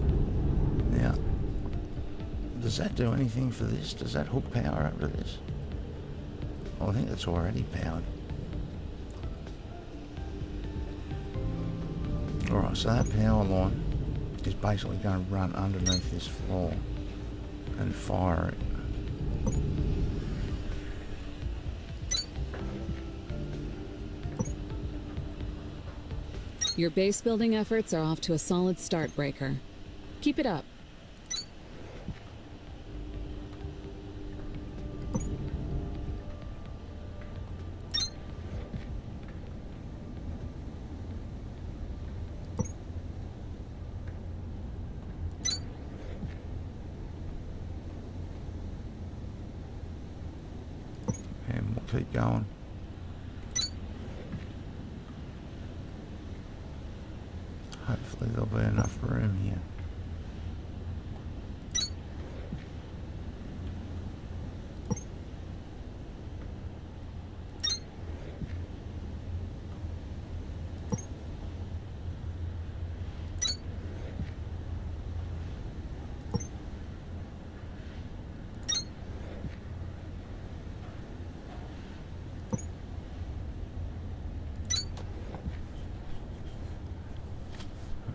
Now, does that do anything for this? Does that hook power up to this? Oh, I think it's already powered. Alright, so that power line is basically going to run underneath this floor and fire it. Your base building efforts are off to a solid start, Breaker. Keep it up. And we'll keep going. Hopefully there'll be enough room here.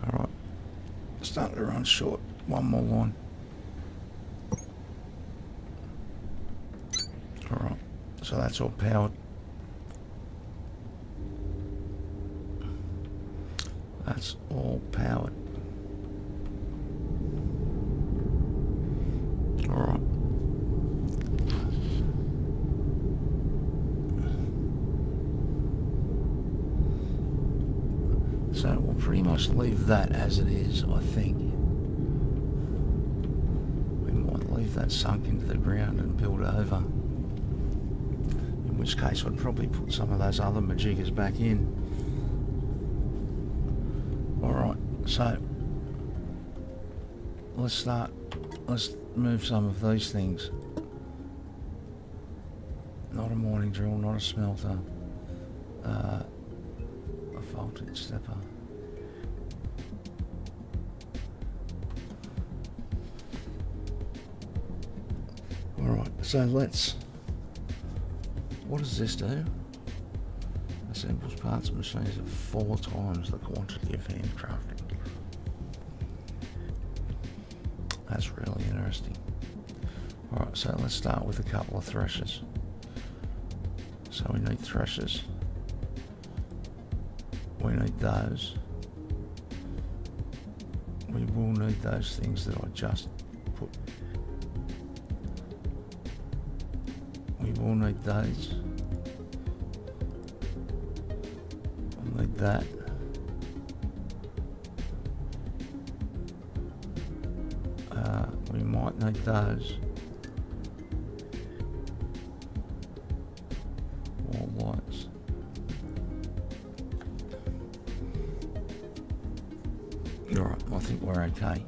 Alright, starting to run short. One more line. Alright, so that's all powered. That's all powered. Alright. So we'll pretty much leave that as it is, I think. We might leave that sunk into the ground and build over. In which case I'd probably put some of those other Majiggas back in. Alright, so let's move some of these things. Not a mining drill, not a smelter. A voltage stepper. Alright, so let's... What does this do? Assembles parts and machines at 4 times the quantity of handcrafting. That's really interesting. Alright, so let's start with a couple of threshers. So we need threshers. We need those. We will need those things that I just put. We will need those. I'll need that. We might need those. Wall lights. Alright, I think we're okay.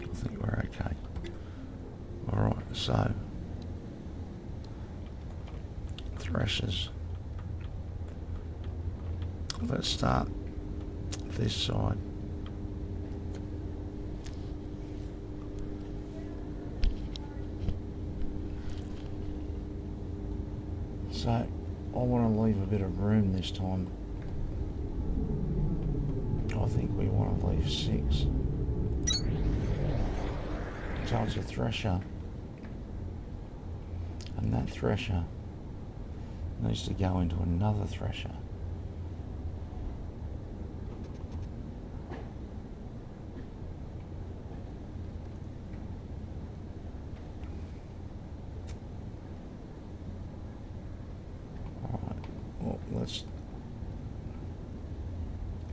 I think we're okay. Alright, so threshers. Let's start this side. So I want to leave a bit of room this time. I think we want to leave 6. So it's a thresher. And that thresher needs to go into another thresher.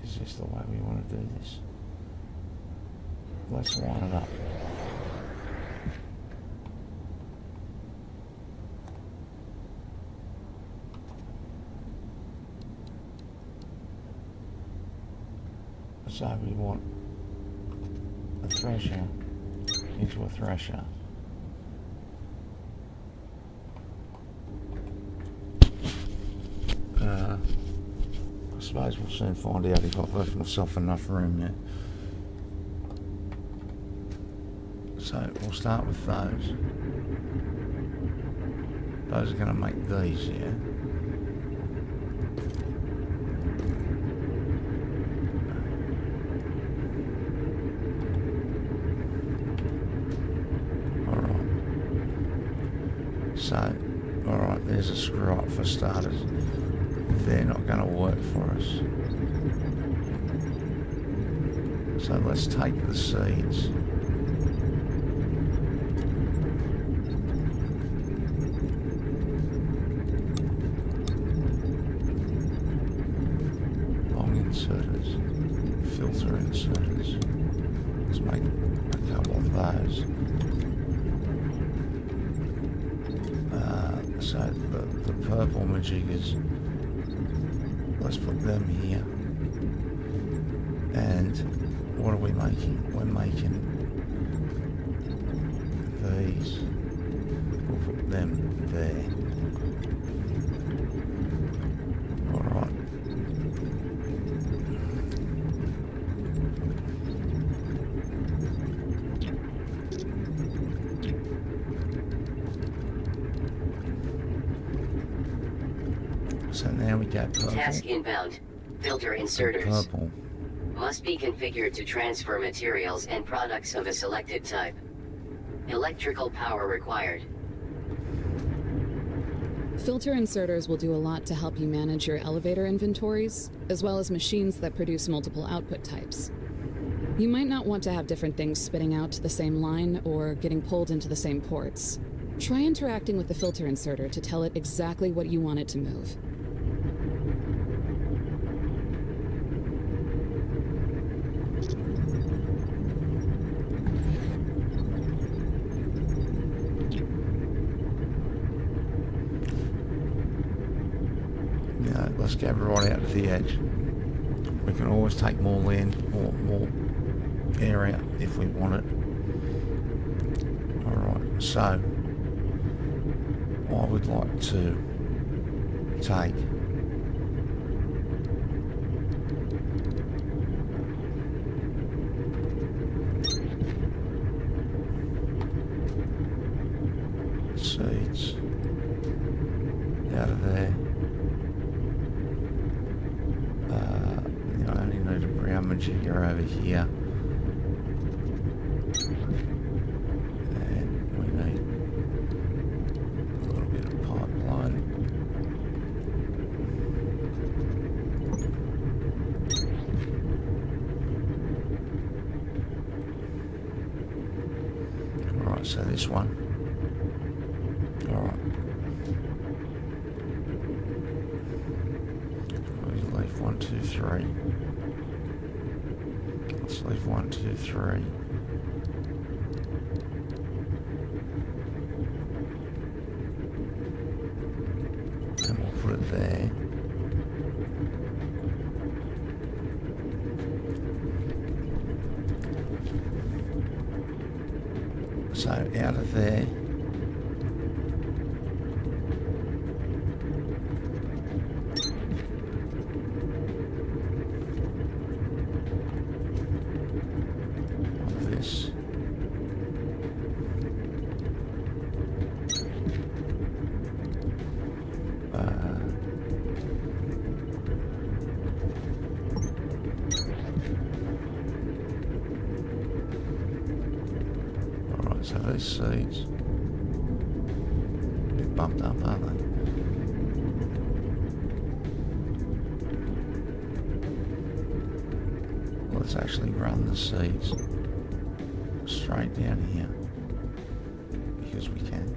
Is this the way we want to do this? Let's line it up. So we want a thresher into a thresher. I suppose we'll soon find out if I've left myself enough room yet. So we'll start with those. Those are going to make these, yeah? Alright. So, alright, there's a screw up for starters. They're not going to work for us. So let's take the seeds. Long inserters, filter inserters. Let's make a couple of those. So the purple majiggas, let's put them here. And what are we making? We're making these. We'll put them there. Alright. So now we got purple. Task inbound. Filter inserters. Purple. Must be configured to transfer materials and products of a selected type. Electrical power required. Filter inserters will do a lot to help you manage your elevator inventories, as well as machines that produce multiple output types. You might not want to have different things spitting out to the same line or getting pulled into the same ports. Try interacting with the filter inserter to tell it exactly what you want it to move. Let's get right out to the edge. We can always take more land, more area if we want it. Alright, so I would like to take seeds out of there. I only need a brown majigger over here. And we need a little bit of pipeline. Alright, so this one. Alright. 1, 2, 3. Let's leave 1, 2, 3. And we'll put it there. So out of there, those seeds. A bit bumped up, aren't they? Let's actually run the seeds straight down here because we can.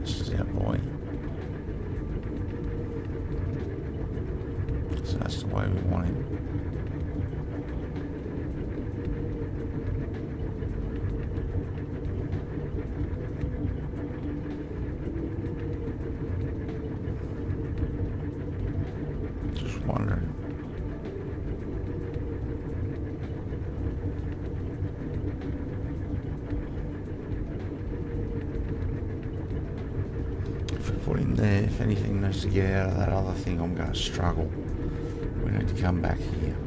This is our boy. So that's the way we want him. Just wondering. If we put him there, if anything needs to get out of that other thing, I'm going to struggle. We need to come back here.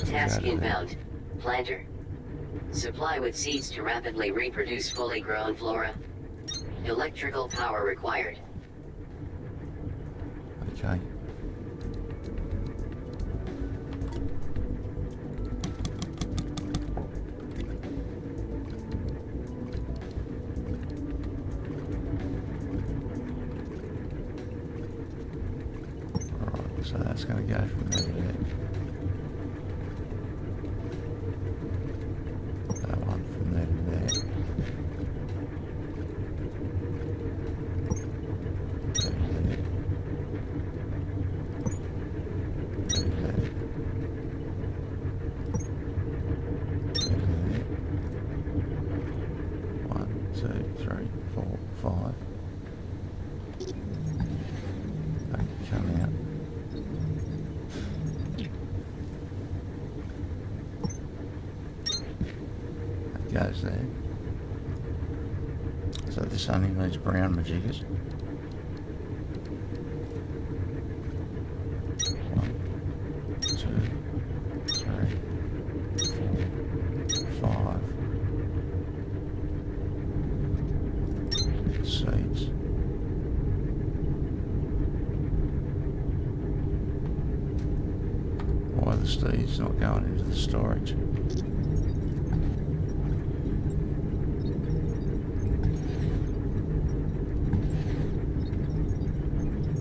Task inbound. Planter. Supply with seeds to rapidly reproduce fully grown flora. Electrical power required. Okay. Alright, so that's going to go from there to there. That one from there to there. One, two, three, four, five. They can come out. That goes there. So this only needs brown majiggas. One, two, three, four, five. Seeds. Why are the seeds not going into the storage?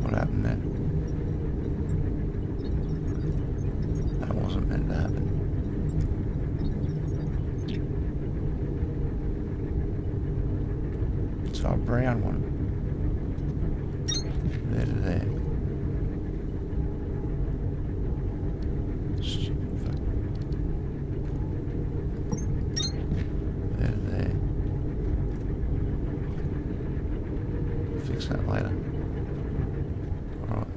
What happened there? That wasn't meant to happen. So a brown one. There to there. Stupid fuck. There to there. Fix that later. Alright,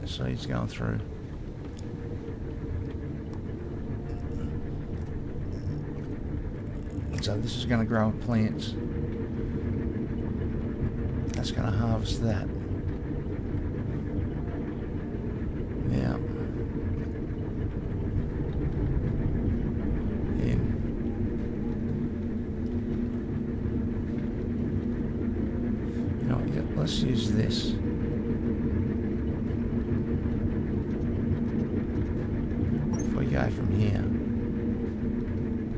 so he's going through. So this is going to grow plants. That's going to harvest that. Now, you know what, yeah, let's use this. If we go from here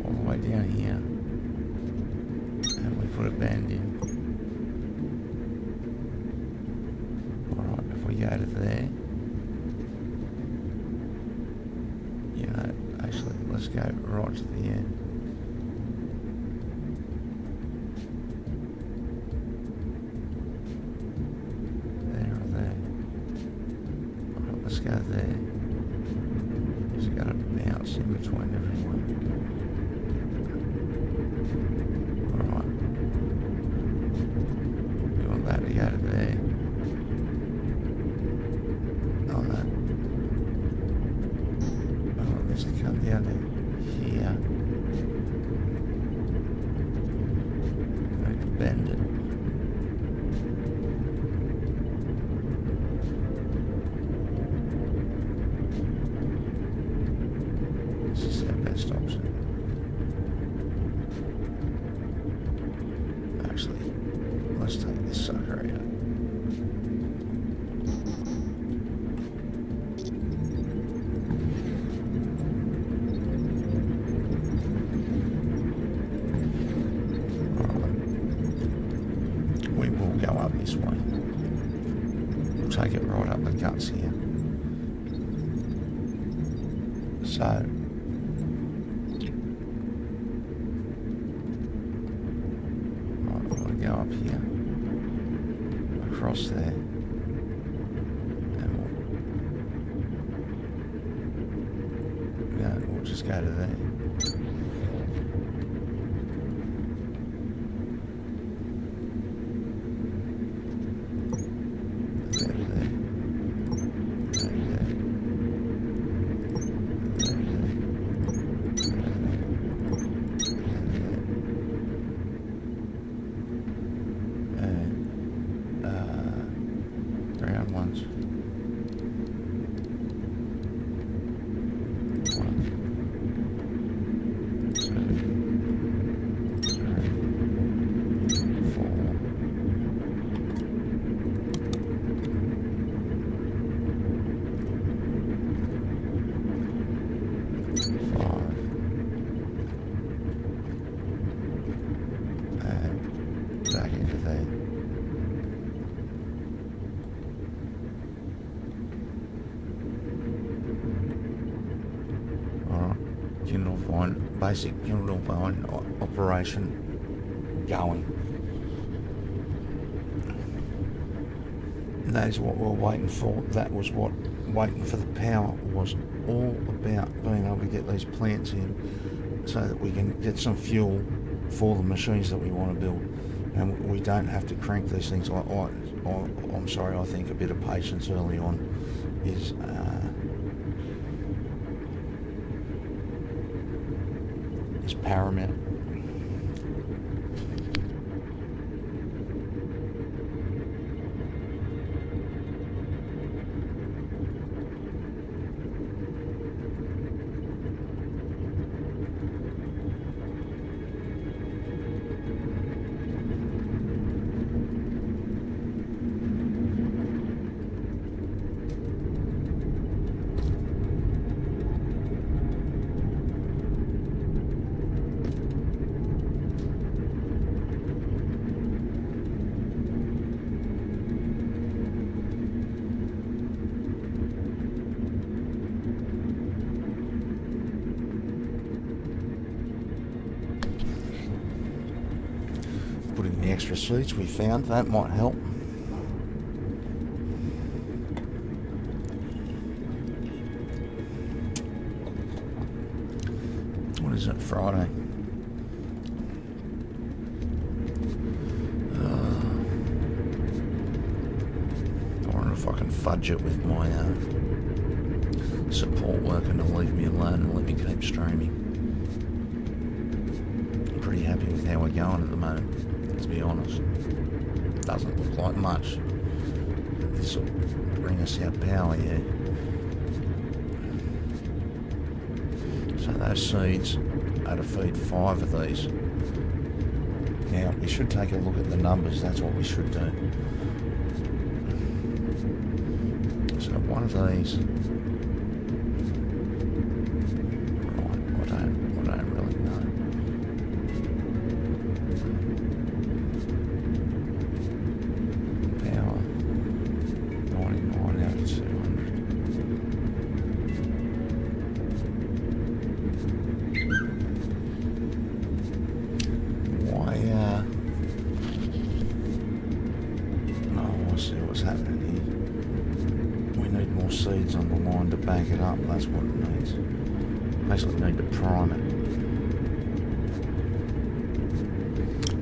all the way down here and we put a band in. If we go to there, you know, actually, let's go right to the end. There or there. Alright, let's go there. Just got to bounce in between everyone. Alright. We want that to go to there. To come down to here. I need to bend it. This is our best option. We'll take it right up the guts here. So, right, we'll go up here, across there, and we'll just go to there. Back into there. Alright, Kindle Vine, basic Kindle Vine operation going. And that is what we're waiting for. That was what waiting for the power was all about, being able to get these plants in so that we can get some fuel for the machines that we want to build. And we don't have to crank these things. I'm sorry, I think a bit of patience early on is paramount. Put in the extra seeds we found, that might help. What is it, Friday? I wonder if I can fudge it with my support worker to leave me alone and let me keep streaming. I'm pretty happy with how we're going at the moment, to be honest. Doesn't look like much. This will bring us our power here. So those seeds are to feed 5 of these. Now, we should take a look at the numbers. That's what we should do. So one of these... Right, I don't really know. Power 99 out of 200. Why, oh, I see what's happening here. We need more seeds on the line to back it up. That's what it needs. Basically need to prime it.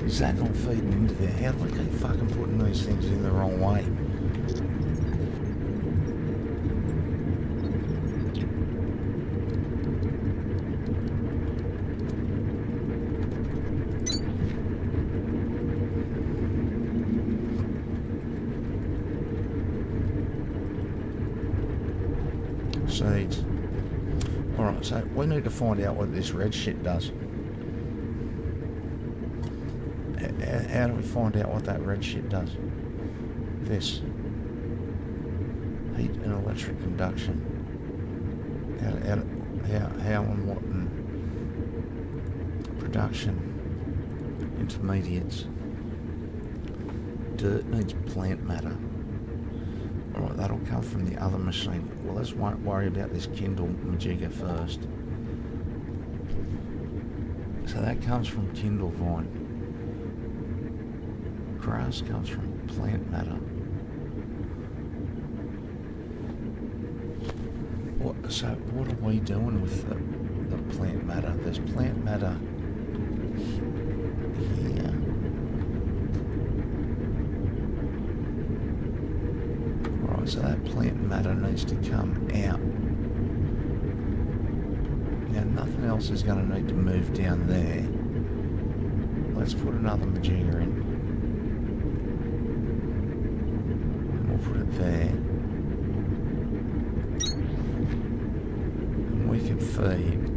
Is that not feeding into there? How do we keep fucking putting these things in the wrong way? Seeds. Alright, so we need to find out what this red shit does. How do we find out what that red shit does? This. Heat and electric conduction. How and what and production. Intermediates. dirt needs plant matter. Alright, that'll come from the other machine. Well, let's worry about this Kindle Majigga first. So that comes from Kindle Vine. Grass comes from plant matter. So what are we doing with the plant matter? There's plant matter here. Right, so that plant matter needs to come out. Now nothing else is going to need to move down there. Let's put another Majigga in. And we'll put it there. And we can feed.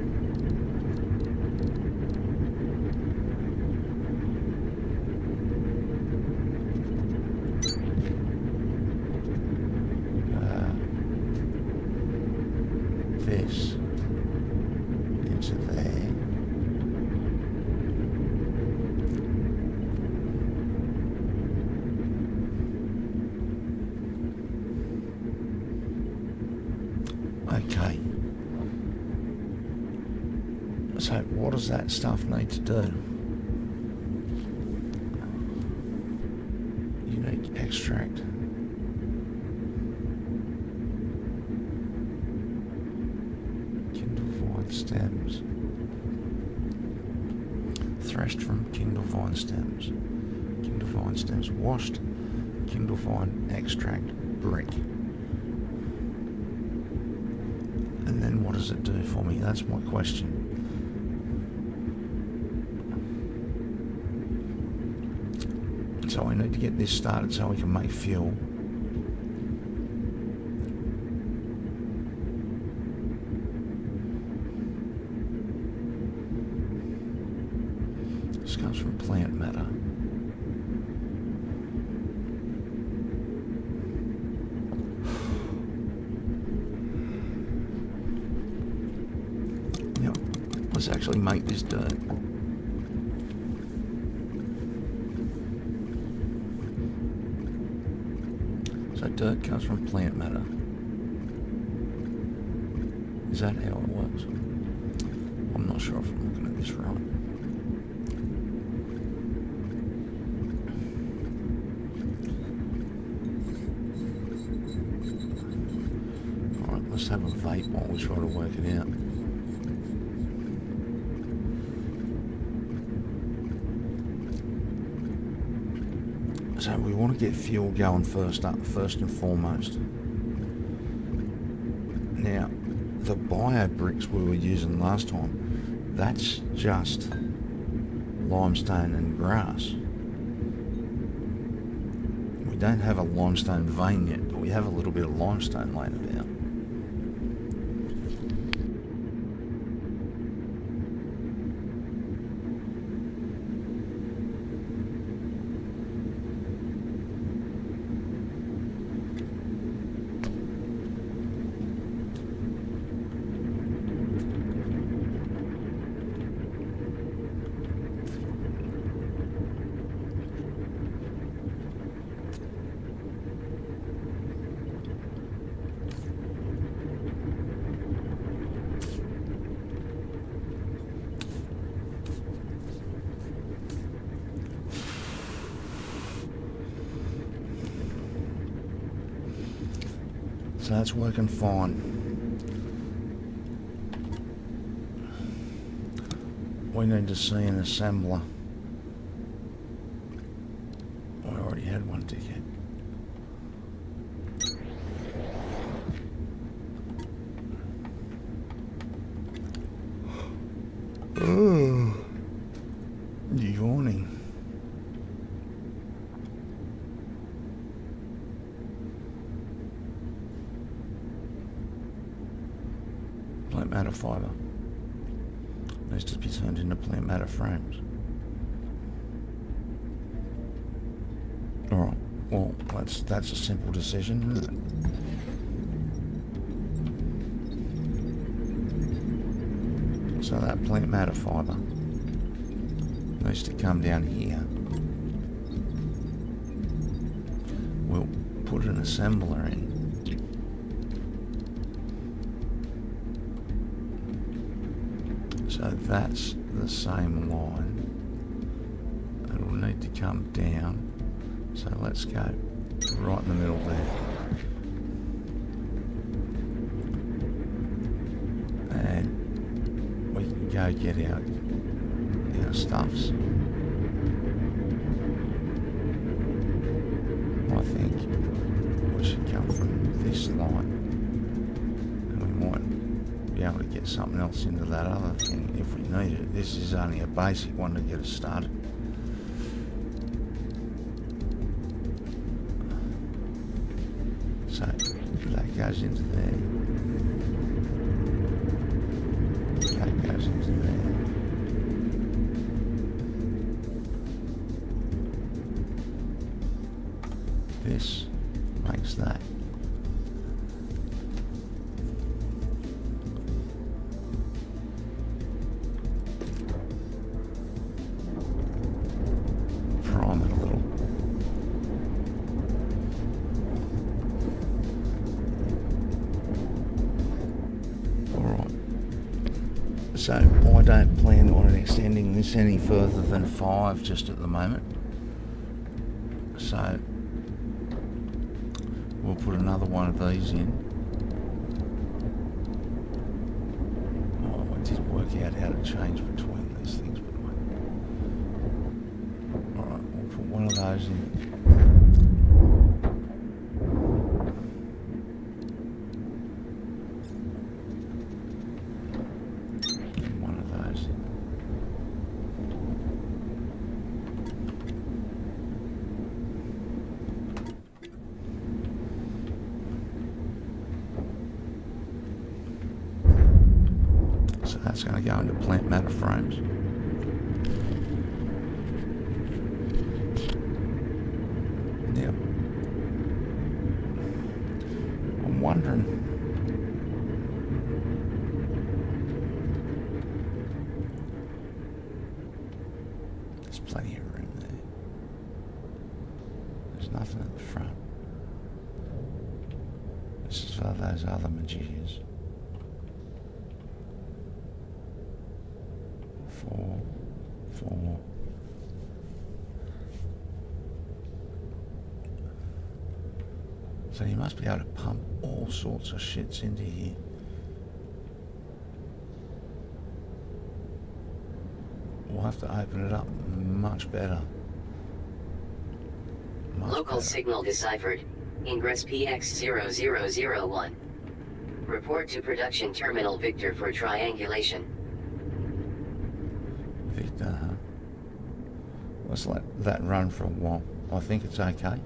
This into there. Okay. So what does that stuff need to do? Unique extract. Kindle Vine stems. Threshed from Kindle Vine stems. Kindle Vine stems washed. Kindle Vine extract brick. And then what does it do for me? That's my question. So I need to get this started so we can make fuel. This comes from plant matter. Now, let's actually make this dirt. So dirt comes from plant matter. Is that how it works? I'm not sure if I'm looking at this right. Alright, let's have a vape while we try to work it out. So we want to get fuel going first and foremost. Now, the bio bricks we were using last time, that's just limestone and grass. We don't have a limestone vein yet, but we have a little bit of limestone laying about. So that's working fine. We need to see an assembler. I already had one ticket. Oh, yawning. Plant matter fibre needs to be turned into plant matter frames. Alright, well that's a simple decision, isn't it? So that plant matter fibre needs to come down here. put an assembler in. So that's the same line. It'll need to come down. So let's go right in the middle there. And we can go get our stuffs. I think we should come from this line. And we might be able to get something else into that other thing if we need it. This is only a basic one to get us started. So that goes into there. That goes into there. This makes that. Prime it a little. Alright. So I don't plan on extending this any further than 5 just at the moment. So we'll put another one of these in. Oh, I did work out how to change between these things, but alright, we'll put one of those in. And one of those. So that's going to go into plant matter frames. Yep. I'm wondering. There's plenty of room there. There's nothing at the front. This is for those other Majigas. 4. So you must be able to pump all sorts of shits into here. We'll have to open it up much better. Local signal deciphered. Ingress PX0001. Report to production terminal Victor for triangulation. Victor, huh? Let's let that run for a while. I think it's okay.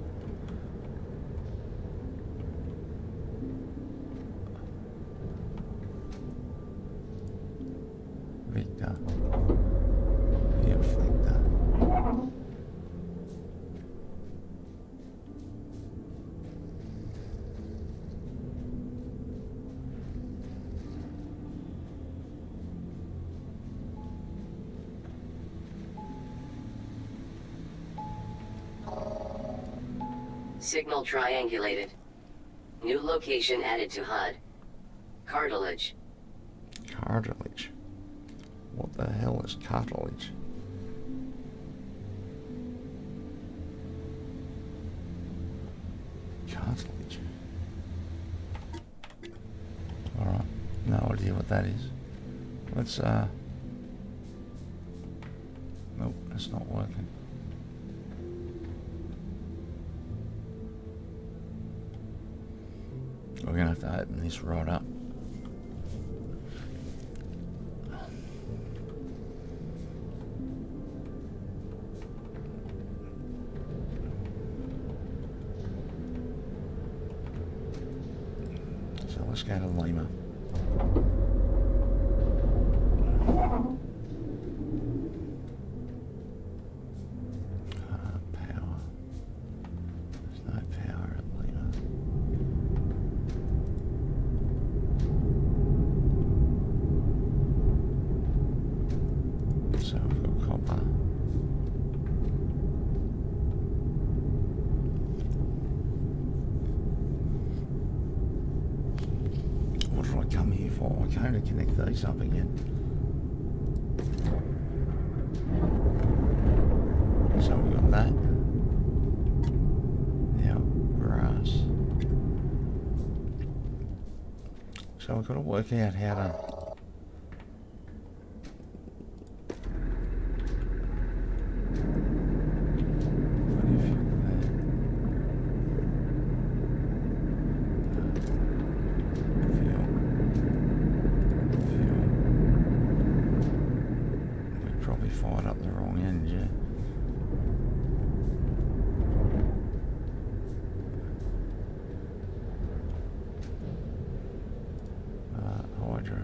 Victor. Yeah, Victor. Signal triangulated. New location added to HUD. Cartilage. Cartilage. What the hell is cartilage? Cartilage. Alright, no idea what that is. Let's nope, that's not working. We're gonna have to open this right up. So let's go to Lima. Power. There's no power at Lima. So we've got copper. come here for? I came to connect these up again. So we got that. Now, grass. So we've got to work out how to... Fired up the wrong end, yeah. Hydro.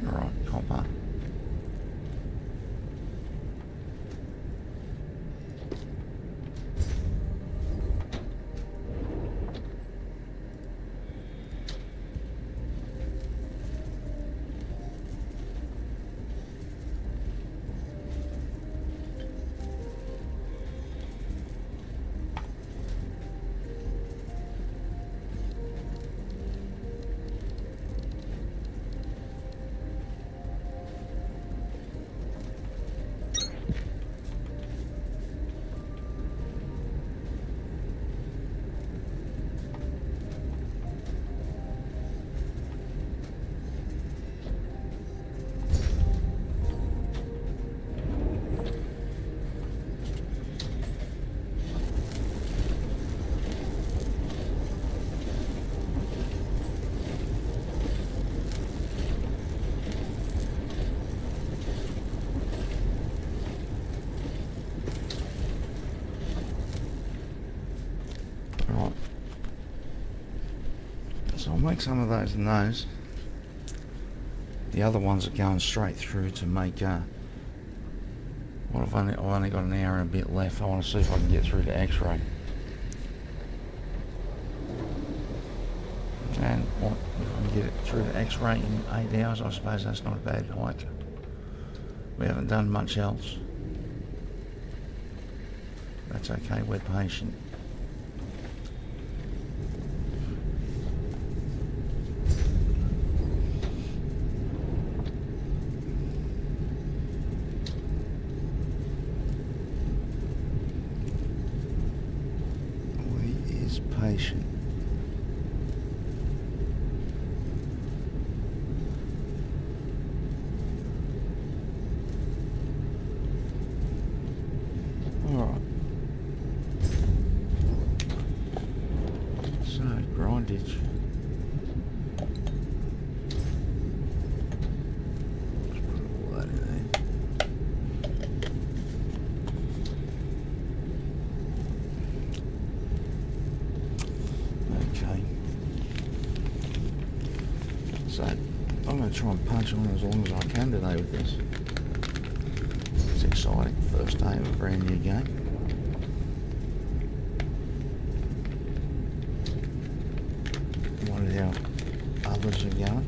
Alright, copper. So I'll make some of those and those. The other ones are going straight through to make, well, I've only got an hour and a bit left. I want to see if I can get through to X-ray. And what, if I can get it through to X-ray in 8 hours, I suppose that's not a bad hike. We haven't done much else. That's okay, we're patient. Patient. All right. So grindage. Let's put all that in there. Okay. So I'm going to try and punch on as long as I can today with this. It's exciting. First day of a brand new game. Wonder how others are going.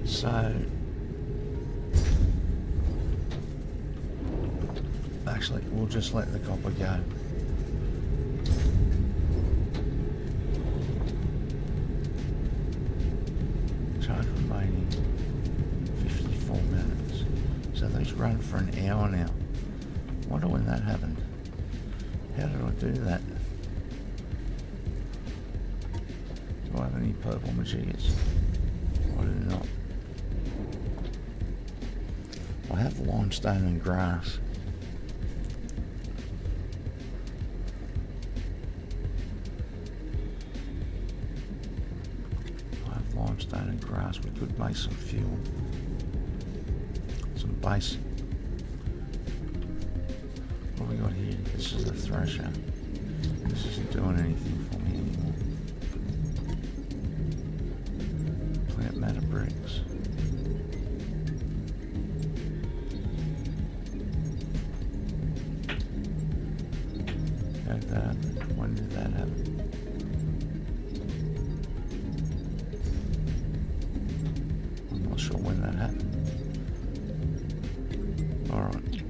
So, actually, we'll just let the copper go. It's run for an hour now. Wonder when that happened. How did I do that? Do I have any purple majigas? I do not. I have limestone and grass. I have limestone and grass. We could make some fuel. Some base. What have we got here? This is the thresher. This isn't doing anything for me anymore. Plant matter bricks. How did that happen? When did that happen? I'm not sure when that happened. Alright.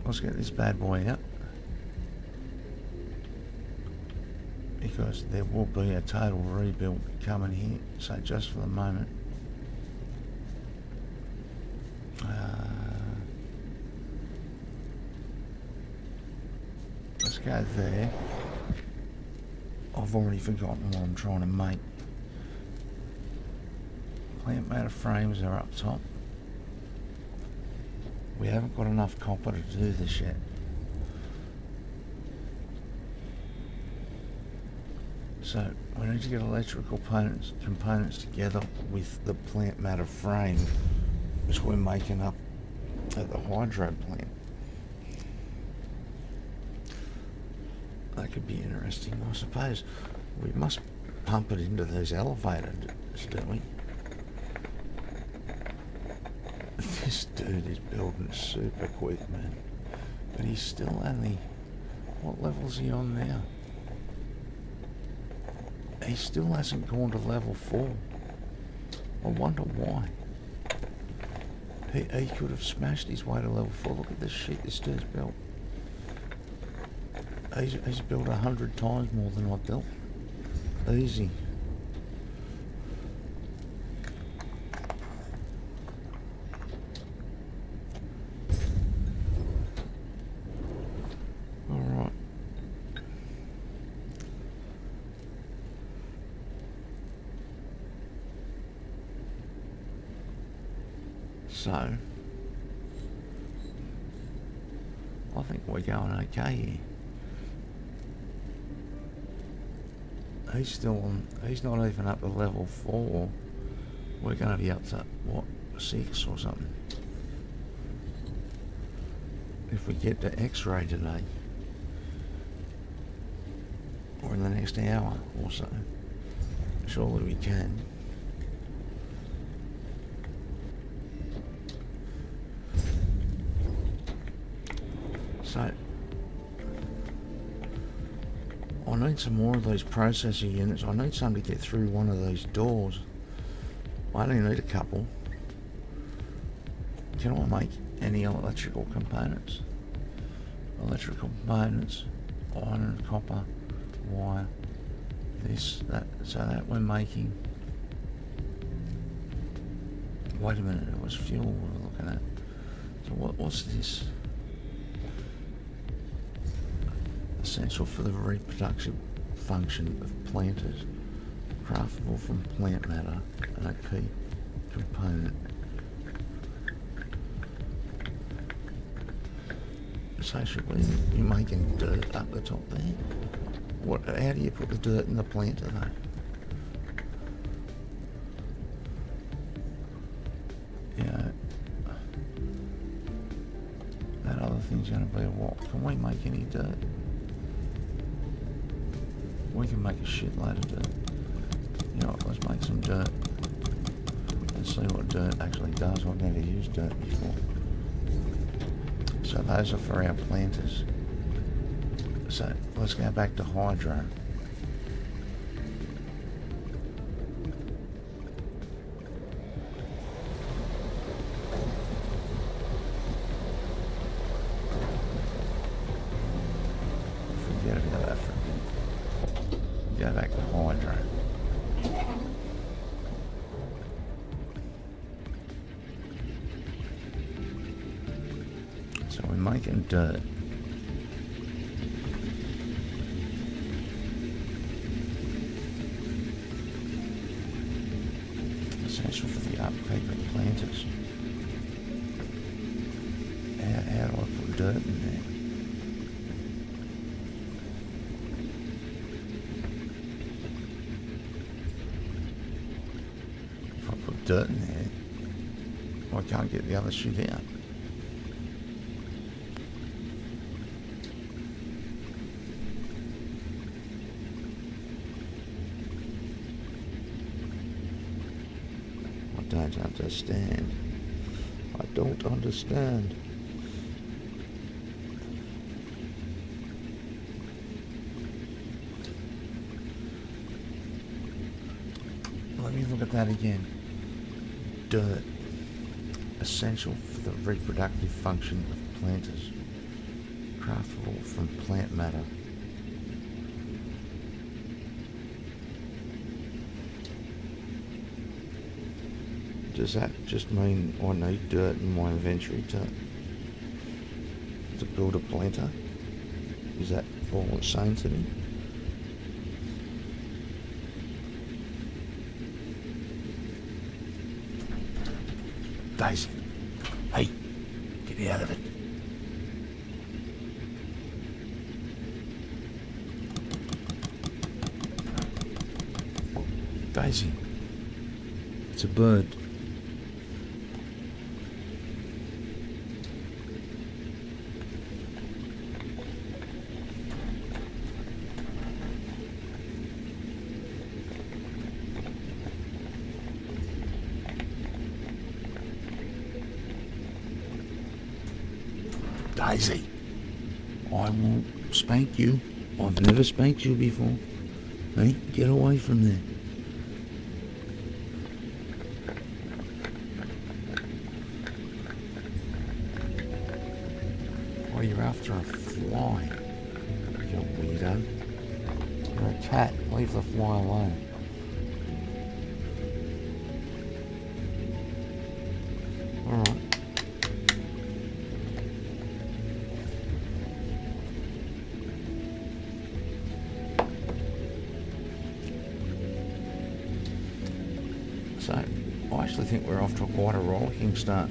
Let's get this bad boy out. Because there will be a total rebuild coming here. So just for the moment. Let's go there. I've already forgotten what I'm trying to make. Plant matter frames are up top. We haven't got enough copper to do this yet. So we need to get electrical components together with the plant matter frame, which we're making up at the hydro plant. That could be interesting, I suppose. We must pump it into those elevators, don't we? This dude is building super quick, man. But he's still only... What level's he on now? He still hasn't gone to level 4. I wonder why. He could have smashed his way to level 4. Look at this shit this dude's built. He's built 100 times more than I built. Easy. Alright. So, I think we're going okay here. He's still on, he's not even up to level 4. We're going to be up to, what, 6 or something. If we get to X-ray today. Or in the next hour or so. Surely we can. So, I need some more of those processor units. I need some to get through one of those doors. I only need a couple. Can I make any electrical components? Electrical components, iron, copper, wire, this, that, so that we're making... Wait a minute, it was fuel we were looking at. So what's this? Essential for the reproductive function of planters, craftable from plant matter, and a key component. So should we be making dirt up the top there? What? How do you put the dirt in the planter though? You know, that other thing's going to be a what? Can we make any dirt? We can make a shitload of dirt. You know what, let's make some dirt. Let's see what dirt actually does. I've never used dirt before. So those are for our planters. So let's go back to hydro. Forget about that for a minute. Go back to hydro. we're making dirt. Essential for the upkeep of planters. How do I put dirt in there? If I put dirt in there, I can't get the other shit out. I don't understand. I don't understand. Let me look at that again. Dirt. Essential for the reproductive function of planters. Craftable from plant matter. Does that just mean I need dirt in my inventory to build a planter? Is that all it's saying to me? Daisy, hey, get out of it. Daisy, it's a bird. Daisy, I won't spank you. I've never spanked you before. Hey, get away from there. Oh, you're after a fly. You weirdo. You're a cat. Leave the fly alone. Alright. So, I actually think we're off to quite a rollicking start.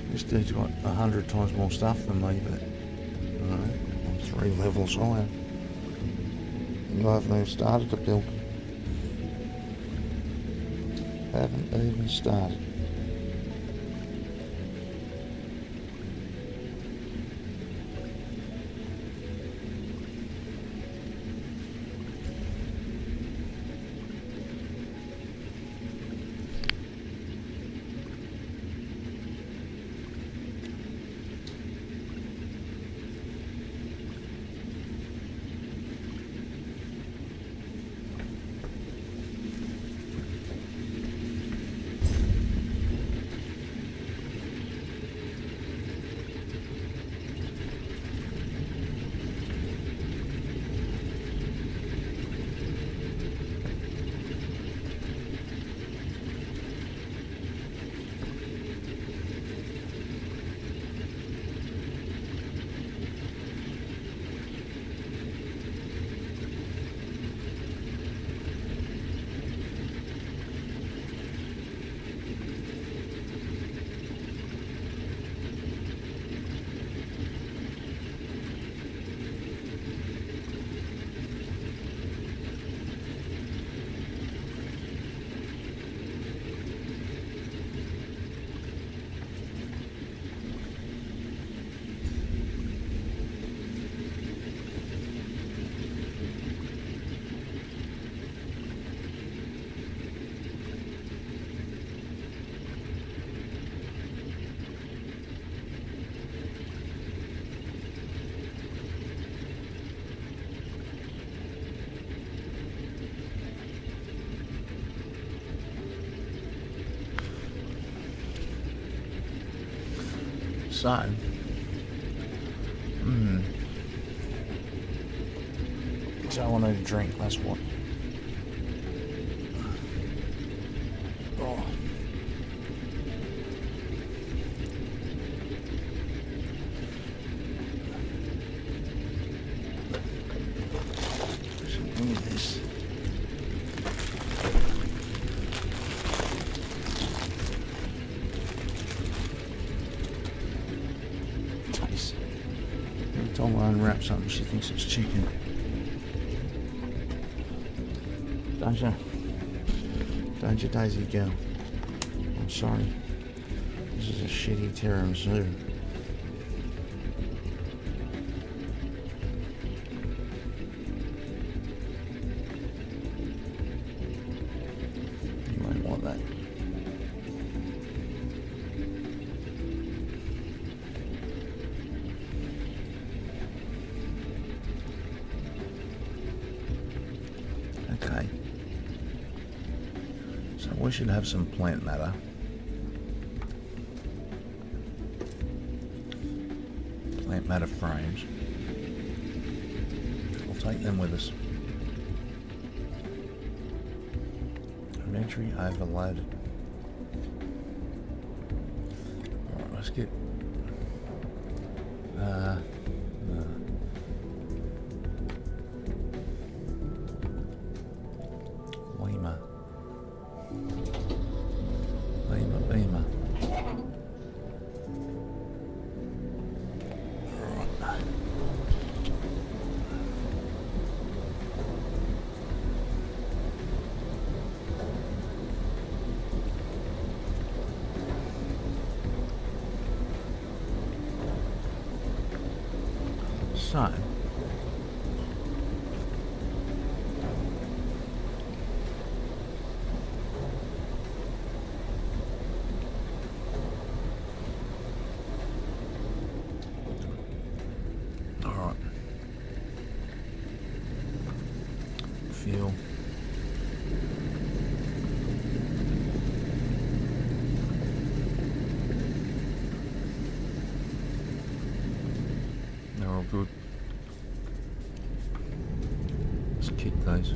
This dude's got 100 times more stuff than me, but I don't know, I'm 3 levels higher. And I haven't even started to build. Haven't even started. So, so I need a drink, that's what. Oh. Told her to unwrap something, she thinks it's chicken. Don't you? Don't you, Daisy girl? I'm sorry. This is a shitty tiramisu. You won't want that. Okay. So we should have some plant matter. Plant matter frames. We'll take them with us. Inventory overload. Alright, let's get no. Beamer. So, alright. Fuel. They're all good. Let's kick those.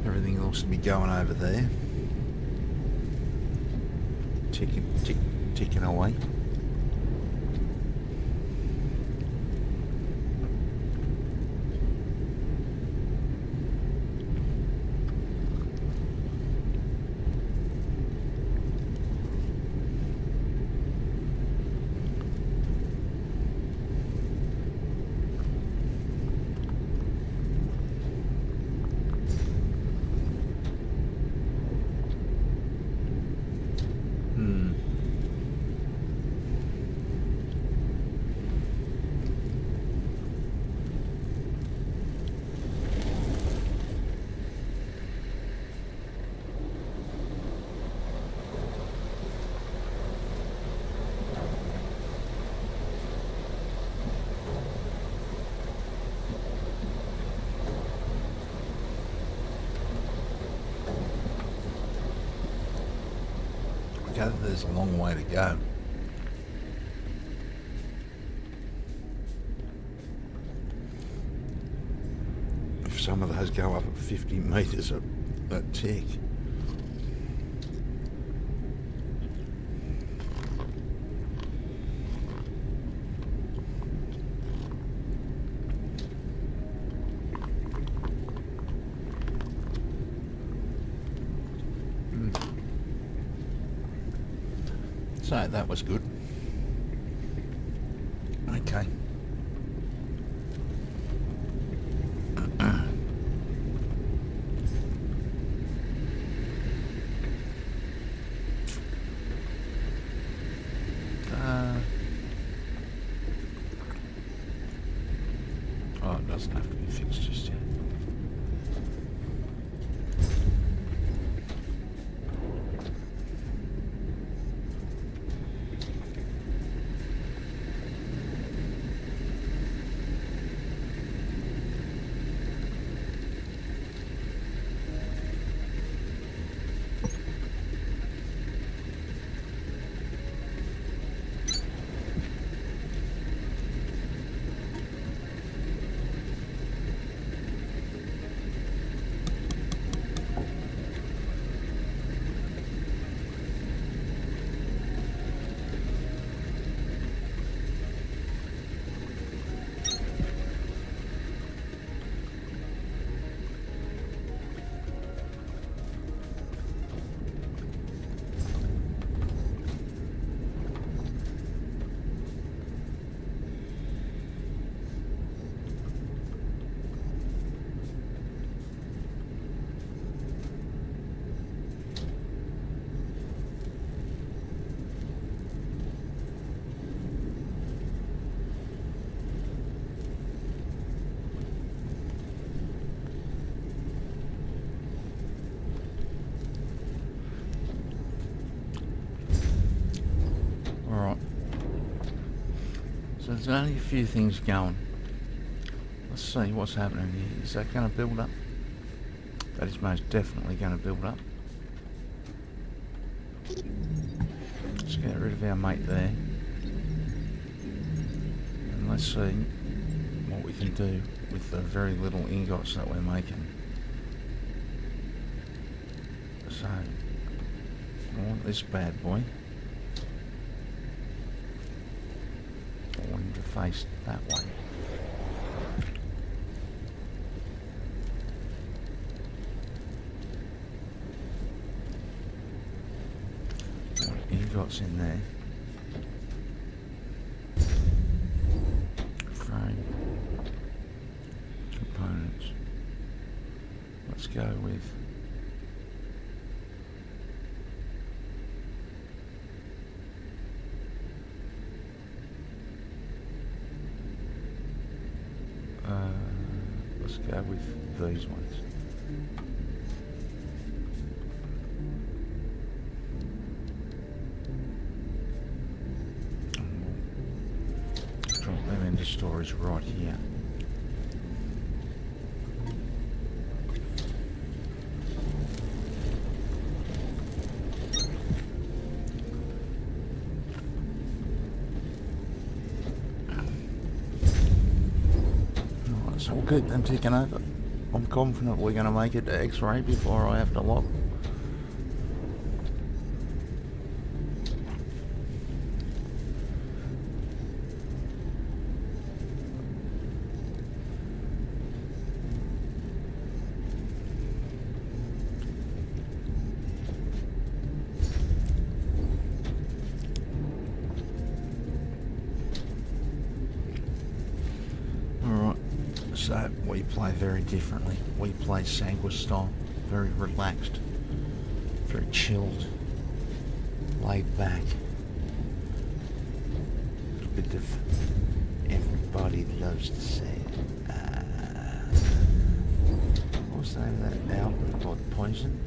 Everything looks to be going over there. Ticking away. I gather there's a long way to go. If some of those go up at 50 metres a tick. So that was good. Okay. Oh, it doesn't have to be fixed just yet. So there's only a few things going. Let's see what's happening here. Is that going to build up? That is most definitely going to build up. Let's get rid of our mate there. And let's see what we can do with the very little ingots that we're making. So, I want this bad boy. I want him to face that way. Ingots in there. Frame. Components. Let's go with let's go with these ones. Drop them into storage right here. So we'll keep them ticking over. I'm confident we're going to make it to X-ray before I have to lock. So we play very differently. We play Sanguis style, very relaxed, very chilled, laid back. A bit of everybody loves to say. What was the name of that album called? Poison?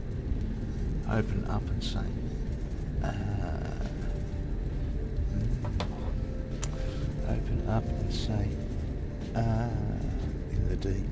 Open up and say. Open up and say. In the deep.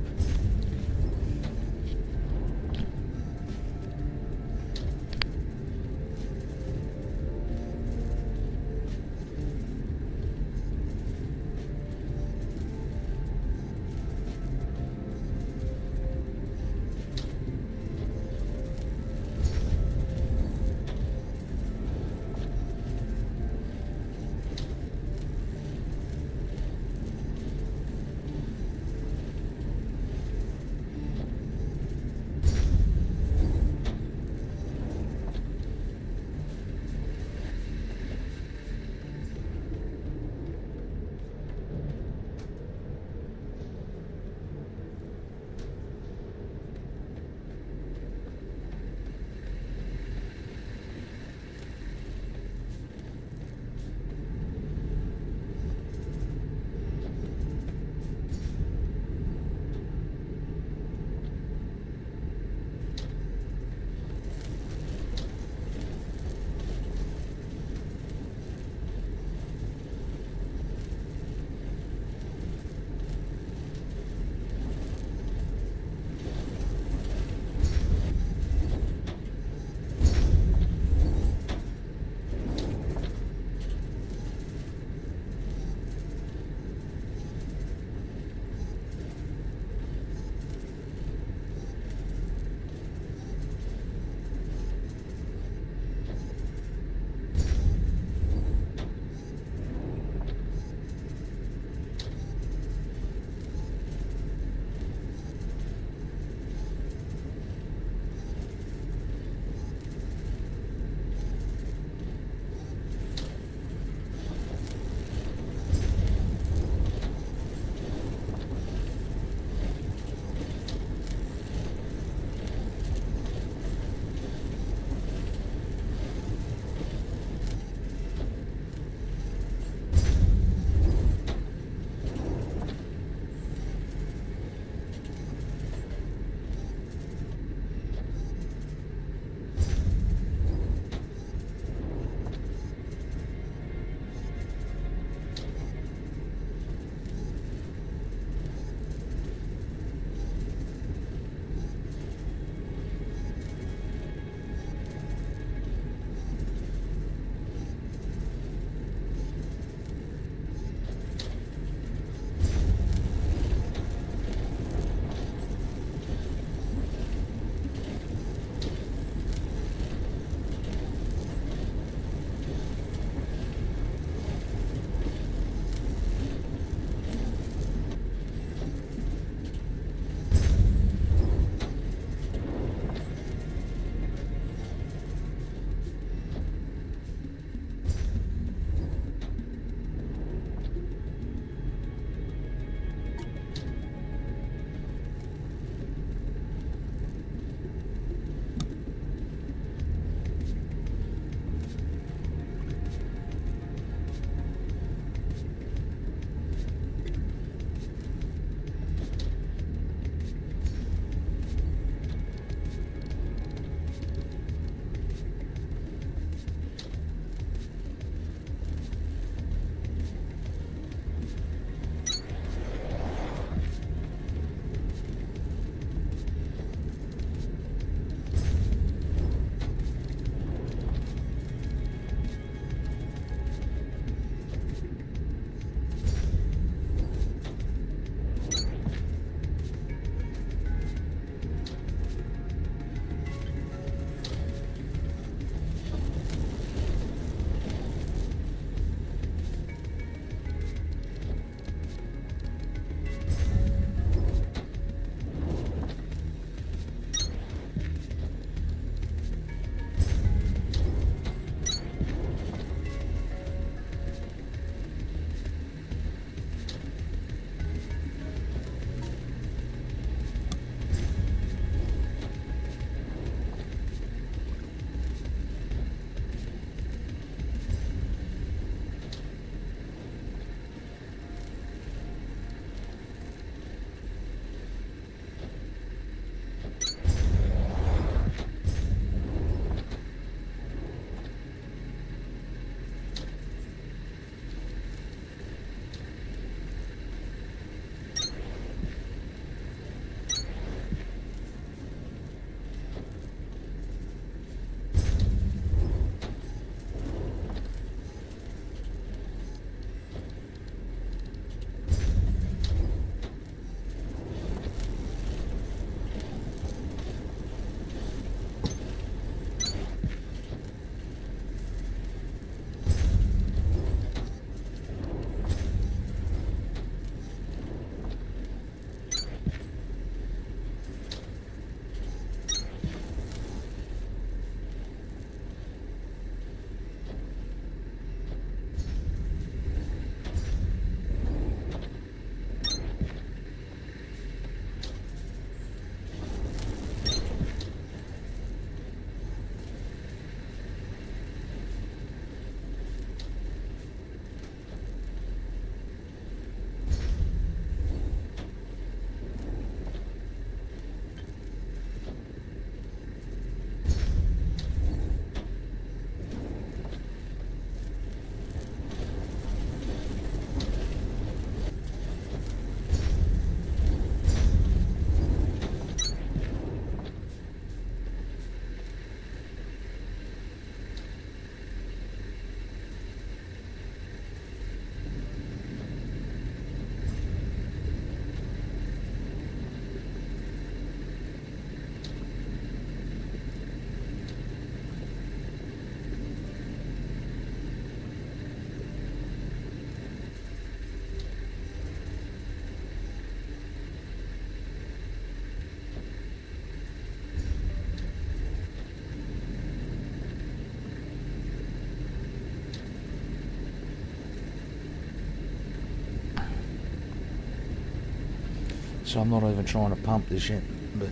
So I'm not even trying to pump this yet, but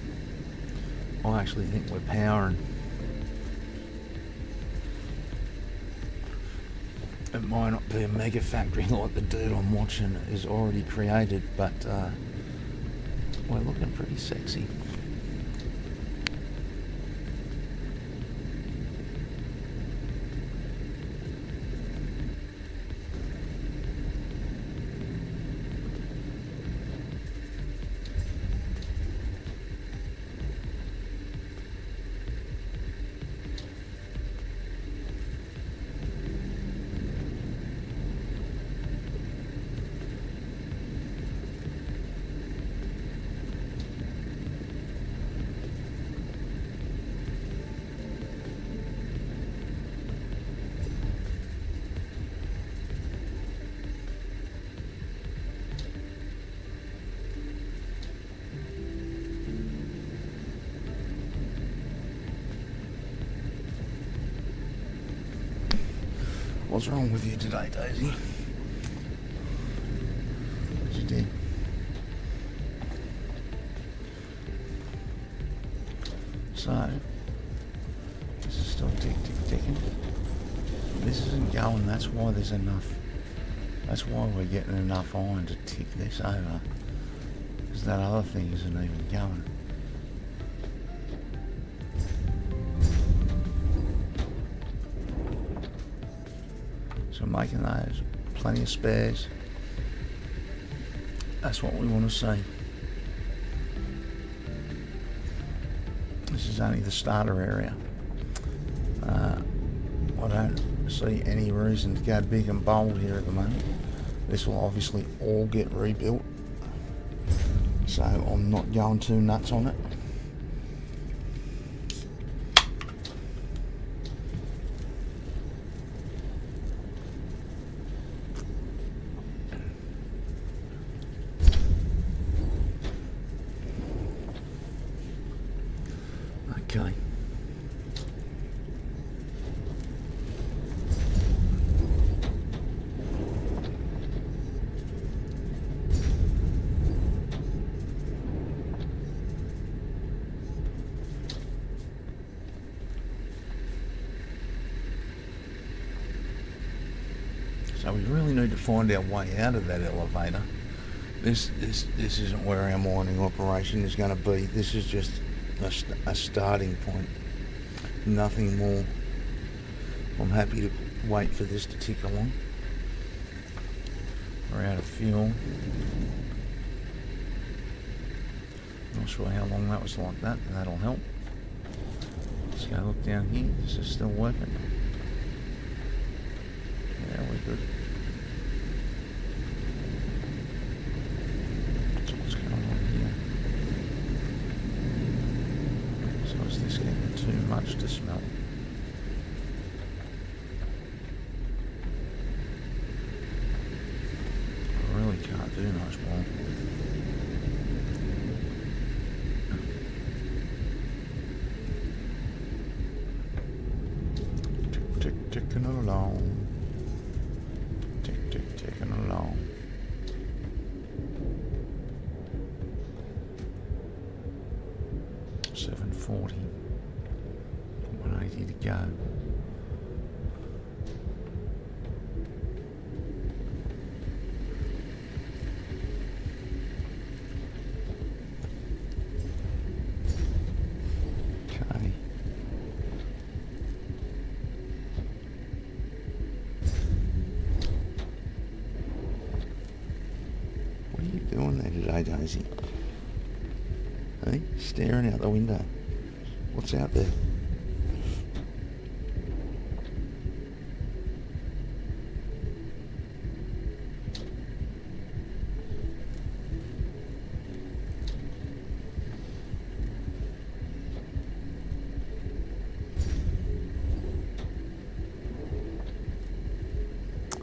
I actually think we're powering. It might not be a mega factory like the dude I'm watching is already created, but we're looking pretty sexy. What's wrong with you today, Daisy? What'd you do? So, this is still ticking. This isn't going, that's why there's enough. That's why we're getting enough iron to tick this over. Because that other thing isn't even going. So making those, plenty of spares. That's what we want to see. This is only the starter area. I don't see any reason to go big and bold here at the moment. This will obviously all get rebuilt. So I'm not going too nuts on it. Okay. So we really need to find our way out of that elevator. This isn't where our mining operation is going to be. This is just a starting point. Nothing more. I'm happy to wait for this to tick along. We're out of fuel. Not sure how long that was like that, but that'll help. Let's go look down here. This is still working. Yeah, we're good. So what's going on here? So is this getting too much to smell? I really can't do much more. Ticking along. Ticking along. $740. 180 to go. Okay. What are you doing there today, Daisy? Hey, staring out the window. What's out there?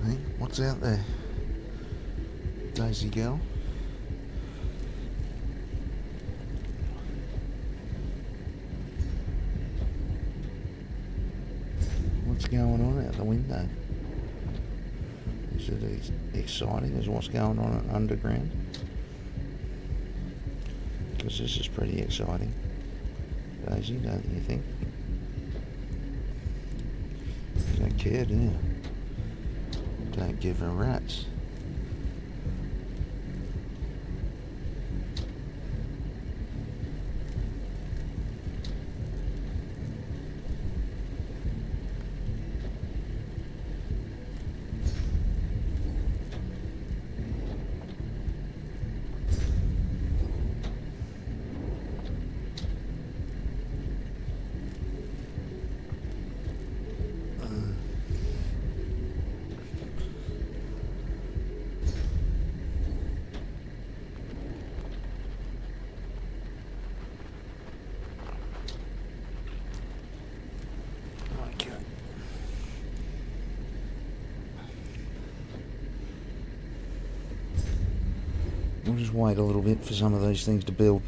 Hey, what's out there? Daisy girl? What's going on out the window? Is it as exciting as what's going on underground? Because this is pretty exciting. Daisy, don't you think? You don't care, do you? Don't give a rat's. We'll just wait a little bit for some of these things to build.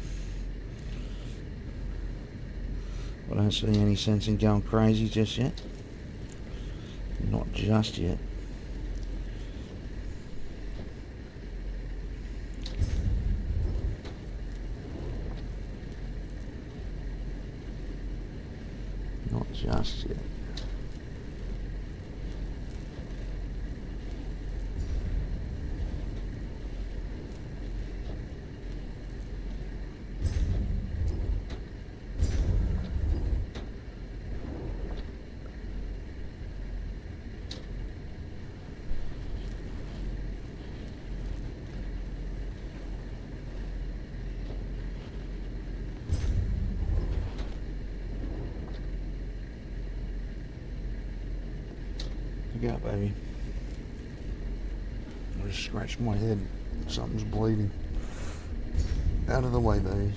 I don't see any sense in going crazy just yet. Not just yet. Not just yet. Look out, baby. I just scratched my head. Something's bleeding. Out of the way, baby.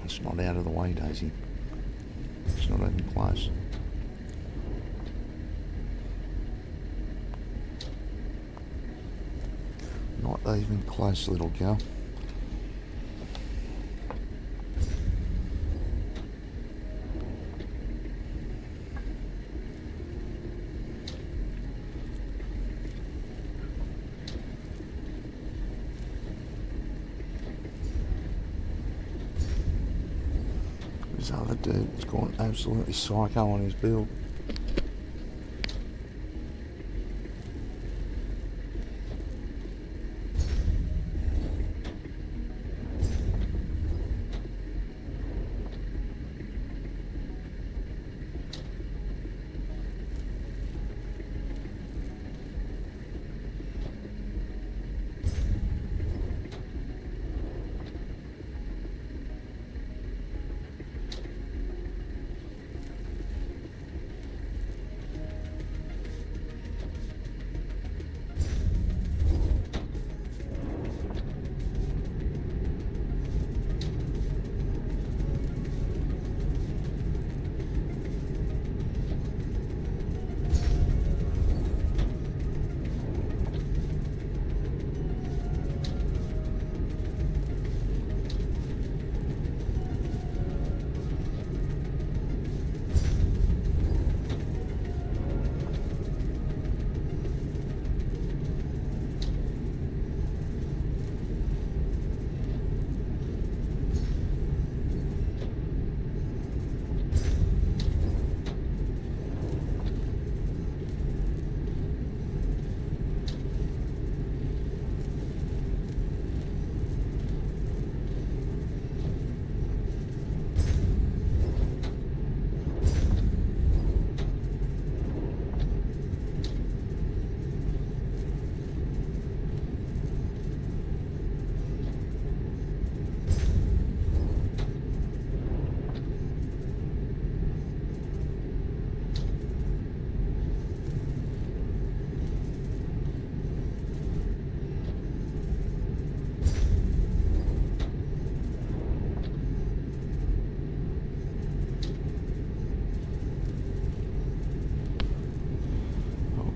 It's not out of the way, Daisy. It's not even close. Not even close, little girl. This other dude's gone absolutely psycho on his build.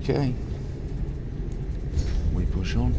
Okay, we push on.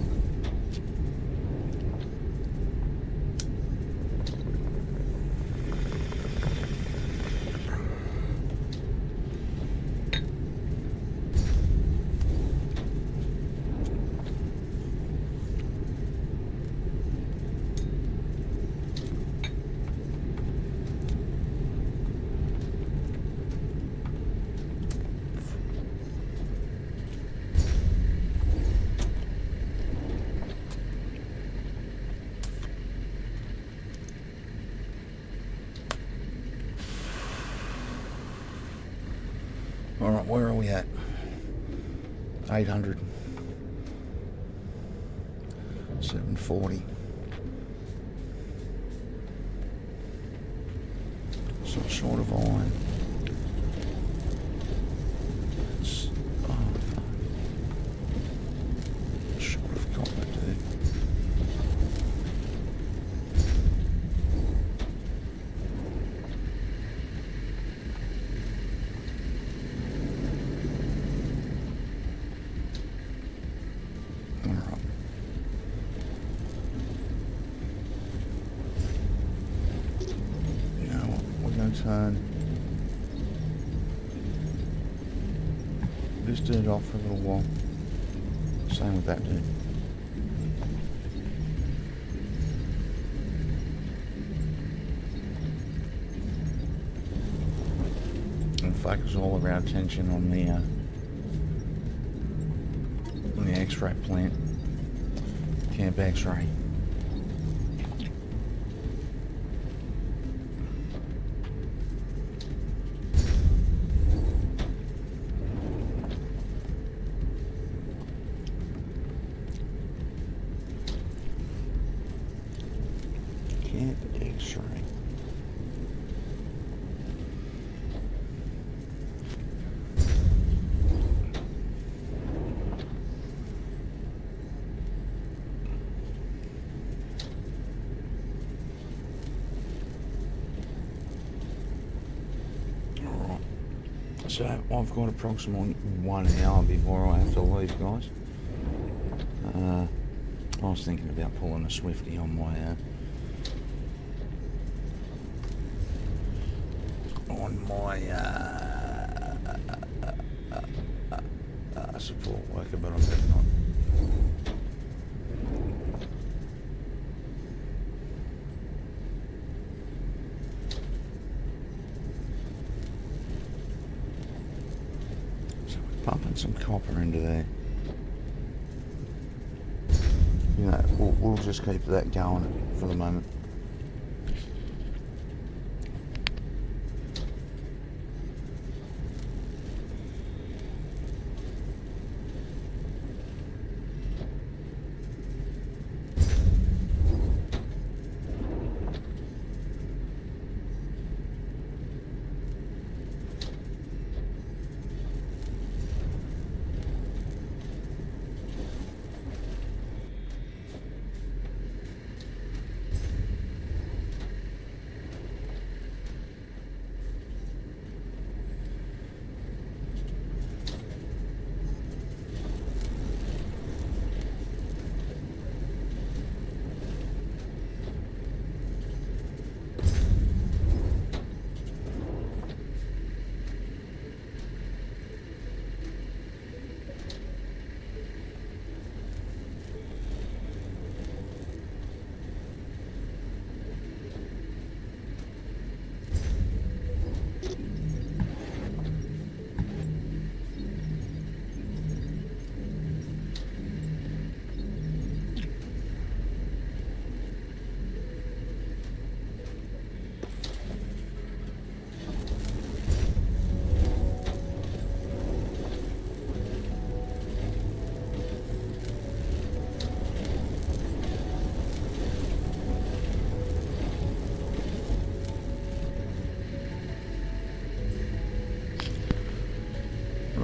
we at? 800. 740. Some sort of iron. Fuck. Short of copper, dude. Alright. You know what? We're going to turn this dude off for a little while. Same with that dude. And focus all of our attention on the X-ray plant. Camp X-ray. Camp X-ray. Alright. So I've got approximately 1 hour before I have to leave, guys. I was thinking about pulling a Swifty on my support worker, but I'm better not. So we're pumping some copper into there. You know, we'll just keep that going for the moment.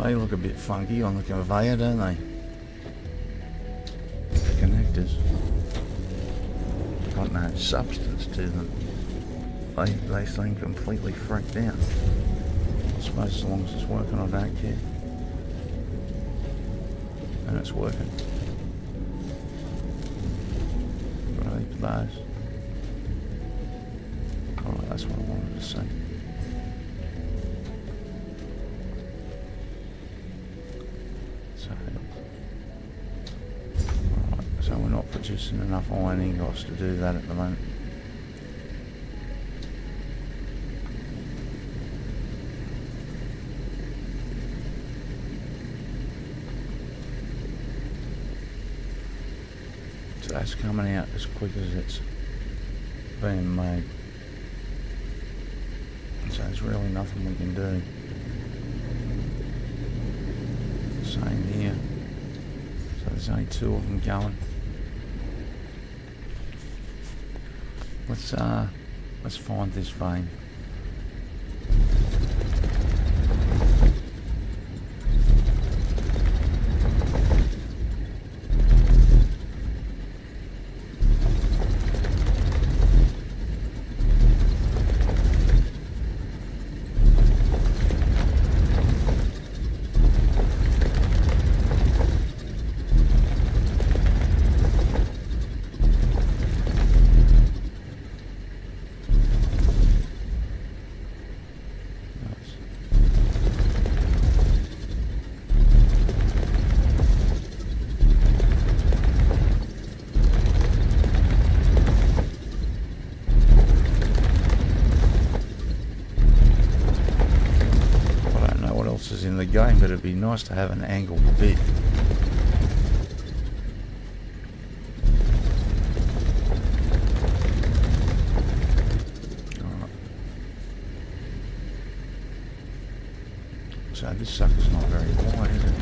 They look a bit funky on the conveyor, don't they? The connectors. Got no substance to them. They seem completely freaked out. I suppose as long as it's working, I don't care. And it's working. Right, those. Alright, that's what I wanted to see. So we're not producing enough iron ingots to do that at the moment. So that's coming out as quick as it's being made. So there's really nothing we can do. Same here. So there's only 2 of them going. Let's find this vein. Is in the game, but it'd be nice to have an angled bit. Alright. So this sucker's not very wide, is it?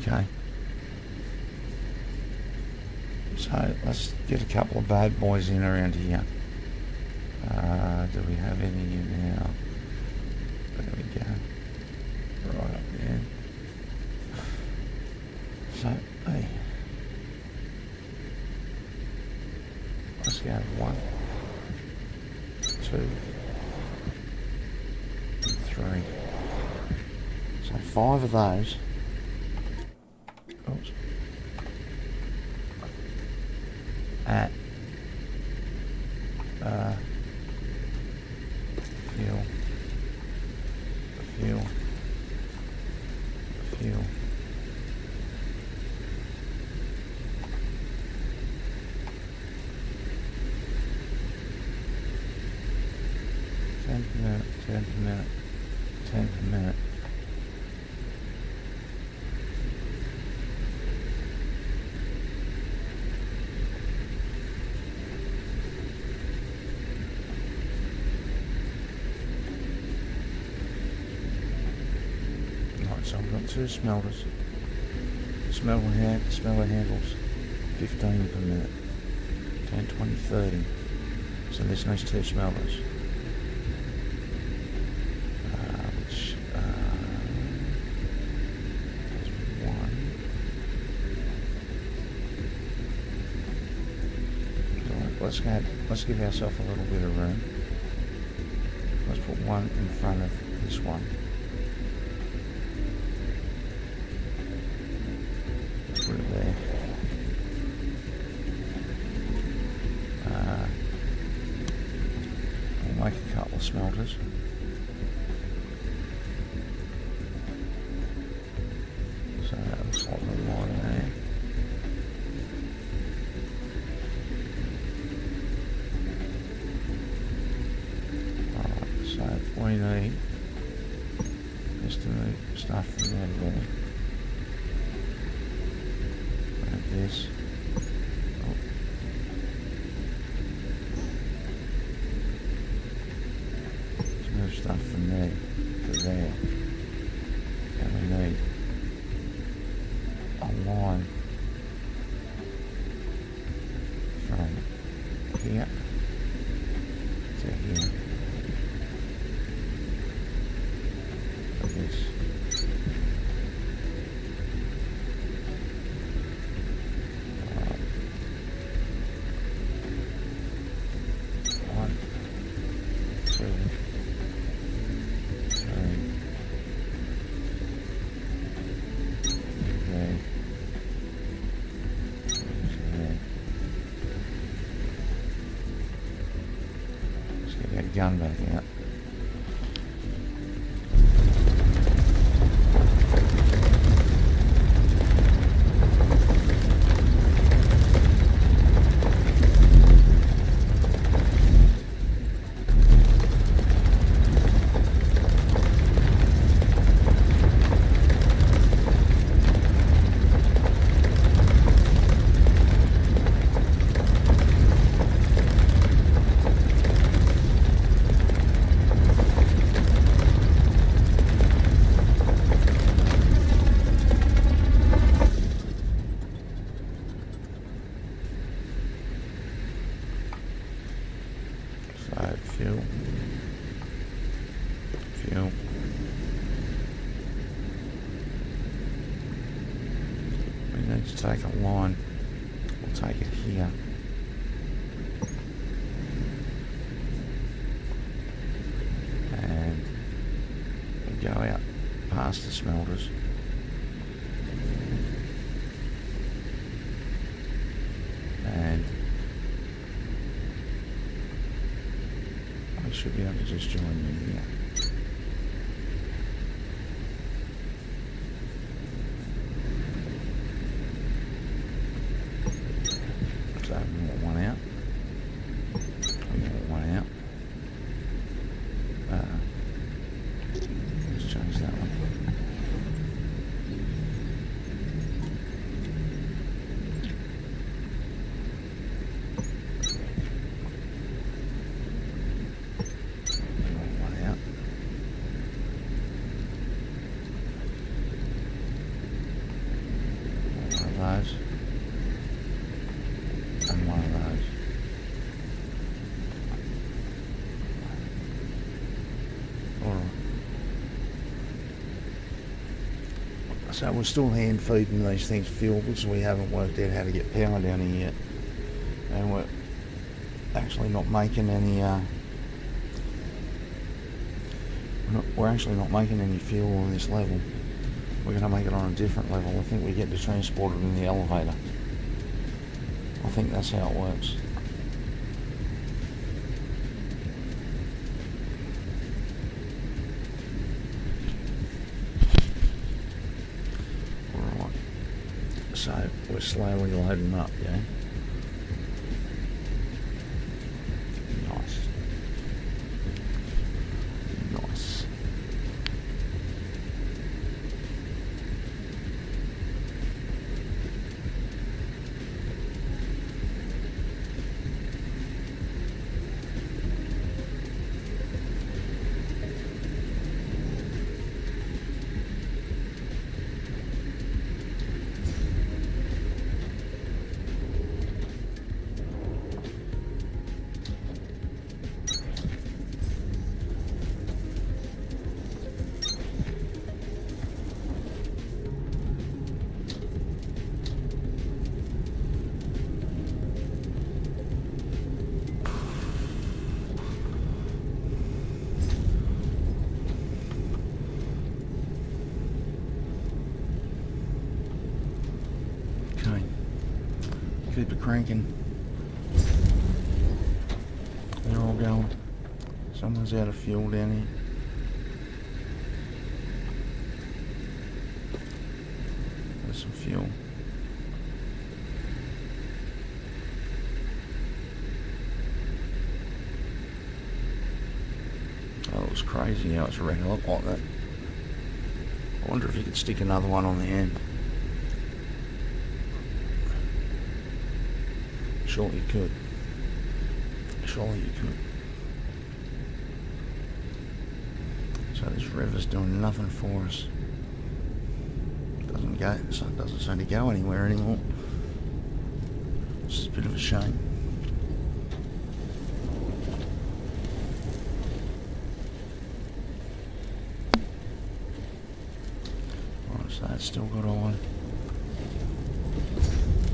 Okay. So let's get a couple of bad boys in around here. Do we have any in now? There we go. Right up there. So, hey. Let's go 1, 2, 3. So 5 of those. Oops. At fuel. 10 per minute, 10 per minute, 10 per minute. Right, so I've got 2 smelters. Smelter handles, 15 per minute, 10, 20, 30. So this needs 2 smelters. Which is 1. let's give ourselves a little bit of room. Let's put one in front of this one. Put it there. We'll make a couple of smelters. So that looks like the line there. So we need just to move stuff from there to there. Like this. Oh. Let's move stuff from there to there. And we need a line from here to here. This. One, two, three, there. Let's get that gun back out. Fuel. We need to take a line. We'll take it here. And we go out past the smelters. And we should be able to just join in here. So we want one out. We want one out. Let's change that one. Those and one of those. Alright. So we're still hand feeding these things fuel because we haven't worked out how to get power down here yet. And we're actually not making any we're actually not making any fuel on this level. We're going to make it on a different level. I think we get to transport it in the elevator. I think that's how it works. Alright. So we're slowly loading up, yeah? Nice. Nice. Okay. Keep it cranking. They're all going. Someone's out of fuel down here. There's some fuel. That looks crazy how it's red up like that. I wonder if you could stick another one on the end. Surely you could. Surely you could. So this river's doing nothing for us. Doesn't go. So it doesn't seem to go anywhere anymore. This is a bit of a shame. Right, so it's still got iron.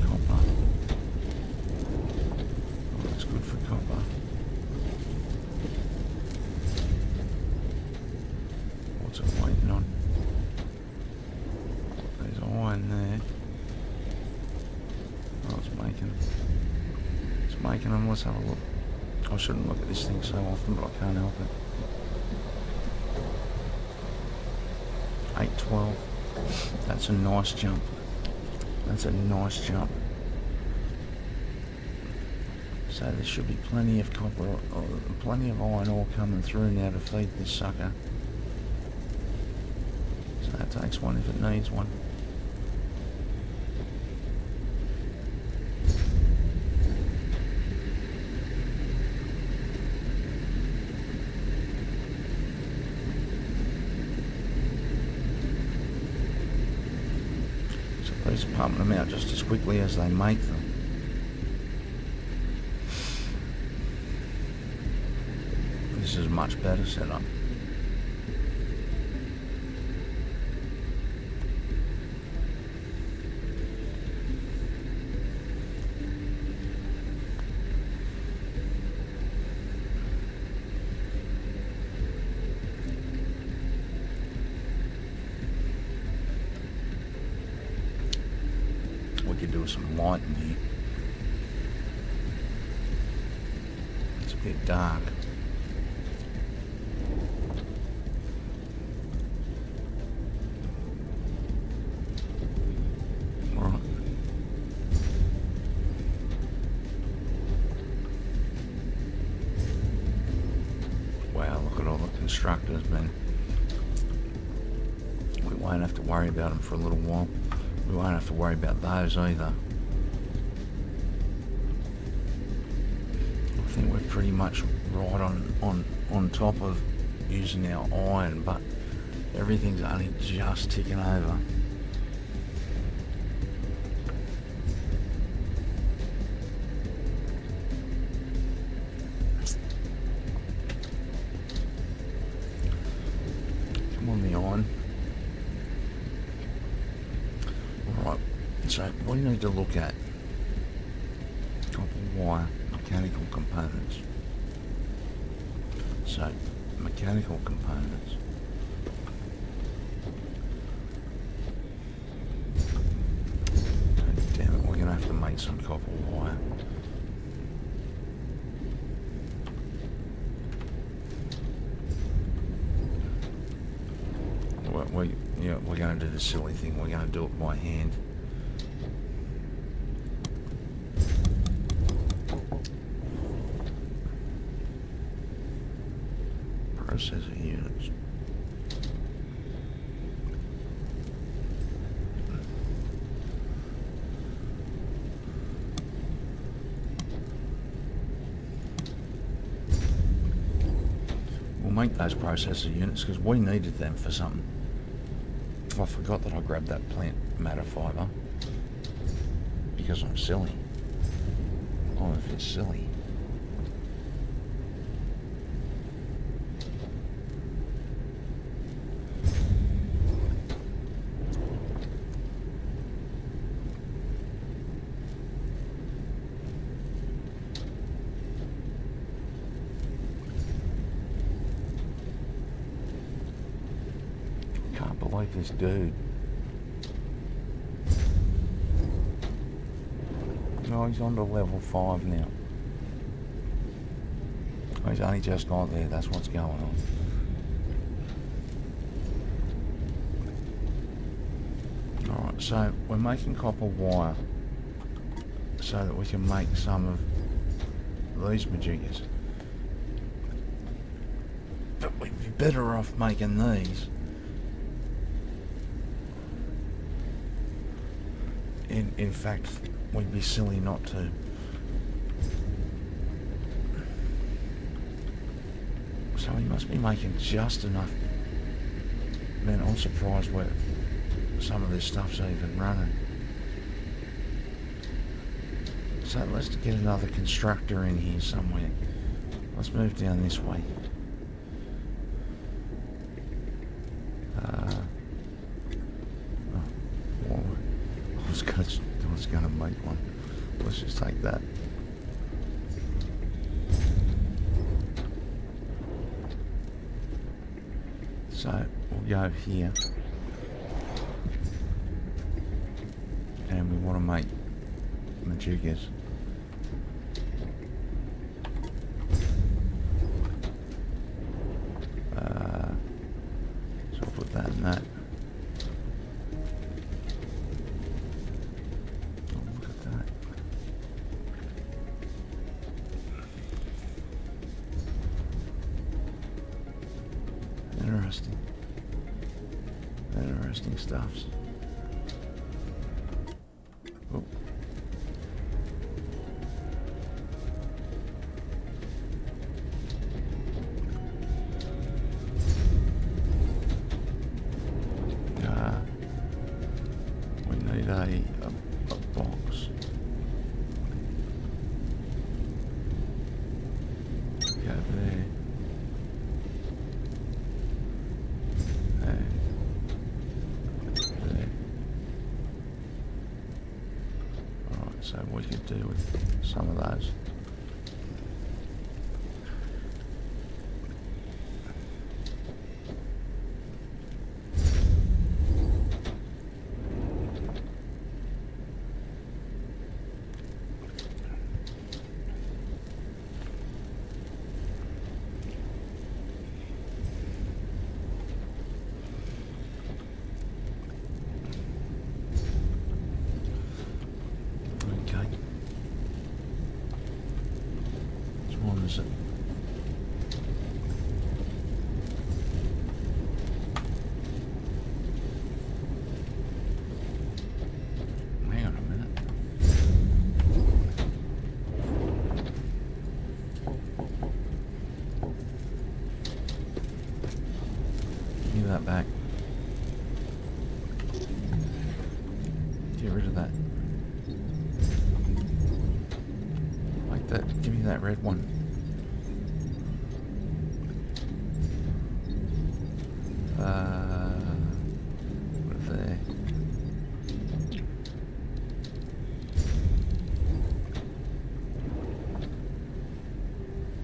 Copper. Oh, that's good for copper. What's it waiting on? There's iron there. Oh, it's making them. Let's have a look. I shouldn't look at this thing so often, but I can't help it. 812. That's a nice jump. That's a nice jump. So there should be plenty of copper, plenty of iron ore coming through now to feed this sucker. So that takes one if it needs one. So these are pumping them out just as quickly as they make them. This is a much better setup. We could do some lighting here. It's a bit dark. Right. Wow, look at all the constructors, man. We won't have to worry about them for a little while. We won't have to worry about those either. I think we're pretty much right on top of using our iron, but everything's only just ticking over. Come on, the iron. Right, so what do you need to look at? Copper wire, mechanical components. So, mechanical components. God damn it, we're going to have to make some copper wire. We're going to do the silly thing. We're going to do it by hand. Processor units. We'll make those processor units because we needed them for something. I forgot that I grabbed that plant matter fiber because I'm silly. Oh, if it's silly. Can't believe this dude. No, he's on to level 5 now. He's only just got there, that's what's going on. Alright, so we're making copper wire so that we can make some of these majiggas. But we'd be better off making these. In fact, we'd be silly not to. So he must be making just enough. Man, I'm surprised where some of this stuff's even running. So let's get another constructor in here somewhere. Let's move down this way. I was gonna make one. Let's just take that. So we'll go here, and we want to make majiggas. So I'll put that in that. Oh, look at that. Interesting. Interesting stuffs. Oh. We need a box. Go there. So what you could do with some of those. Is it? Hang on a minute. Give me that back. Get rid of that. Like that. Give me that red one. What are they?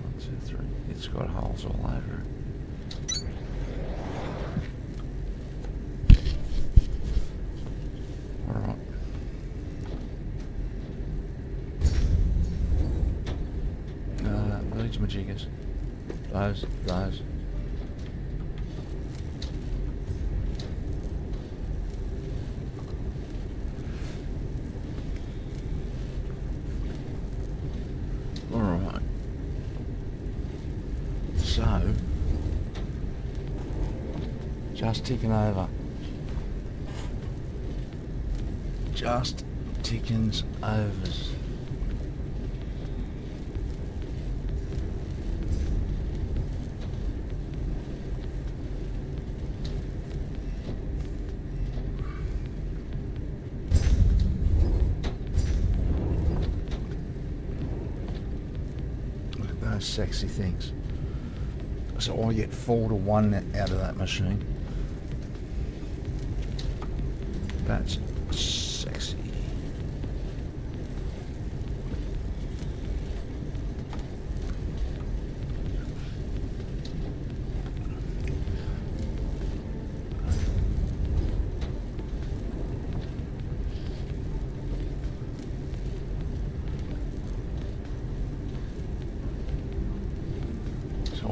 1, 2, 3. It's got holes all over it. Alright. These majiggas. Those. Alright. So, just ticking over. Just tickings overs. Those sexy things. So I get 4 to 1 out of that machine. That's sexy.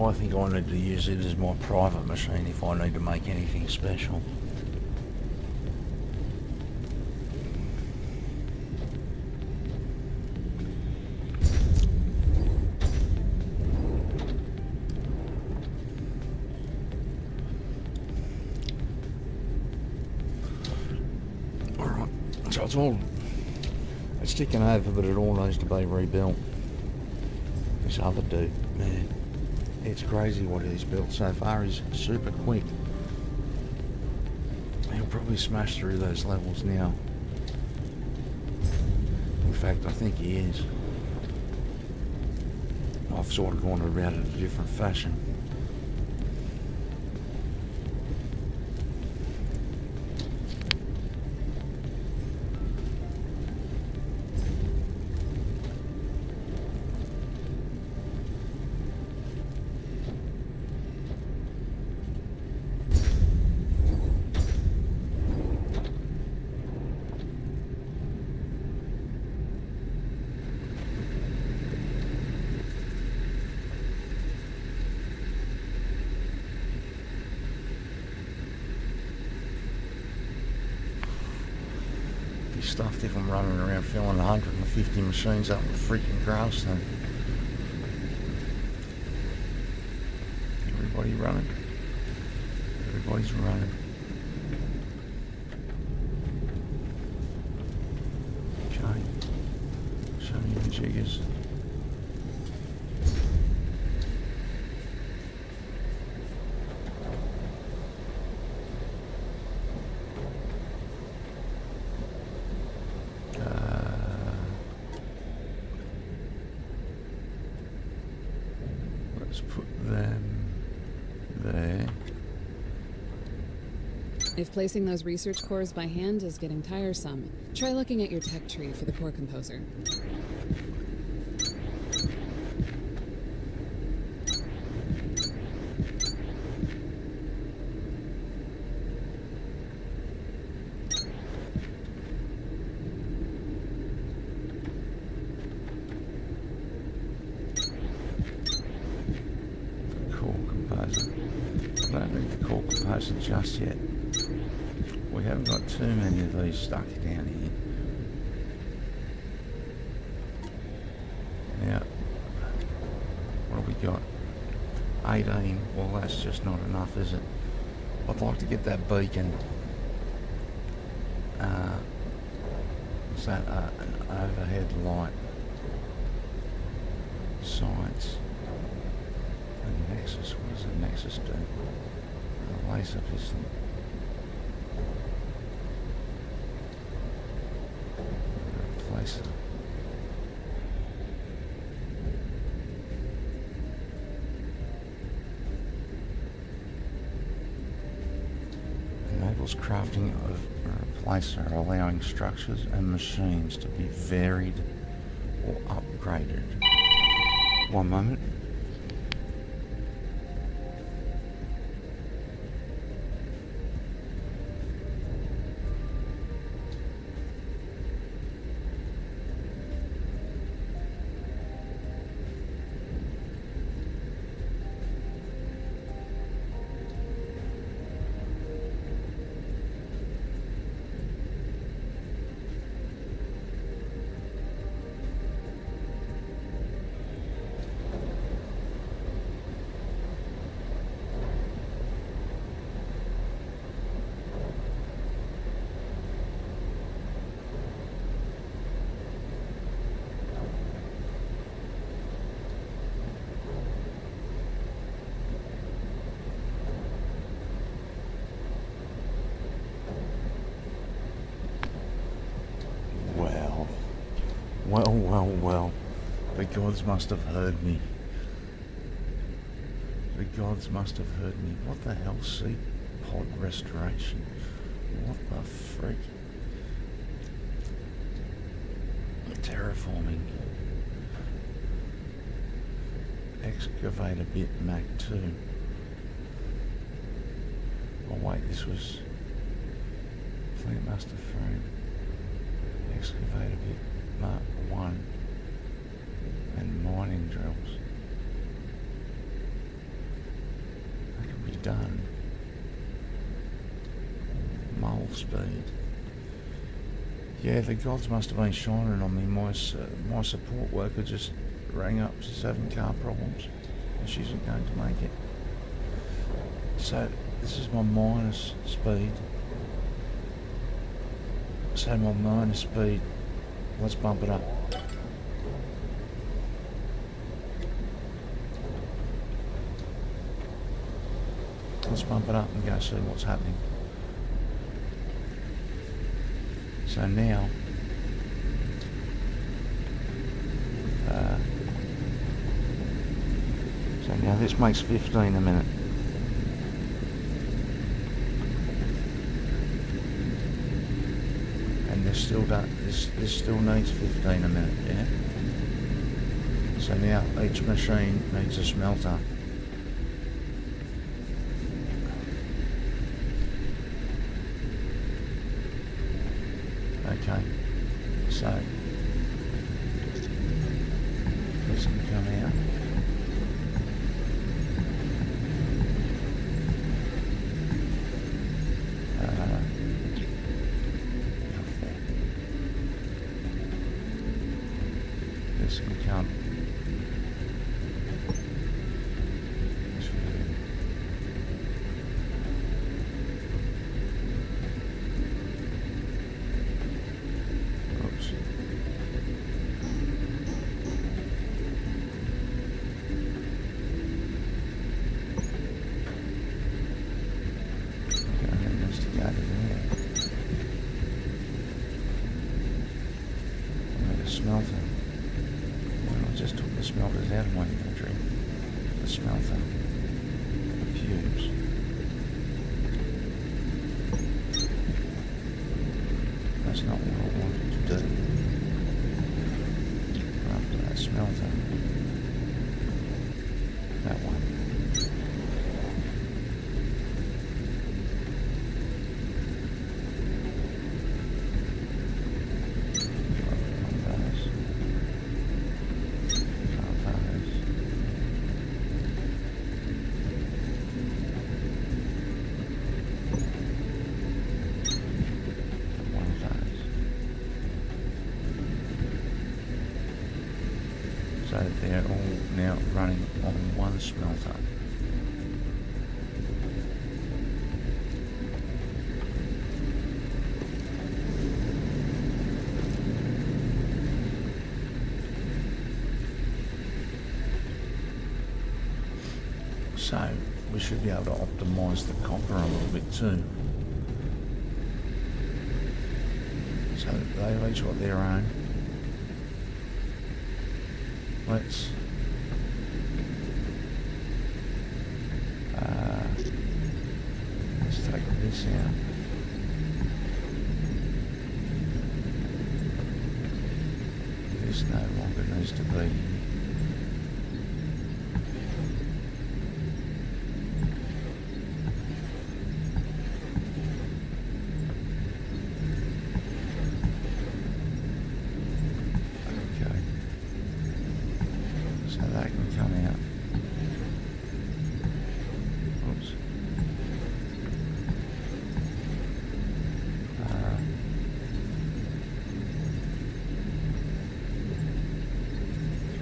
I think I need to use it as my private machine if I need to make anything special. Alright, so it's ticking over, but it all needs to be rebuilt. This other dude, man, it's crazy what he's built so far. He's super quick. He'll probably smash through those levels now. In fact, I think he is. I've sort of gone about it a different fashion. Stuffed if I'm running around filling 150 machines up with freaking grass then. Everybody running. Everybody's running. Okay. Show me the jiggers. Let's put them there. If placing those research cores by hand is getting tiresome, try looking at your tech tree for the core composer. I don't need the core composer just yet. We haven't got too many of these stuck down here. Now, what have we got? 18. Well, that's just not enough, is it? I'd like to get that beacon. Is that an overhead light? Science. The Nexus. What does the Nexus do? A laser pistol. Replacer. Enables crafting of a replacer, allowing structures and machines to be varied or upgraded. One moment. Well. The gods must have heard me. The gods must have heard me. What the hell? Seed pod restoration. What the freak? Terraforming. Excavator bit Mac 2. Oh wait, this was Plant Master Frame. Excavator bit Mark 1 and mining drills. done. Mole speed. Yeah, the gods must have been shining on me. My support worker just rang up. She's having car problems and she isn't going to make it. So this is my minus speed. So my minus speed, let's bump it up. Let's bump it up and go see what's happening. So now, this makes 15 a minute. And this still needs 15 a minute, yeah? So now each machine needs a smelter. Okay, so this can come out. This can come. Smelter. Well, I just took the smelters out of my inventory. The smelter. The cubes. That's not what I wanted to do. After that smelter. That one. So they're all now running on one smelter. So we should be able to optimise the copper a little bit too. So they've each got their own. Let's take this out. This no longer needs to be. That can come out. Oops.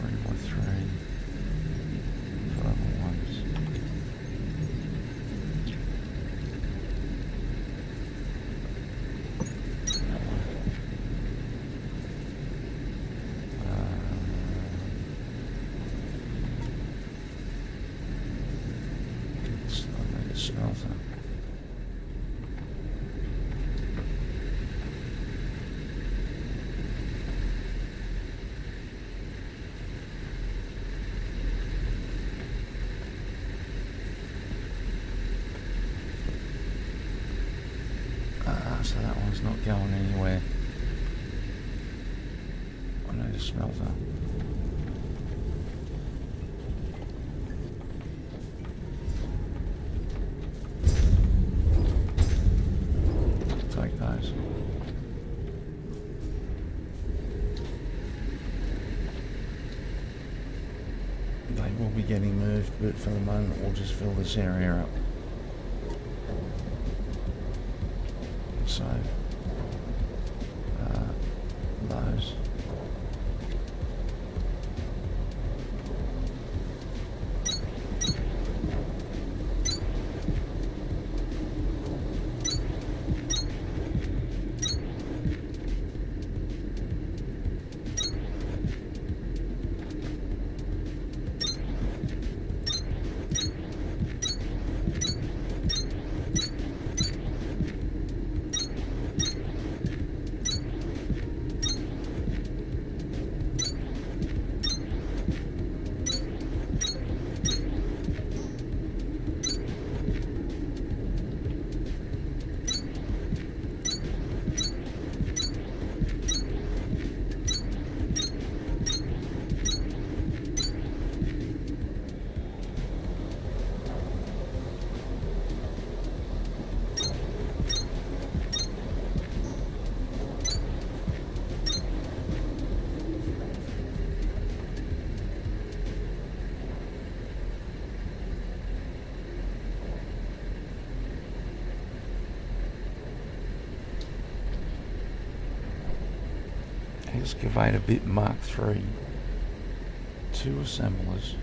3 by 3. 5 by 1s. That one. Smelter. So that one's not going anywhere. I need a smelter. Take those. They will be getting moved, but for the moment we'll just fill this area up. those. Excavator bit Mark III. 2 assemblers.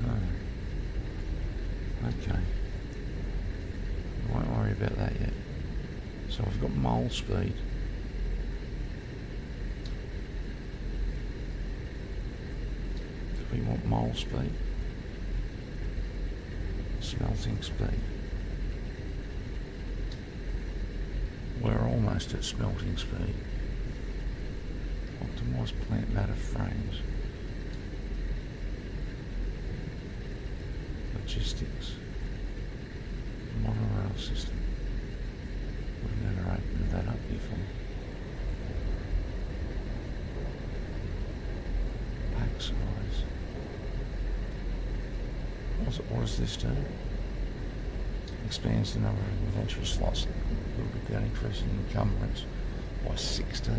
Oh. Okay. We won't worry about that yet. So we've got mole speed. Do we want mole speed? Smelting speed. We're almost at smelting speed. Optimise plant matter frames. Logistics. Monorail system. We've never opened that up before. Pack size. What does this do? Expands the number of inventory slots without increasing encumbrance by 16.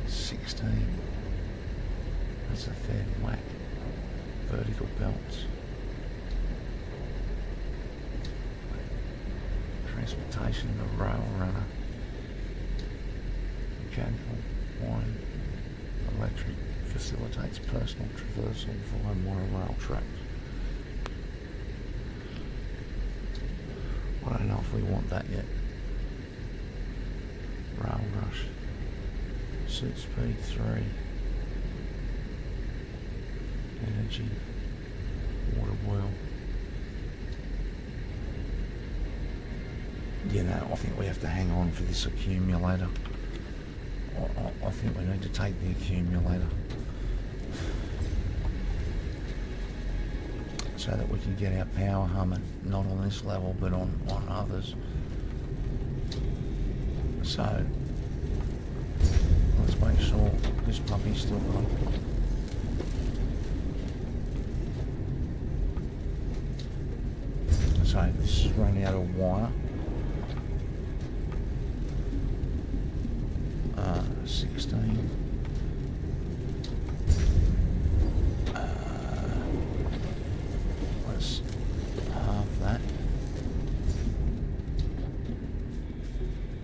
16. That's a fair whack. Vertical belts. Transportation of the rail runner. Mechanical, wine, electric facilitates personal traversal via monorail tracks. I don't know if we want that yet. Rail rush. Suit speed 3. Energy. Water wheel. You know, I think we have to hang on for this accumulator. I think we need to take the accumulator. So that we can get our power humming, not on this level but on others. So let's make sure this puppy's still pumping. So this is running out of wire. 16. Let's halve that.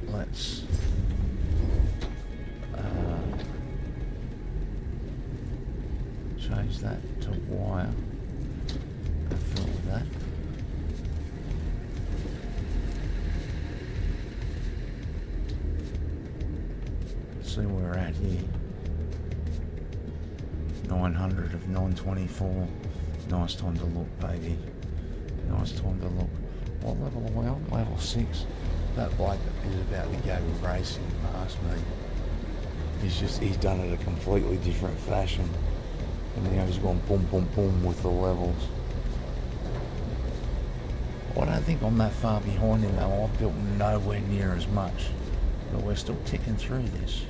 Let's change that to wire and fill that. See where we're at here. 900 of 924. Nice time to look, baby. Nice time to look. What level are we on? Level 6. That bloke is about to go racing past me. He's done it a completely different fashion. And now he's gone boom, boom, boom with the levels. I don't think I'm that far behind him though. I've built nowhere near as much. But we're still ticking through this.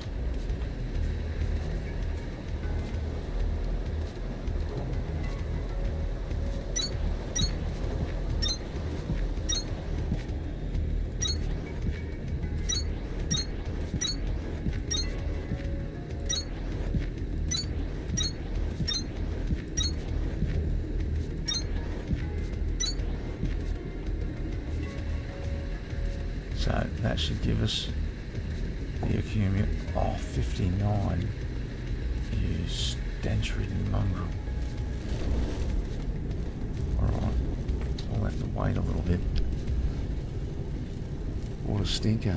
So that should give us the accumulator. Oh, 59. You stench-ridden mongrel. Alright, we'll have to wait a little bit. What a stinker.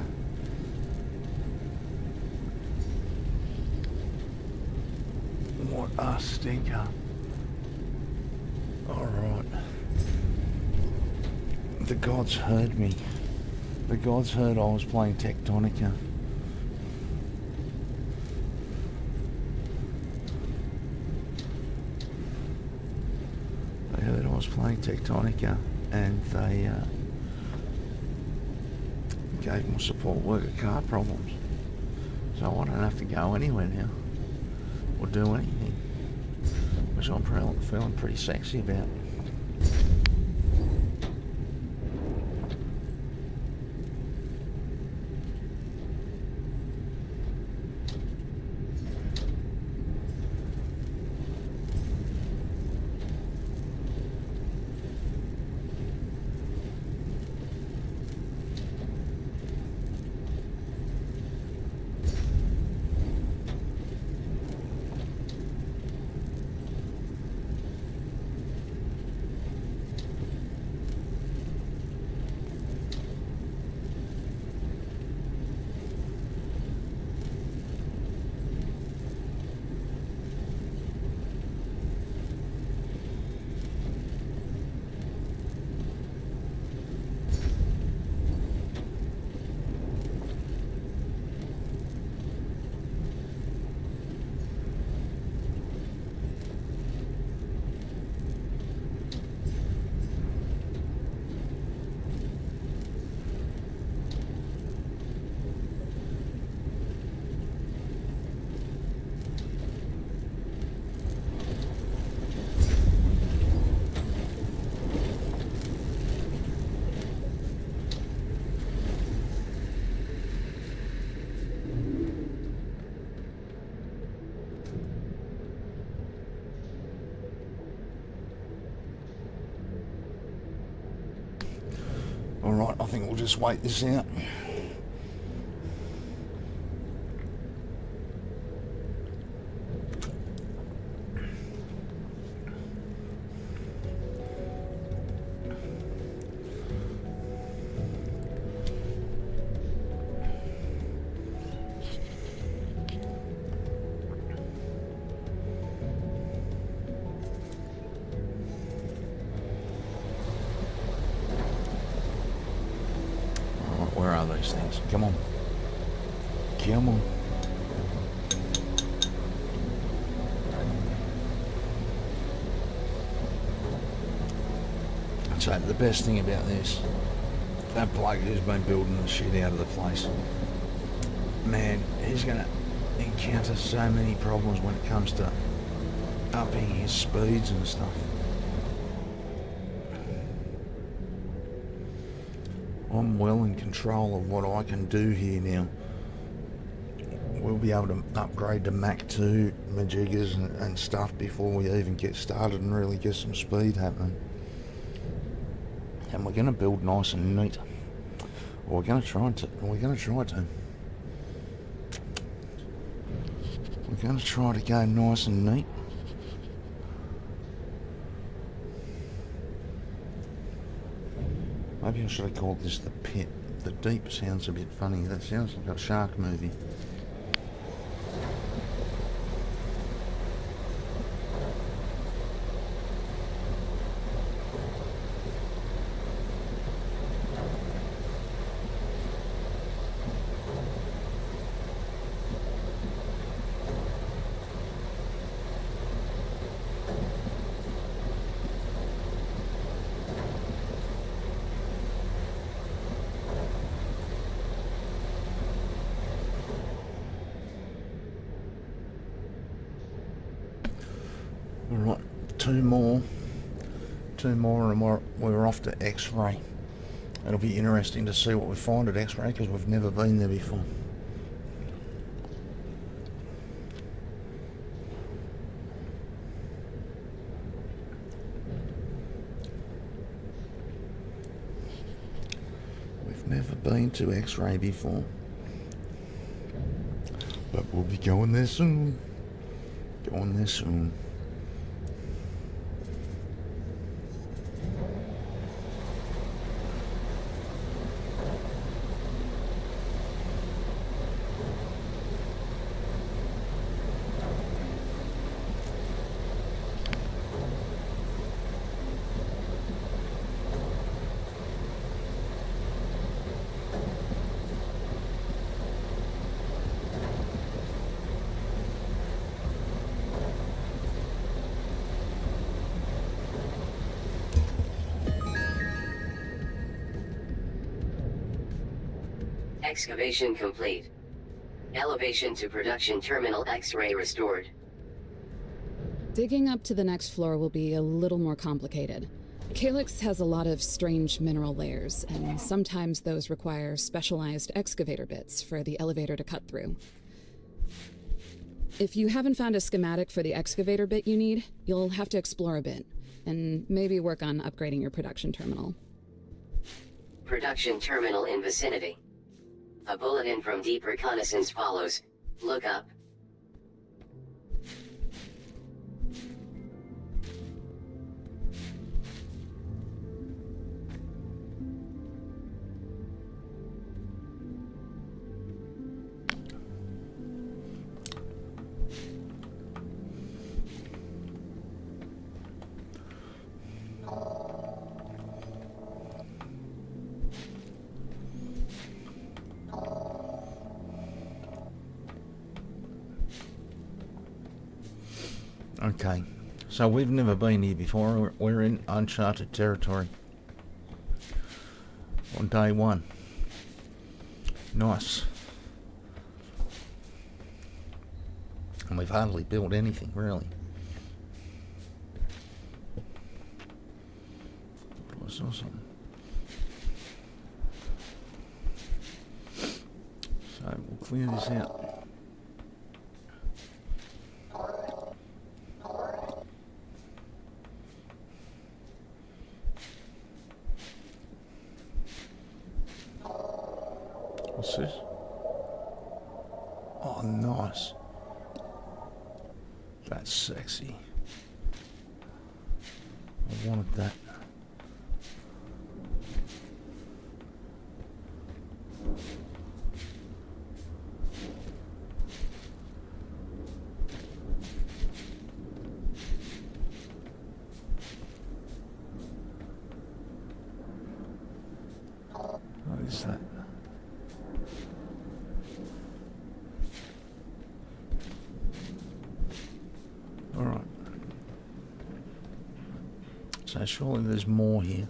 What a stinker. Alright. The gods heard me. The gods heard I was playing Tectonica. They heard I was playing Tectonica and they gave my support worker car problems. So I don't have to go anywhere now or do anything, which I'm feeling pretty sexy about. Alright, I think we'll just wait this out. Where are those things? Come on. Come on. So the best thing about this, that bloke who's been building the shit out of the place, man, he's going to encounter so many problems when it comes to upping his speeds and stuff. I'm well in control of what I can do here now. We'll be able to upgrade to Mach 2 majiggers and stuff before we even get started and really get some speed happening. And we're going to build nice and neat. Or we're going to try to. We're going to try to go nice and neat. Maybe I should have called this the pit. The deep sounds a bit funny. That sounds like a shark movie. Alright, two more and we're off to X-Ray. It'll be interesting to see what we find at X-Ray because we've never been there before. We've Never been to X-ray before. But we'll be going there soon. Going there soon. Excavation complete. Elevation to production terminal X-ray restored. Digging up to the next floor will be a little more complicated. Calyx has a lot of strange mineral layers, and sometimes those require specialized excavator bits for the elevator to cut through. If you haven't found a schematic for the excavator bit you need, you'll have to explore a bit, and maybe work on upgrading your production terminal. Production terminal in vicinity. A bulletin from Deep Reconnaissance follows. Look up. Okay, so we've never been here before. We're in uncharted territory on day one. Nice. And we've hardly built anything, really. I saw something. So we'll clear this out. What's this? Oh, nice. That's sexy. I wanted that. What is that? Alright. So surely there's more here.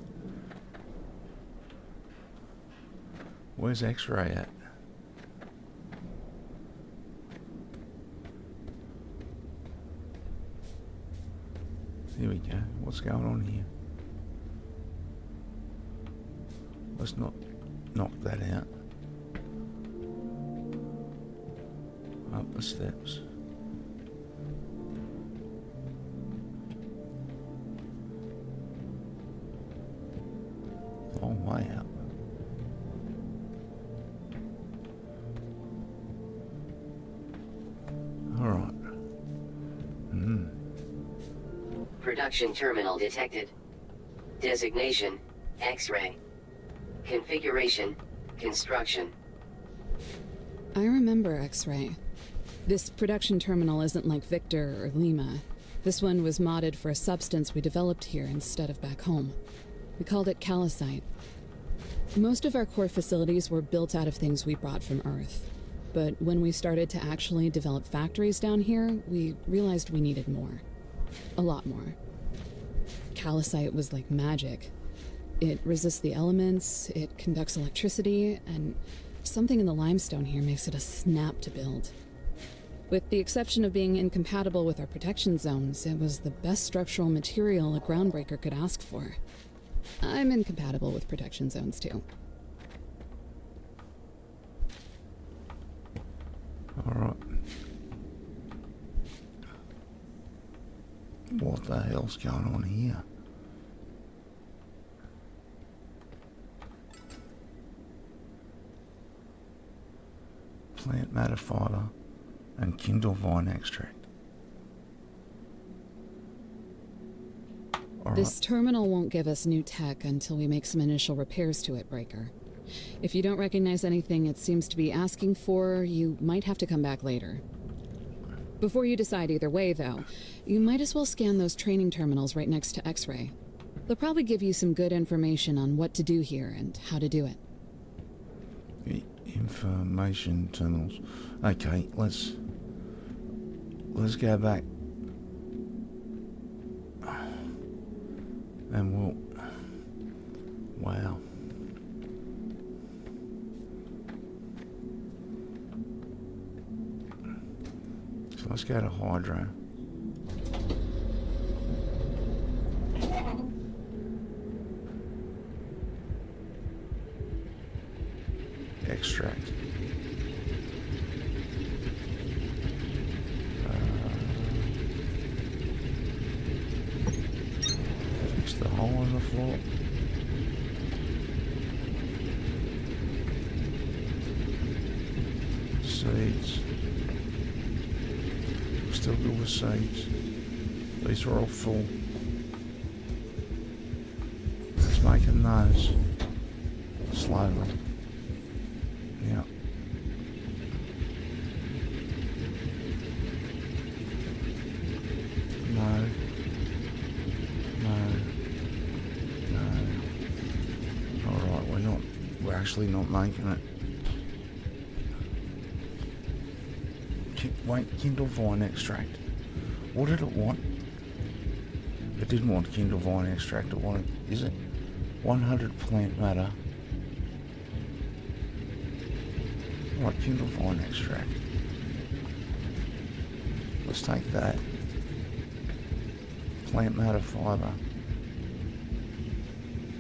Where's X-ray at? Here we go. What's going on here? Let's not knock that out. Up the steps. Long way up. All right. Production terminal detected. Designation, X-ray. Configuration, construction. I remember X-ray. This production terminal isn't like Victor or Lima. This one was modded for a substance we developed here instead of back home. We called it calcite. Most of our core facilities were built out of things we brought from Earth. But when we started to actually develop factories down here, we realized we needed more. A lot more. Calcite was like magic. It resists the elements, it conducts electricity, and something in the limestone here makes it a snap to build. With the exception of being incompatible with our protection zones, it was the best structural material a groundbreaker could ask for. I'm incompatible with protection zones too. Alright. What the hell's going on here? plant matter fiber, and kindle vine extract. All This right. terminal won't give us new tech until we make some initial repairs to it, Breaker. If you don't recognize anything it seems to be asking for, you might have to come back later. Before you decide either way, though, you might as well scan those training terminals right next to X-ray. They'll probably give you some good information on what to do here and how to do it. Information terminals. Okay, let's go back. And we'll... Wow. So let's go to Hydro. Extract. Fix the hole in the floor. Seeds. Still good with seeds. These are all full. Let's make a nose. Slowly. Yeah. No. No. No. Alright, we're actually not making it. Wait, kindle vine extract. What did it want? It didn't want kindle vine extract, it wanted, is it? 100 plant matter. Right, kindle vine extract. Let's take that. Plant matter fiber.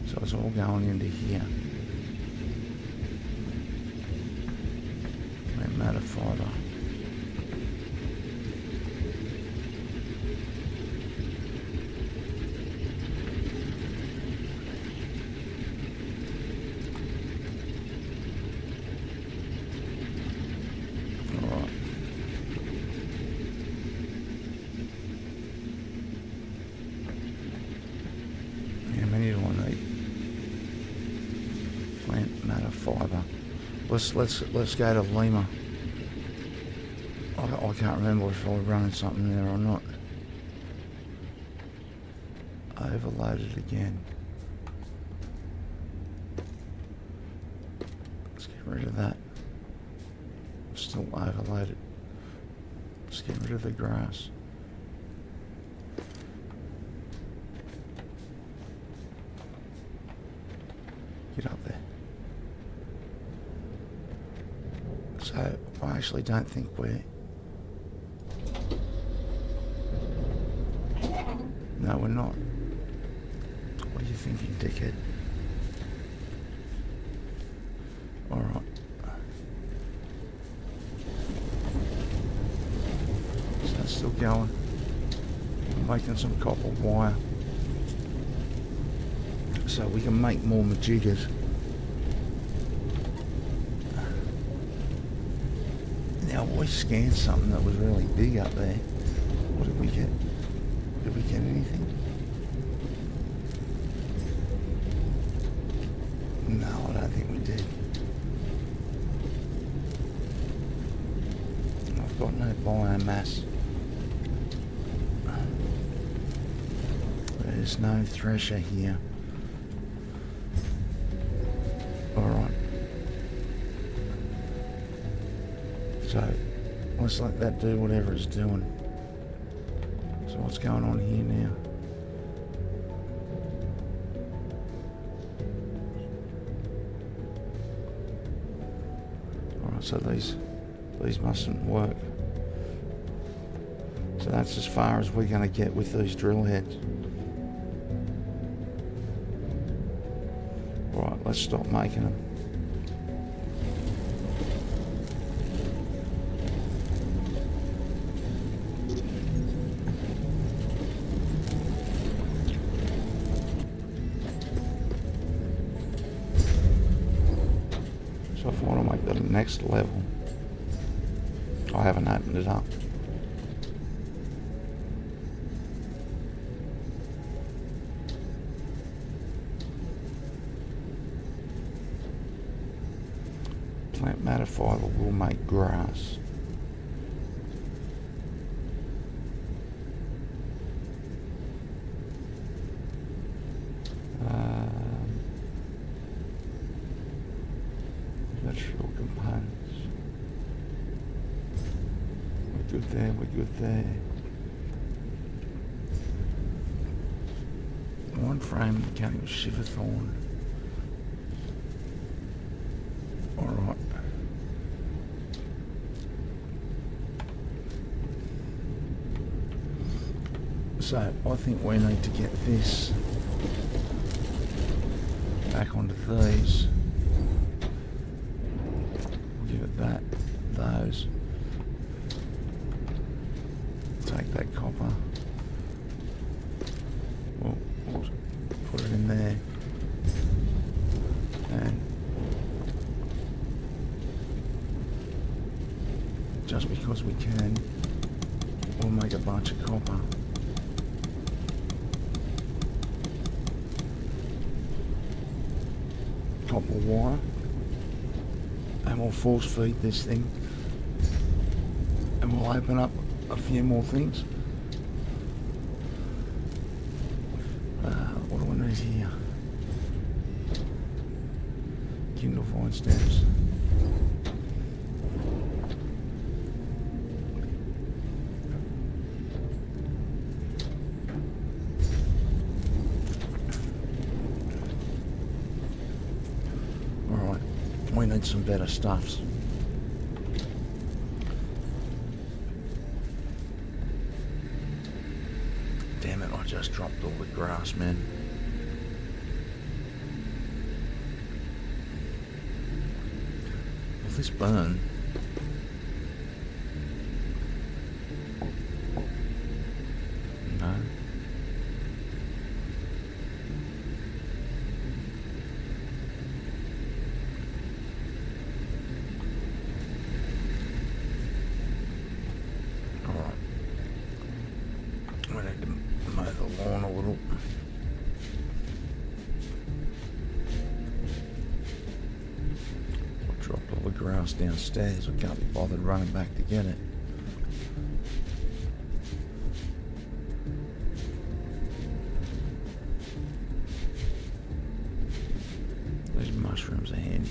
So it's all going into here. Plant matter fiber. Let's go to Lima. I can't remember if I was running something there or not. Overloaded again. Let's get rid of that. Still overloaded. Let's get rid of the grass. Get up there. So, I actually don't think we're... No, we're not. What are you thinking, dickhead? Alright. So that's still going. We're making some copper wire. So we can make more majigas. Now we scanned something that was really big up there. What did we get? Did we get anything? No, I don't think we did. I've got no biomass. There's no thresher here. Alright. So, let's let that do whatever it's doing. So what's going on here now? Alright, so these mustn't work. So that's as far as we're going to get with these drill heads. Right, let's stop making them. So if I want to make the next level, I haven't opened it up. Plant matter fiber will make grass. Electrical components. We're good there, we're good there. One frame mechanical shiver thorn. Alright. So I think we need to get this back onto these. We'll give it that, those. Take that copper. We'll put it in there. And just because we can, we'll make a bunch of copper. Copper wire, and we'll force feed this thing, and we'll open up a few more things. What do I need here? Kindle vine stems. We need some better stuffs. Damn it, I just dropped all the grass, man. Will this burn? No. On a little. I dropped all the grass downstairs. I can't be bothered running back to get it. These mushrooms are handy.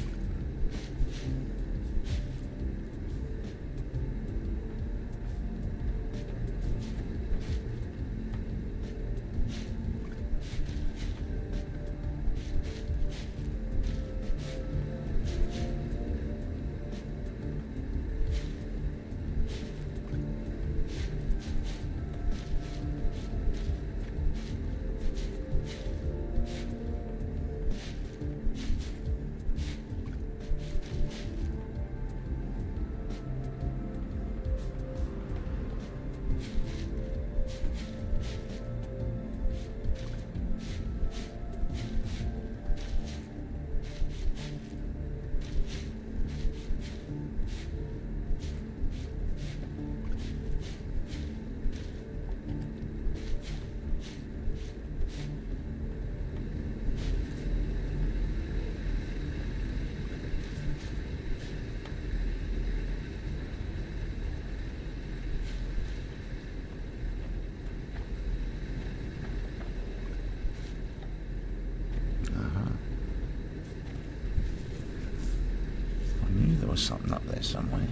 Something up there somewhere.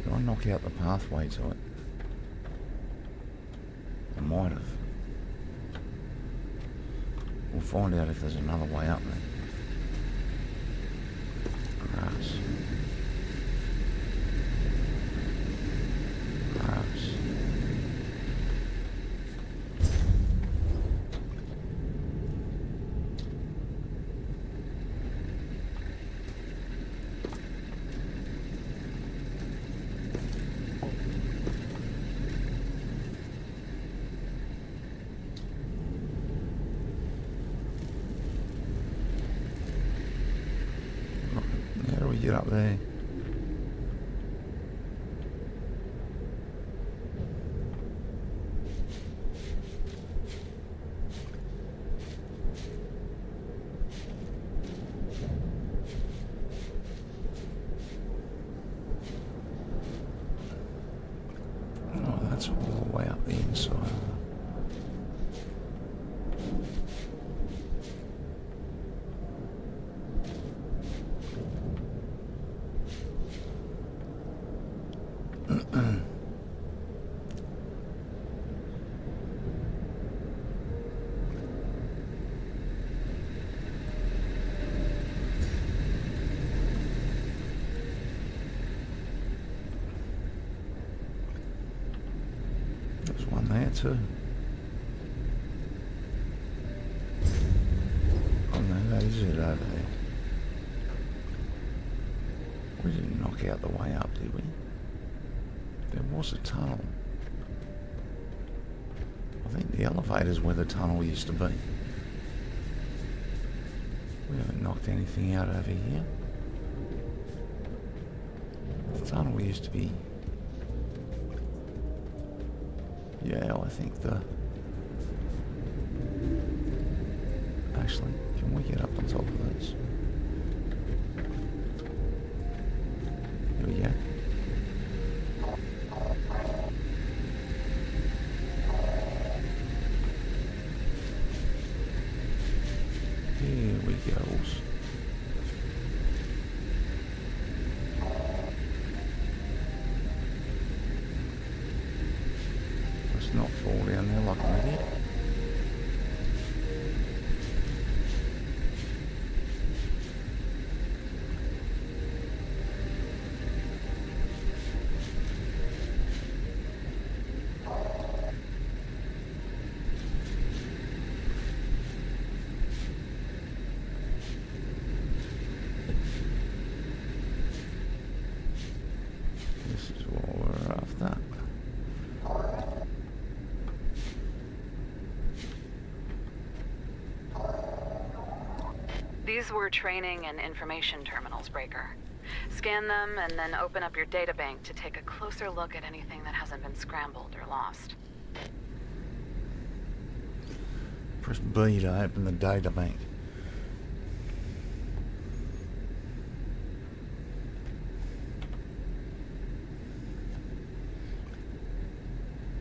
Did I knock out the pathway to it? I might have. We'll find out if there's another way up there. Grass. Grass. How do we get up there? the inside. There's one there too. Oh no, that is it over there. We didn't knock out the way up, did we? There was a tunnel. I think the elevator's where the tunnel used to be. We haven't knocked anything out over here. The tunnel used to be... Yeah, I think the... Actually, can we get up on top of this? Here we go. Here we go. Let's not fall down there like an idiot. This is what we're after. These were training and information terminals, Breaker. Scan them and then open up your databank to take a closer look at anything that hasn't been scrambled or lost. Press B to open the data bank.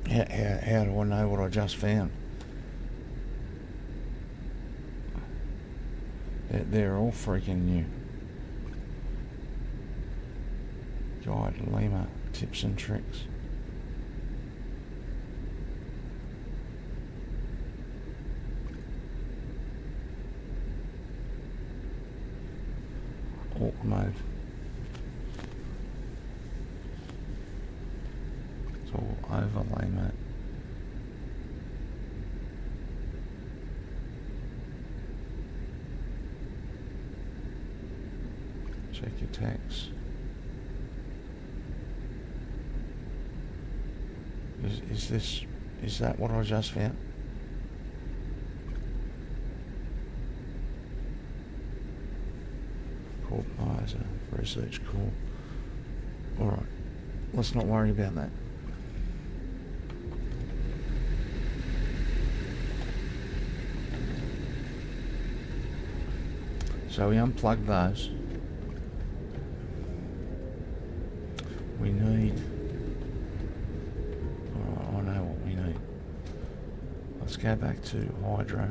How do I know what I just found? They're all freaking new. Guide Lima tips and tricks. Orc mode. It's all overlay mode. Check your tax. Is that what I just found? Corp Miser, Research Corp. Alright, let's not worry about that. So we unplug those. We need... Oh, I know what we need. Let's go back to Hydro.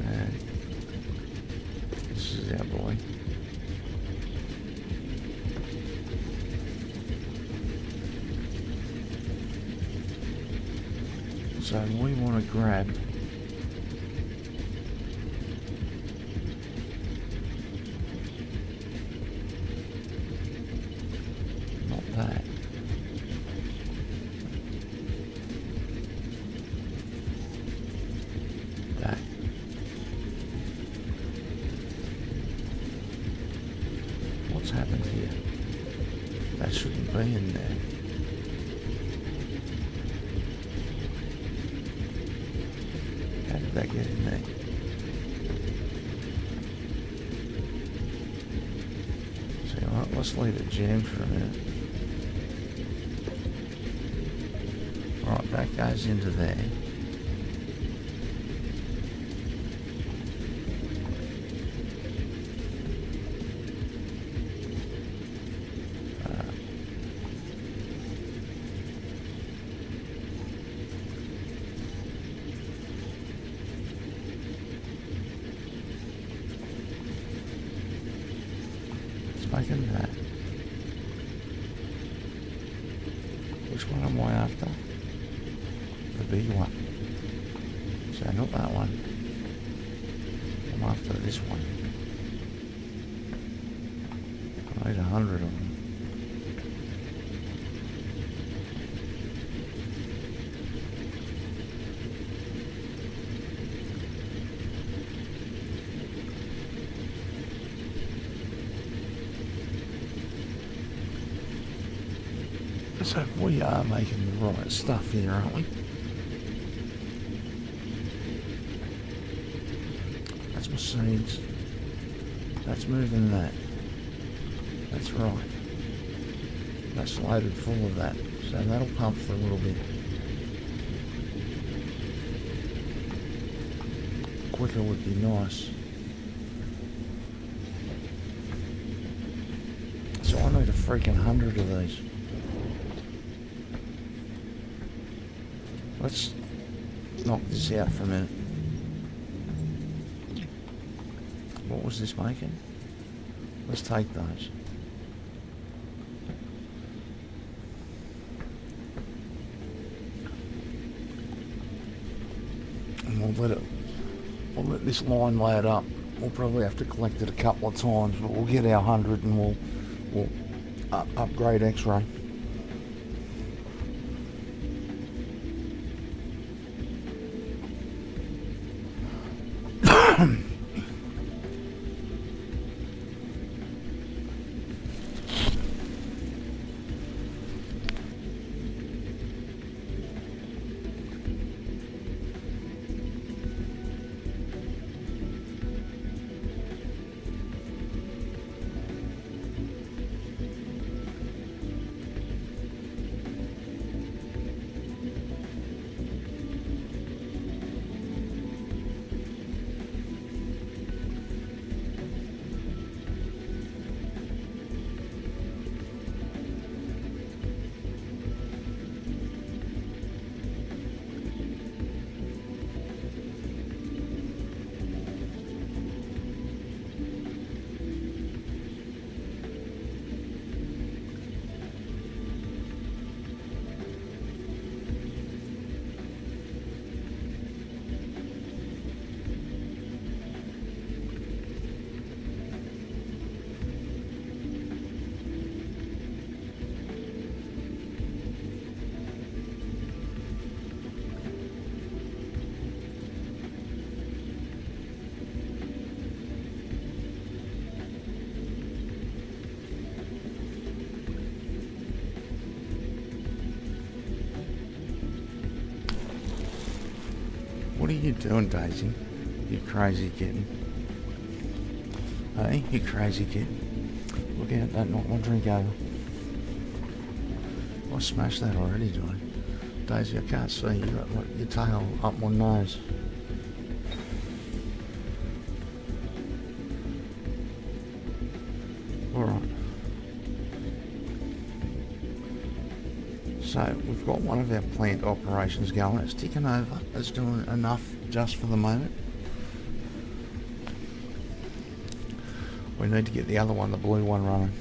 And this is our boy. So we want to grab that. That. What's happened here? That shouldn't be in there. How did that get in there? So let's leave it jammed for a minute. Right, that goes into there. making that. Which one am I after? The big one. So not that one. I'm after this one. I need 100 of them. So we are making the right stuff here, aren't we? That's my seeds. That's moving that. That's right. That's loaded full of that. So that'll pump for a little bit. Quicker would be nice. So I need a freaking 100 of these. Let's knock this out for a minute. What was this making? Let's take those. And we'll let this line load up. We'll probably have to collect it a couple of times, but we'll get our 100 and we'll upgrade X-ray. What are you doing, Daisy? You crazy kitten. Hey, you crazy kitten. Look out, don't knock my drink over. I smashed that already, did I? Daisy, I can't see. You got like, your tail up my nose. Alright. So we've got one of our plant operations going. It's ticking over. It's doing enough just for the moment. We need to get the other one, the blue one, running.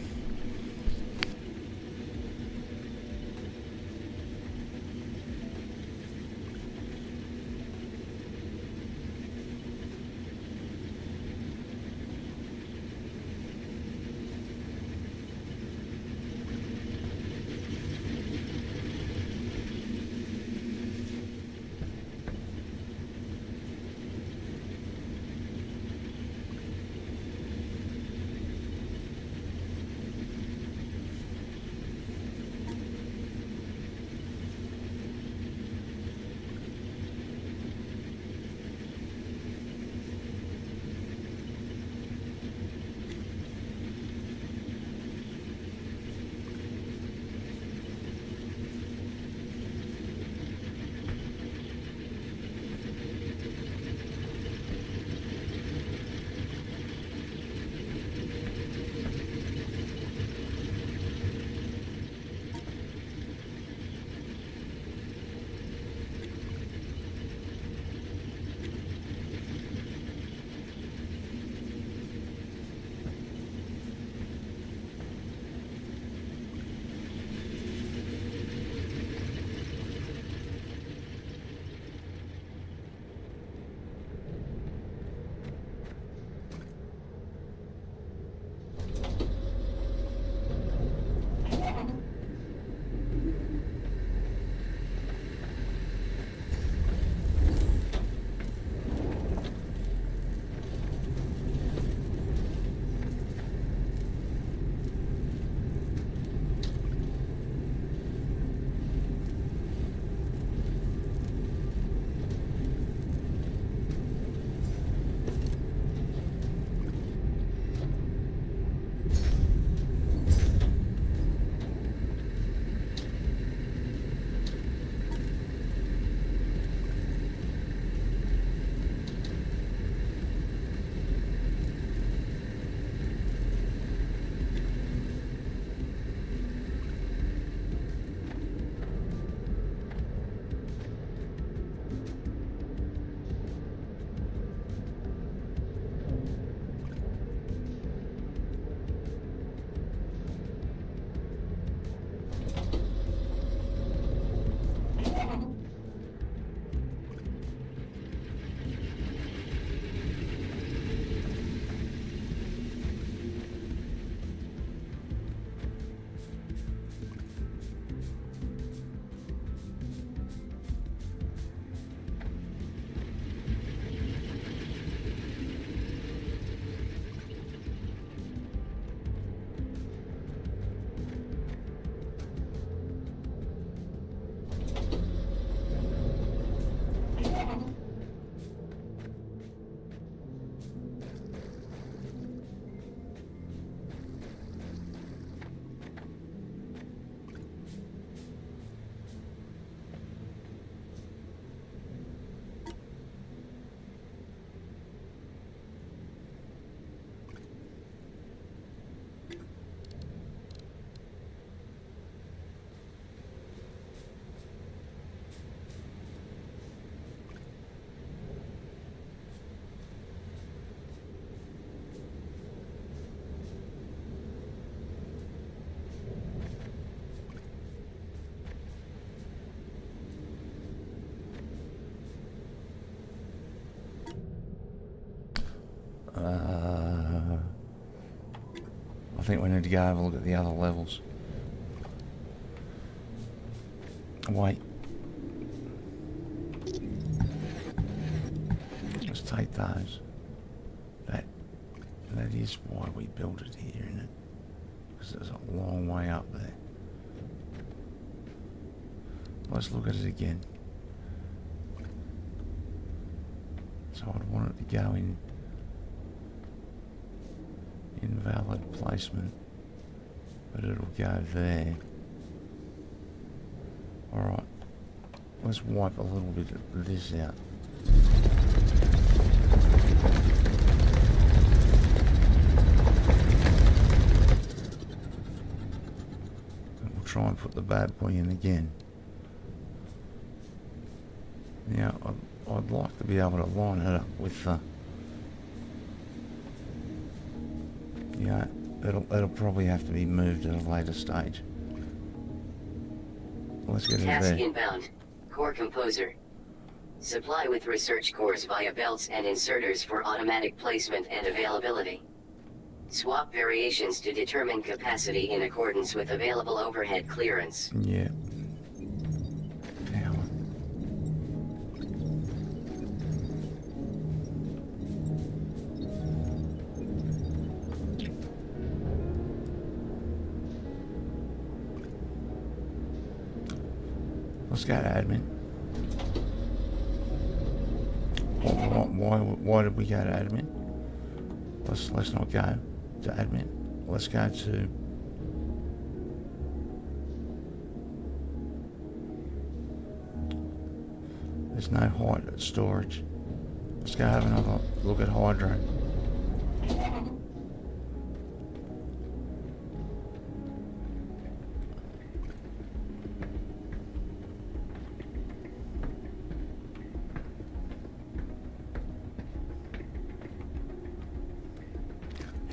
I think we need to go have a look at the other levels. Wait. Let's take those. That is why we built it here, isn't it? Because it's a long way up there. Let's look at it again. So I'd want it to go in invalid placement, but it'll go there. Alright, let's wipe a little bit of this out. And we'll try and put the bad boy in again. Now, I'd like to be able to line it up with the... Yeah, it'll probably have to be moved at a later stage. Let's get it Task there. inbound. Core Composer. Supply with research cores via belts and inserters for automatic placement and availability. Swap variations to determine capacity in accordance with available overhead clearance. Yeah. Power. Let's go to admin. Why did we go to admin? Let's not go to admin. Let's go to there's no height at storage. Let's go have another look at Hydro.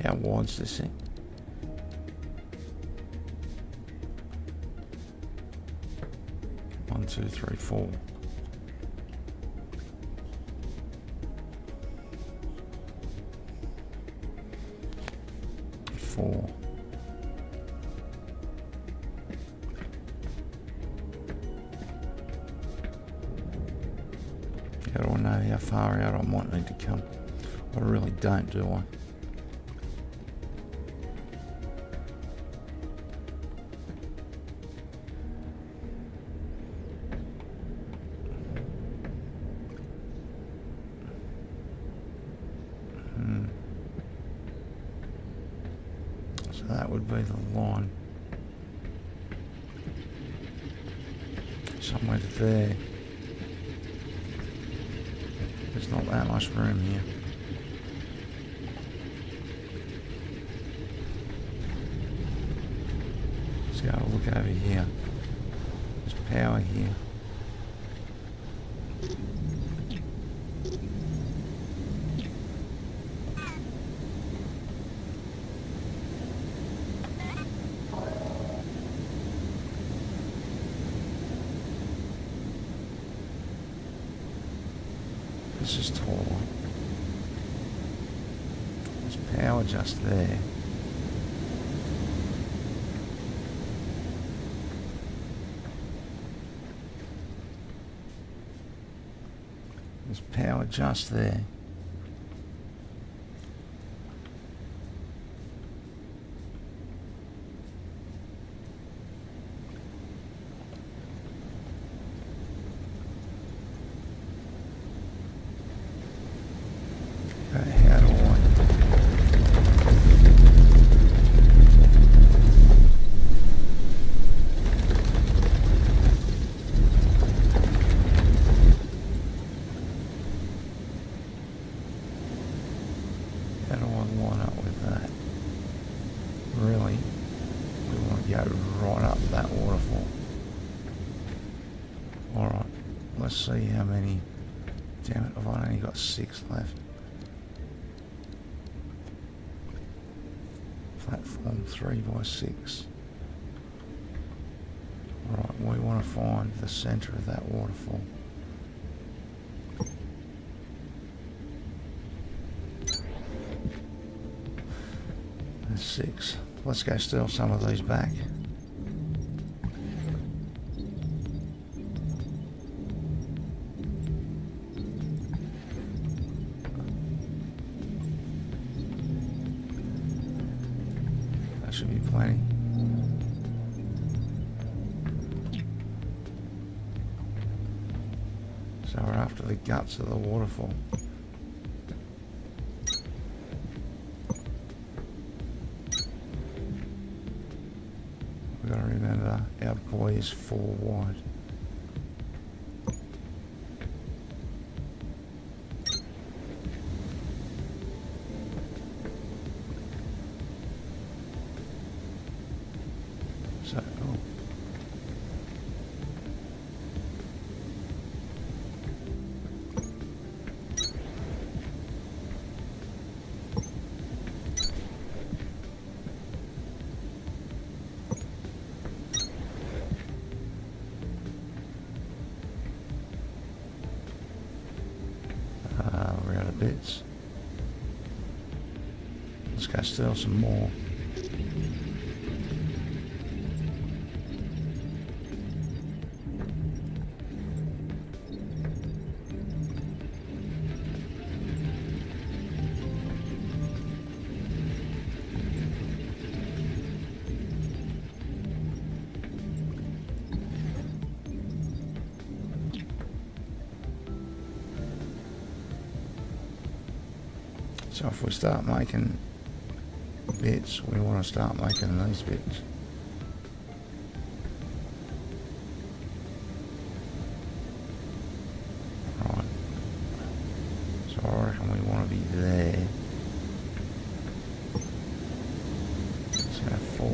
How wide's this thing? One, two, three, four. Four. How do I know how far out I might need to come? I really don't, do I? So that would be the line. Somewhere to there. There's not that much room here. Let's go have a look over here. There's power here. This is taller. There's power just there. There's power just there. How do I? How do I line up with that? Really? We want to go right up that waterfall. Alright, let's see how many. Damn it, I've only got 6 left. Platform 3x6. Alright, we want to find the centre of that waterfall. 6. Let's go steal some of these back. That should be plenty. So we're after the guts of the waterfall. We've got to remember our buoy is 4 wide. So, oh. We're out of bits. Let's go steal some more. So if we start making bits, we want to start making these bits. Right. So I reckon we want to be there. So 4.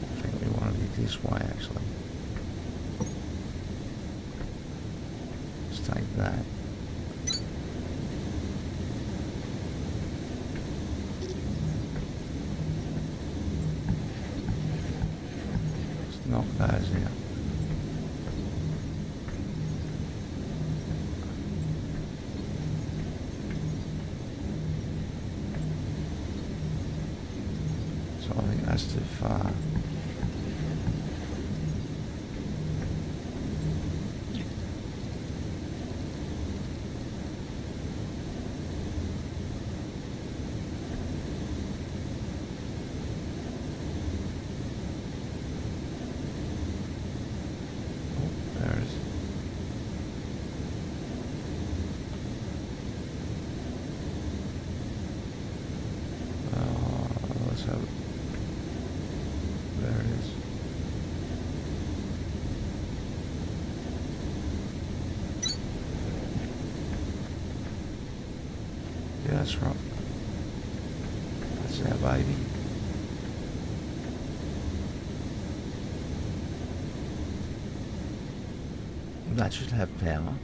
I think we want to be this way actually. Take that. Let's knock those out. So I think that's too far. So there it is. Yeah, that's right. That's our baby. That should have power.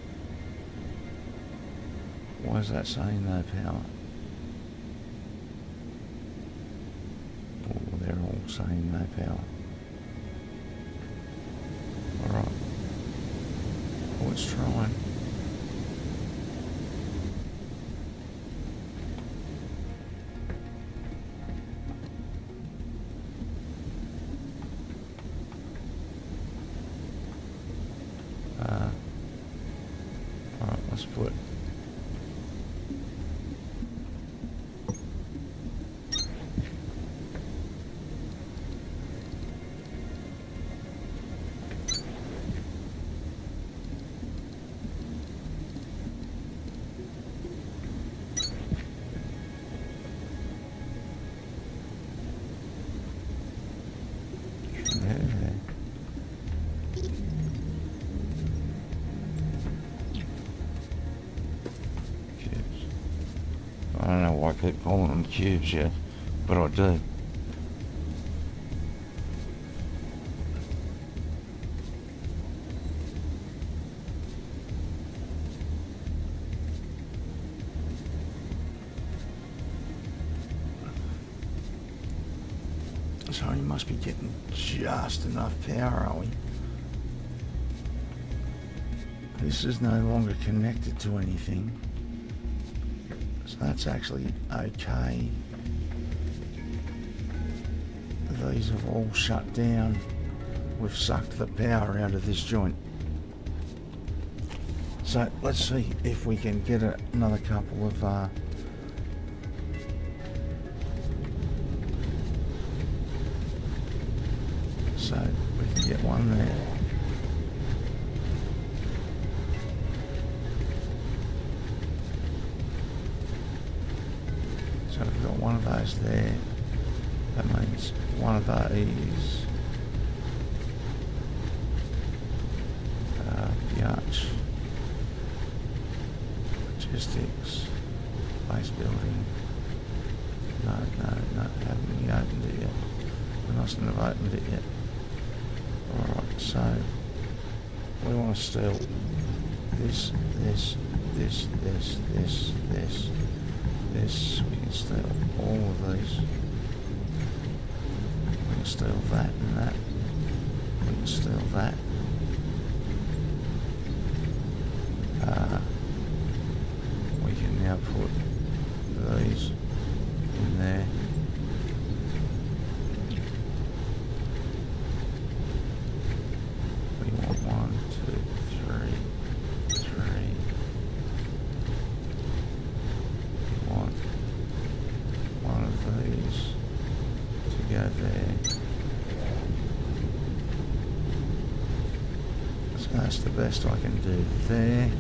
Why is that saying no power? They're all saying no power. Alright. Oh, it's trying. Alright, let's put I don't know why I keep calling them cubes yet, but I do. So he must be getting just enough power, are we? This is no longer connected to anything. So that's actually okay. These have all shut down. We've sucked the power out of this joint. So let's see if we can get another couple of so we can get one there. So we've got one of those there. That means one of these. Yacht. Logistics. Base building. No, haven't we opened it yet? We mustn't have opened it yet. Alright, so we want to steal this. We can steal all of these. We can steal that and that. We can steal that. We can now put these in there. We want 1, 2, 3. We want one of these to go there. So that's the best I can do there.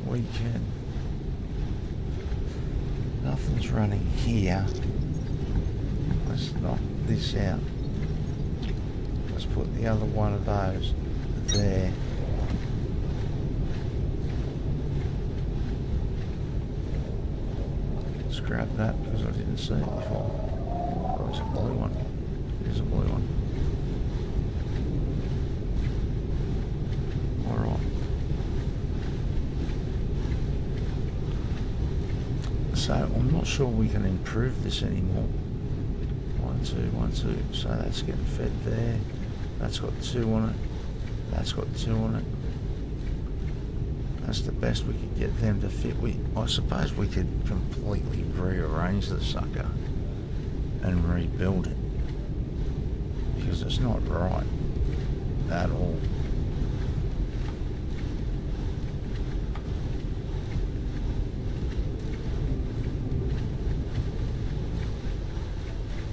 We can. Nothing's running here. Let's knock this out. Let's put the other one of those there. Scrap that because I didn't see it before. Oh, it's a blue one. There's a blue one. Alright. So I'm not sure we can improve this anymore. 1, 2, 1, 2. So that's getting fed there. That's got 2 on it. That's got 2 on it. That's the best we could get them to fit. I suppose we could completely rearrange the sucker and rebuild it, because it's not right at all.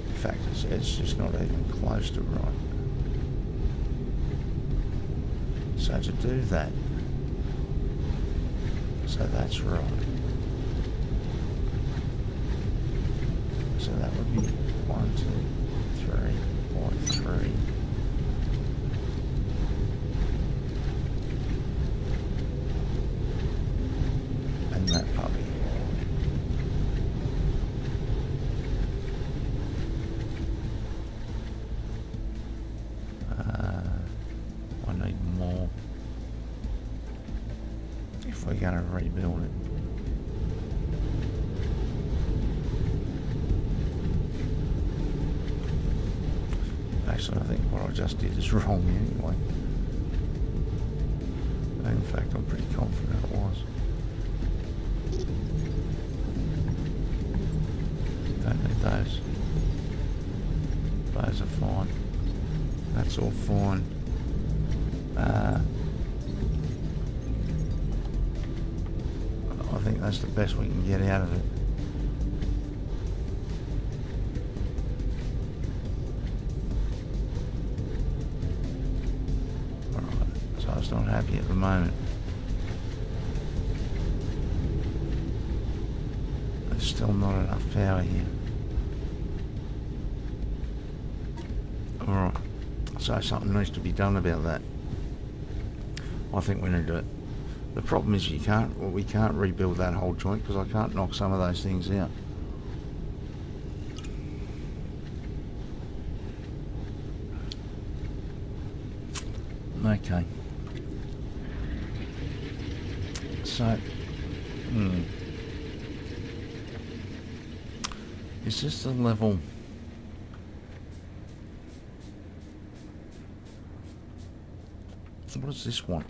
In fact, it's just not even close to right. So to do that, so that's right. So that would be 1, 2, 3, 4, 3. And that puppy. I need more if we're going to rebuild it. Actually, I think what I just did is wrong anyway. In fact, I'm pretty confident it was. Don't need those. Those are fine. That's all fine. I think that's the best we can get out of it. Alright, so it's not happy at the moment. There's still not enough power here. Alright, so something needs to be done about that. I think we need to. The problem is we can't rebuild that whole joint because I can't knock some of those things out. Okay. So, Is this the level? What does this want?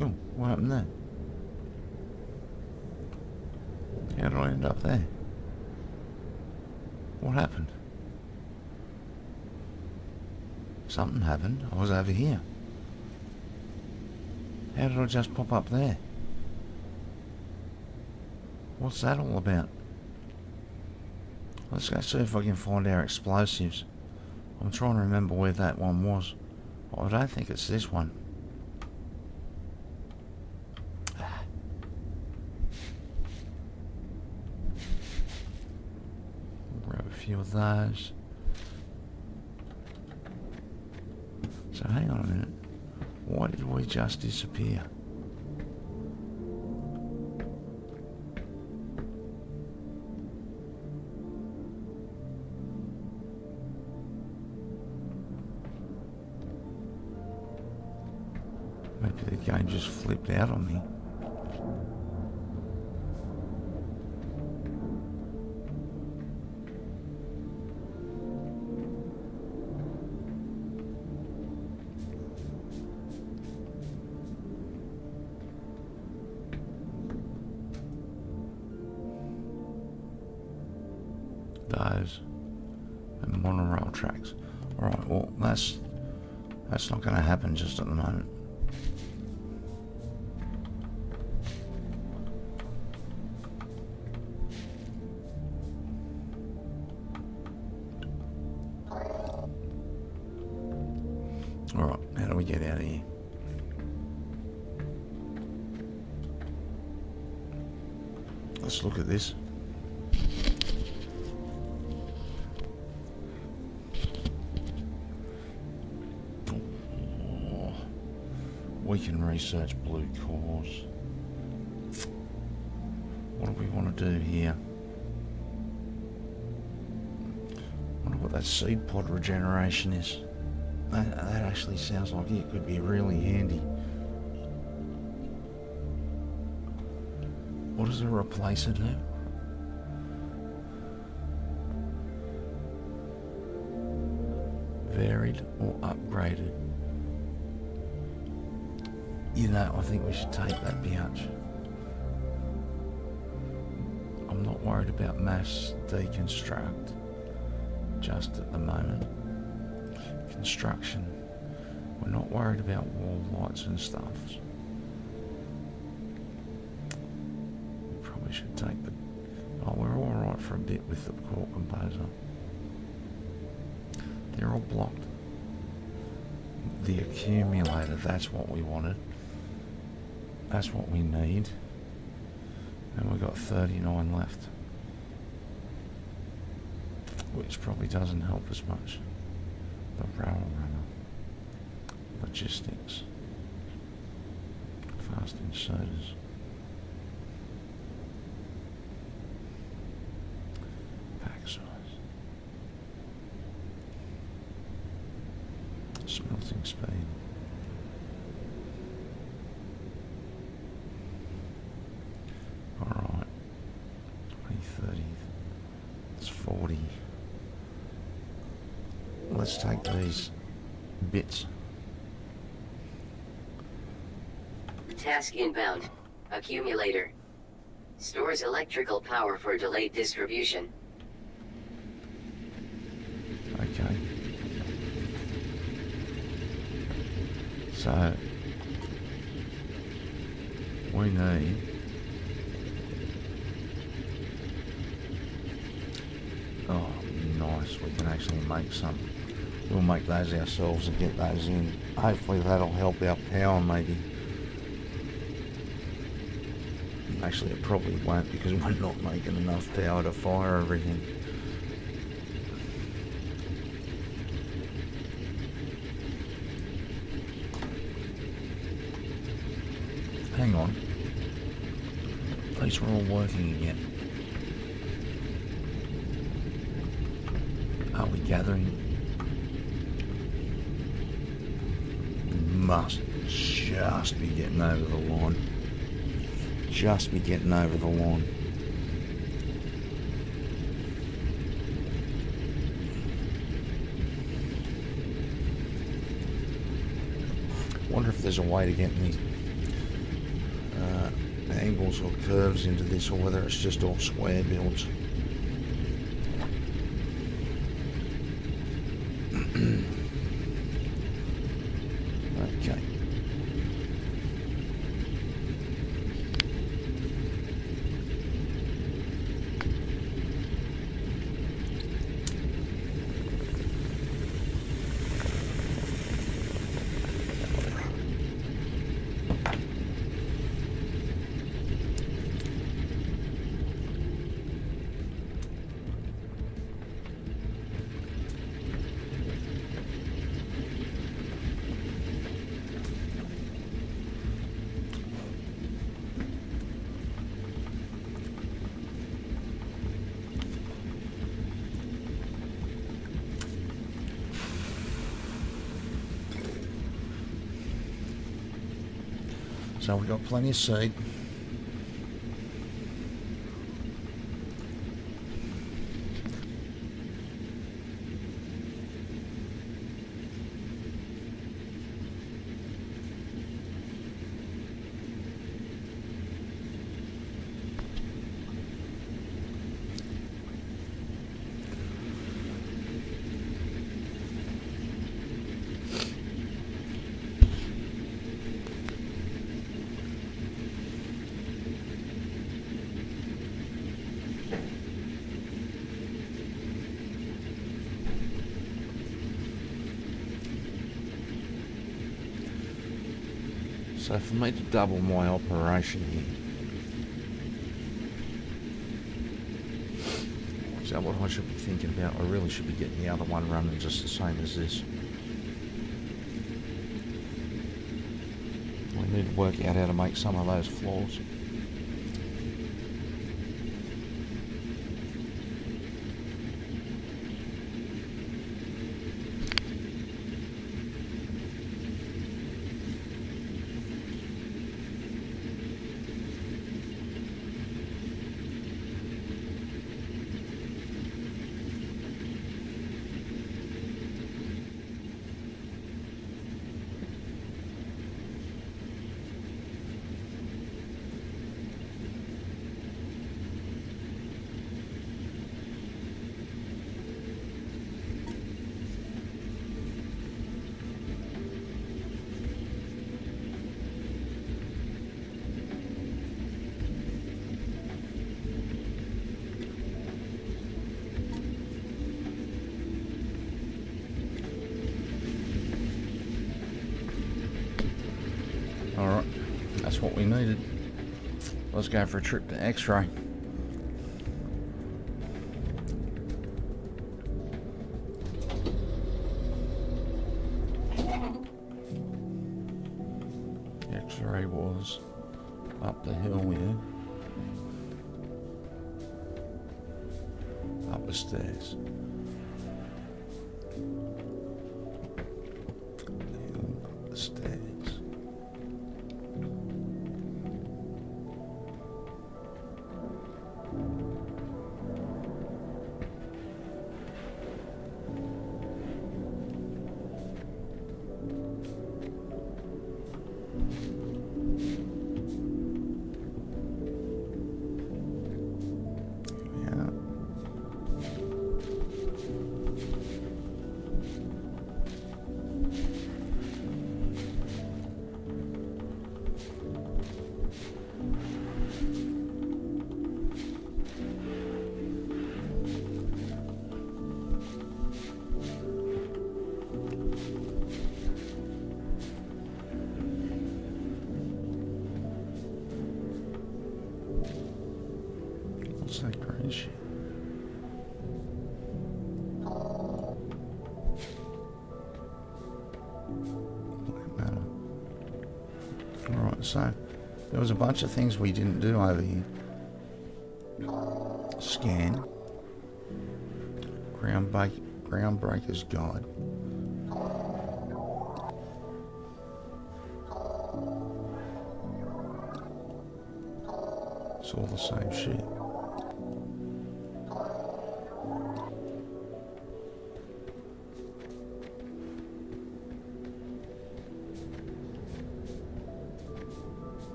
Oh, what happened there? How did I end up there? What happened? Something happened. I was over here. How did I just pop up there? What's that all about? Let's go see if I can find our explosives. I'm trying to remember where that one was. I don't think it's this one. Grab a few of those. So hang on a minute. Why did we just disappear? Maybe the game just flipped out on me. Those and monorail tracks. Alright, well that's not going to happen just at the moment. Alright, how do we get out of here? Let's look at this. We can research blue cores. What do we want to do here? I wonder what that seed pod regeneration is. That actually sounds like it could be really handy. What does a replacer do? Varied or upgraded? You know, I think we should take that biatch. I'm not worried about mass deconstruct just at the moment. Construction. We're not worried about wall lights and stuff. We probably should take the... Oh, we're alright for a bit with the core composer. They're all blocked. The accumulator, that's what we wanted. That's what we need. And we've got 39 left. Which probably doesn't help us much. The rail runner. Logistics. Fast inserters. Pack size. Smelting speed. Alright, 20, 30, it's 40. Let's take these bits. Task inbound. Accumulator. Stores electrical power for delayed distribution. Okay. So, we need... Oh, nice. We can actually make some. We'll make those ourselves and get those in. Hopefully that'll help our power maybe. Actually it probably won't because we're not making enough power to fire everything. Hang on. least we're all working again. Are we gathering? Must just be getting over the line. Just be getting over the line. Wonder if there's a way to get any angles or curves into this, or whether it's just all square builds. Okay. So we've got plenty of seed. So for me to double my operation here, is that what I should be thinking about? I really should be getting the other one running just the same as this. We need to work out how to make some of those floors. Alright, that's what we needed. Let's go for a trip to X-ray. X-ray was up the hill here. Up the stairs. Up the stairs. What's that green shit? Alright, so there was a bunch of things we didn't do over here. Scan. Groundbreaker's Guide. It's all the same shit.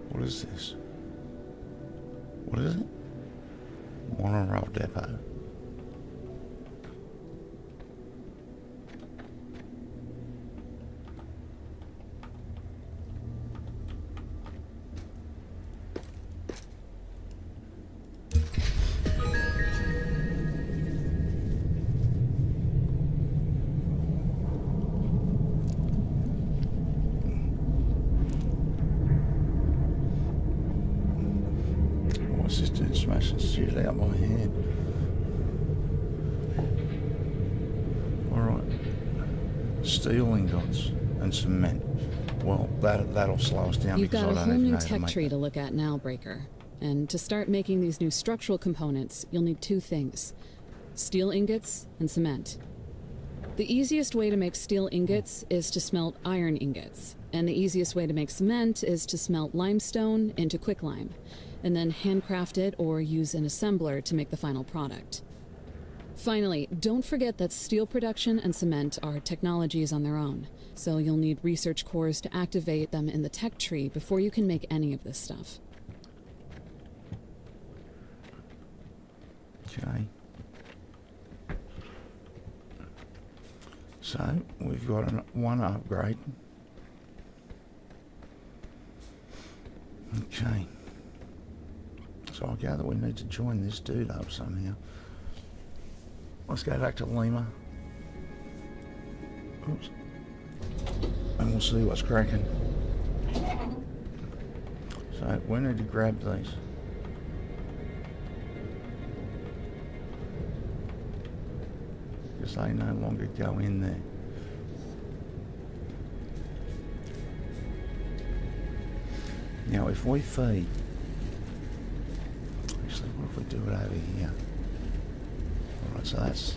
What is this? What is it? Monorail depot. What's this dude smashing shit out my head? Alright. Steel ingots and cement. Well, that'll slow us down. You've because got I a don't whole even new know how to tech make tree it. to look at now, Breaker. And to start making these new structural components, you'll need two things: steel ingots and cement. The easiest way to make steel ingots is to smelt iron ingots, and the easiest way to make cement is to smelt limestone into quicklime, and then handcraft it or use an assembler to make the final product. Finally, don't forget that steel production and cement are technologies on their own, so you'll need research cores to activate them in the tech tree before you can make any of this stuff. Okay. So, we've got one upgrade. Okay. So I gather we need to join this dude up somehow. Let's go back to Lima. Oops. And we'll see what's cracking. So we need to grab these. Because they no longer go in there. Now if we feed... Actually, what if we do it over here? Alright, so that's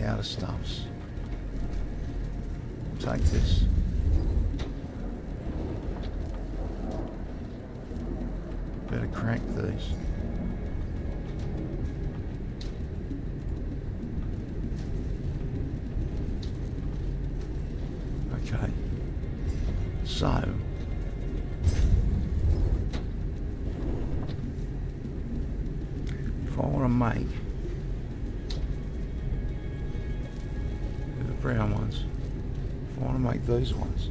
outer stuffs. Take this. Better crank these. Okay. So if I want to make the brown ones, if I want to make these ones,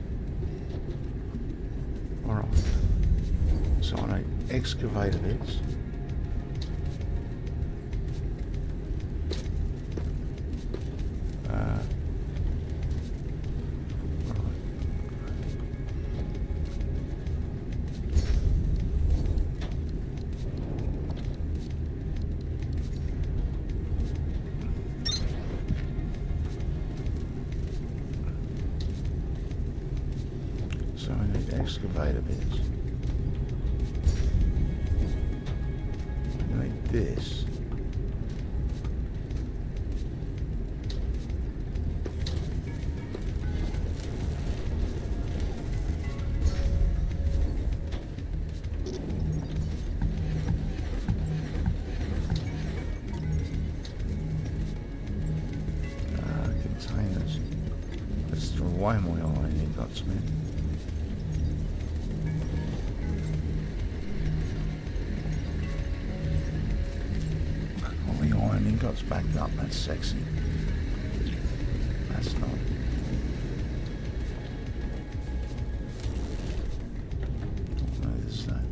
alright, so I need excavator bits. So I need excavator bits. I need this. Containers. Let's throw away my iron ingots, man. All the iron ingots backed up, that's sexy. That's not. No, this is that.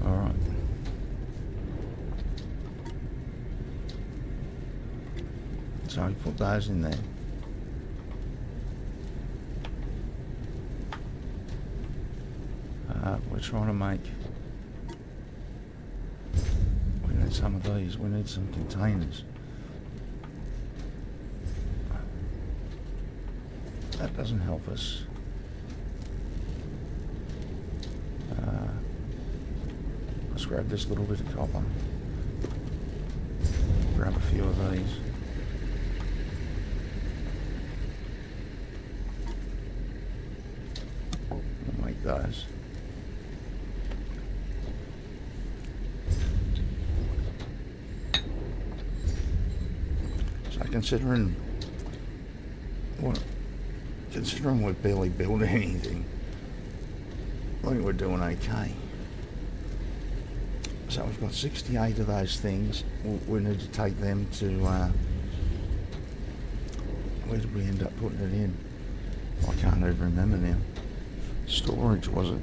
Alright. So we put those in there. trying to make... We need some of these. We need some containers. That doesn't help us. Let's grab this little bit of copper. Grab a few of these. We'll make those. So considering we're barely building anything, I think we're doing okay. So we've got 68 of those things. We need to take them to, where did we end up putting it in? I can't even remember now. Storage, was it?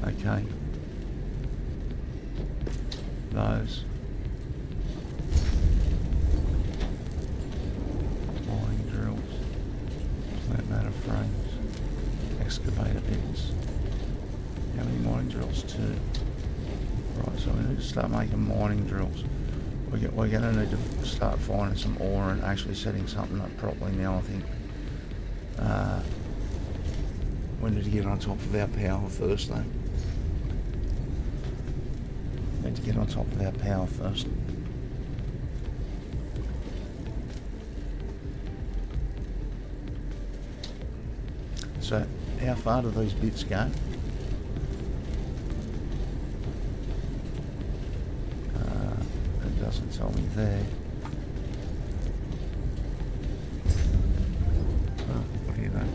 Okay. Those. Mining drills. Plant matter frames. Excavator bits. How many mining drills? 2. Right, so we need to start making mining drills. We're going to need to start finding some ore and actually setting something up properly now, I think. We need to get on top of our power first, though. Need to get on top of our power first. So, how far do these bits go? It doesn't tell me there. Oh, what do you know?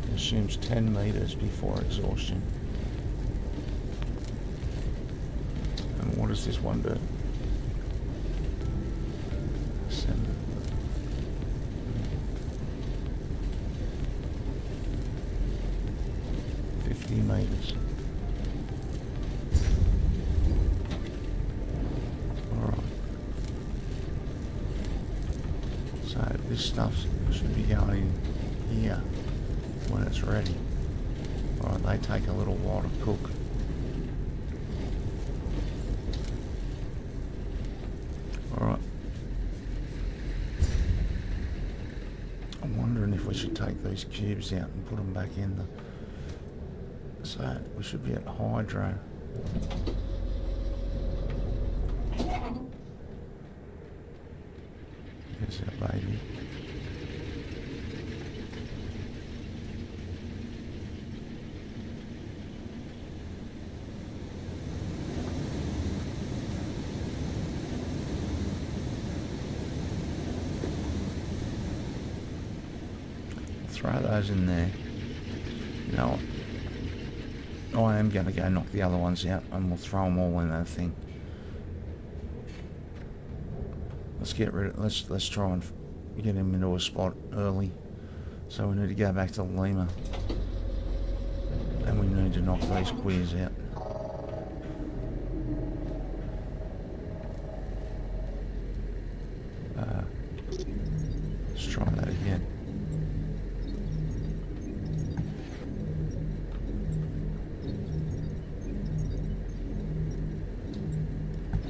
It assumes 10 meters before exhaustion. And what does this one do? 50 meters. Alright. So this stuff should be going in here when it's ready. Alright, they take a little while to cook. Alright. I'm wondering if we should take these cubes out and put them back in the... So we should be at hydro. Here's our baby. Throw those in there. You know what? I am going to go knock the other ones out and we'll throw them all in that thing. Let's get rid of, let's try and get him into a spot early. So we need to go back to Lima. And we need to knock these queers out.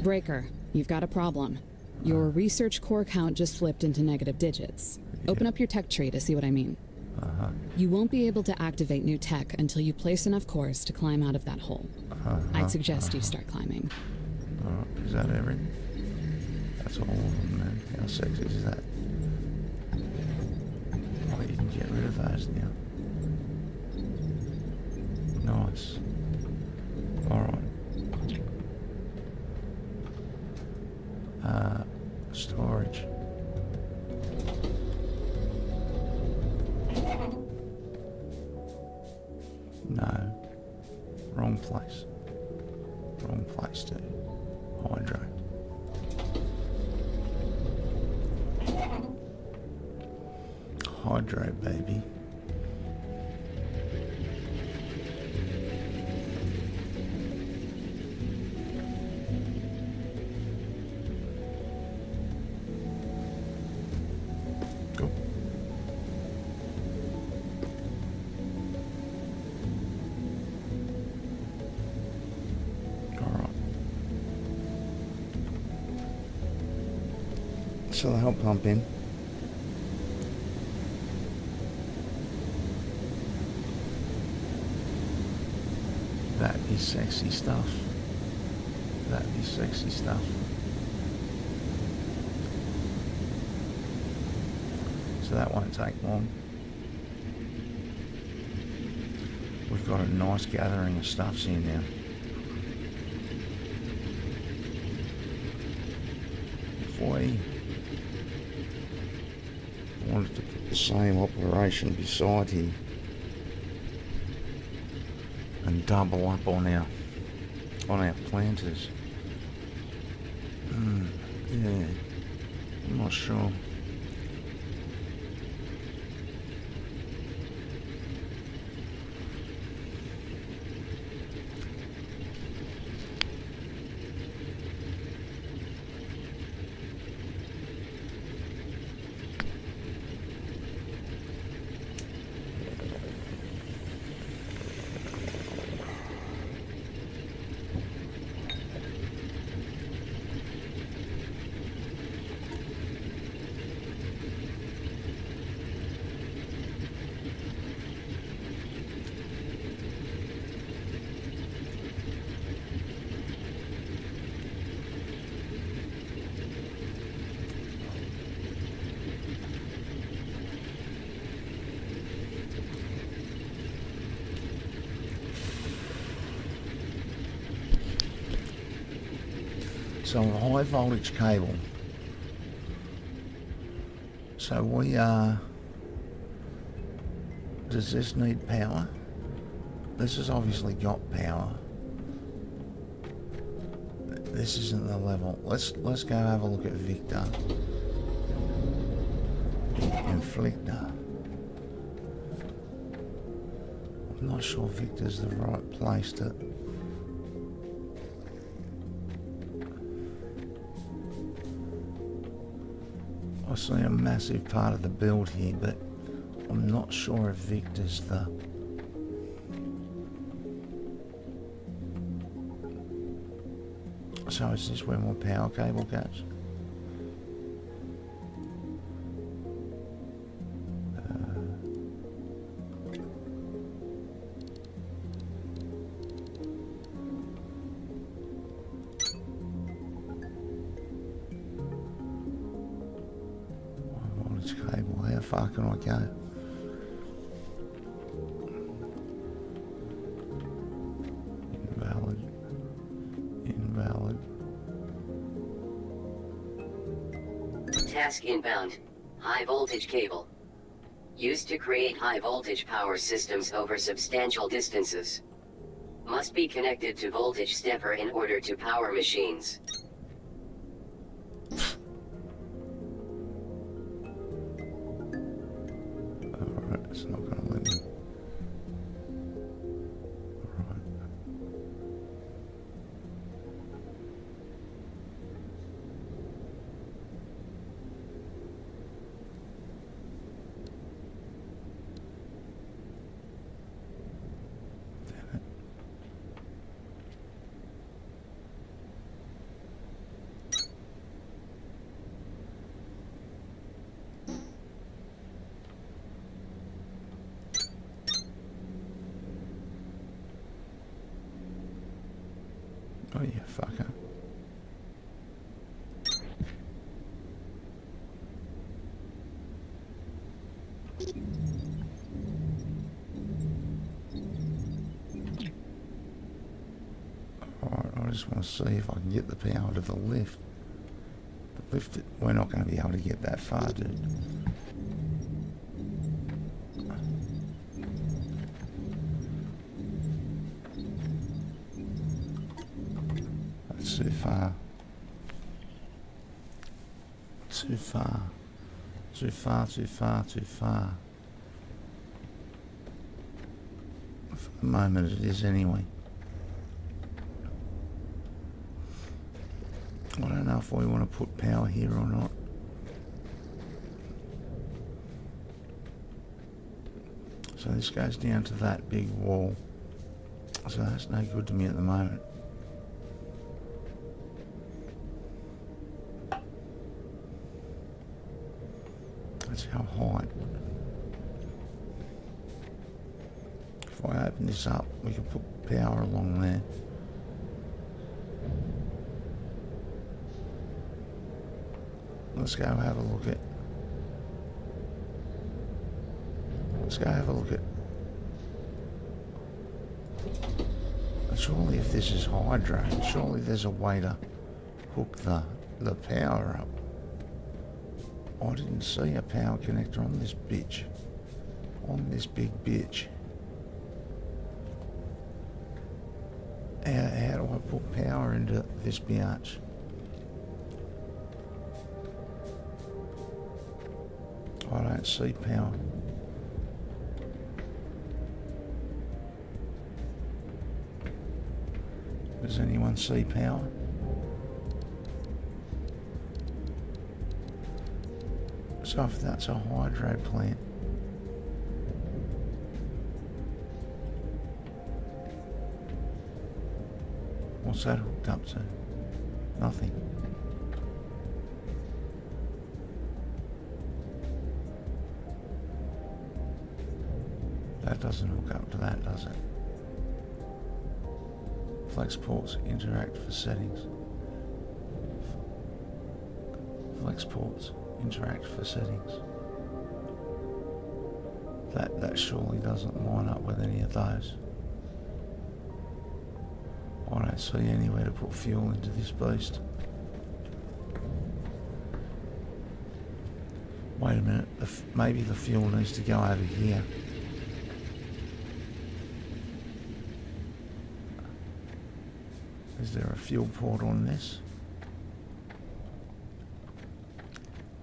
Breaker, you've got a problem. Your research core count just slipped into negative digits. Open up your tech tree to see what I mean. You won't be able to activate new tech until you place enough cores to climb out of that hole. I'd suggest you start climbing. Alright, is that everything? That's all of them, man. How sexy is that? Oh, you can get rid of those now. Nice. Alright. Storage. No. Wrong place. Wrong place too. Hydro. Hydro, baby. Go. Alright. So the help pump in. That is sexy stuff. That is sexy stuff. So that won't take long. We've got a nice gathering of stuffs here now. If we wanted to put the same operation beside here and double up on our planters. Yeah, I'm not sure. So a high voltage cable. So we does this need power? This has obviously got power. This isn't the level. Let's go have a look at Victor. Inflictor. I'm not sure Victor's the right place to. I see a massive part of the build here, but I'm not sure if Victor's the... So is this where my power cable goes? Cable, how far can I go? Invalid. Invalid. Task inbound. High voltage cable. Used to create high voltage power systems over substantial distances. Must be connected to voltage stepper in order to power machines. It's not going to let me. Alright. Damn it. just want to see if I can get the power to the lift. The lift, we're not going to be able to get that far, dude. That's too far. Too far. Too far, too far, too far. For the moment it is anyway. I don't know if we want to put power here or not. So this goes down to that big wall. So that's no good to me at the moment. That's how high. If I open this up, we can put power along there. Let's go have a look at. Let's go have a look at. Surely if this is hydro, surely there's a way to hook the power up. I didn't see a power connector on this bitch. On this big bitch. How do I put power into this biatch? I don't see power. Does anyone see power? So if that's a hydro plant. What's that hooked up to? Nothing. That doesn't hook up to that, does it? Flex ports interact for settings. Flex ports interact for settings. That surely doesn't line up with any of those. I don't see anywhere to put fuel into this beast. Wait a minute, maybe the fuel needs to go over here. Is there a fuel port on this?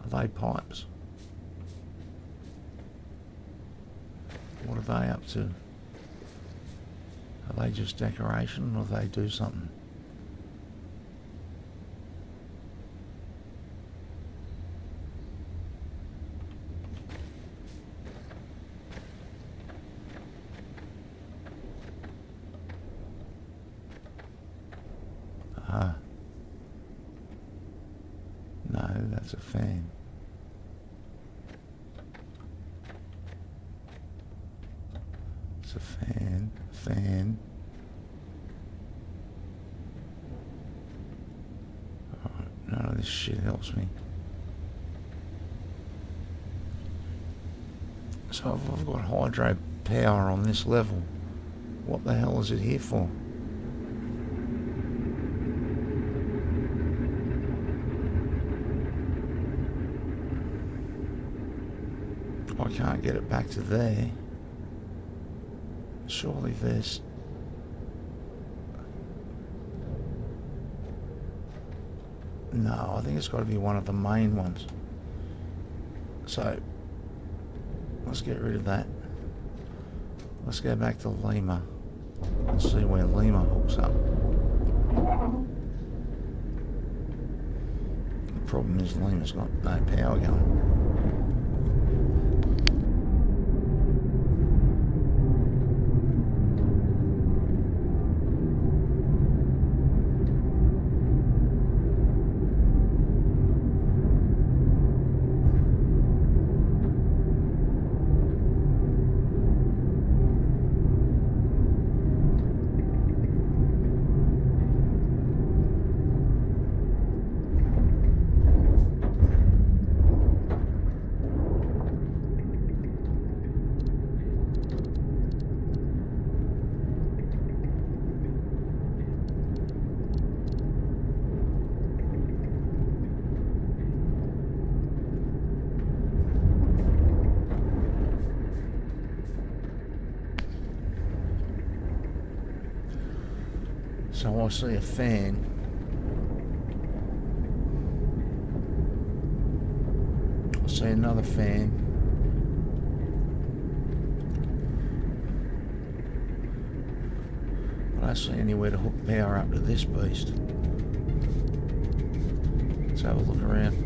Are they pipes? What are they up to? Are they just decoration or do they do something? No, that's a fan. It's a fan. Alright, none of this shit helps me. So if I've got hydro power on this level, what the hell is it here for? I can't get it back to there. Surely there's... No, I think it's got to be one of the main ones. So, let's get rid of that. Let's go back to Lima and see where Lima hooks up. The problem is Lima's got no power going. So I see a fan. I see another fan. I don't see anywhere to hook power up to this beast. Let's have a look around.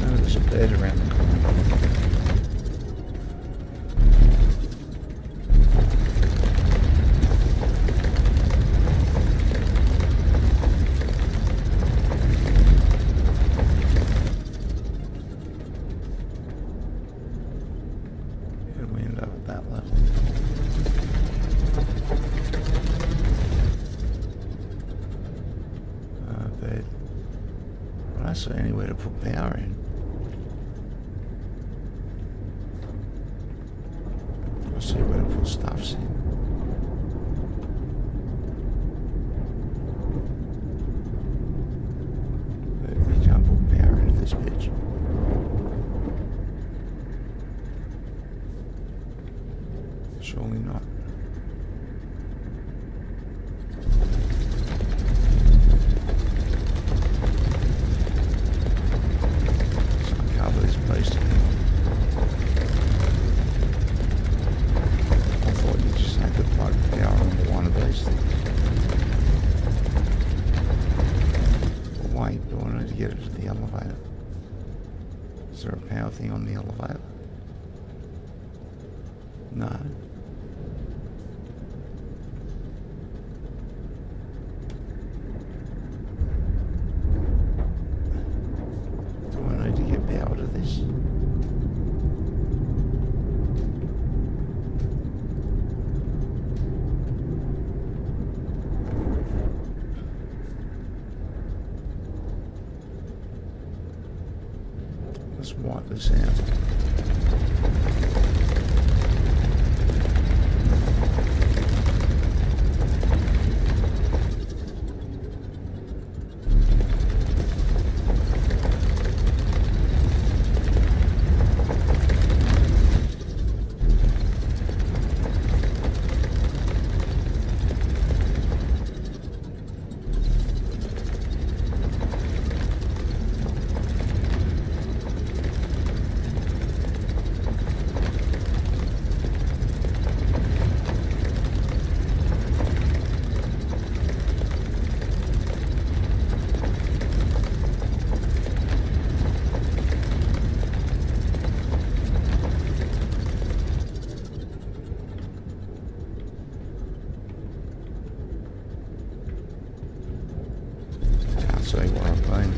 No, there's a bed around the corner. I don't see anywhere to put power in. I see where to put stuffs in. But you can't put power into this bitch. Surely not. Is there a power thing on the elevator? No. Do I need to get power to this? Let's wipe this out. See what I'm playing.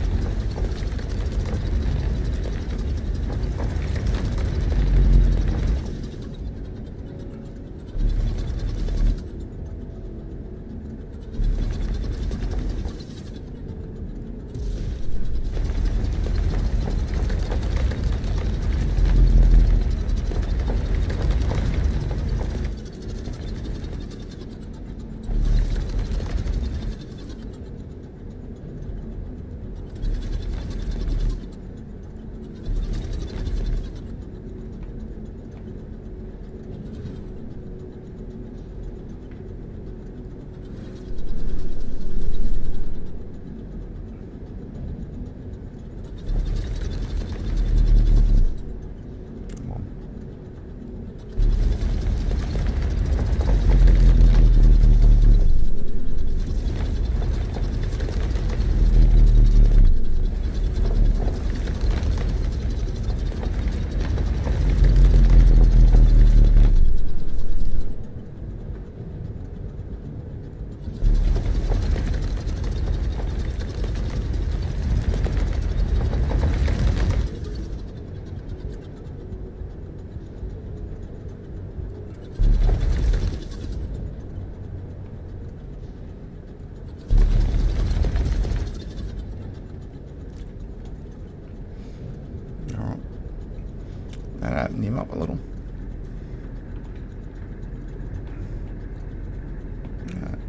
That opened him up a little.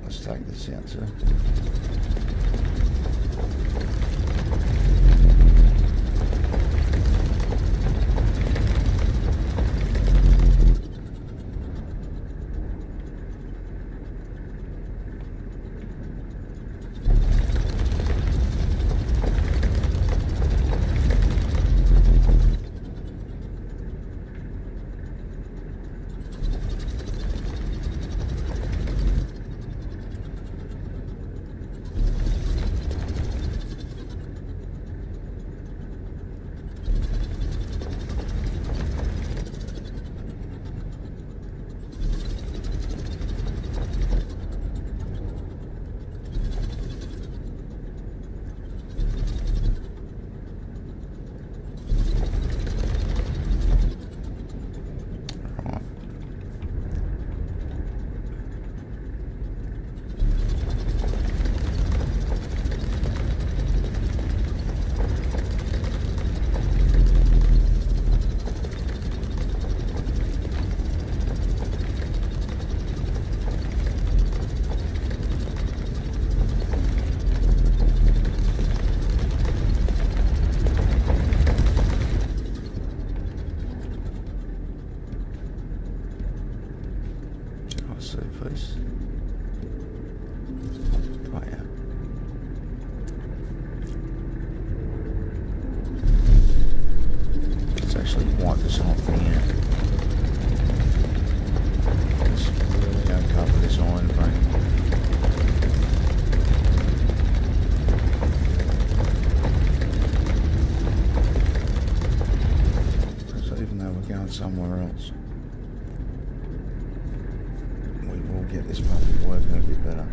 Let's take this out, sir. actually wipe this whole thing out. Let's really uncover this iron vein. So even though we're going somewhere else, we will get this puppy working a bit better.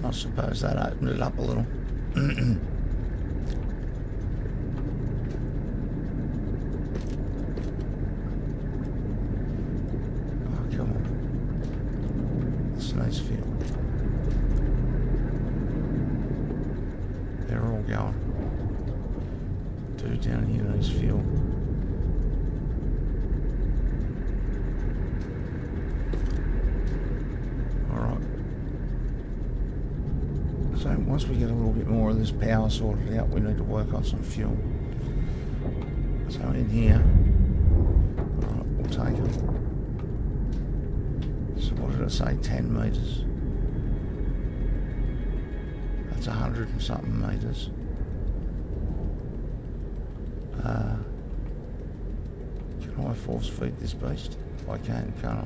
I suppose that opened it up a little. Oh, come on. This nice fuel. They're all going. Two down here, nice fuel. So once we get a little bit more of this power sorted out, we need to work on some fuel. So in here, alright, we'll take it. So what did I say, 10 metres? That's 100 and something metres. Can I force feed this beast? I can, can't I?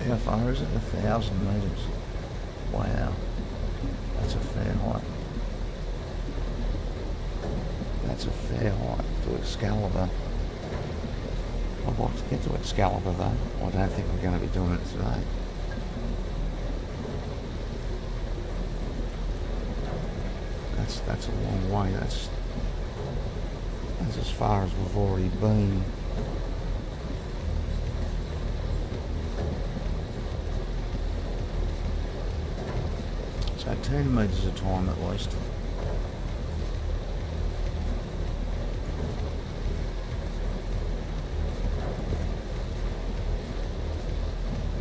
How far is it? 1,000 metres. Wow. That's a fair height. That's a fair height to Excalibur. I'd like to get to Excalibur though. I don't think we're going to be doing it today. That's a long way. That's as far as we've already been. So 10 metres a time at least.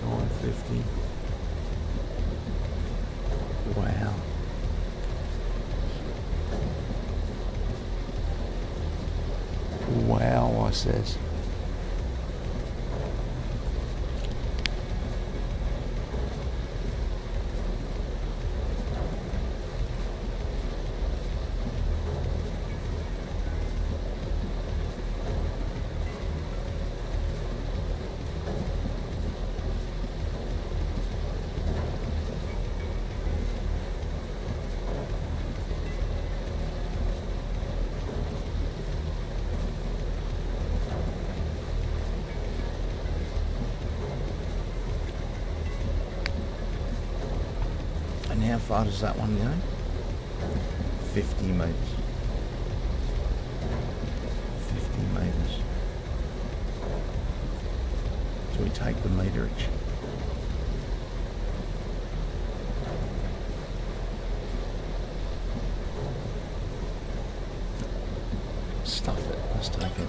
$9.50. Wow. Wow, I says. how far does that one go? 50 metres. 50 metres. So we take the meterage. Stuff it, let's take it.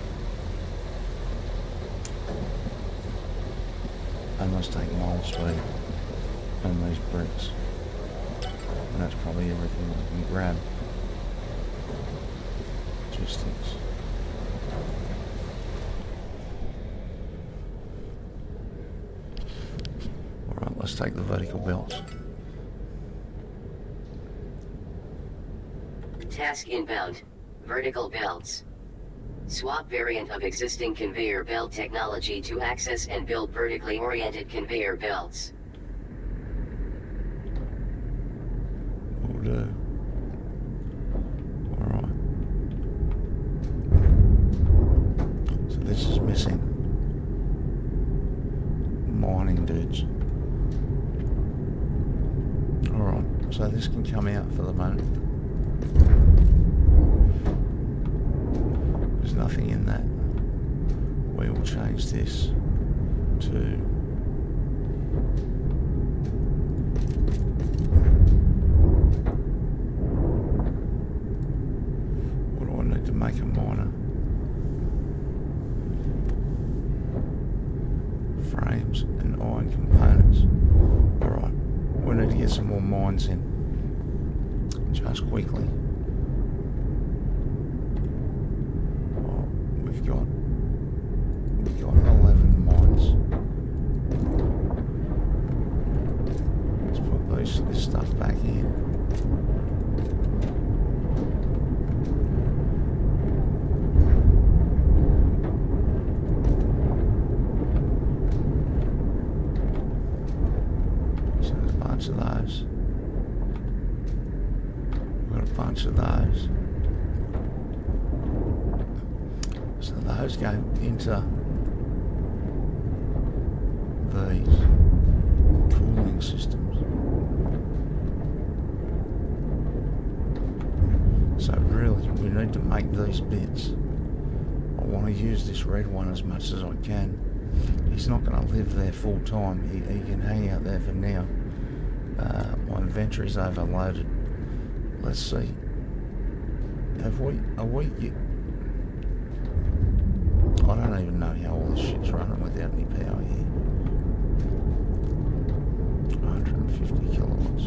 And let's take mile speed and these bricks. And that's probably everything we can grab. Logistics. Alright, let's take the vertical belts. Task inbound. Vertical belts. Swap variant of existing conveyor belt technology to access and build vertically oriented conveyor belts. Will do. Alright. So this is missing. Mining dudes. Alright, so this can come out for the moment. There's nothing in that. We will change this to what do I need to make a miner? Frames and iron components. Alright, we need to get some more mines in. Just quickly. We've got 11 mines. Let's put this stuff back in. So there's a bunch of those. We've got a bunch of those. So those go into these cooling systems. So really, we need to make these bits. I want to use this red one as much as I can. He's not going to live there full time. He can hang out there for now. My inventory's overloaded. Let's see. Are we? I don't even know how all this shit's running without any power here. 150 kilowatts.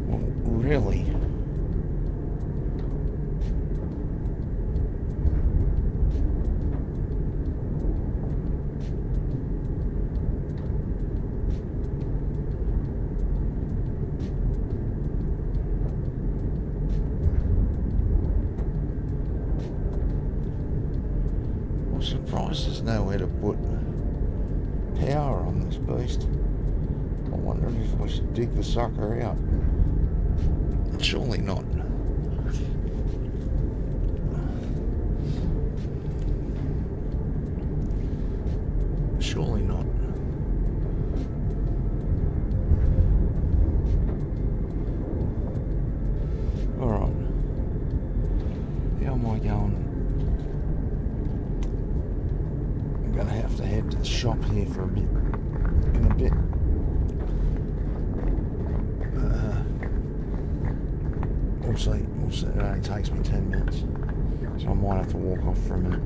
Well, really? Surprised there's nowhere to put power on this beast. I'm wondering if we should dig the sucker out. Surely not. Surely not. Alright. How am I going? I'm gonna have to head to the shop here for a bit. In a bit. We'll see. It only takes me 10 minutes. So I might have to walk off for a minute.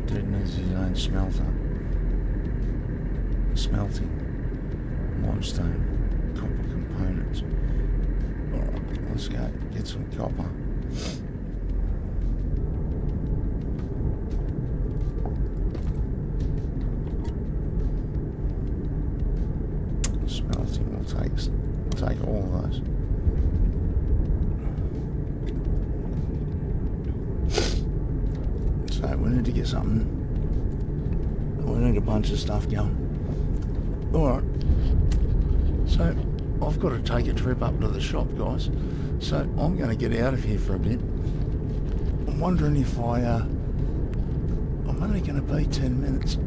That dude needs his own smelter. Smelting. Limestone. Copper components. Alright, let's go get some copper. Smelting will take all of those. So we need to get something. We need a bunch of stuff going. Alright. So I've got to take a trip up to the shop, guys. So I'm going to get out of here for a bit. I'm wondering if I'm only going to be 10 minutes.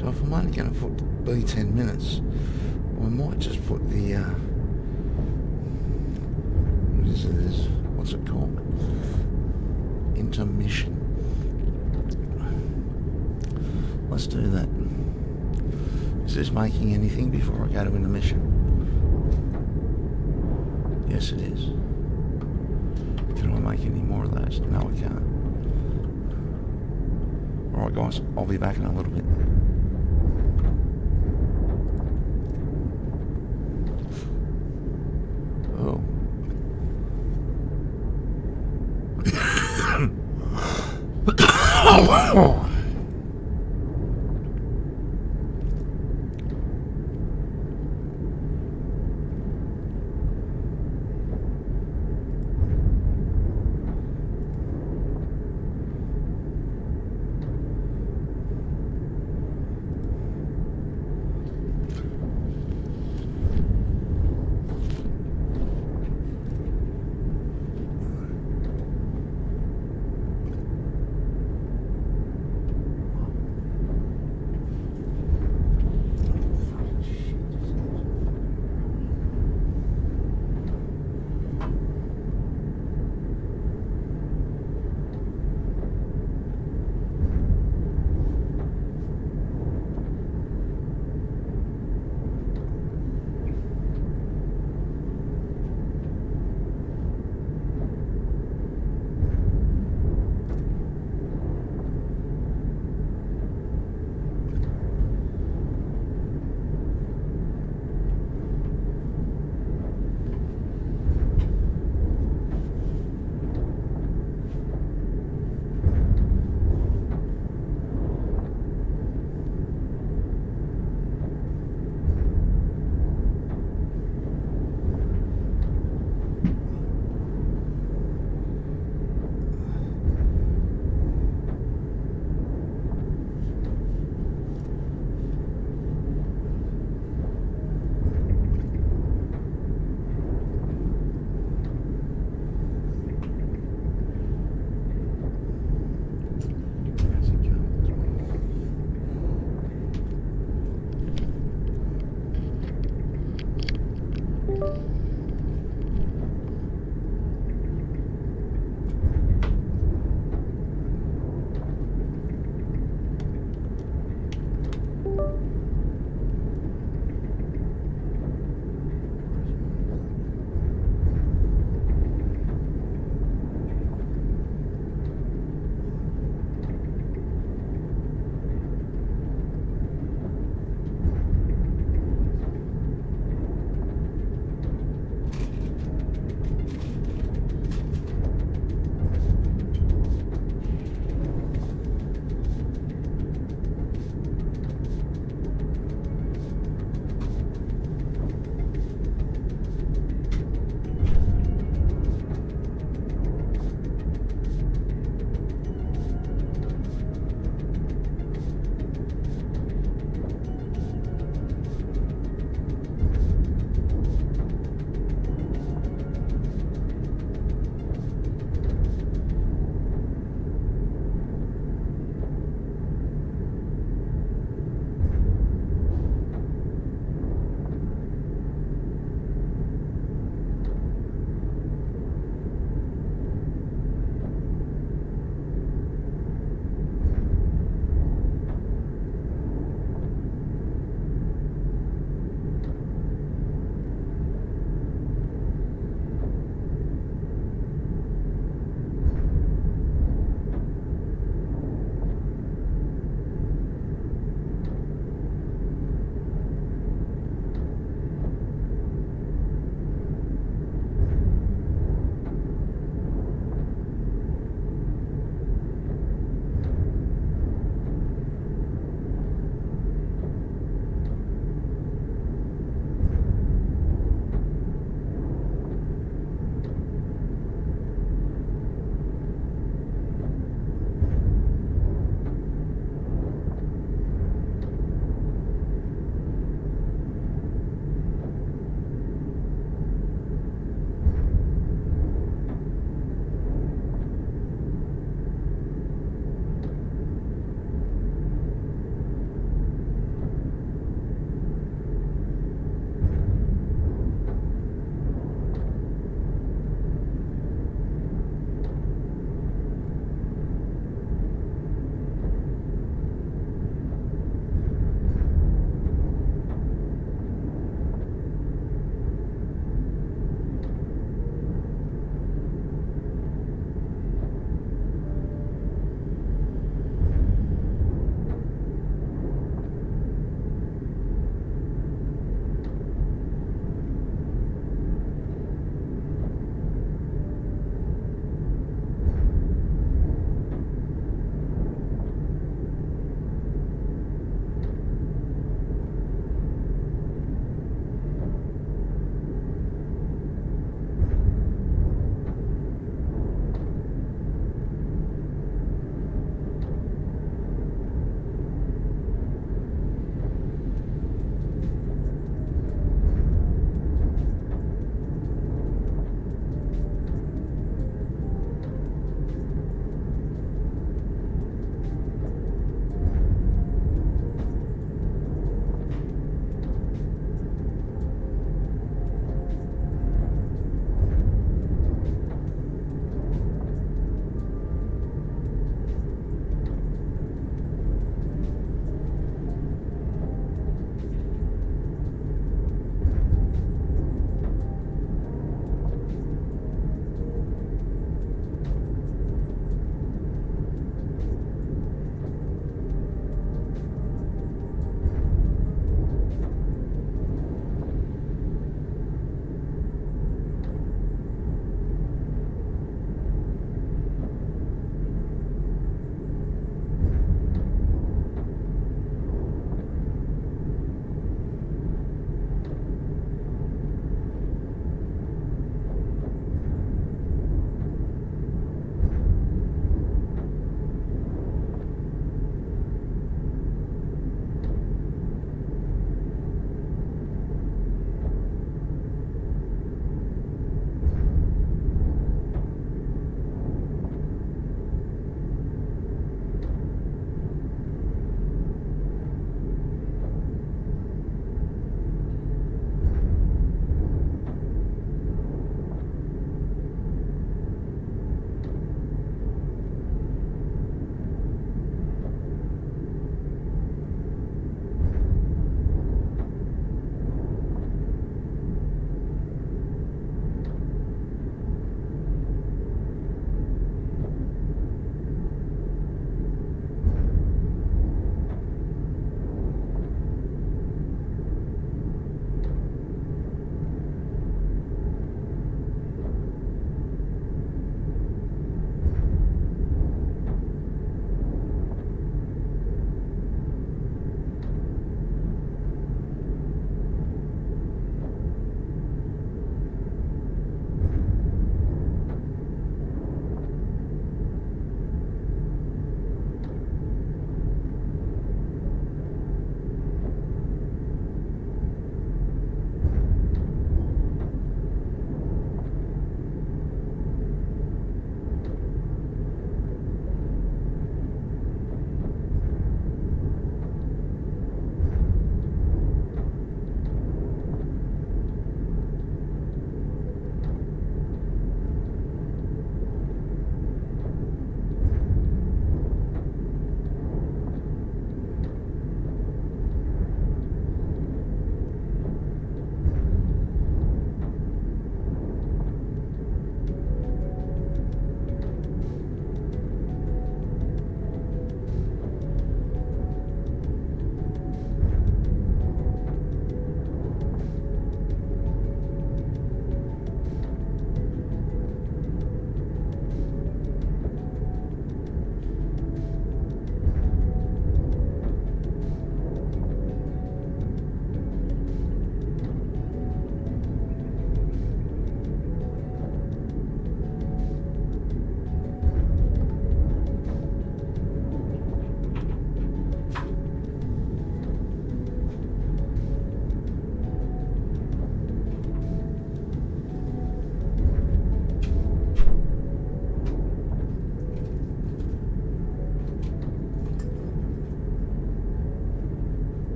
So if I'm only going to be 10 minutes, I might just put the, what's it called? Intermission. Let's do that. Is this making anything before I go to intermission? Yes, it is. Can I make any more of those? No, I can't. Alright guys, I'll be back in a little bit. Oh.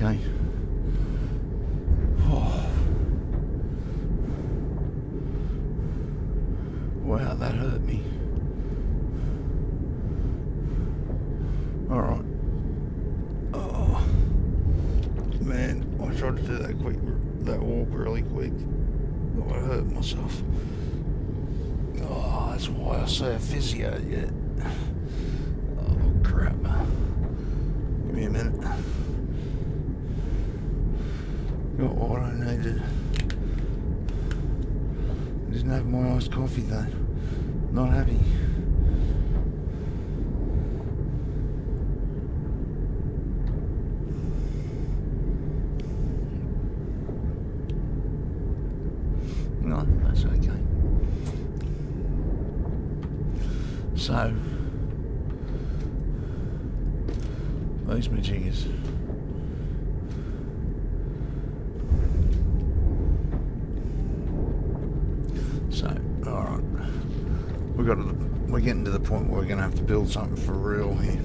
Okay. Oh. Wow, that hurt me. Alright. Oh. Man, I tried to do that walk really quick. Oh, I hurt myself. Oh, that's why I say a physio yet. Oh, crap. Give me a minute. Got what I needed. Didn't have my iced coffee though. Not happy. No, that's okay. So, these majiggas. So, alright. We're getting to the point where we're going to have to build something for real here.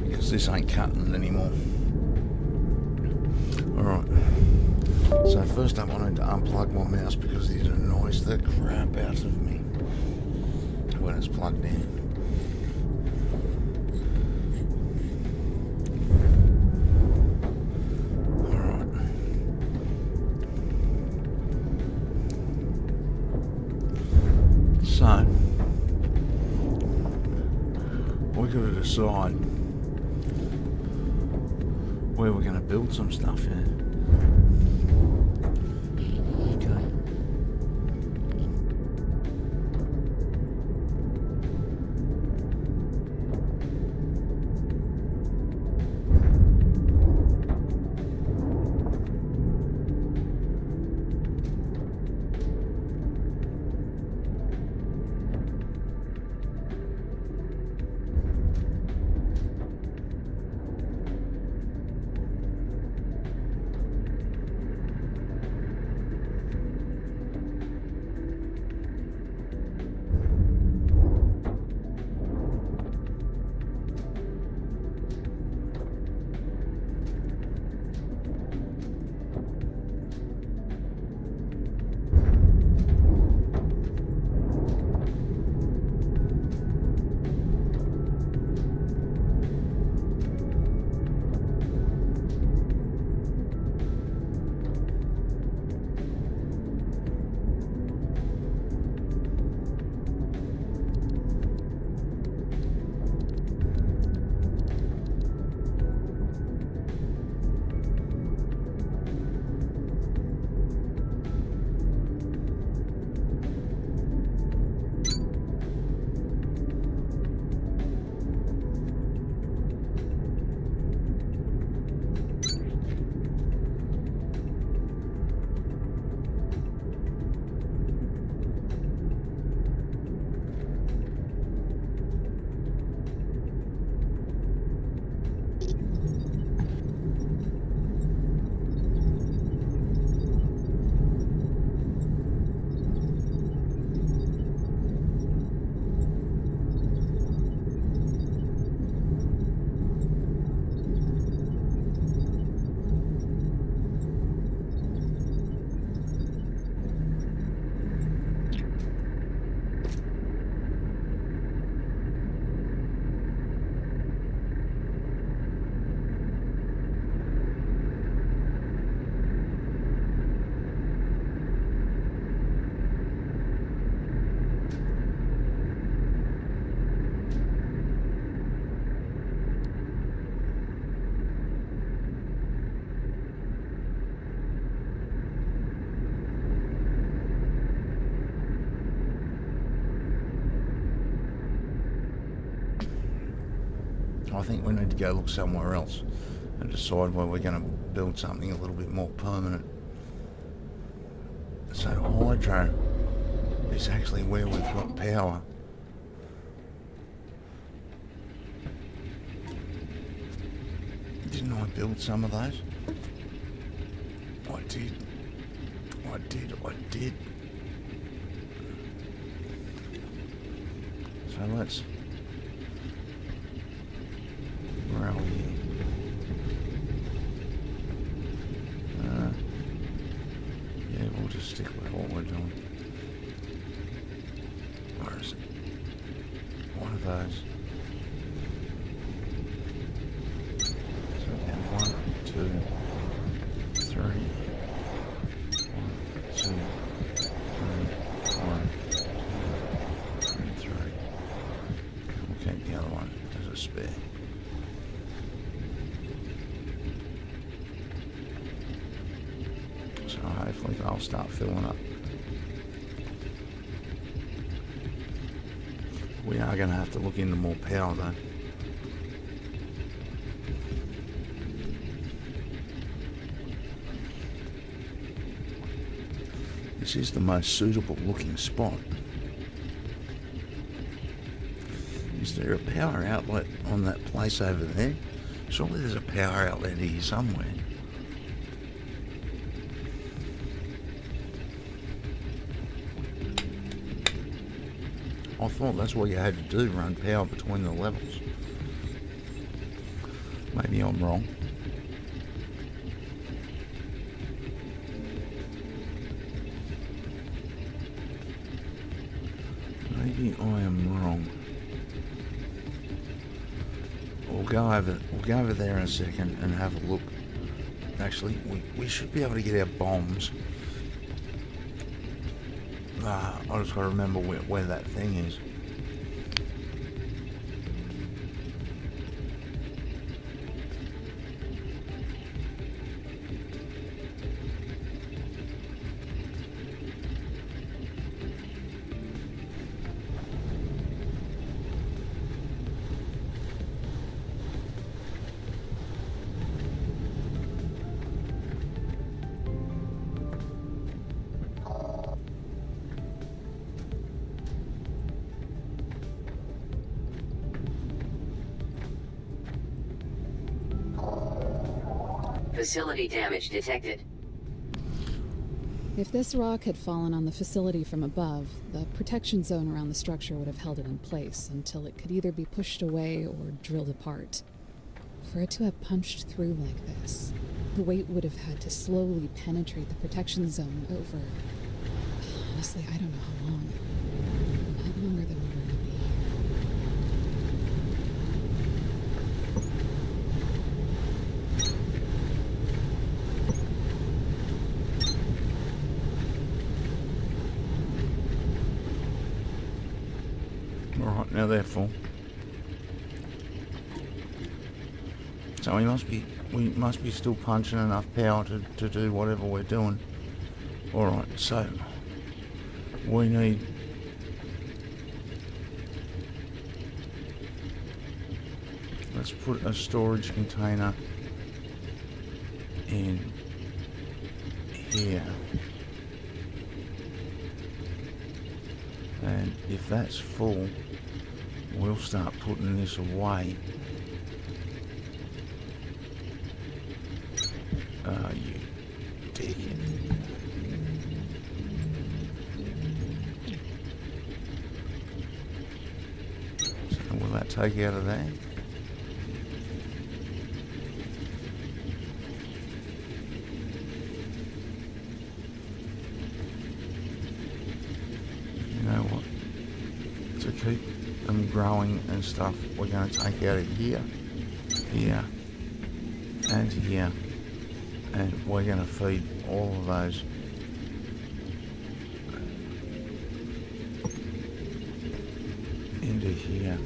Because this ain't cutting anymore. Alright. So first up I need to unplug my mouse because it annoys the crap out of me when it's plugged in. So, we've got to decide where we're going to build some stuff here. Okay. I think we need to go look somewhere else and decide where we're going to build something a little bit more permanent. So hydro is actually where we've got power. Didn't I build some of those? I did. So let's... Where are we here? Yeah, we'll just stick with what we're doing. Where is it? One of those. So then 1, 2, 3. 1, 2, 3, 1, 2, 3. We'll keep the other one as a spare. So hopefully they'll start filling up. We are going to have to look into more power though. This is the most suitable looking spot. Is there a power outlet on that place over there? Surely there's a power outlet here somewhere. I thought that's what you had to do, run power between the levels. Maybe I'm wrong. Maybe I am wrong. We'll go over there in a second and have a look. Actually, we should be able to get our bombs. I just got to remember where that thing is. Facility damage detected. If this rock had fallen on the facility from above, the protection zone around the structure would have held it in place until it could either be pushed away or drilled apart. For it to have punched through like this, the weight would have had to slowly penetrate the protection zone over... Honestly, I don't know how long. Not longer than we were going to be here. Alright, now they're full. So we must be still punching enough power to do whatever we're doing. Alright, so we need let's put a storage container in here. And if that's full, we'll start putting this away. You dickhead. So will that take out of there? You know what? To keep them growing and stuff, we're going to take out of here, here, and here. And we're going to feed all of those into here.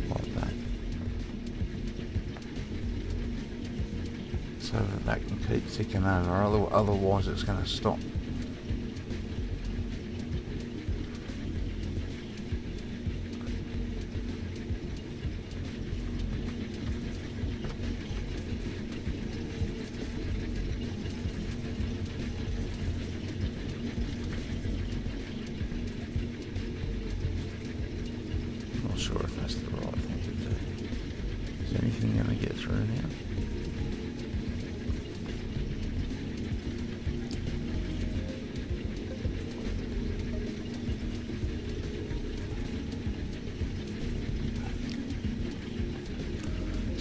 Like that. So that can keep ticking over, otherwise it's going to stop. Sure if that's the right thing to do. Is anything going to get through now?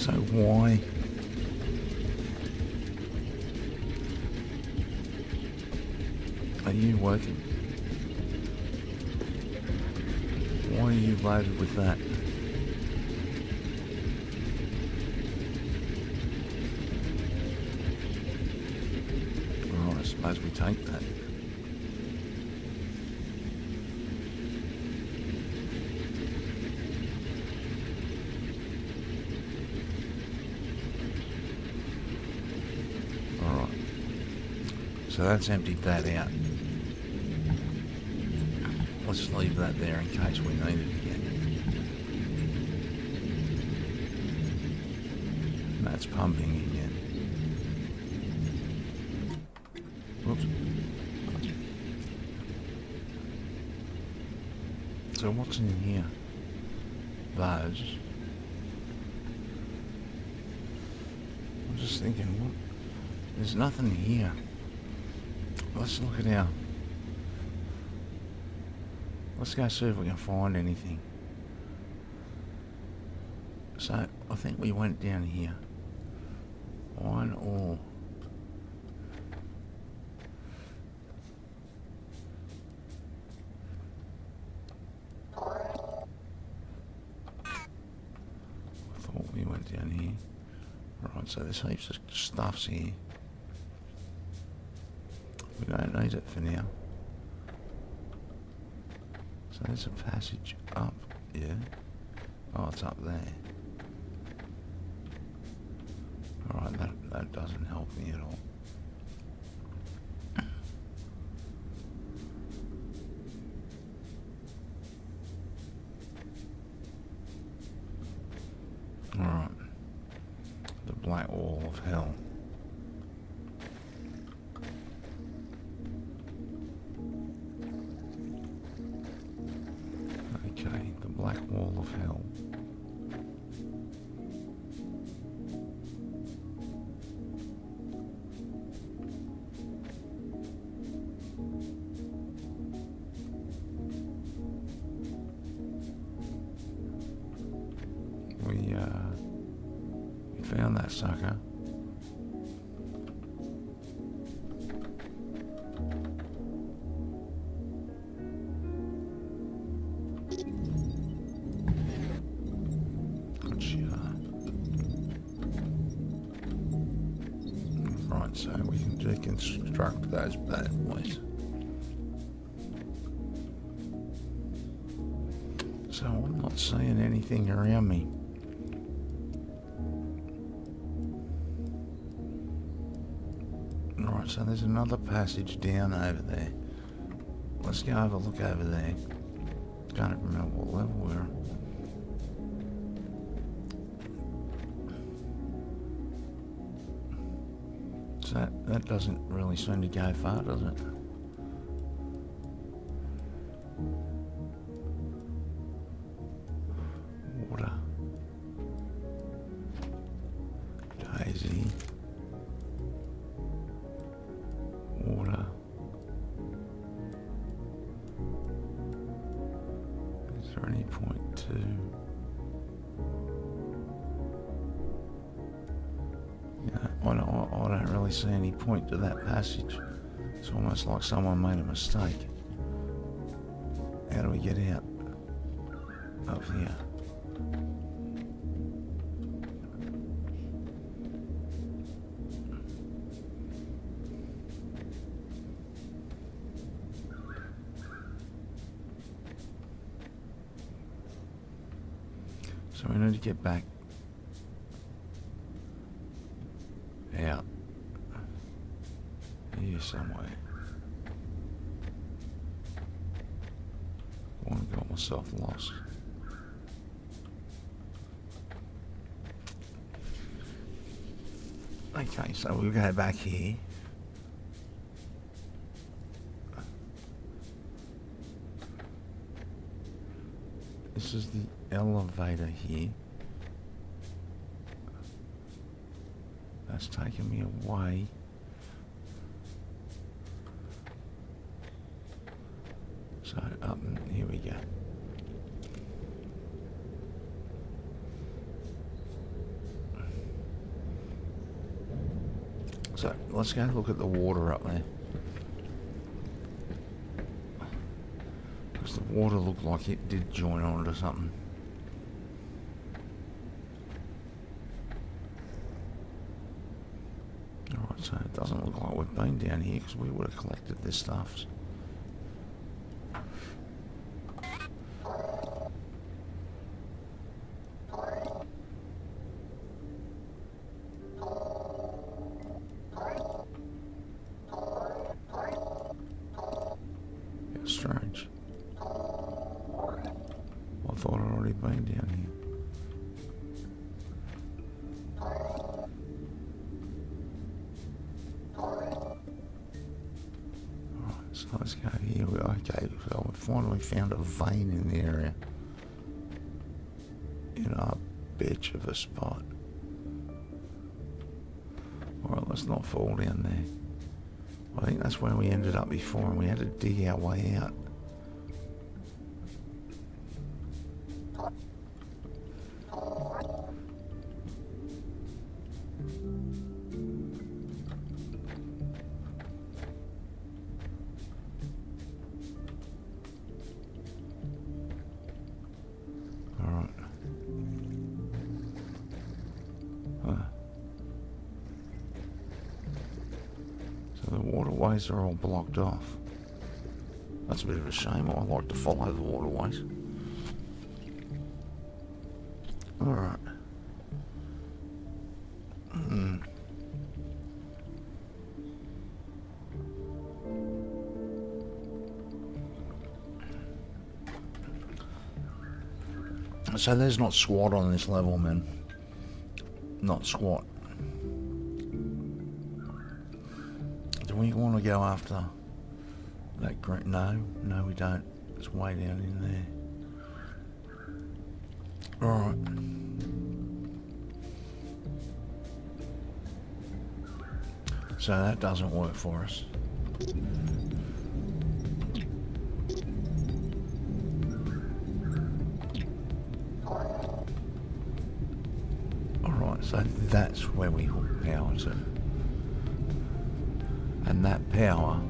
So why? Are you working? Why are you loaded with that? Well, I suppose we take that. Alright. So that's emptied that out. Let's leave that there in case we need it again. And that's pumping again. Whoops. So what's in here? Those. I'm just thinking, what? There's nothing here. Let's look at our... Let's go see if we can find anything. So, I think we went down here. Iron ore. I thought we went down here. Right, so there's heaps of stuffs here. We don't need it for now. So there's a passage up, yeah. Oh, it's up there. Alright, that doesn't help me at all. Alright. The Black Wall of Hell. Okay, the Black Wall of Hell. We found that sucker. Right, so we can deconstruct those bad boys. So I'm not seeing anything around me. Right, so there's another passage down over there. Let's go have a look over there. Can't remember what level we're on. So that doesn't really seem to go far, does it? Water. Daisy. Water. Is there any point to... I don't really see any point to that passage. It's almost like someone made a mistake. How do we get out of here? So we need to get back out here somewhere. I want to got myself lost. Okay, so we'll go back here. This is the elevator here. That's taking me away. So up and here we go. So let's go look at the water up there. Because the water looked like it did join onto something. Alright, so it doesn't look like we've been down here because we would have collected this stuff. Strange. I thought I'd already been down here. Alright, so let's go here. Okay, so we finally found a vein in the area. In a bitch of a spot. Alright, let's not fall down there. I think that's where we ended up before and we had to dig our way out. Alright. So the waterways are all blocked off. That's a bit of a shame. I like to follow the waterways. Alright. So there's not squat on this level, man. Not squat. Do we want to go after that green? No, we don't. It's way down in there. Alright. So that doesn't work for us. Alright, so that's where we hook power to. And that power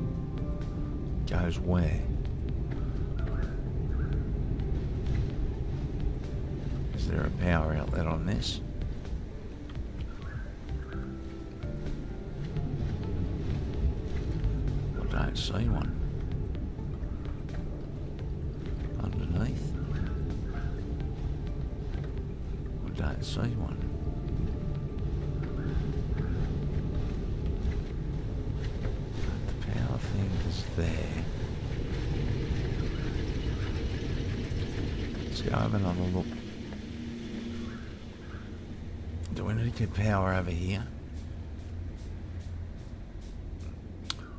goes where? Is there a power outlet on this? I don't see one. Underneath? I don't see one. There. Let's go have another look. Do we need to get power over here?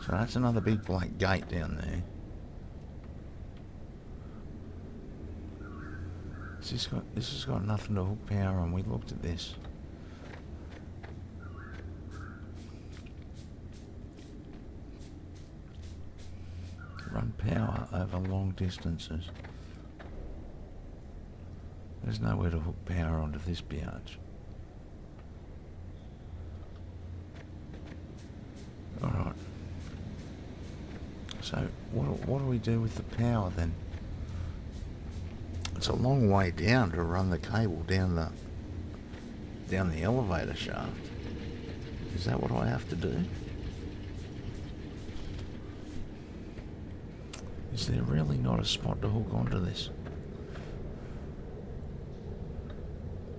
So that's another big black gate down there. This has got nothing to hook power on. We looked at this. Run power over long distances. There's nowhere to hook power onto this biatch. Alright. So what do we do with the power then? It's a long way down to run the cable down the elevator shaft. Is that what I have to do? Is there really not a spot to hook onto this?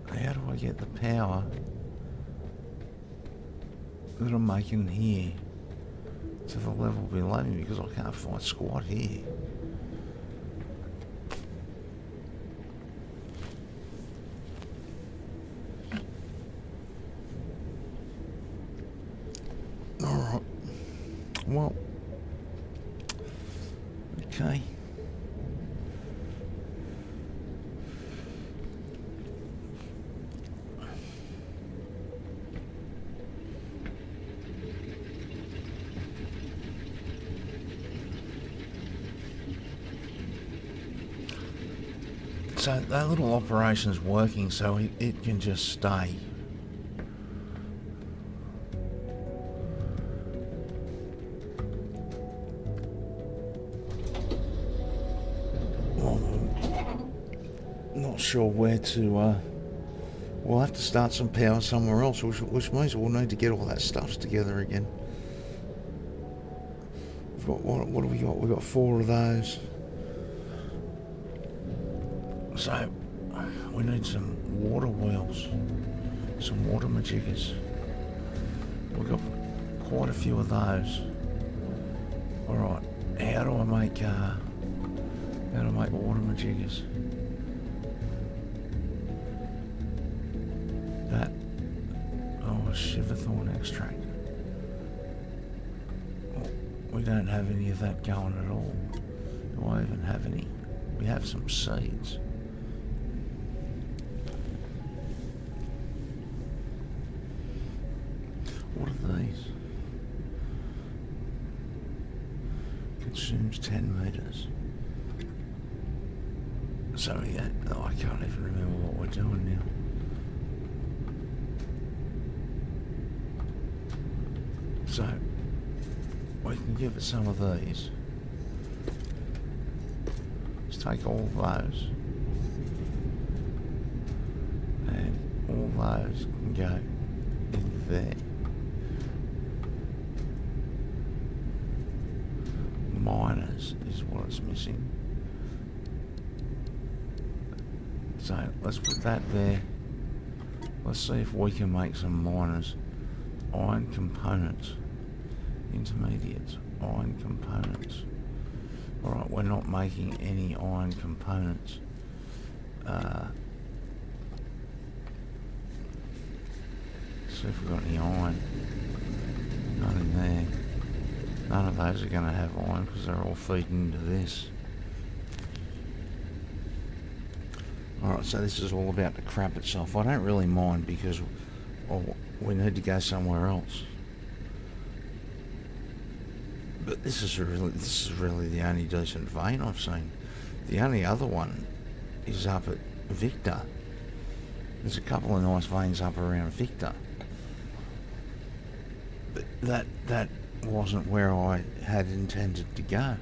How do I get the power that I'm making here to the level below me, because I can't find squat here? Alright. Well, okay. So that little operation's working, so it can just stay. Not sure where to, we'll have to start some power somewhere else, which means we'll need to get all that stuff together again. We've got, what have we got? We've got 4 of those. So, we need some water wheels, some water majiggers. We've got quite a few of those. Alright, how do I make water majiggers? That, oh, Shiverthorn extract. Oh, we don't have any of that going at all. Do I even have any? We have some seeds. What are these? Consumes 10 meters. So yeah, oh, I can't even remember what we're doing now. So we can give it some of these. Let's take all those, and all those can go in there. Miners is what it's missing. So let's put that there. Let's see if we can make some miners. Iron components. Intermediates. Iron components. Alright, we're not making any iron components. See if we've got any iron. None in there. None of those are going to have iron because they're all feeding into this. Alright, so this is all about to crap itself. I don't really mind because we need to go somewhere else. But this is really the only decent vein I've seen. The only other one is up at Victor. There's a couple of nice veins up around Victor. But that wasn't where I had intended to go.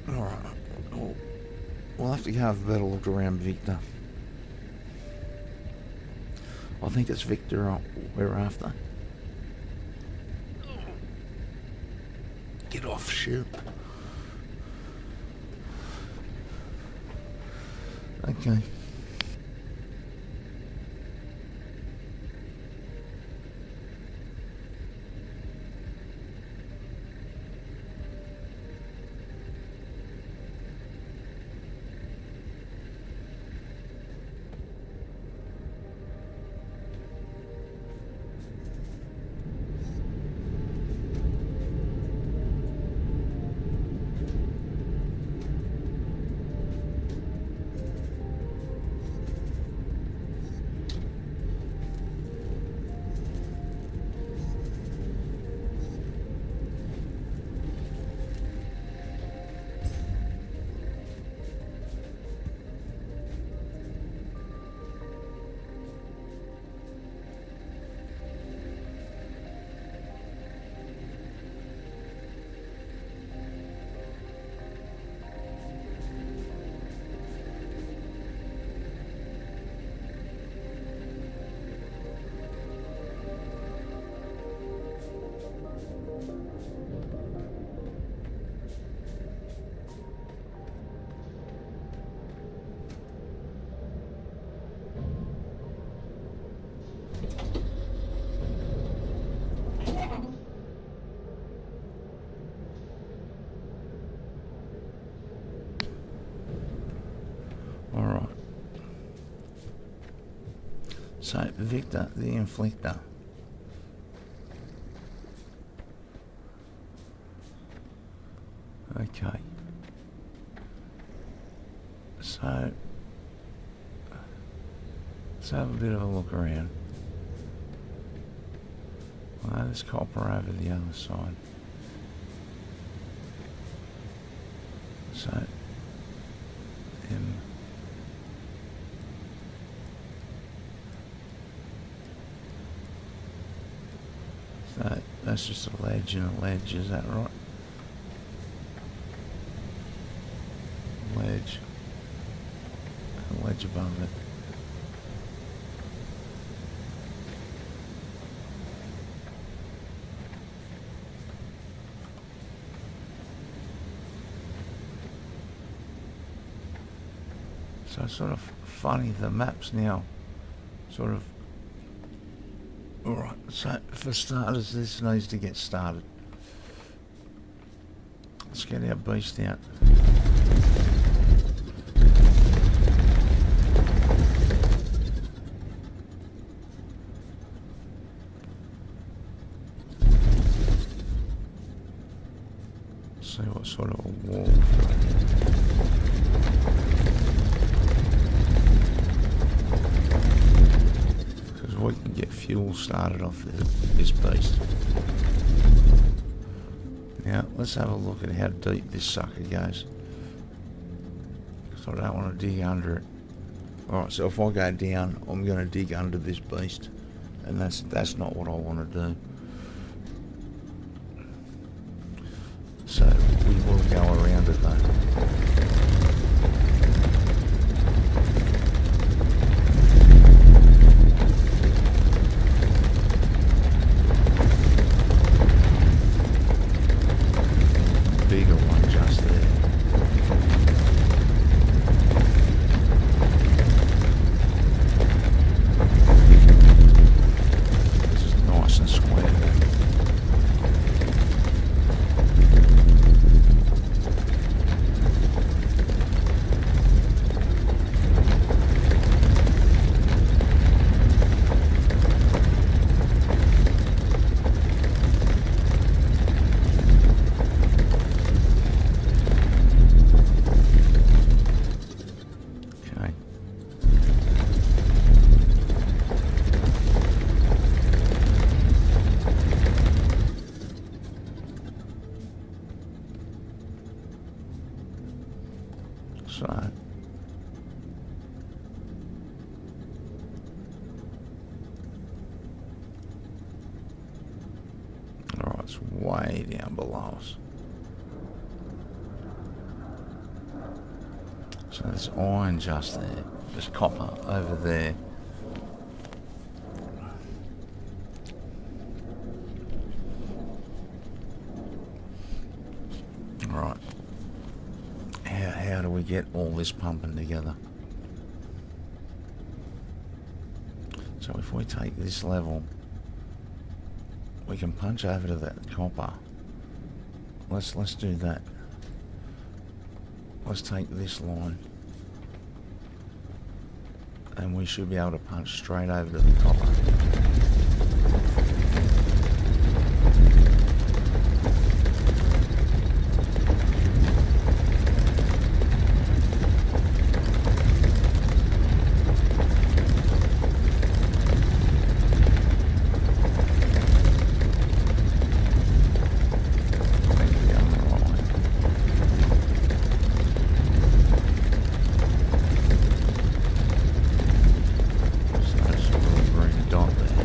Alright, we'll have to go have a better look around Victor. I think it's Victor we're after. Get off, shoot. Okay. Alright. So, Victor, the Inflictor. Okay. So, let's have a bit of a look around. Well, there's copper over the other side. So, so that's just a ledge and a ledge, is that right? Ledge, ledge above it. So it's sort of funny, the maps now sort of... Alright, so for starters, this needs to get started. Let's get our beast out. See what sort of a wall we've got here. Because we can get fuel started off this beast. Now, let's have a look at how deep this sucker goes. Because I don't want to dig under it. Alright, so if I go down, I'm going to dig under this beast. And that's not what I want to do. So, we will go around it though. Bigger one just there. This is nice and square there. Okay. So, alright, it's way down below us. So there's iron just there. There's copper over there. Right. How do we get all this pumping together? So if we take this level, we can punch over to that copper. Let's do that. Let's take this line. And we should be able to punch straight over to the copper. Dot there.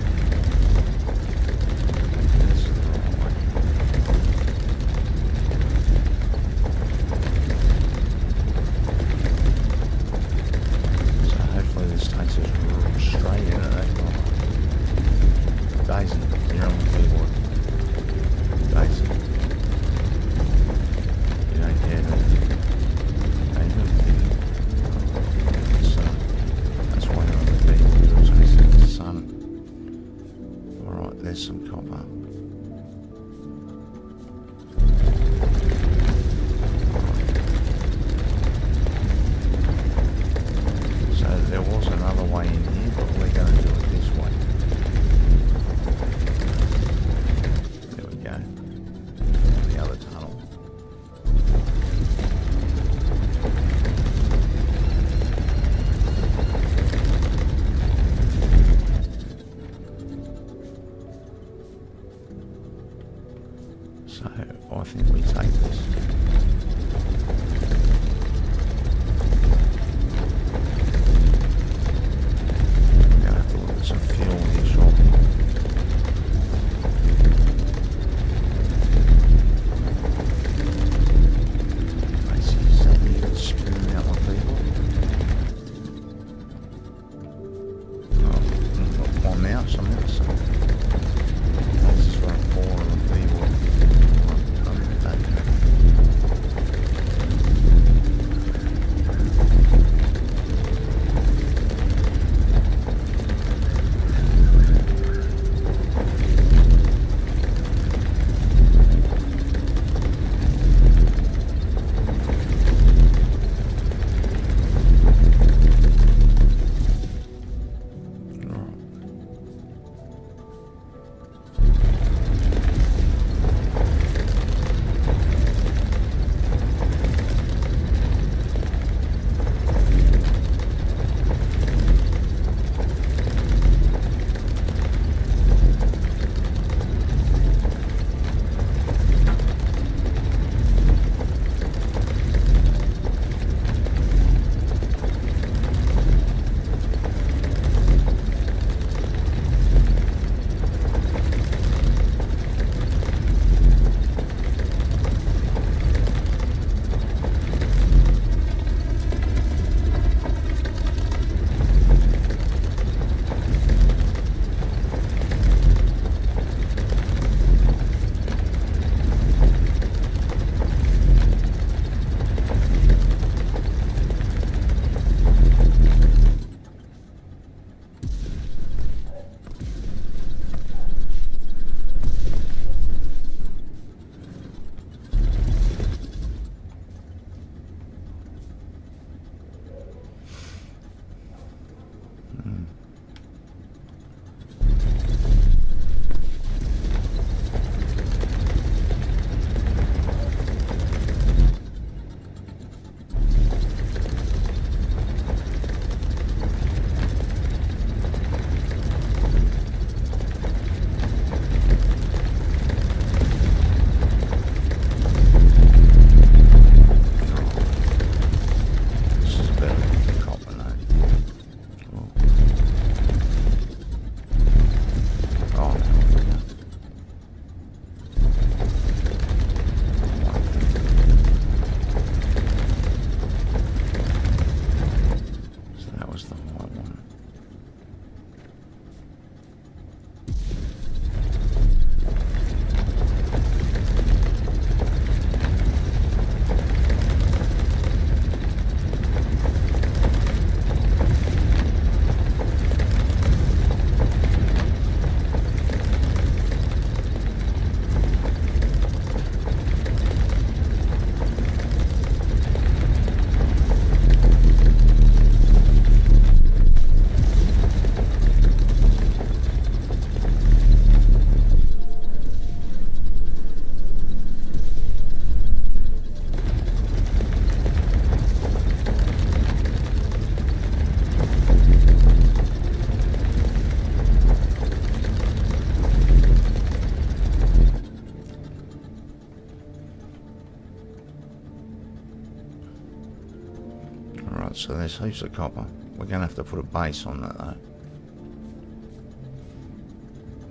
Alright, so there's heaps of copper. We're gonna have to put a base on that though.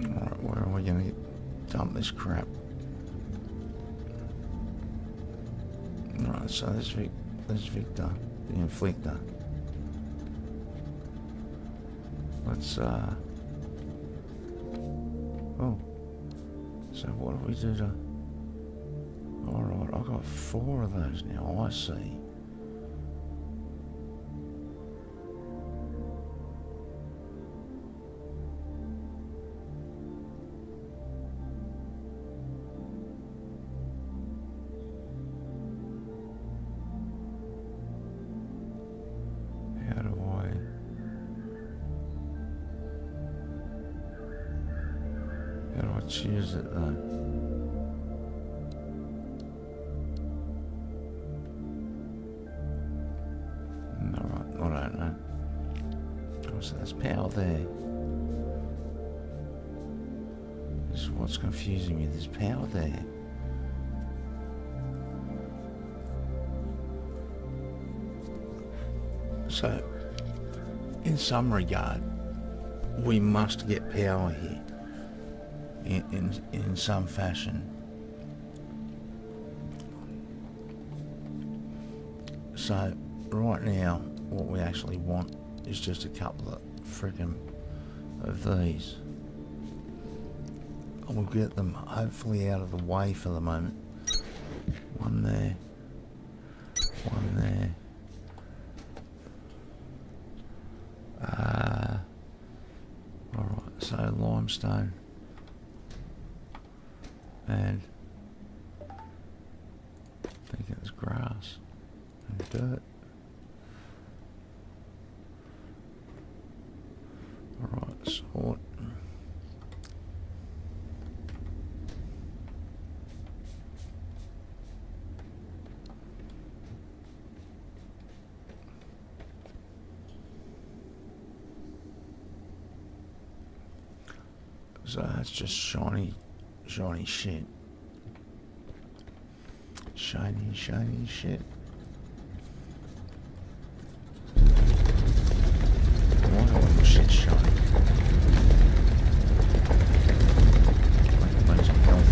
Alright, where are we gonna dump this crap? Alright, so there's Victor, the Inflictor. Let's oh. So what do we do to... Alright, I've got 4 of those now, I see. How do I choose it though? Alright, I don't know. Oh, so there's power there. This is what's confusing me, there's power there. So, in some regard, we must get power here. In some fashion. So right now what we actually want is just a couple of friggin' of these. We'll get them hopefully out of the way for the moment. One there, one there. Alright, so limestone. And I think it's grass and dirt. Alright, sort. So that's just shiny shit. Shiny shit. Why do all the shit shiny? Like a bunch of health.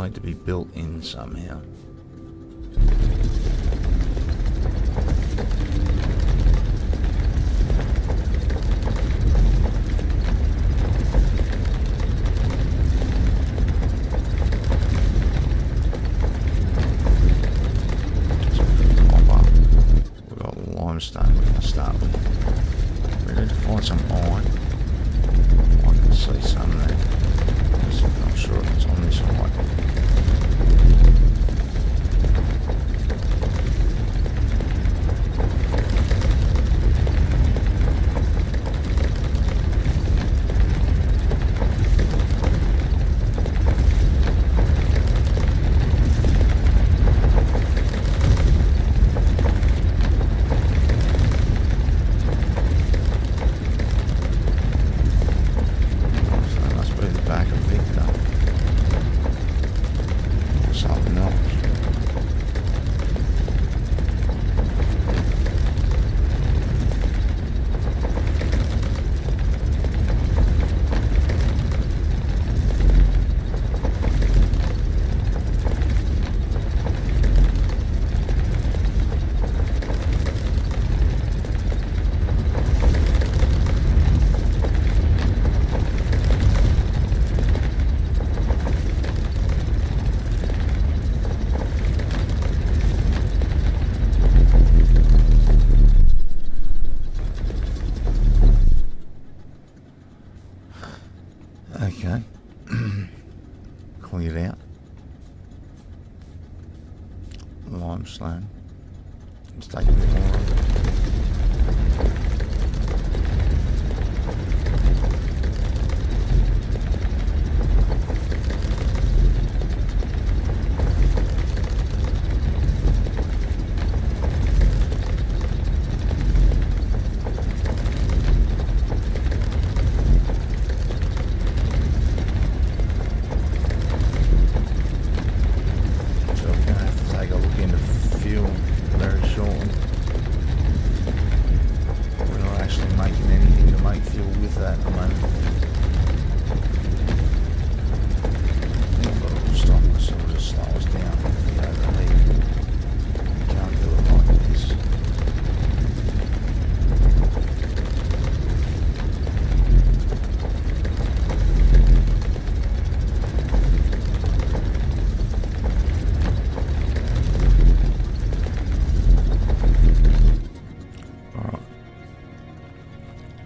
need to be built in somehow. We've got limestone we're going to start with. We need to find some iron. I can see some there. I'm not sure if it's on this height. Okay. Cleared out. Limestone. Let's take a bit more of it.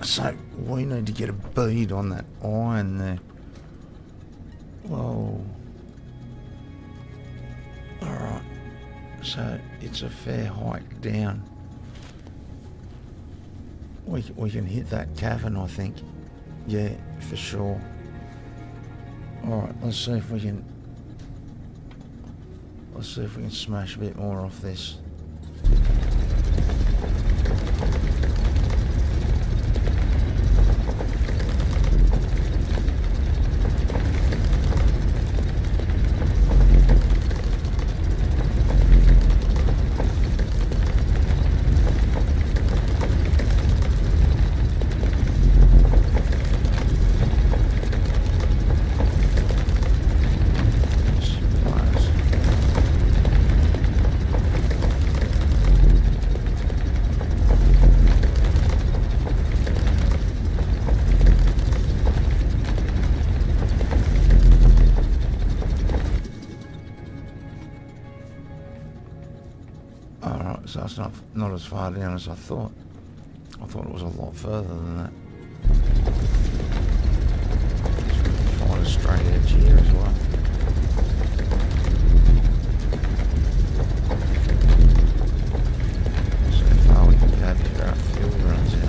So we need to get a bead on that iron there. Whoa. Alright. So it's a fair hike down. We can hit that cavern, I think. Yeah, for sure. Alright, let's see if we can smash a bit more off this. So it's not as far down as I thought. I thought it was a lot further than that. So we can find a straight edge here as well. So far we can go before our fuel runs out.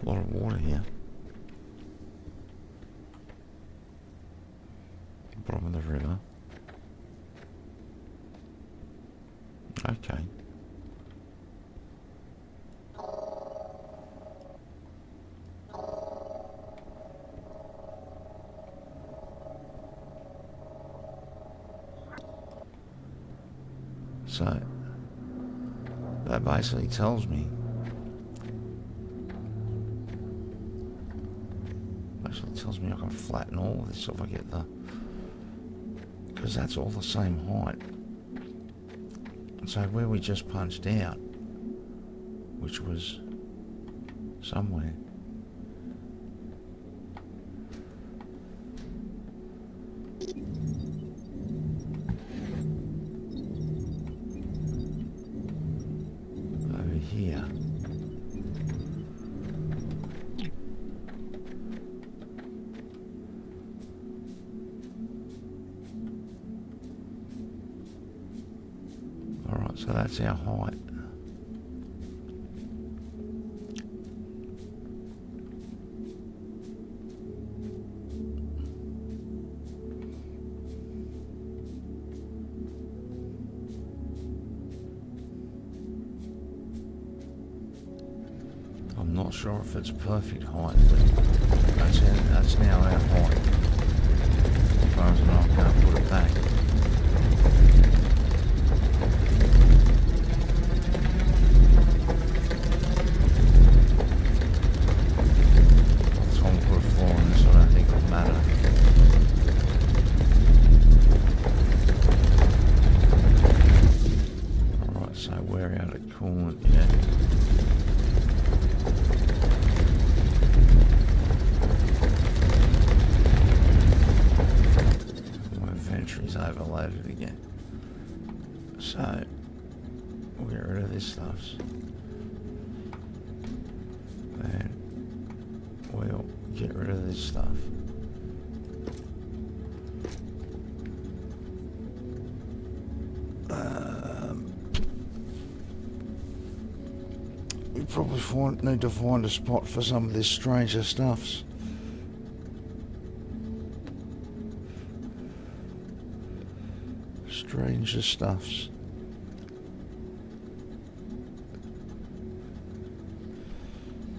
A lot of water here. Bottom of the river. Okay. So that basically tells me I can flatten all of this if I get the, because that's all the same height. So where we just punched out, which was somewhere, over here. Alright, so that's our height. I'm not sure if it's perfect height, but that's now our height. As far as I can't put it back. So I'm gonna put a floor in this, so I don't think it'll matter. Alright, so we're out at coolant, yeah. Is overloaded again. So we'll get rid of this stuff. And we'll get rid of this stuff. We probably need to find a spot for some of this stranger stuffs. Stranger stuffs.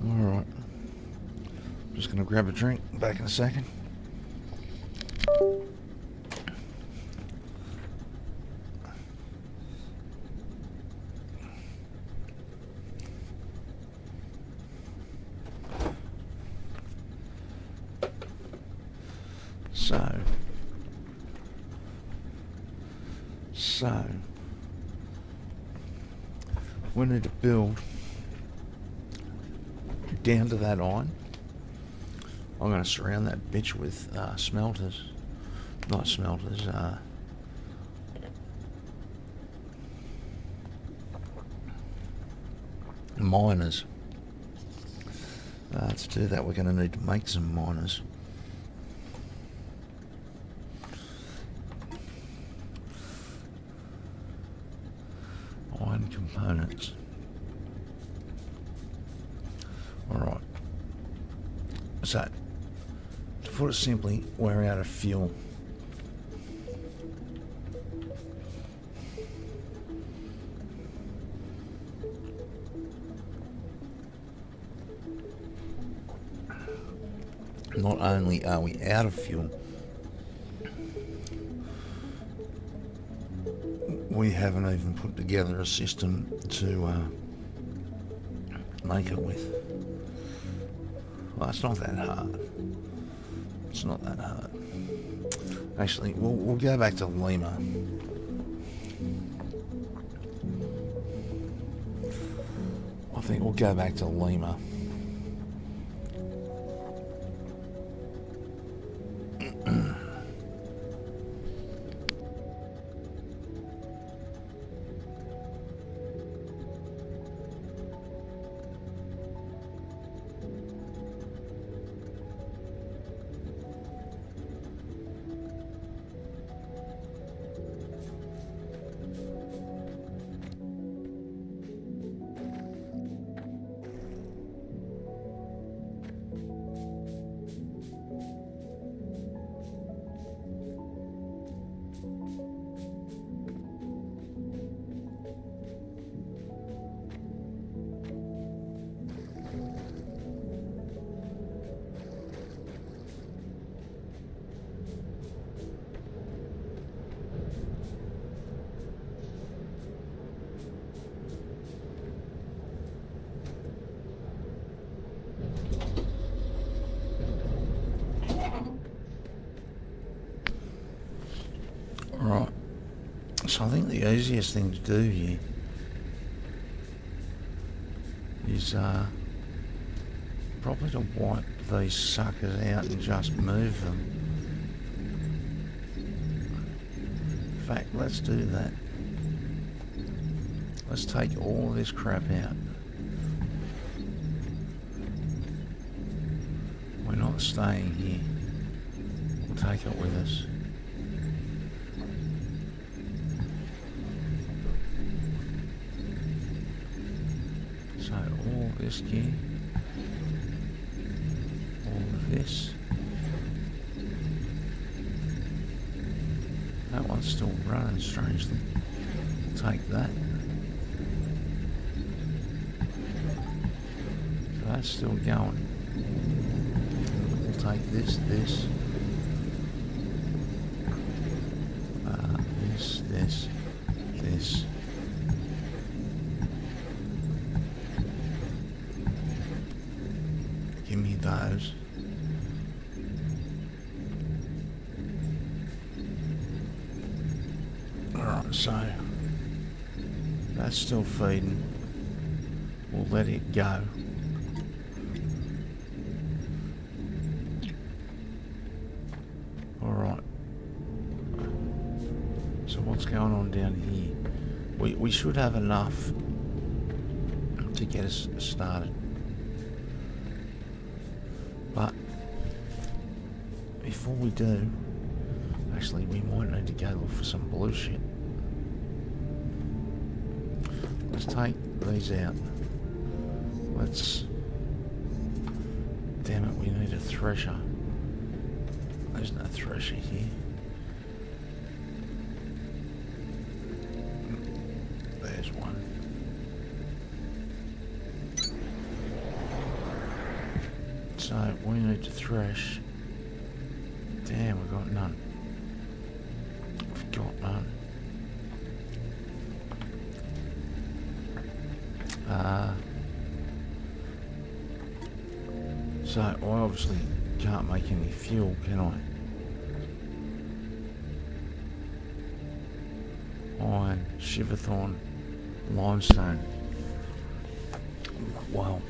Alright. Just gonna grab a drink. Back in a second. So we need to build down to that iron. I'm going to surround that bitch with smelters. Not smelters, miners. To do that, we're going to need to make some miners. Iron components. Alright. So, to put it simply, we're out of fuel. Not only are we out of fuel, we haven't even put together a system to make it with. Well, it's not that hard. It's not that hard. Actually, we'll go back to Lima. I think we'll go back to Lima. So I think the easiest thing to do here is probably to wipe these suckers out and just move them. In fact, let's do that. Let's take all of this crap out. We're not staying here. We'll take it with us. So all this gear, all of this. That one's still running strangely. We'll take that. So that's still going. We'll take this, this, this. Give me those. Alright, so that's still feeding. We'll let it go. Alright. So what's going on down here? We should have enough to get us started. But before we do, actually we might need to go look for some blue shit. Let's take these out. Let's... Damn it, we need a thresher. There's no thresher here. There's one. So we need to thresh. Damn, we've got none. We've got none. So I obviously can't make any fuel, can I? Iron, shiverthorn, limestone. Wow.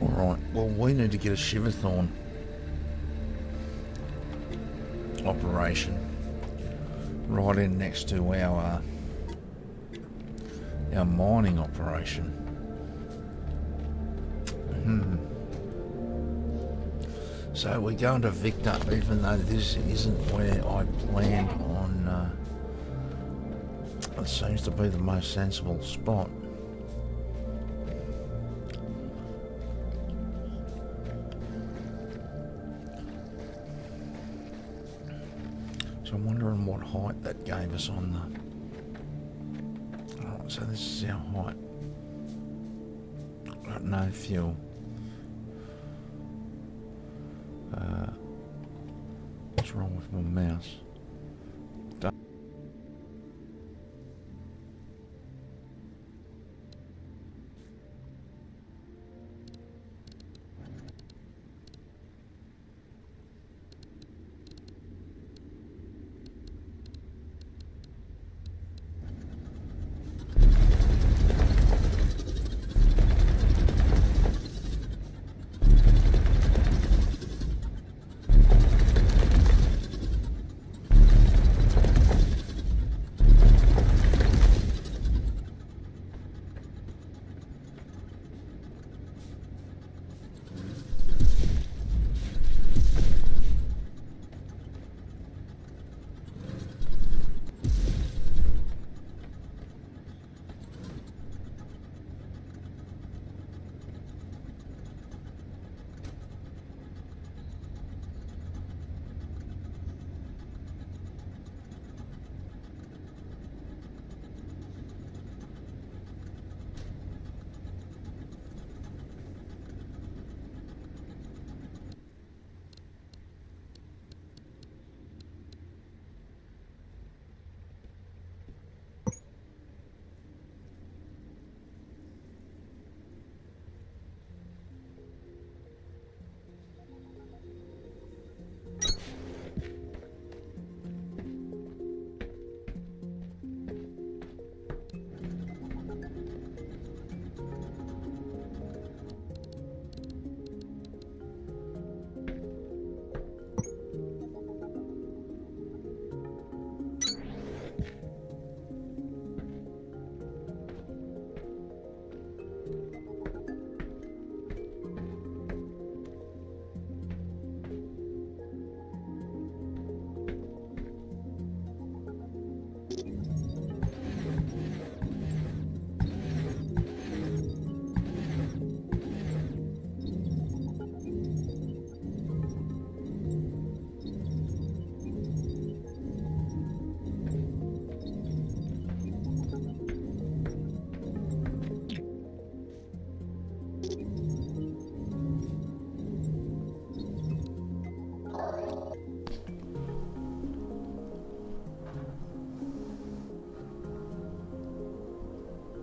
Alright, well we need to get a shiverthorn operation right in next to our mining operation. So we're going to Victor, even though this isn't where I planned on. It seems to be the most sensible spot. So I'm wondering what height that gave us on the... Alright, so this is our height. Got no fuel. What's wrong with my mouse?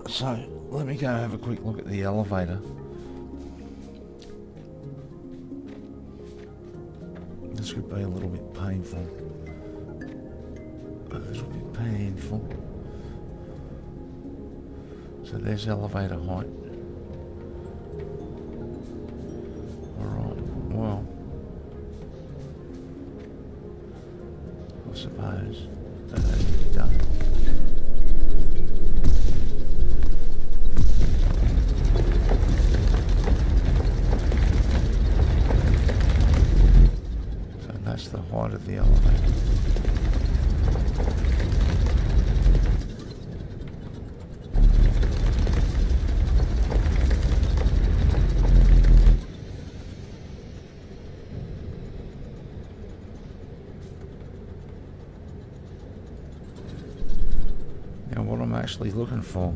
So, let me go have a quick look at the elevator. This could be a little bit painful. A little bit painful. So there's elevator height. Alright, well, I suppose that has to be done. So that's the height of the elevator. Now what I'm actually looking for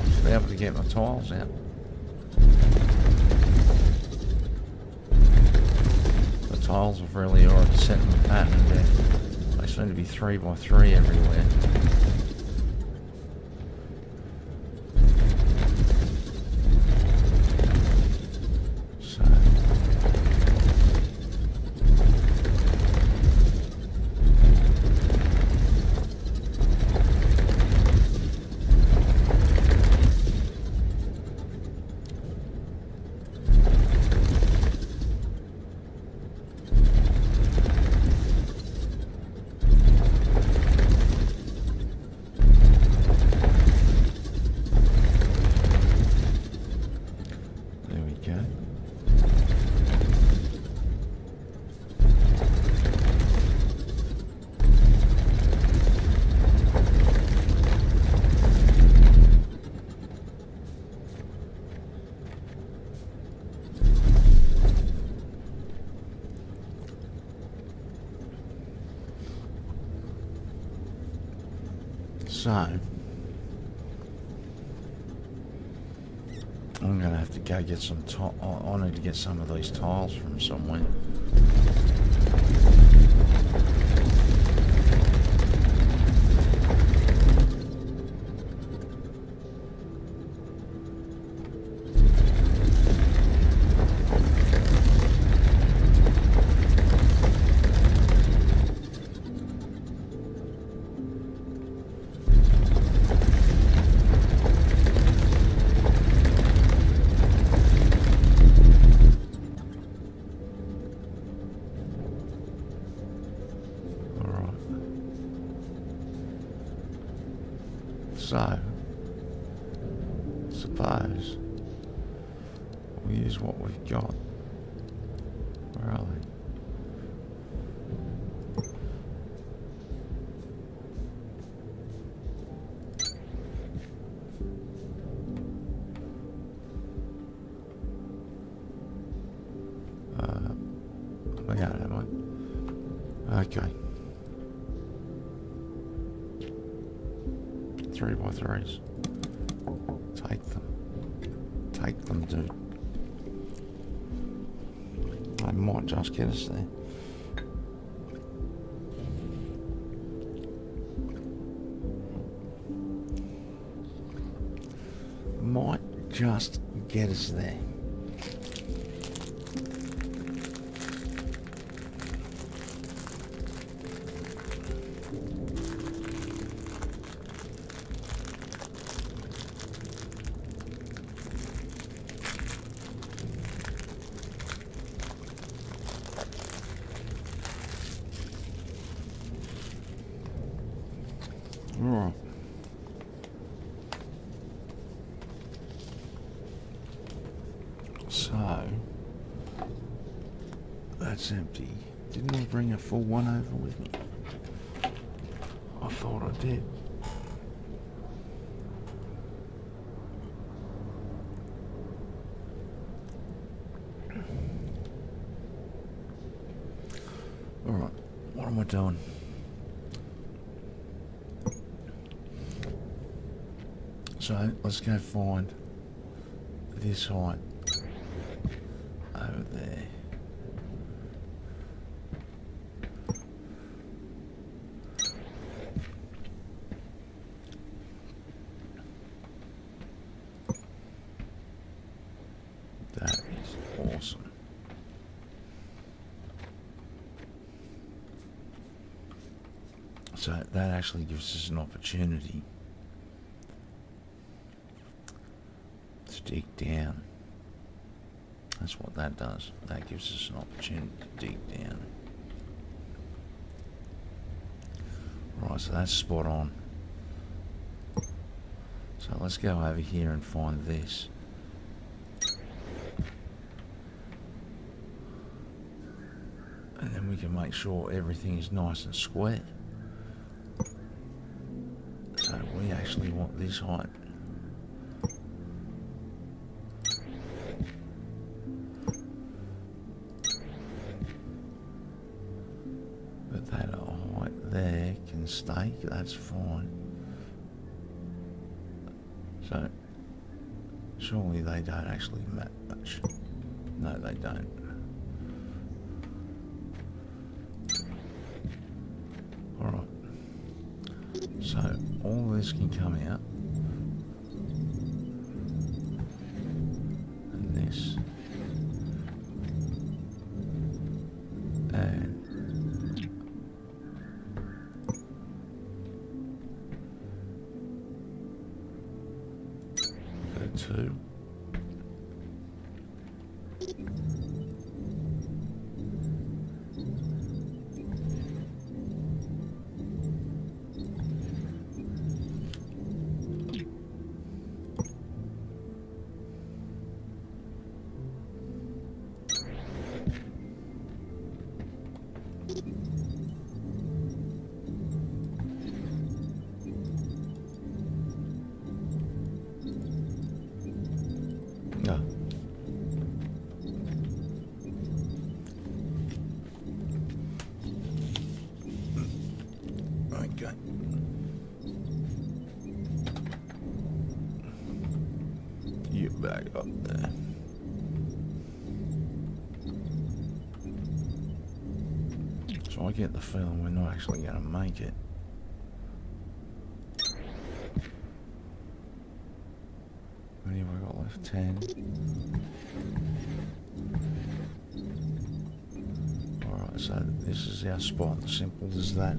is to be able to get my tiles out. The tiles have really already set the pattern there. They seem to be 3 by 3 everywhere. So there we go. So, I'm going to have to go get some I need to get some of these tiles from somewhere. So, suppose we use what we've got. Where are they? We got it, haven't we? Okay. 3 by 3s. Take them. Take them, dude. I might just get us there. Might just get us there. Alright. So, that's empty. Didn't I bring a full one over with me? I thought I did. Alright, what am I doing? So let's go find this height over there. That is awesome. So that actually gives us an opportunity to dig down. That's what that does. That gives us an opportunity to dig down. Right, so that's spot on. So let's go over here and find this. And then we can make sure everything is nice and square. So we actually want this height. But that height there can stay, that's fine. So surely they don't actually match. No, they don't. Alright. So all this can come out. And this. And go two. No. Okay. You back up there. So I get the feeling we're not actually going to make it. How many have I got left? 10. Alright, so this is our spot. Simple as that.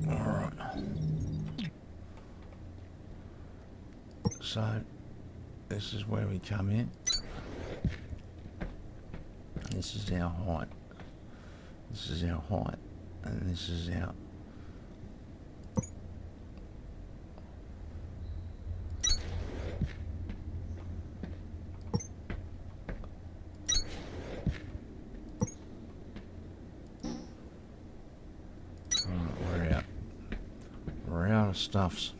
Alright. So, this is where we come in. This is our height. This is our height. And this is our... We're out of stuffs.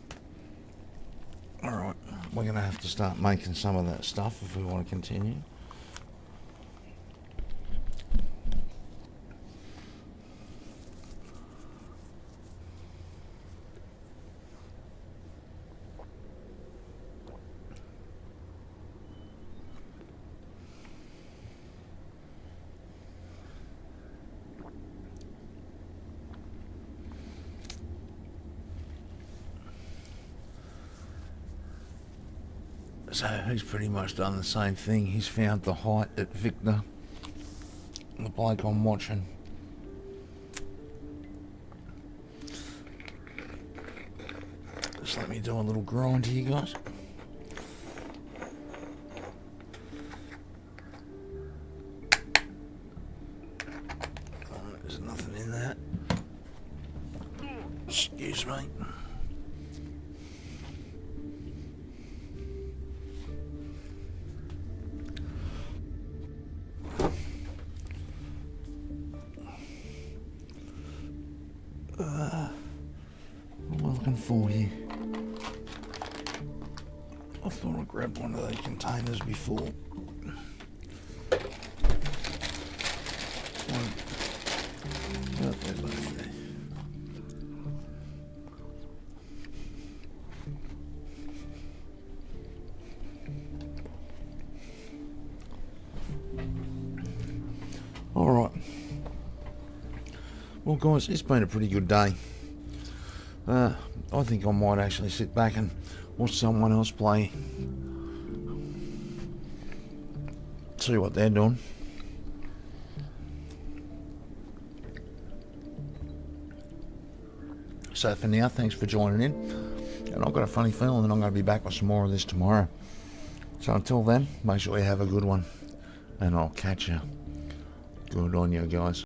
Alright, we're going to have to start making some of that stuff if we want to continue. So he's pretty much done the same thing. He's found the height at Victor, the bloke I'm watching. Just let me do a little grind here, guys. Oh, there's nothing in that. Excuse me. What am I looking for here? I thought I grabbed one of those containers before. Oh, they're both there. Well, guys, it's been a pretty good day. I think I might actually sit back and watch someone else play. See what they're doing. So for now, thanks for joining in. And I've got a funny feeling that I'm going to be back with some more of this tomorrow. So until then, make sure you have a good one. And I'll catch you. Good on you guys.